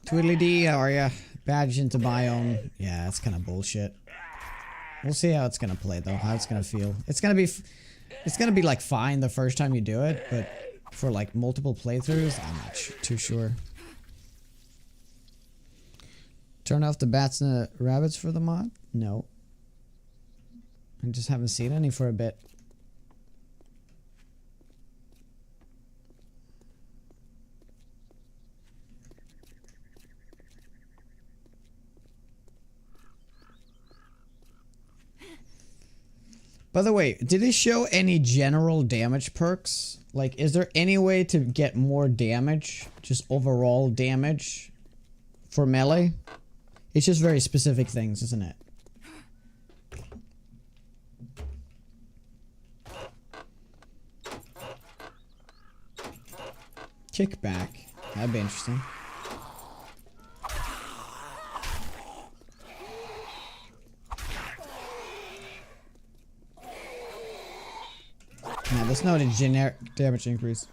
Twiddly D, how are ya? Badge into biome. Yeah, that's kind of bullshit. We'll see how it's gonna play though, how it's gonna feel. It's gonna be like fine the first time you do it, but for like multiple playthroughs, I'm not too sure. Turn off the bats and the rabbits for the mod? No. I just haven't seen any for a bit. By the way, did it show any general damage perks? Like, is there any way to get more damage? Just overall damage for melee? It's just very specific things, isn't it? Kickback. That'd be interesting. No, there's no generic damage increase.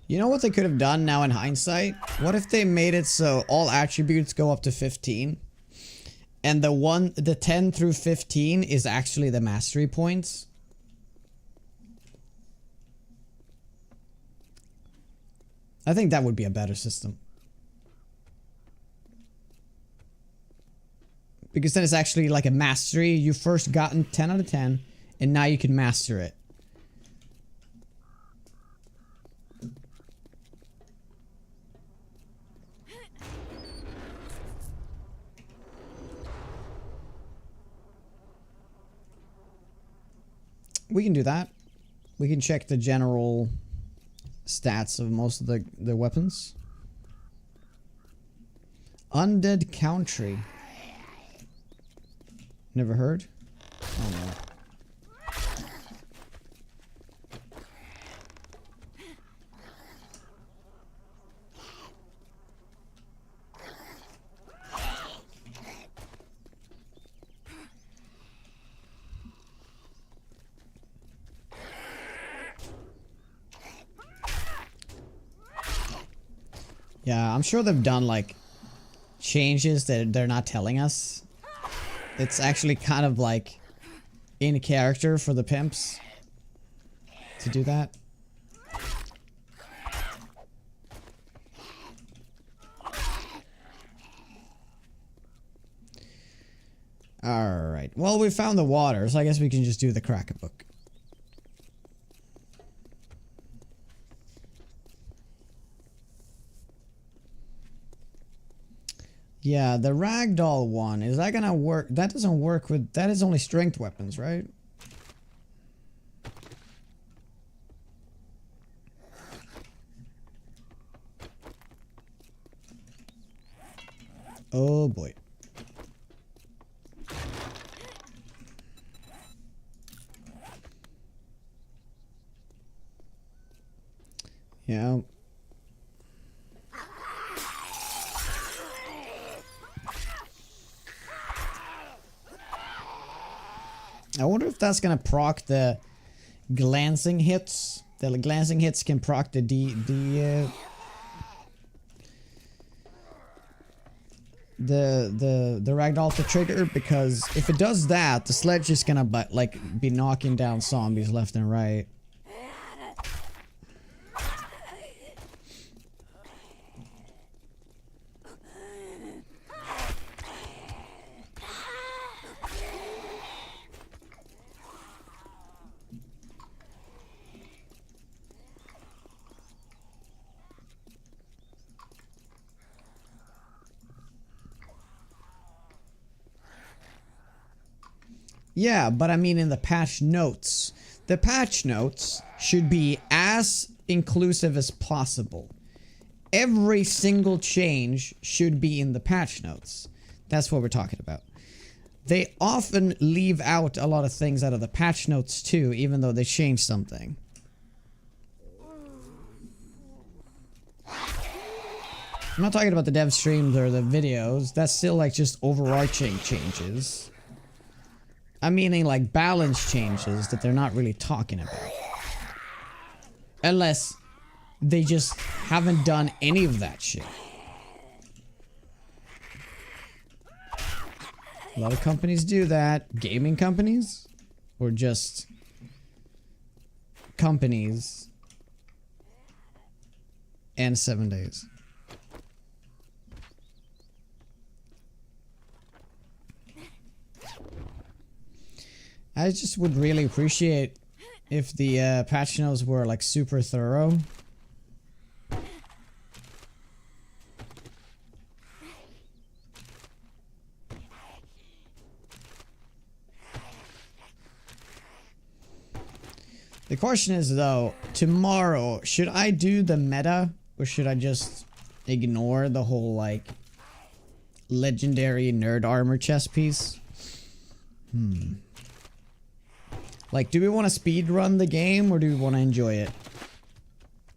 You know what they could have done now in hindsight? What if they made it so all attributes go up to 15? And the 10 through 15 is actually the mastery points? I think that would be a better system. Because then it's actually like a mastery. You first gotten 10 out of 10, and now you can master it. We can do that. We can check the general stats of most of the weapons. Undead Country. Never heard? Oh no. Yeah, I'm sure they've done like changes that they're not telling us. It's actually kind of like in character for the pimps to do that. Alright. Well, we found the water, so I guess we can just do the Kraken book. Yeah, the ragdoll one, is that gonna work? That doesn't work with... That is only strength weapons, right? Oh boy. Yeah. I wonder if that's gonna proc the glancing hits. The glancing hits can proc the ragdoll to trigger, because if it does that, the sledge is gonna be knocking down zombies left and right. Yeah, but I mean in the patch notes. The patch notes should be as inclusive as possible. Every single change should be in the patch notes. That's what we're talking about. They often leave out a lot of things out of the patch notes too, even though they change something. I'm not talking about the dev streams or the videos. That's still like just overarching changes. I'm meaning like balance changes that they're not really talking about. Unless they just haven't done any of that shit. A lot of companies do that. Gaming companies? Or just companies and 7 days. I just would really appreciate if the patch notes were like super thorough. The question is though, tomorrow, should I do the meta or should I just ignore the whole like legendary nerd armor chest piece? Like, do we want to speed run the game or do we want to enjoy it?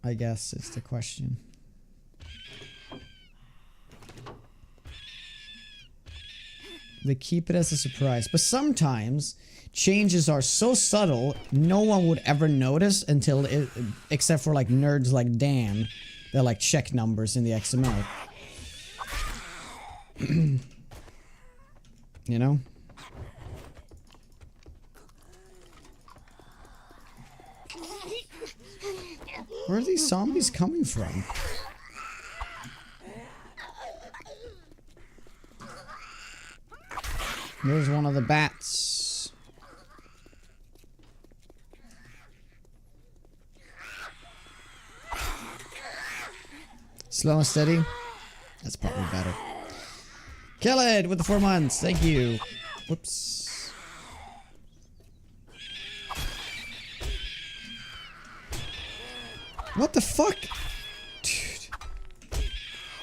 I guess is the question. They keep it as a surprise, but sometimes changes are so subtle no one would ever notice until it, except for like nerds like Dan, they're like check numbers in the XML. You know? Where are these zombies coming from? There's one of the bats. Slow and steady. That's probably better. Kill it with the 4 months. Thank you. Whoops. What the fuck? Dude.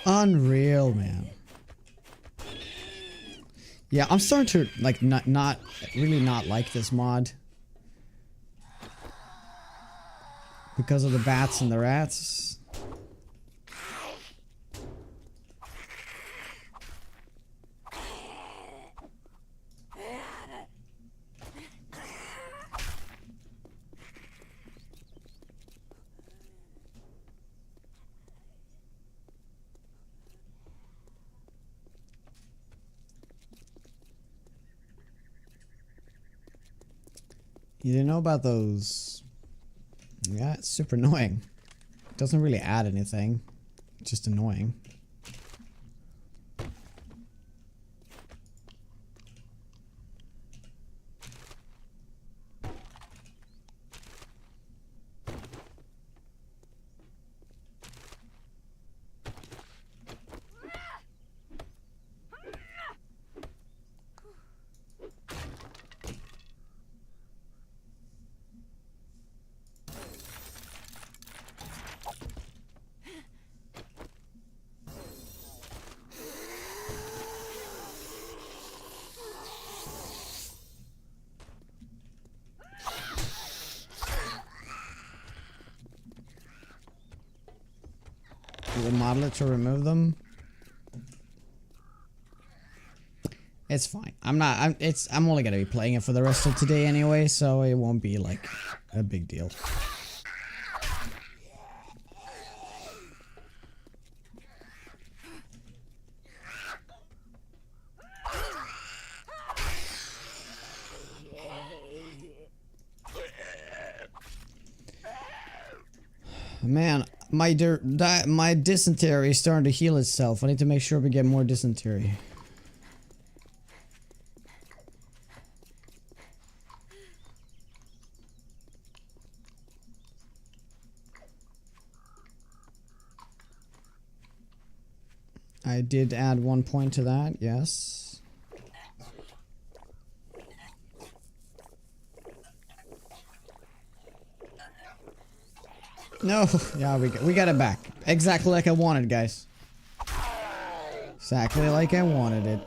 Unreal, man. Yeah, I'm starting to like not really not like this mod. Because of the bats and the rats. You didn't know about those? Yeah, it's super annoying. It doesn't really add anything. It's just annoying. remodel it to remove them. It's fine. I'm only gonna be playing it for the rest of today anyway, so it won't be like a big deal. Man, my dysentery is starting to heal itself. I need to make sure we get more dysentery. I did add 1 point to that, yes. No, yeah, we got it back. Exactly like I wanted, guys. Exactly like I wanted it.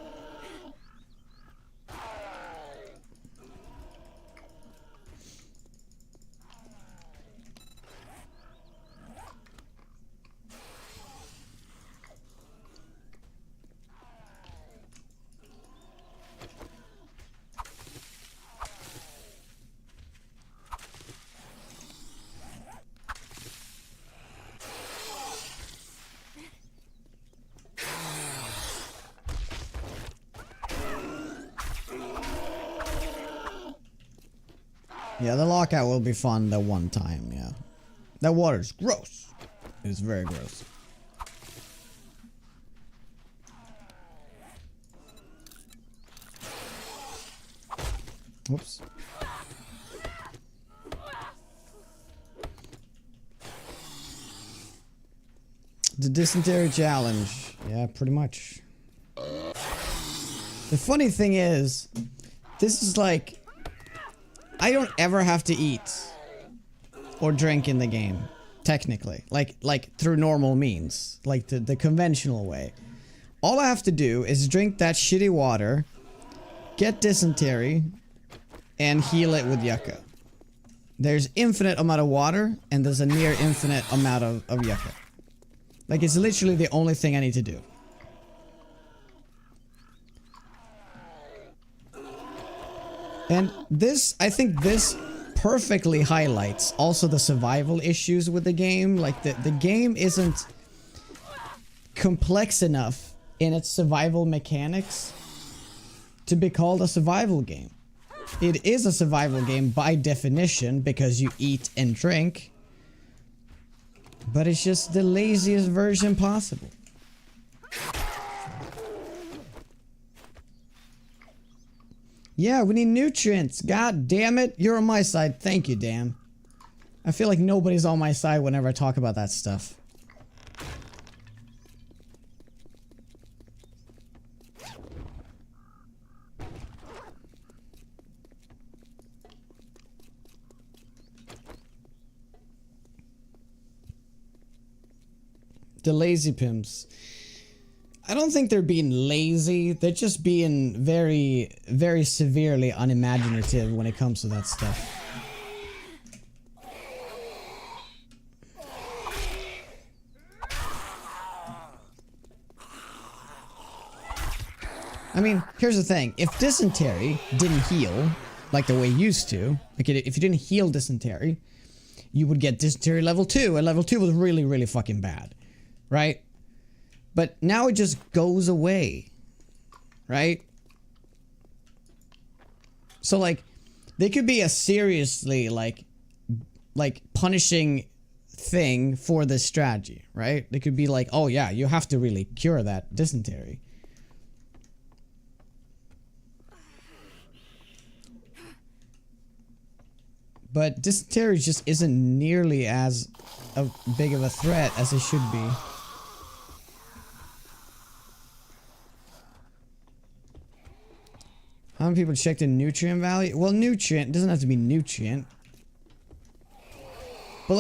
Yeah, the lockout will be fun the one time, yeah. That water's gross. It is very gross. Whoops. The dysentery challenge. Yeah, pretty much. The funny thing is, this is like, I don't ever have to eat or drink in the game, technically. Like through normal means, like the conventional way. All I have to do is drink that shitty water, get dysentery, and heal it with yucca. There's infinite amount of water, and there's a near infinite amount of yucca. Like, it's literally the only thing I need to do. And this, I think this perfectly highlights also the survival issues with the game. Like, the game isn't complex enough in its survival mechanics to be called a survival game. It is a survival game by definition because you eat and drink, but it's just the laziest version possible. Yeah, we need nutrients. God damn it. You're on my side. Thank you, Dan. I feel like nobody's on my side whenever I talk about that stuff. The lazy pimps. I don't think they're being lazy. They're just being very, very severely unimaginative when it comes to that stuff. I mean, here's the thing. If dysentery didn't heal, like the way it used to, like if you didn't heal dysentery, you would get dysentery level 2, and level 2 was really, really fucking bad. Right? But now it just goes away. Right? So like, they could be a seriously like punishing thing for this strategy, right? They could be like, oh yeah, you have to really cure that dysentery. But dysentery just isn't nearly as big of a threat as it should be. How many people checked in nutrient value? Well, nutrient doesn't have to be nutrient. But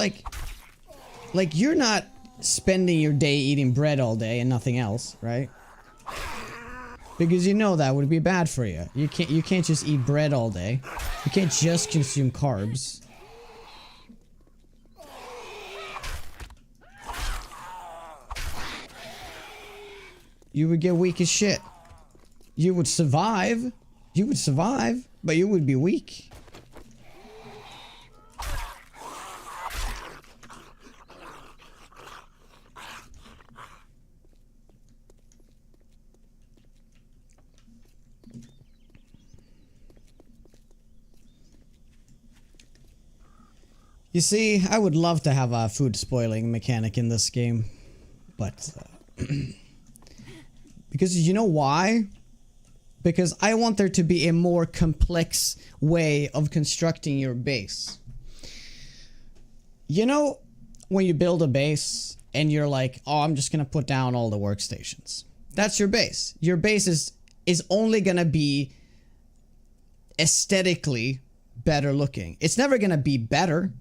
like you're not spending your day eating bread all day and nothing else, right? Because you know that would be bad for you. You can't just eat bread all day. You can't just consume carbs. you would get weak as shit. You would survive. You would survive, but you would be weak. You see, I would love to have a food spoiling mechanic in this game, but because you know why? Because I want there to be a more complex way of constructing your base. You know, when you build a base and you're like, oh, I'm just gonna put down all the workstations. That's your base. Your base is only gonna be aesthetically better looking. It's never gonna be better.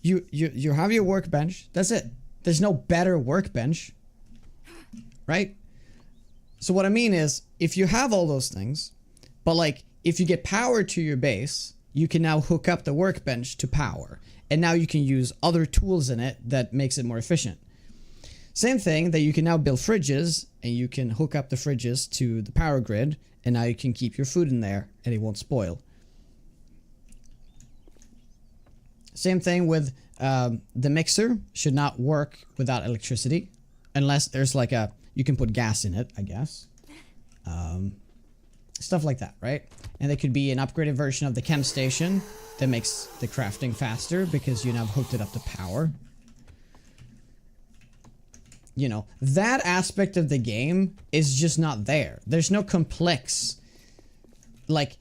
You have your workbench. That's it. There's no better workbench, right? So what I mean is, if you have all those things, but like if you get power to your base, you can now hook up the workbench to power, and now you can use other tools in it that makes it more efficient. Same thing that you can now build fridges, and you can hook up the fridges to the power grid, and now you can keep your food in there and it won't spoil. Same thing with the mixer should not work without electricity, unless there's like you can put gas in it, I guess. Stuff like that, right? And there could be an upgraded version of the chem station that makes the crafting faster because you now hooked it up to power. You know, that aspect of the game is just not there. There's no complex, like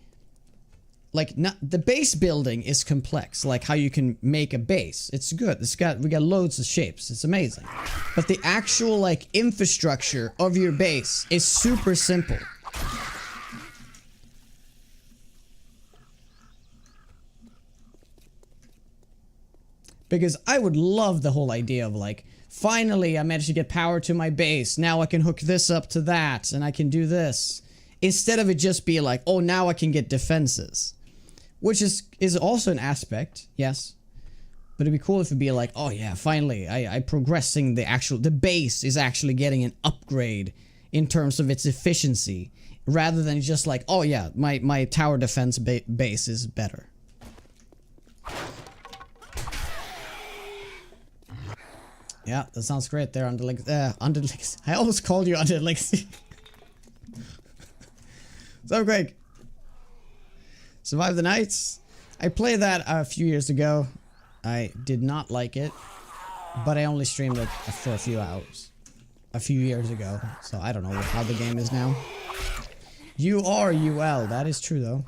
not the base building is complex, like how you can make a base. It's good. We got loads of shapes. It's amazing. But the actual like infrastructure of your base is super simple. Because I would love the whole idea of like, finally I managed to get power to my base. Now I can hook this up to that and I can do this. Instead of it just be like, oh, now I can get defenses. Which is also an aspect, yes. But it'd be cool if it'd be like, oh yeah, finally, I progressing the base is actually getting an upgrade in terms of its efficiency. Rather than just like, oh yeah, my tower defense base is better. Yeah, that sounds great there, Underlix. I almost called you Underlix. So Greg. Survive the Nights. I played that a few years ago. I did not like it, but I only streamed it for a few hours. A few years ago, so I don't know how the game is now. You are UL, that is true though.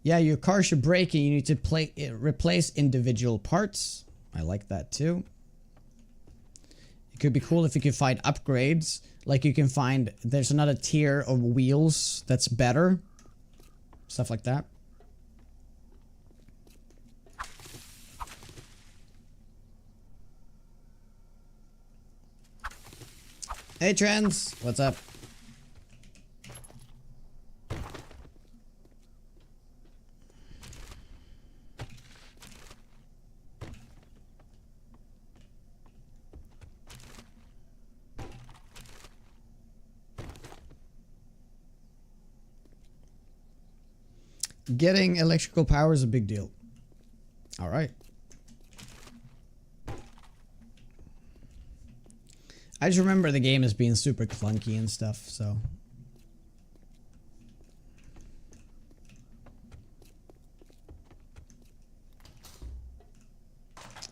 Yeah, your car should break and you need to replace individual parts. I like that too. It could be cool if you could find upgrades. Like you can find, there's another tier of wheels that's better. Stuff like that. Hey Trends, what's up? Getting electrical power is a big deal. All right. I just remember the game as being super clunky and stuff, so.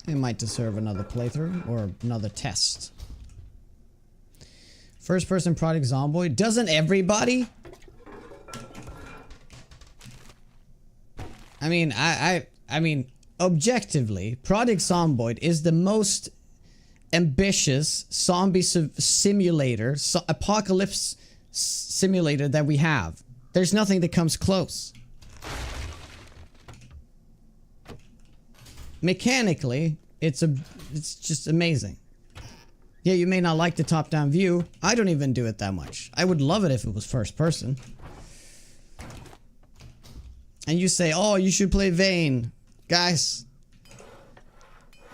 It might deserve another playthrough or another test. First person Project Zomboid. Doesn't everybody? I mean, I mean, objectively, Project Zomboid is the most ambitious zombie simulator, apocalypse simulator that we have. There's nothing that comes close. Mechanically, it's just amazing. Yeah, you may not like the top-down view. I don't even do it that much. I would love it if it was first person. and you say, oh, you should play Vayne. Guys,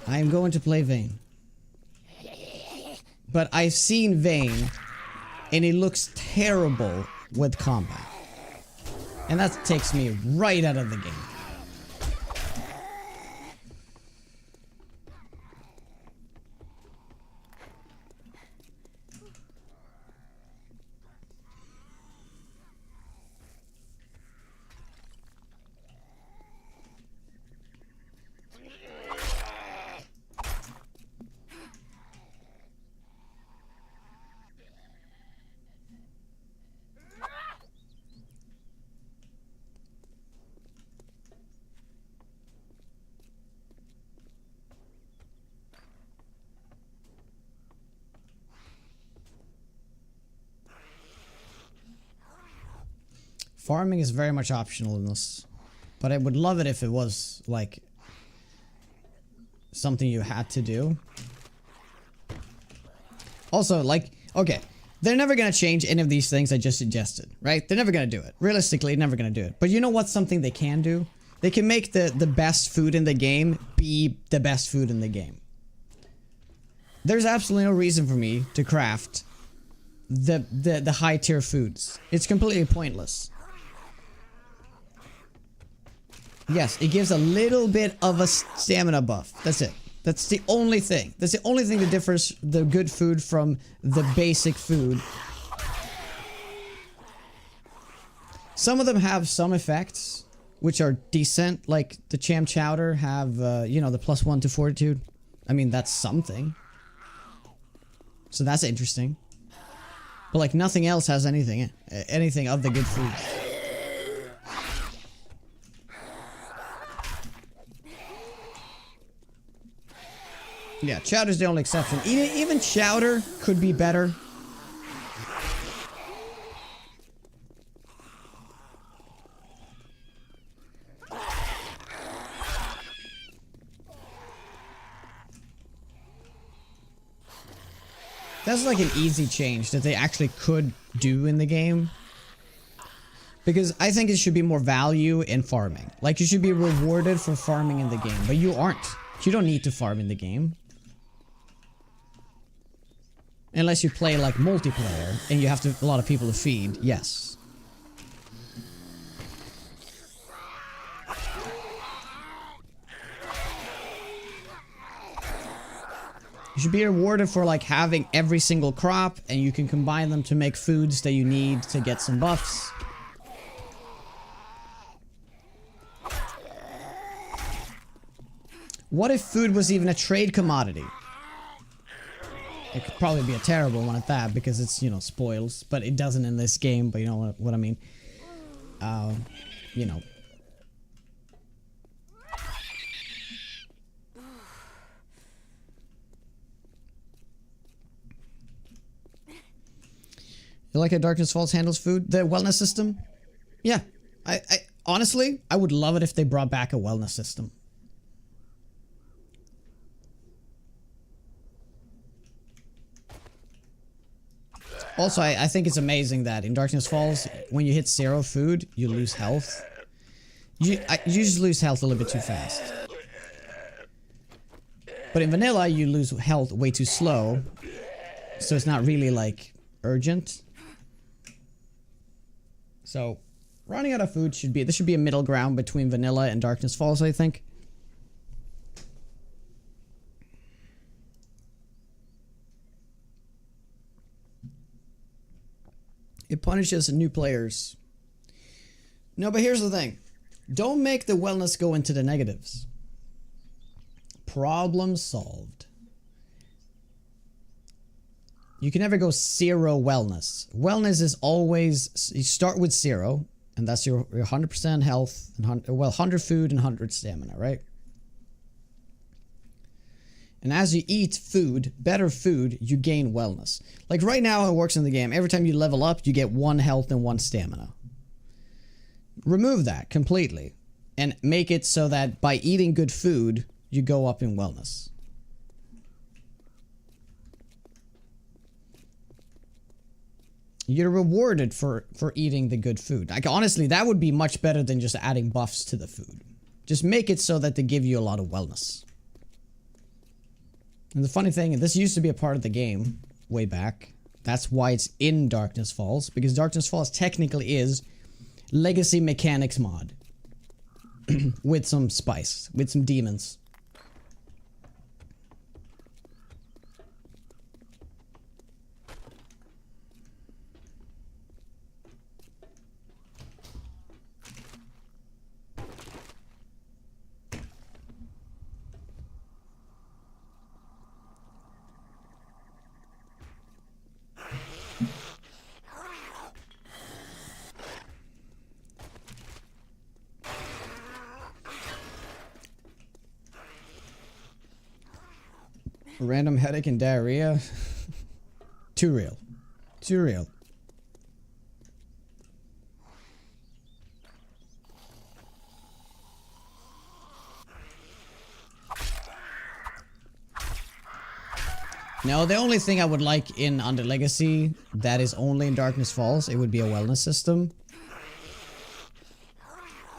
I am going to play Vayne. But I've seen Vayne, and it looks terrible with combat. And that takes me right out of the game. Farming is very much optional in this, but I would love it if it was like something you had to do. Also, like, okay, they're never gonna change any of these things I just suggested, right? They're never gonna do it. Realistically, never gonna do it. But you know what's something they can do? They can make the best food in the game be the best food in the game. There's absolutely no reason for me to craft the high tier foods. It's completely pointless. Yes, it gives a little bit of a stamina buff. That's it. That's the only thing. That's the only thing that differs the good food from the basic food. Some of them have some effects, which are decent. Like the Cham Chowder have, you know, the +1 to fortitude. I mean, that's something. So that's interesting. But like nothing else has anything of the good foods. Yeah, Chowder's the only exception. Even Chowder could be better. That's like an easy change that they actually could do in the game. Because I think it should be more value in farming. Like, you should be rewarded for farming in the game, but you aren't. You don't need to farm in the game. Unless you play like multiplayer and you have a lot of people to feed, yes. You should be rewarded for like having every single crop, and you can combine them to make foods that you need to get some buffs. What if food was even a trade commodity? It could probably be a terrible one at that, because it's, you know, spoils, but it doesn't in this game, but you know what I mean. You know. You like how Darkness Falls handles food? The wellness system? Yeah. I honestly, I would love it if they brought back a wellness system. Also, I think it's amazing that in Darkness Falls, when you hit 0 food, you lose health. You just lose health a little bit too fast. But in Vanilla, you lose health way too slow. So it's not really, like, urgent. So, running out of food should be... There should be a middle ground between Vanilla and Darkness Falls, I think. It punishes new players. No, but here's the thing. Don't make the wellness go into the negatives. Problem solved. You can never go 0 wellness. Wellness is always... You start with 0, and that's your 100% health, and 100 food and 100 stamina, right? And as you eat food, better food, you gain wellness. Like right now how it works in the game, every time you level up, you get 1 health and 1 stamina. Remove that completely. And make it so that by eating good food, you go up in wellness. you're rewarded for eating the good food. Like honestly, that would be much better than just adding buffs to the food. Just make it so that they give you a lot of wellness. And the funny thing, this used to be a part of the game way back. That's why it's in Darkness Falls, because Darkness Falls technically is Legacy Mechanics mod. With some spice, with some demons. Random headache and diarrhea. Too real. Too real. Now, the only thing I would like in Under Legacy that is only in Darkness Falls, it would be a wellness system.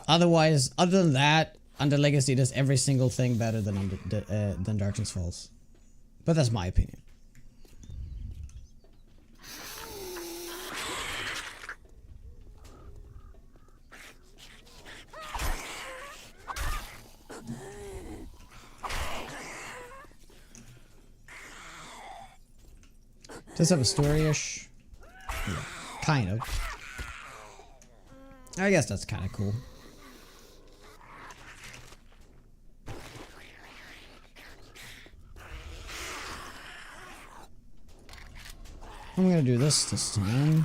Otherwise, other than that, Under Legacy does every single thing better than Darkness Falls. But that's my opinion. Does have a story-ish? Yeah, kind of. I guess that's kind of cool. I'm gonna do this time.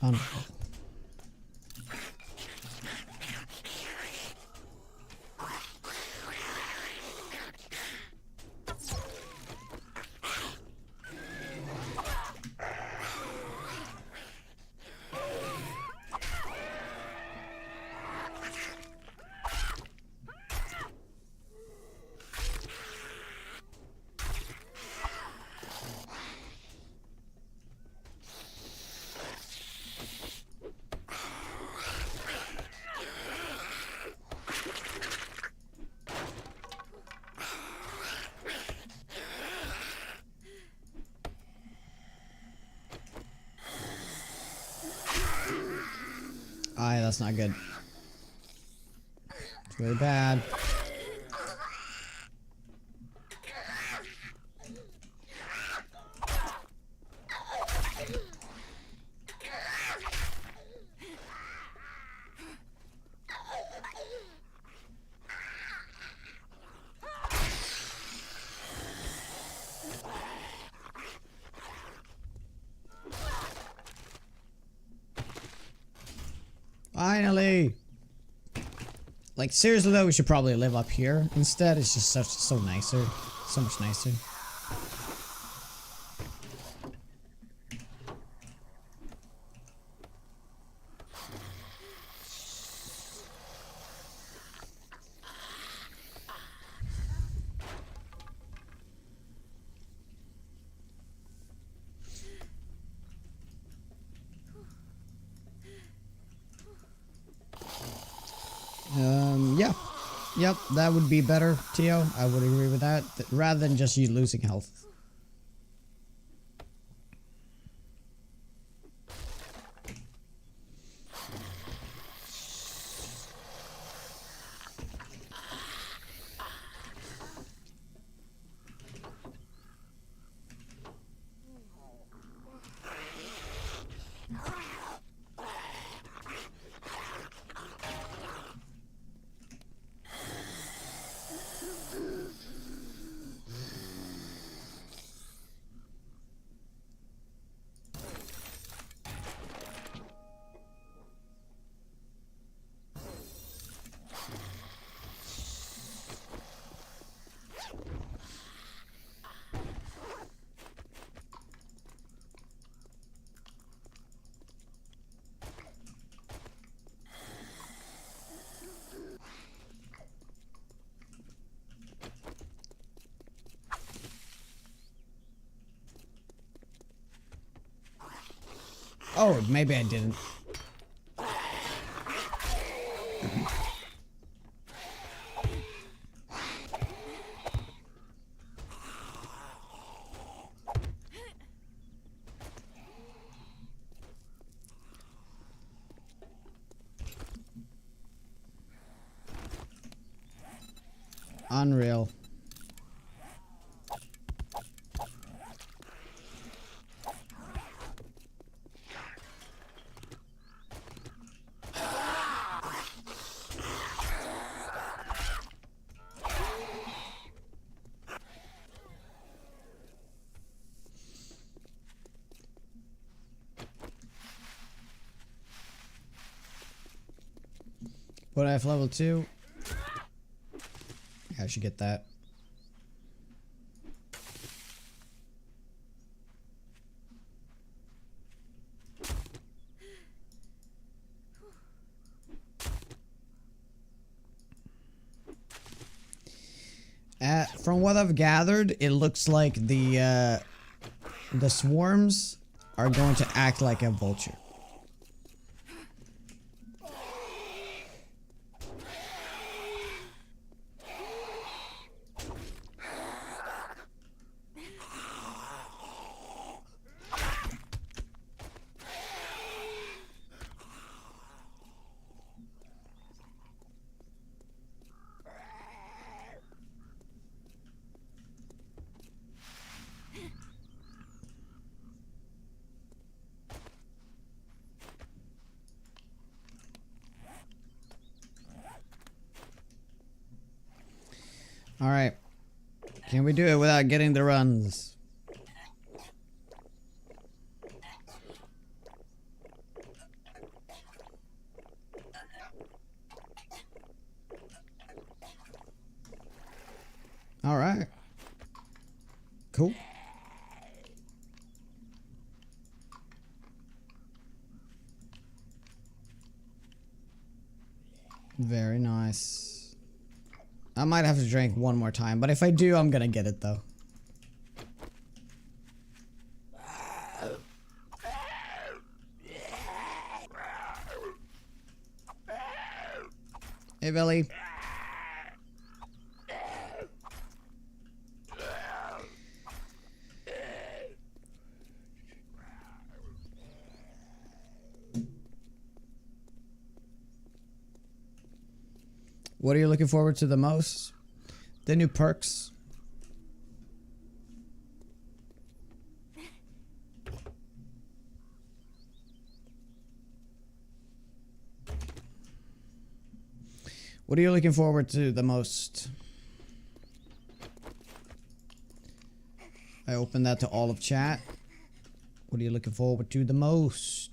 Oh no. Aye, that's not good. It's really bad. Finally! Like, seriously though, we should probably live up here. Instead, it's just so nicer. So much nicer. Yeah. Yep, that would be better, Tio. I would agree with that. Rather than just you losing health. Oh, maybe I didn't. Unreal. What I have level 2? I should get that. From what I've gathered, it looks like the swarms are going to act like a vulture. Alright. Can we do it without getting the runs? Alright. Cool. Very nice. I might have to drink one more time, but if I do, I'm gonna get it though. Hey, Billy. What are you looking forward to the most? The new perks. What are you looking forward to the most? I opened that to all of chat. What are you looking forward to the most?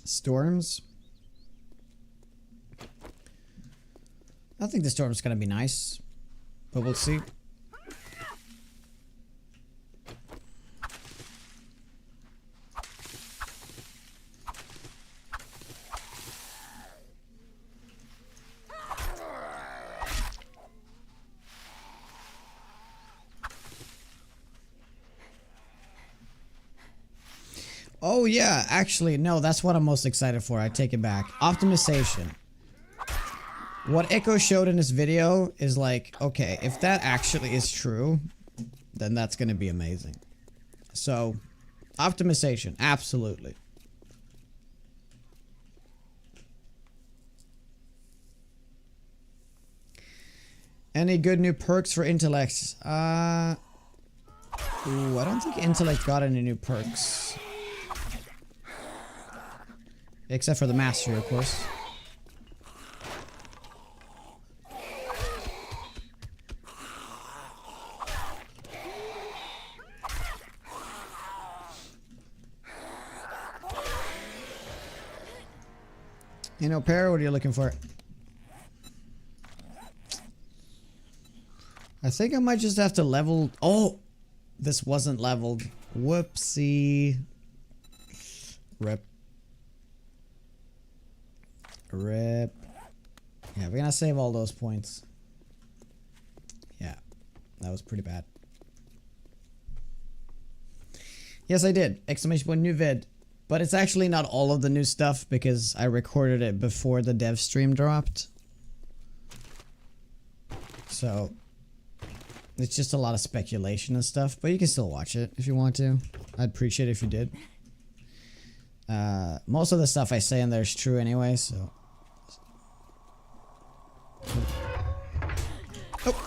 Storms. I think the storm's gonna be nice, but we'll see. Oh yeah, actually, no, that's what I'm most excited for. I take it back. Optimization. What Echo showed in this video is like, okay, if that actually is true, then that's gonna be amazing. So, optimization, absolutely. Any good new perks for Intellect? Ooh, I don't think Intellect got any new perks. Except for the Mastery, of course. You know, Para, what are you looking for? I think I might just have to level... Oh! This wasn't leveled. Whoopsie. Rip. Rip. Yeah, we're gonna save all those points. Yeah, that was pretty bad. Yes, I did. Exclamation point new vid. But it's actually not all of the new stuff because I recorded it before the dev stream dropped. So, it's just a lot of speculation and stuff, but you can still watch it if you want to. I'd appreciate it if you did. Most of the stuff I say in there is true anyway, so... Oh.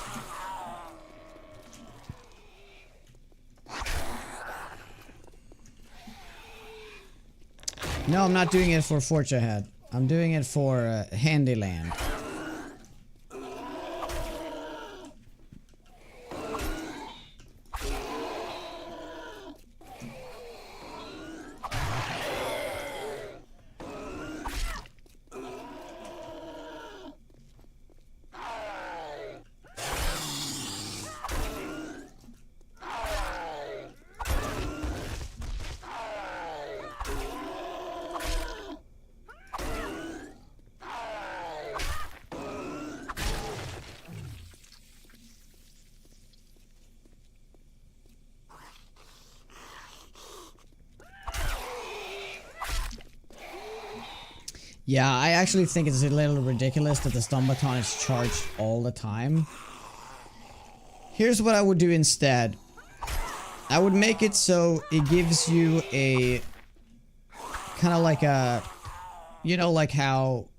No, I'm not doing it for Forge Ahead. I'm doing it for Handyland. Yeah, I actually think it's a little ridiculous that the stun baton is charged all the time. Here's what I would do instead. I would make it so it gives you a... kind of like a... You know, like how...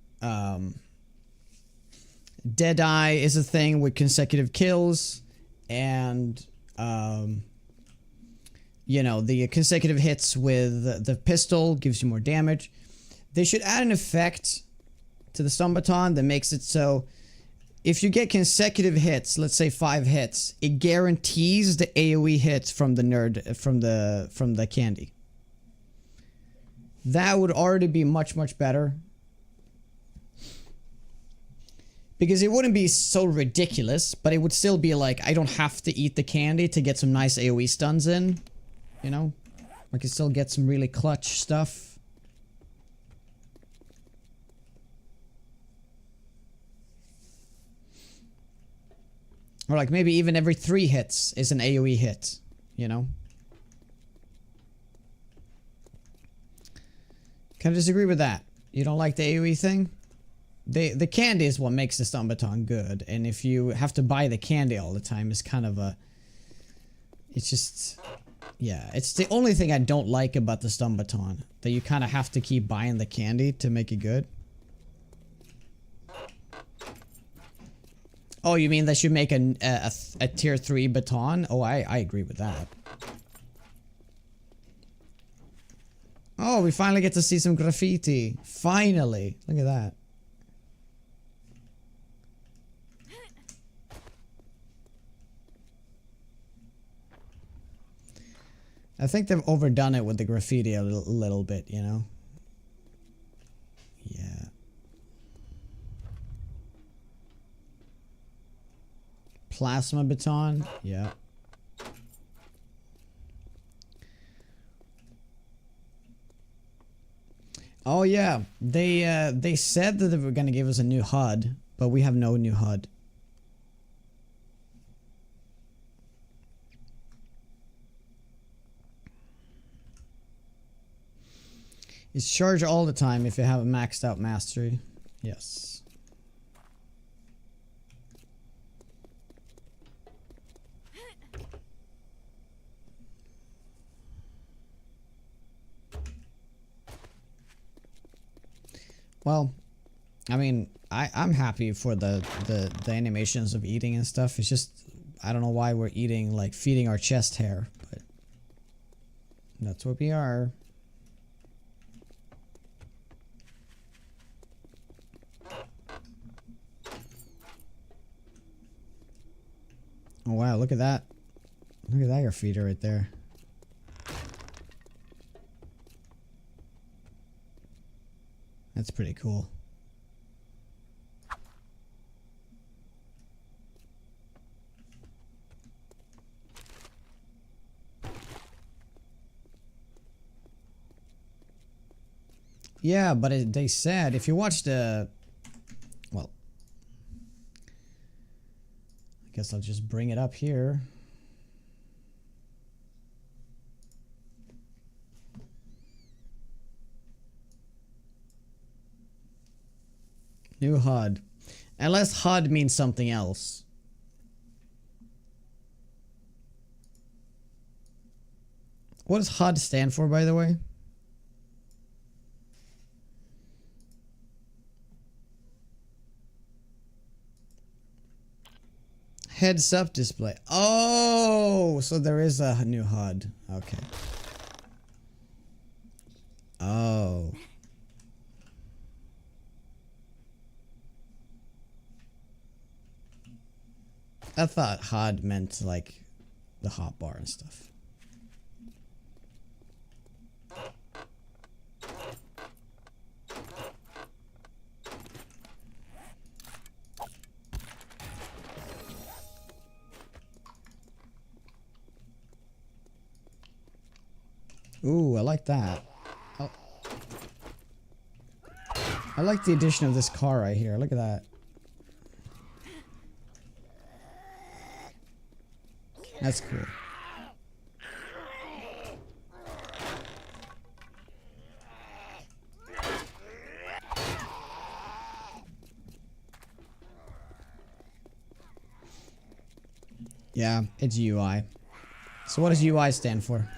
Deadeye is a thing with consecutive kills. And... you know, the consecutive hits with the pistol gives you more damage. They should add an effect to the stun baton that makes it so if you get consecutive hits, let's say 5 hits, it guarantees the AoE hits from the nerd from the candy. That would already be much better. Because it wouldn't be so ridiculous, but it would still be like I don't have to eat the candy to get some nice AoE stuns in, you know? I can still get some really clutch stuff. Or like maybe even every 3 hits is an AoE hit, you know? Kind of disagree with that. You don't like the AoE thing? The candy is what makes the stun baton good, and if you have to buy the candy all the time, it's kind of a... It's just... Yeah, it's the only thing I don't like about the stun baton. That you kind of have to keep buying the candy to make it good. Oh, you mean that should make a tier 3 baton? Oh, I agree with that. Oh, we finally get to see some graffiti. Finally. Look at that. I think they've overdone it with the graffiti a little bit, you know? Yeah. Plasma baton, yeah. Oh yeah, they said that they were gonna give us a new HUD, but we have no new HUD. It's charged all the time if you have a maxed out mastery. Yes. Well, I mean, I'm happy for the animations of eating and stuff. It's just, I don't know why we're eating, like, feeding our chest hair, but that's what we are. Oh wow, look at that. Look at that graffiti right there. That's pretty cool. Yeah, but they said if you watch the, well, I guess I'll just bring it up here. New HUD. Unless HUD means something else. What does HUD stand for, by the way? Heads up display. Oh, so there is a new HUD. Okay. Oh. I thought HUD meant like the hotbar and stuff. Ooh, I like that. Oh. I like the addition of this car right here. Look at that. That's cool. Yeah, it's UI. So what does UI stand for?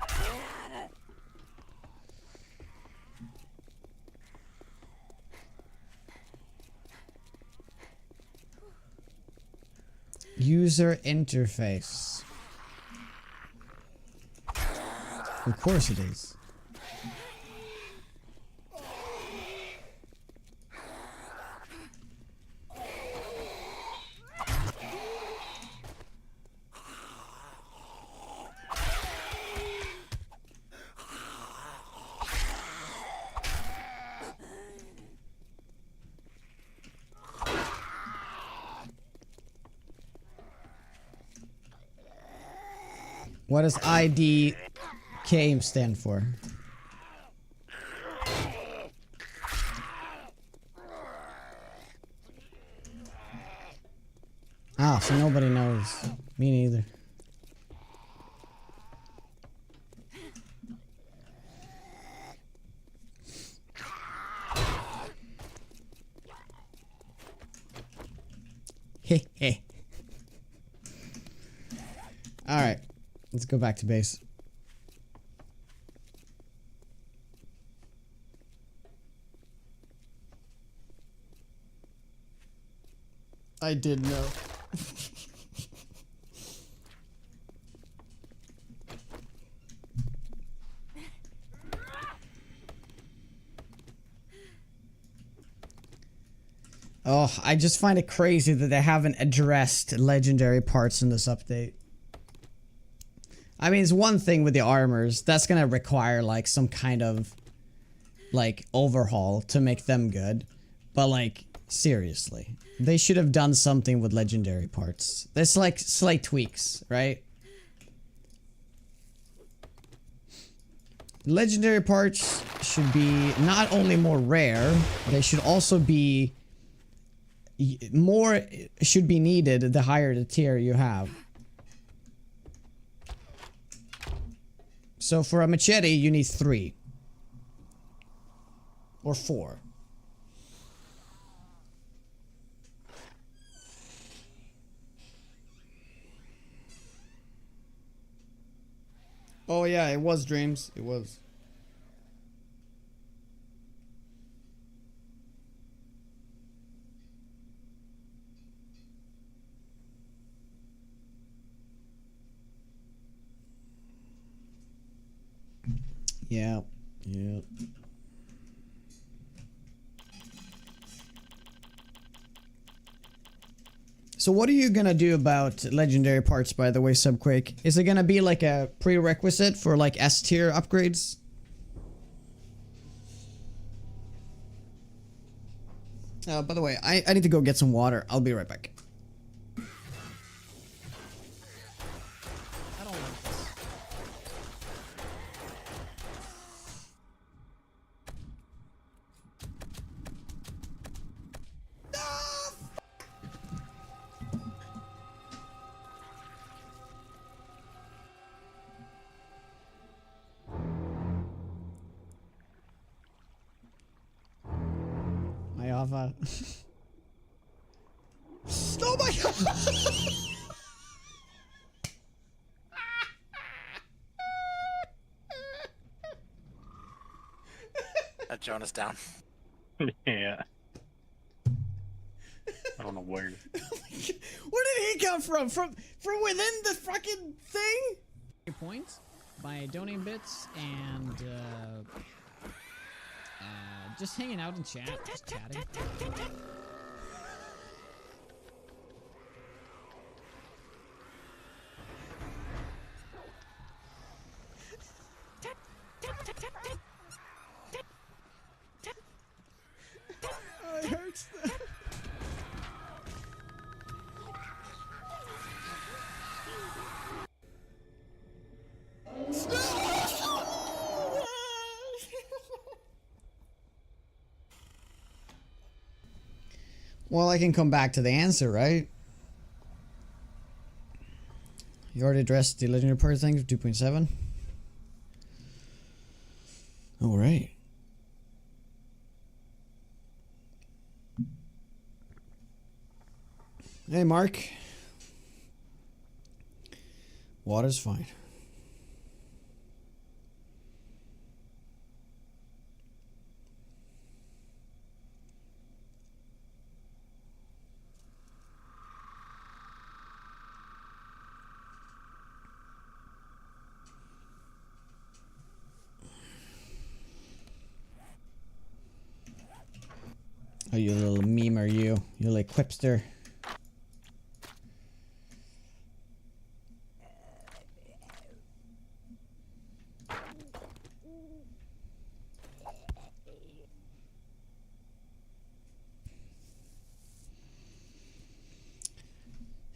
User interface. Of course it is. What does IDK stand for? Ah, so nobody knows. Me neither. Heh heh. Alright. Let's go back to base. I did know. Oh, I just find it crazy that they haven't addressed legendary parts in this update. I mean, it's one thing with the armors. That's gonna require, like, some kind of, like, overhaul to make them good. But, like, seriously. They should have done something with legendary parts. There's, like, slight tweaks, right? Legendary parts should be not only more rare, they should also be... more should be needed the higher the tier you have. So for a machete, you need 3. Or 4. Oh yeah, it was Dreams. It was. Yeah. Yeah. So what are you gonna do about legendary parts, by the way, Subquake? Is it gonna be like a prerequisite for like S tier upgrades? By the way, I need to go get some water. I'll be right back. I don't like this. off. Oh my god! Jonas down. Yeah. I don't know where. Where did he come from? From within the fucking thing? Points by donating bits and just hanging out in chat, just chatting. Oh, it hurts. Well, I can come back to the answer, right? You already addressed the legendary part thing for 2.7. All right. Hey, Mark. Water's fine. Oh, you little memer, you little quipster.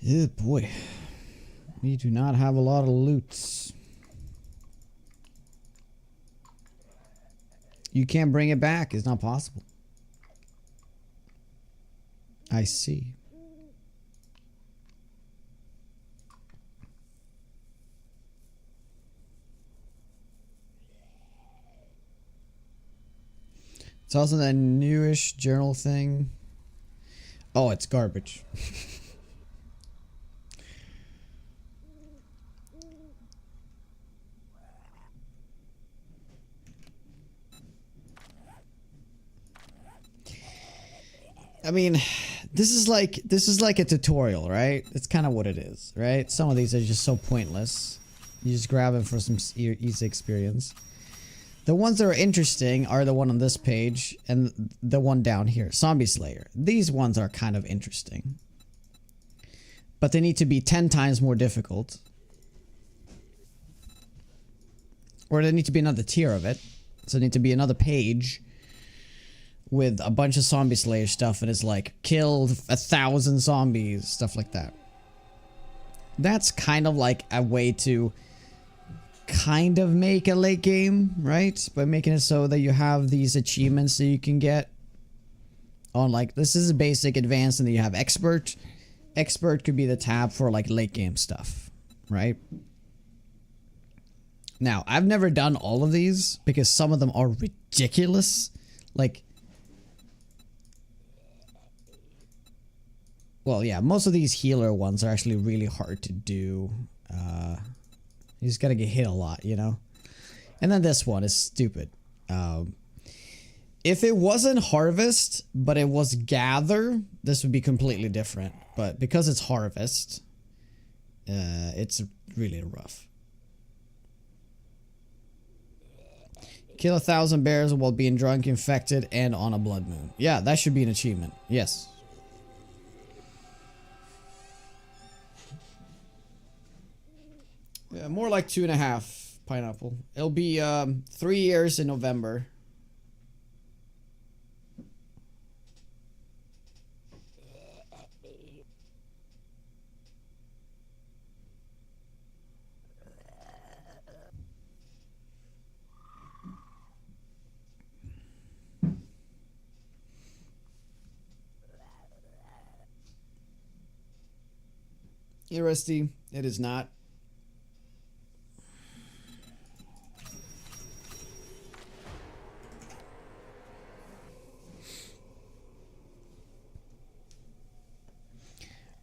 Oh boy, we do not have a lot of loots. You can't bring it back. It's not possible. I see. It's also that newish journal thing. Oh, it's garbage. I mean, this is like a tutorial, right? It's kind of what it is, right? Some of these are just so pointless. You just grab them for some easy experience. The ones that are interesting are the one on this page and the one down here, Zombie Slayer. These ones are kind of interesting, but they need to be 10 times more difficult, or they need to be another tier of it. So they need to be another page with a bunch of Zombie Slayer stuff, and it's like killed 1,000 zombies, stuff like that. That's kind of like a way to kind of make a late game, right? By making it so that you have these achievements that you can get on, like, this is a basic, advanced, and then you have expert. Expert could be the tab for like late game stuff, right? Now, I've never done all of these because some of them are ridiculous. Like, well, yeah, most of these healer ones are actually really hard to do. You just gotta get hit a lot, you know? And then this one is stupid. If it wasn't Harvest, but it was Gather, this would be completely different. But because it's Harvest, it's really rough. Kill 1,000 bears while being drunk, infected, and on a blood moon. Yeah, that should be an achievement. Yes. Yeah, more like 2.5 pineapple. It'll be 3 years in November. Hey, Rusty, it is not.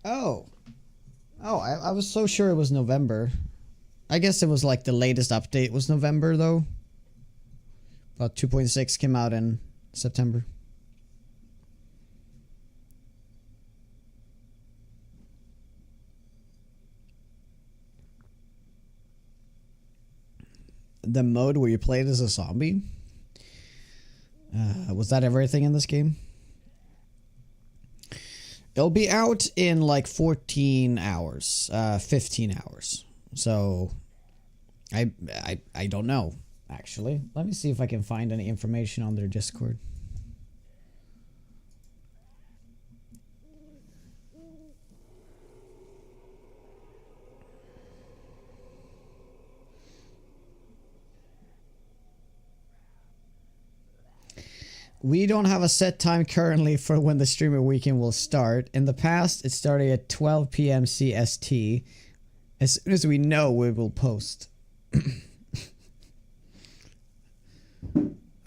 Oh. Oh, I was so sure it was November. I guess it was like the latest update was November though. About 2.6 came out in September. The mode where you played as a zombie? Was that everything in this game? It'll be out in like 14 hours, 15 hours. So, I don't know, actually. Let me see if I can find any information on their Discord. We don't have a set time currently for when the streamer weekend will start. In the past, it started at 12 p.m. CST. As soon as we know, we will post.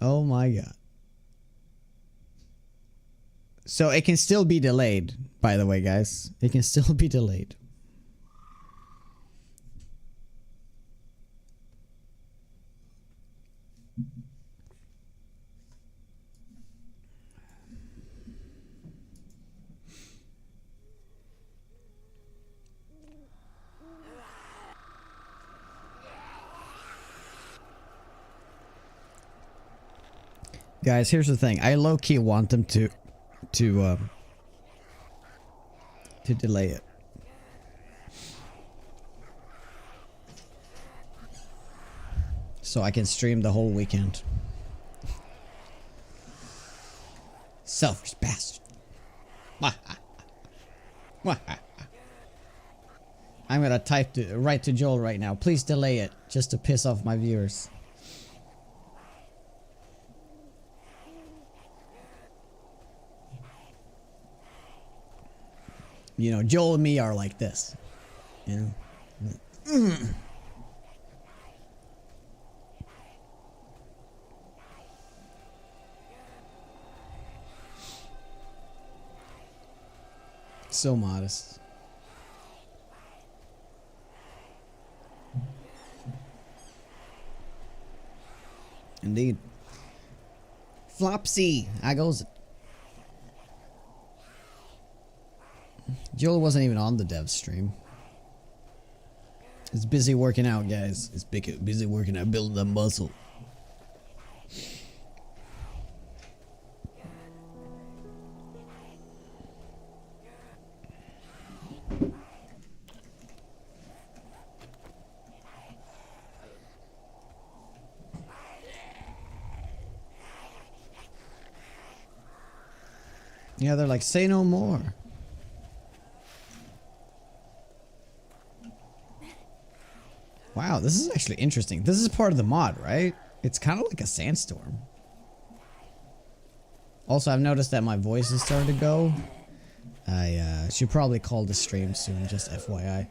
Oh my god. So it can still be delayed, by the way, guys. It can still be delayed. Guys, here's the thing. I low-key want them to delay it. So I can stream the whole weekend. Selfish bastard. I'm gonna write to Joel right now. Please delay it, just to piss off my viewers. You know, Joel and me are like this. You know? So modest. Indeed. Flopsy, I goes. Joel wasn't even on the dev stream. He's busy working out, guys. He's busy working out, building the muscle. Yeah, they're like, say no more. Wow, this is actually interesting. This is part of the mod, right? It's kind of like a sandstorm. Also, I've noticed that my voice is starting to go. I should probably call the stream soon, just FYI.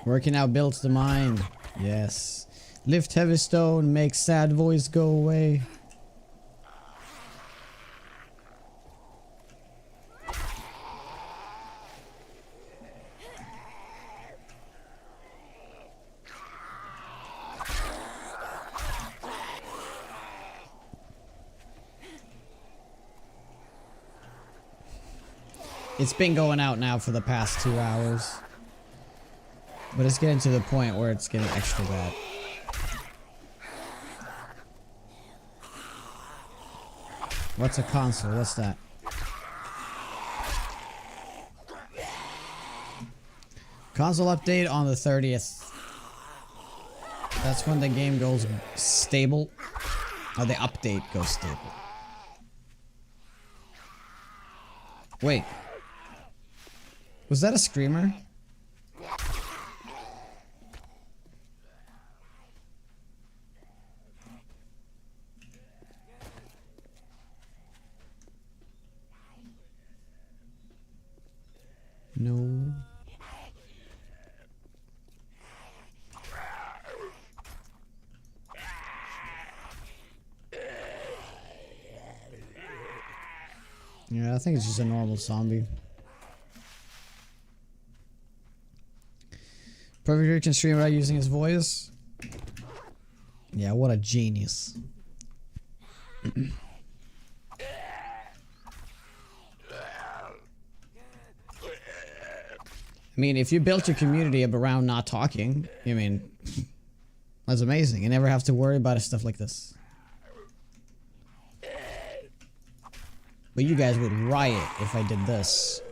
Working out builds the mind. Yes. Lift heavy stone, make sad voice go away. It's been going out now for the past 2 hours. But it's getting to the point where it's getting extra bad. What's a console? What's that? Console update on the 30th. That's when the game goes stable. Or the update goes stable. Wait. Was that a screamer? No. I think it's just a normal zombie. Perfect Rick can stream without using his voice. Yeah, what a genius. I mean, if you built your community up around not talking, I mean, that's amazing. You never have to worry about stuff like this. But you guys would riot if I did this.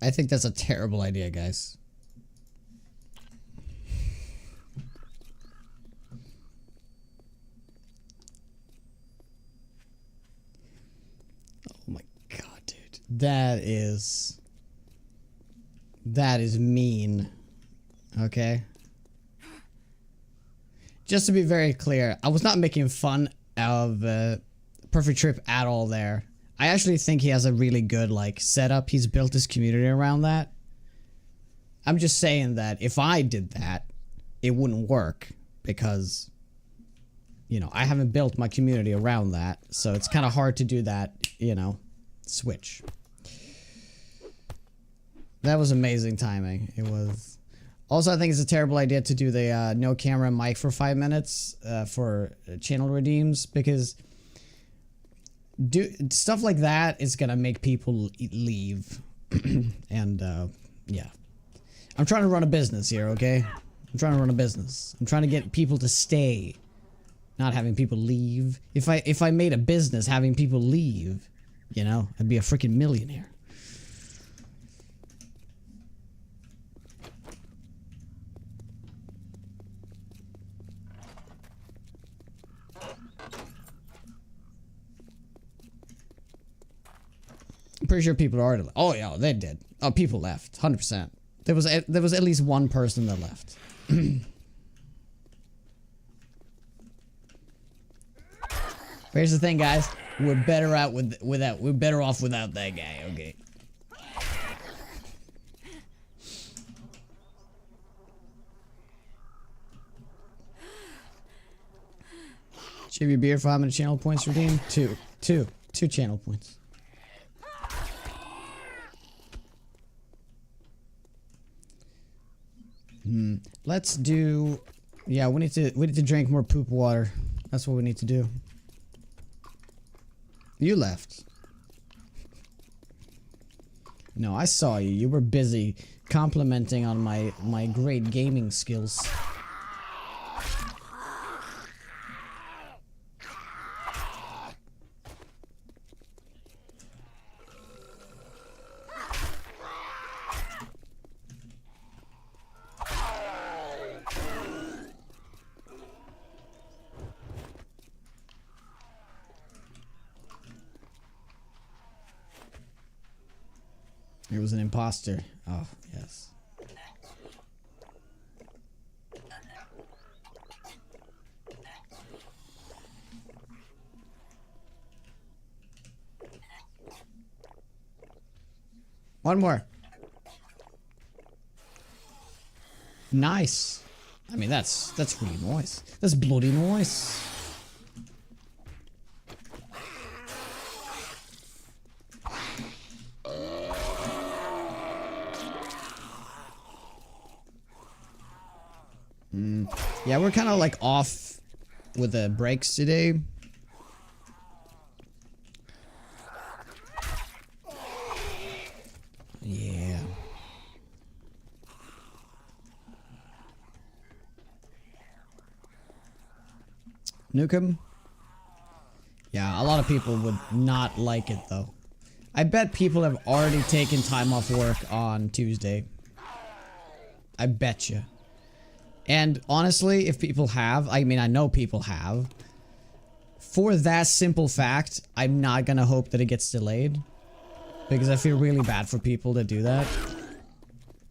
I think that's a terrible idea, guys. Oh my god, dude. That is mean. Okay? Just to be very clear, I was not making fun of Perfect Trip at all there. I actually think he has a really good like setup. He's built his community around that. I'm just saying that if I did that, it wouldn't work because, you know, I haven't built my community around that. So it's kind of hard to do that, you know, switch. That was amazing timing. It was. Also, I think it's a terrible idea to do the no camera mic for 5 minutes for channel redeems because stuff like that is gonna make people leave. And yeah, I'm trying to run a business here, okay? I'm trying to run a business. I'm trying to get people to stay, not having people leave. If I made a business having people leave, you know, I'd be a freaking millionaire. I'm pretty sure people already left. Oh yeah, they did. Oh, people left. 100%. There was at least one person that left. Here's the thing, guys. We're better out without. We're better off without that guy. Okay. Chivy beer for how many channel points redeemed? Two channel points. Let's do. Yeah, we need to drink more poop water. That's what we need to do. You left. No, I saw you. You were busy complimenting on my great gaming skills. It was an imposter. Oh, yes. One more. Nice. I mean, that's really nice. That's bloody nice. Yeah, we're kind of like off with the breaks today. Yeah. Nukem? Yeah, a lot of people would not like it though. I bet people have already taken time off work on Tuesday. I bet you. And honestly, if people have, I mean, I know people have. For that simple fact, I'm not gonna hope that it gets delayed. Because I feel really bad for people that do that.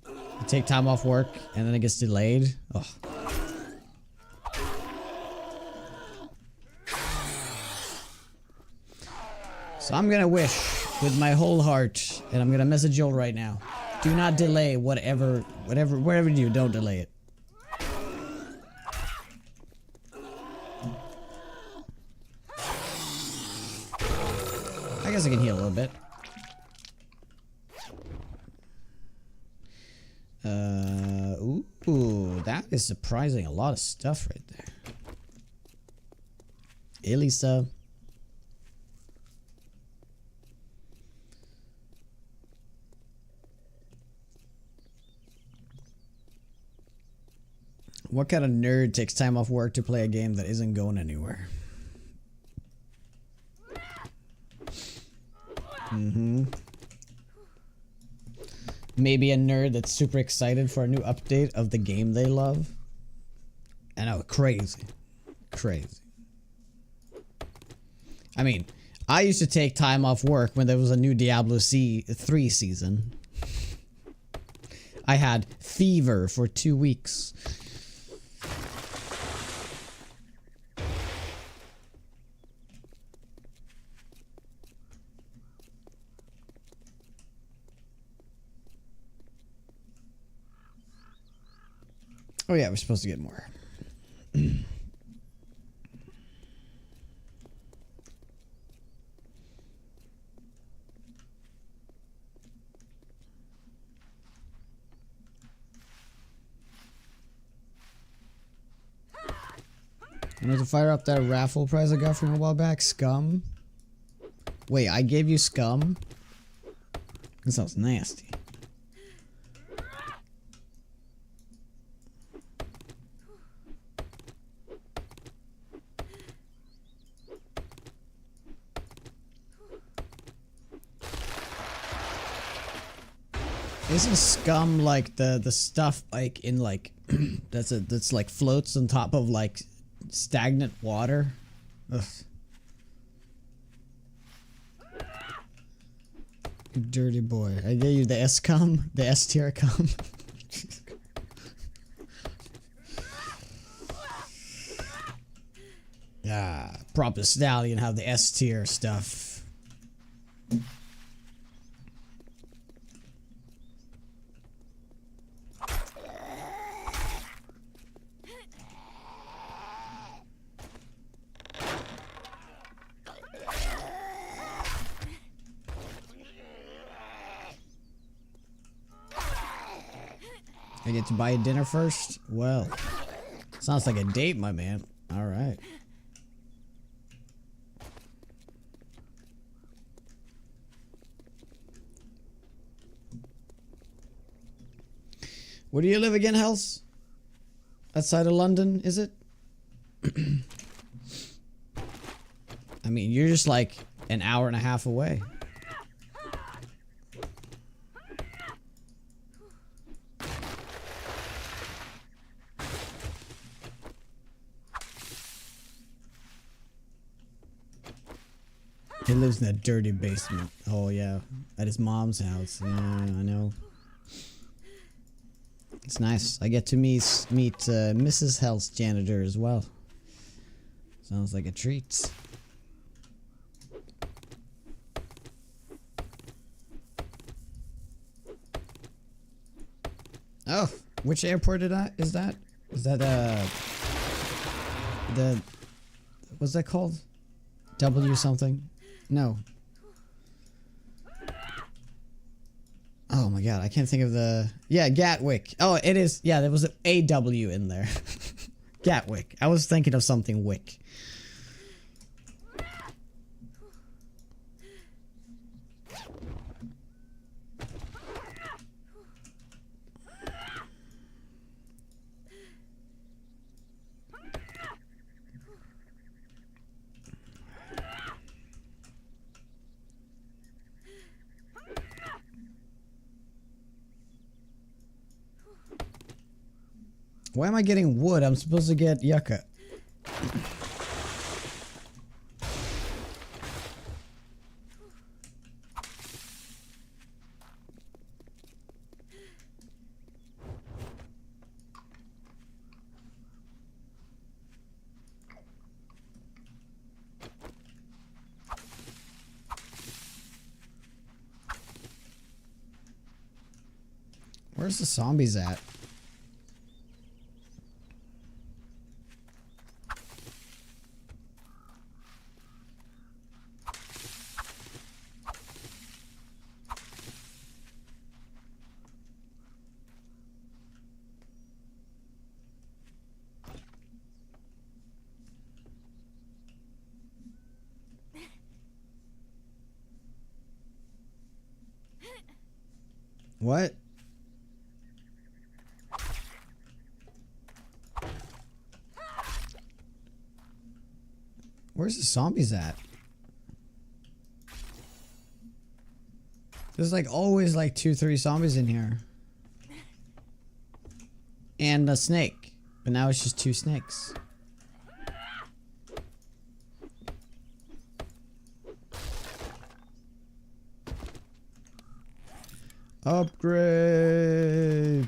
They take time off work and then it gets delayed. Ugh. So I'm gonna wish with my whole heart, and I'm gonna message Joel right now. Do not delay whatever, wherever you do, don't delay it. I guess I can heal a little bit. Ooh, that is surprising. A lot of stuff right there. Elisa. What kind of nerd takes time off work to play a game that isn't going anywhere? Maybe a nerd that's super excited for a new update of the game they love. I know, crazy. Crazy. I mean, I used to take time off work when there was a new Diablo 3 season. I had fever for 2 weeks. Oh yeah, we're supposed to get more. I need to fire up that raffle prize I got from a while back. Scum? Wait, I gave you scum? That sounds nasty. Isn't scum like the stuff like in like that's like floats on top of like stagnant water? Ugh. You dirty boy. I gave you the S cum, the S tier cum. Yeah, proper stallion have the S tier stuff. I get to buy a dinner first? Well, sounds like a date, my man. All right. Where do you live again, Hells? Outside of London, is it? I mean, you're just like an hour and a half away. He lives in that dirty basement. Oh yeah, at his mom's house. Yeah, I know. It's nice. I get to meet Mrs. Hell's janitor as well. Sounds like a treat. Oh, which airport is that? Is that the what's that called? W something? No. Oh my god, I can't think of the... Yeah, Gatwick. Oh, it is. Yeah, there was an AW in there. Gatwick. I was thinking of something Wick. Why am I getting wood? I'm supposed to get yucca. Where's the zombies at? What? Where's the zombies at? There's like always like 2-3 zombies in here. And a snake. But now it's just 2 snakes. Upgrade.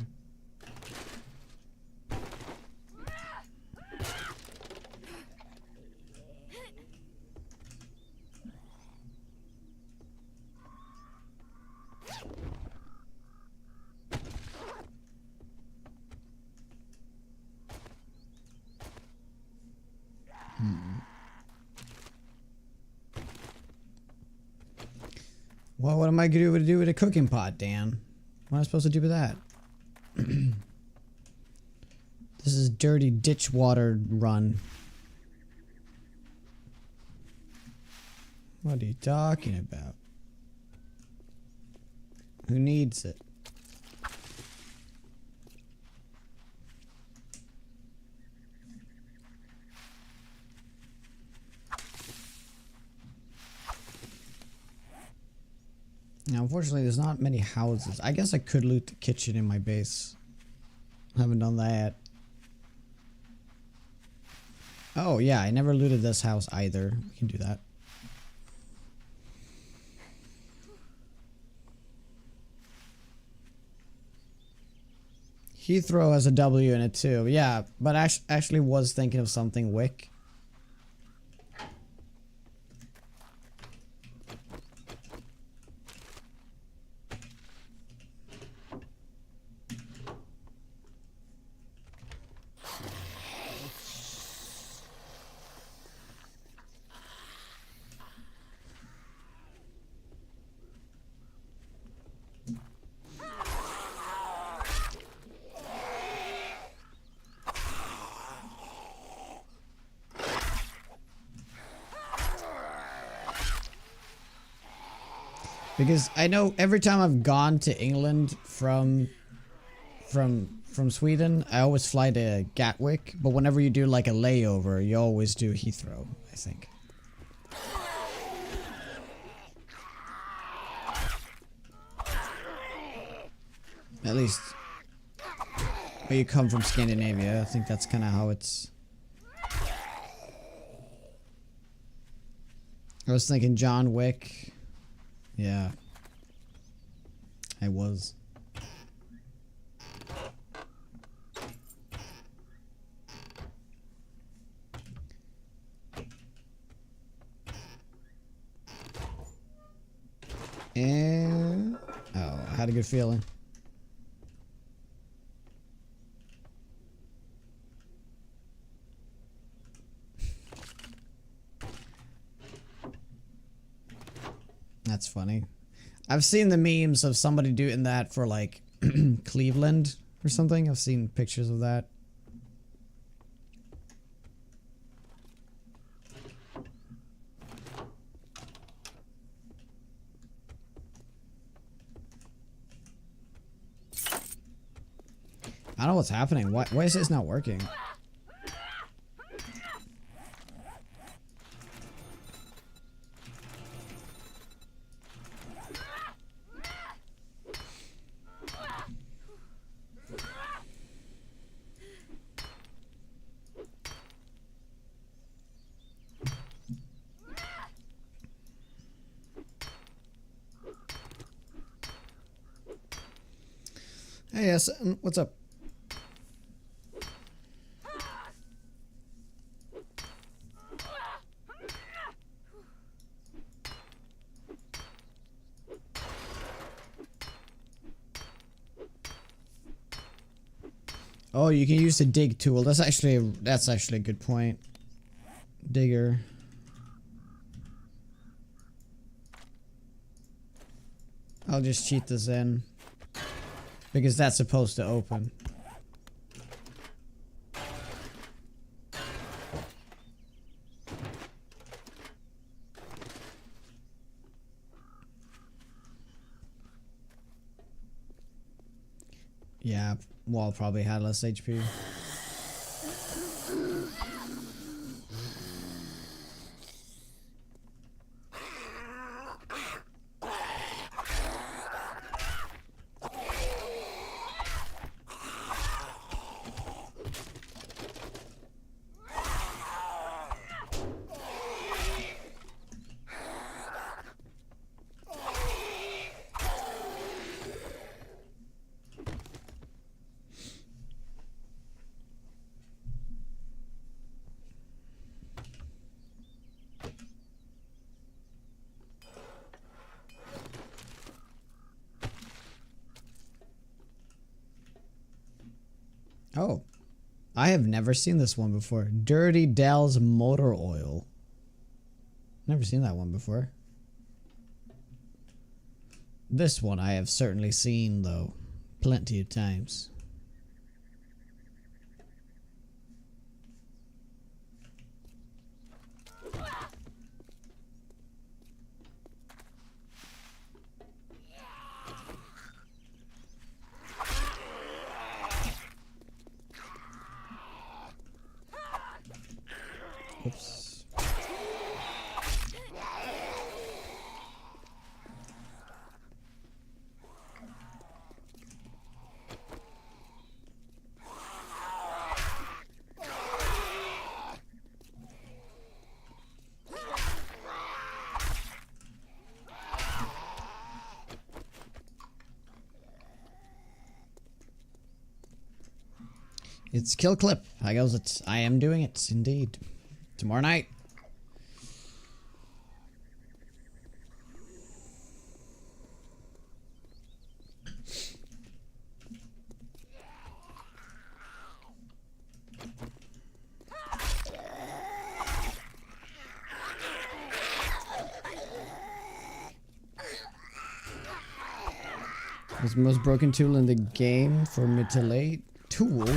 Well, what am I going to do with a cooking pot, Dan? What am I supposed to do with that? This is dirty ditch water run. What are you talking about? Who needs it? Now, unfortunately, there's not many houses. I guess I could loot the kitchen in my base. Haven't done that. Oh, yeah, I never looted this house either. We can do that. Heathrow has a W in it too. Yeah, but I actually was thinking of something Wick. Because I know every time I've gone to England from from Sweden, I always fly to Gatwick, but whenever you do like a layover, you always do Heathrow, I think. At least when you come from Scandinavia, I think that's kind of how it's. I was thinking John Wick. Yeah. I was. And oh, I had a good feeling. That's funny. I've seen the memes of somebody doing that for like Cleveland or something. I've seen pictures of that. I don't know what's happening. Why is this not working? Hey, yes, what's up? Oh, you can use the dig tool. That's actually a good point. Digger. I'll just cheat this in. Because that's supposed to open. Yeah, Wall probably had less HP. Oh, I have never seen this one before. Dirty Dell's Motor Oil. Never seen that one before. This one I have certainly seen, though, plenty of times. Oops. It's kill clip. I goes. I am doing it indeed. Tomorrow night. It's the most broken tool in the game for mid to late. Tool?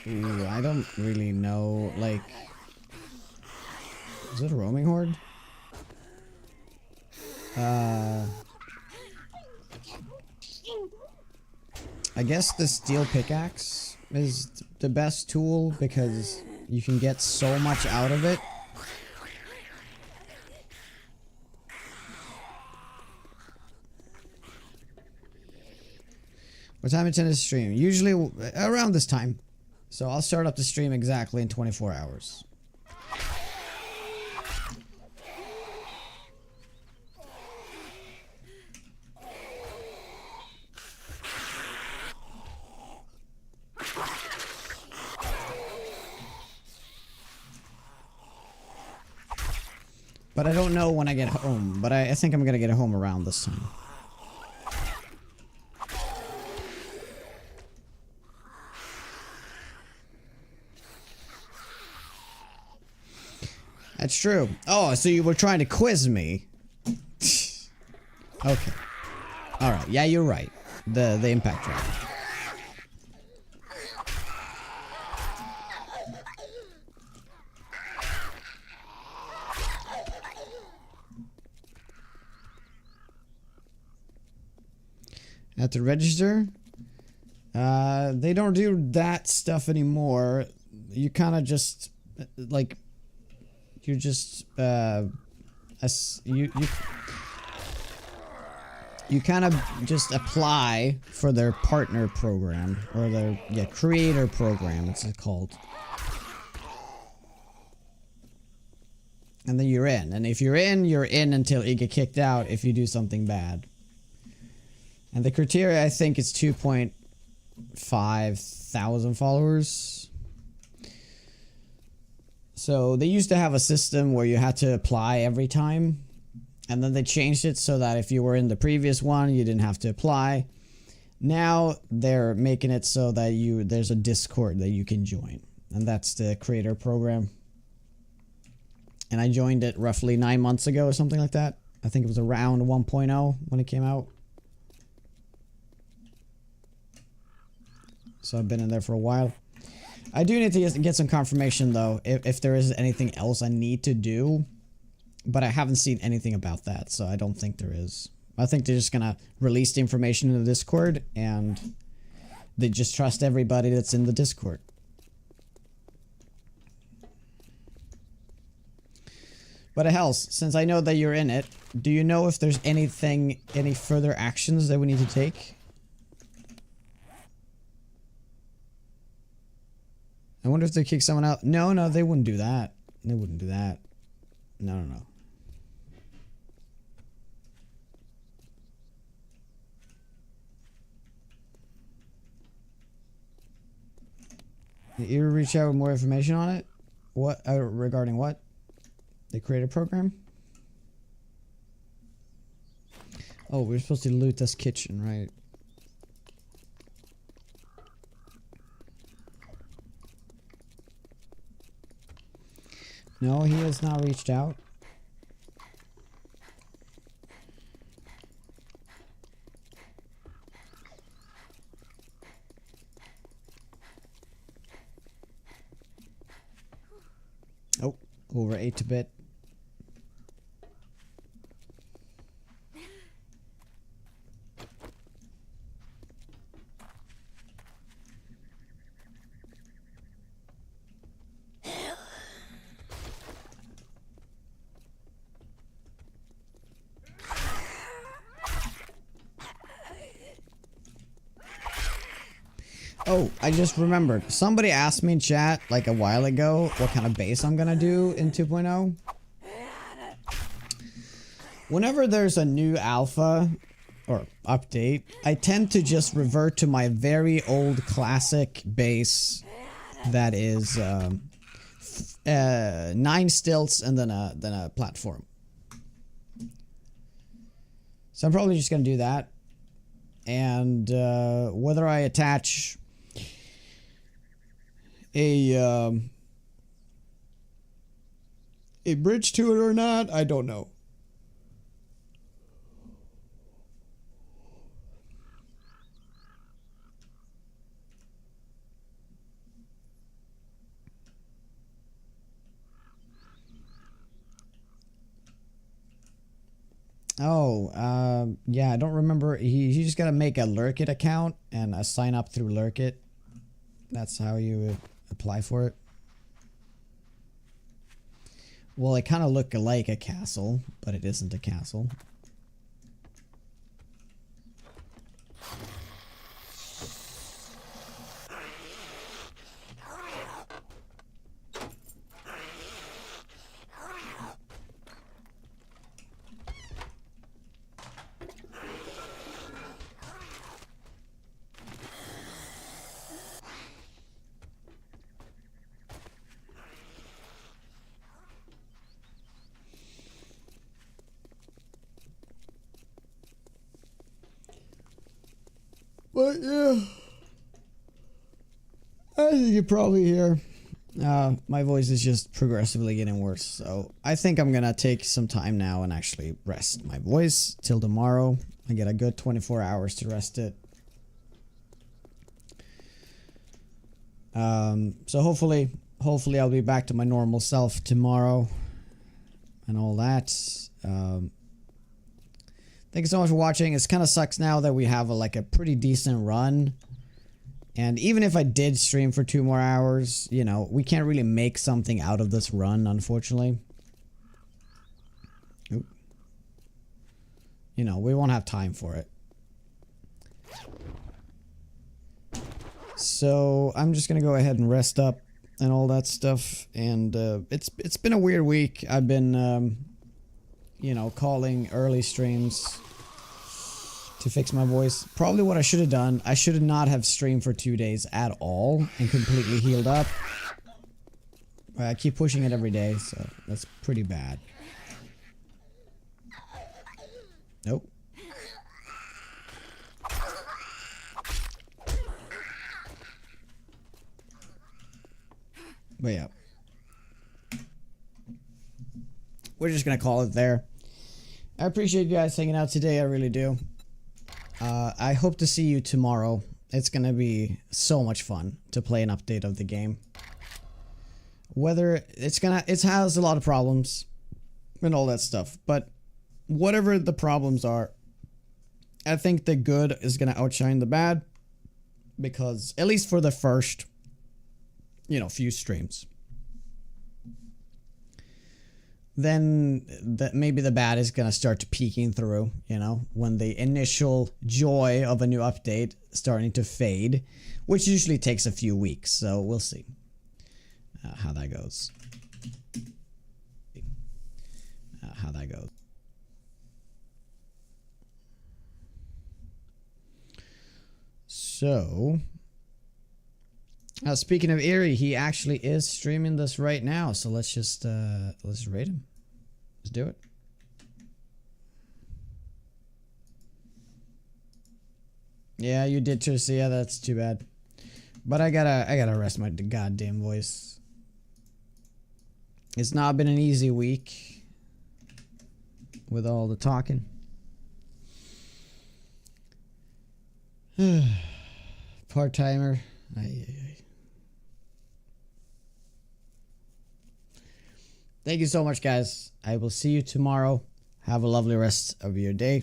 Ooh, I don't really know, like... Is it a roaming horde? I guess the steel pickaxe is the best tool because you can get so much out of it. What time you tend to stream? Usually around this time. So I'll start up the stream exactly in 24 hours. But I don't know when I get home, but I think I'm gonna get home around this time. That's true. Oh, so you were trying to quiz me. Okay. Alright, yeah, you're right. The impact drive. At the register? They don't do that stuff anymore. You kind of just, like, you're just, you kind of just apply for their partner program, or their, yeah, creator program, it's called. And then you're in. And if you're in until you get kicked out if you do something bad. And the criteria, I think, is 2.5 thousand followers. So they used to have a system where you had to apply every time. And then they changed it so that if you were in the previous one, you didn't have to apply. Now they're making it so that there's a Discord that you can join. And that's the creator program. And I joined it roughly 9 months ago or something like that. I think it was around 1.0 when it came out. So I've been in there for a while. I do need to get some confirmation though, if there is anything else I need to do. But I haven't seen anything about that, so I don't think there is. I think they're just gonna release the information in the Discord, and they just trust everybody that's in the Discord. But Hells, since I know that you're in it, do you know if there's any further actions that we need to take? I wonder if they kick someone out. No, they wouldn't do that. They wouldn't do that. No. Did you reach out with more information on it? What, regarding what? The creator program? Oh, we're supposed to loot this kitchen, right? No, he has not reached out. Oh, over 8-bit. Oh, I just remembered. Somebody asked me in chat like a while ago what kind of base I'm gonna do in 2.0. Whenever there's a new alpha or update, I tend to just revert to my very old classic base that is 9 stilts and then a platform. So I'm probably just gonna do that. And whether I attach a bridge to it or not, I don't know. Oh, yeah, I don't remember. You just gotta make a Lurkit account and sign up through Lurkit. That's how you apply for it. Well, it kind of looked like a castle, but it isn't a castle. But yeah, I think you probably hear my voice is just progressively getting worse. So I think I'm gonna take some time now and actually rest my voice till tomorrow. I get a good 24 hours to rest it. So hopefully I'll be back to my normal self tomorrow and all that. Thank you so much for watching. It kind of sucks now that we have a pretty decent run. And even if I did stream for 2 more hours, you know, we can't really make something out of this run, unfortunately. Oop. You know, we won't have time for it. So I'm just gonna go ahead and rest up and all that stuff. And it's been a weird week. I've been you know, calling early streams to fix my voice. Probably what I should have done, I should not have streamed for 2 days at all and completely healed up. But I keep pushing it every day, so that's pretty bad. Nope. But yeah. We're just gonna call it there. I appreciate you guys hanging out today, I really do. I hope to see you tomorrow. It's gonna be so much fun to play an update of the game. Whether it has a lot of problems and all that stuff, but whatever the problems are, I think the good is gonna outshine the bad, because at least for the first, you know, few streams. Then maybe the bad is gonna start peeking through, you know, when the initial joy of a new update starting to fade, which usually takes a few weeks. So we'll see how that goes. So, speaking of Eerie, he actually is streaming this right now. So let's just rate him. Let's do it. Yeah, you did too. So yeah, that's too bad. But I gotta rest my goddamn voice. It's not been an easy week with all the talking. Part-timer. Thank you so much, guys. I will see you tomorrow. Have a lovely rest of your day.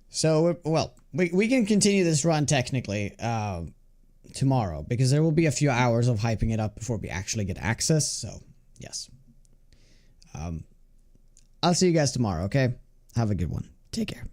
So, well, we can continue this run technically tomorrow, because there will be a few hours of hyping it up before we actually get access. So, yes. I'll see you guys tomorrow, okay? Have a good one. Take care.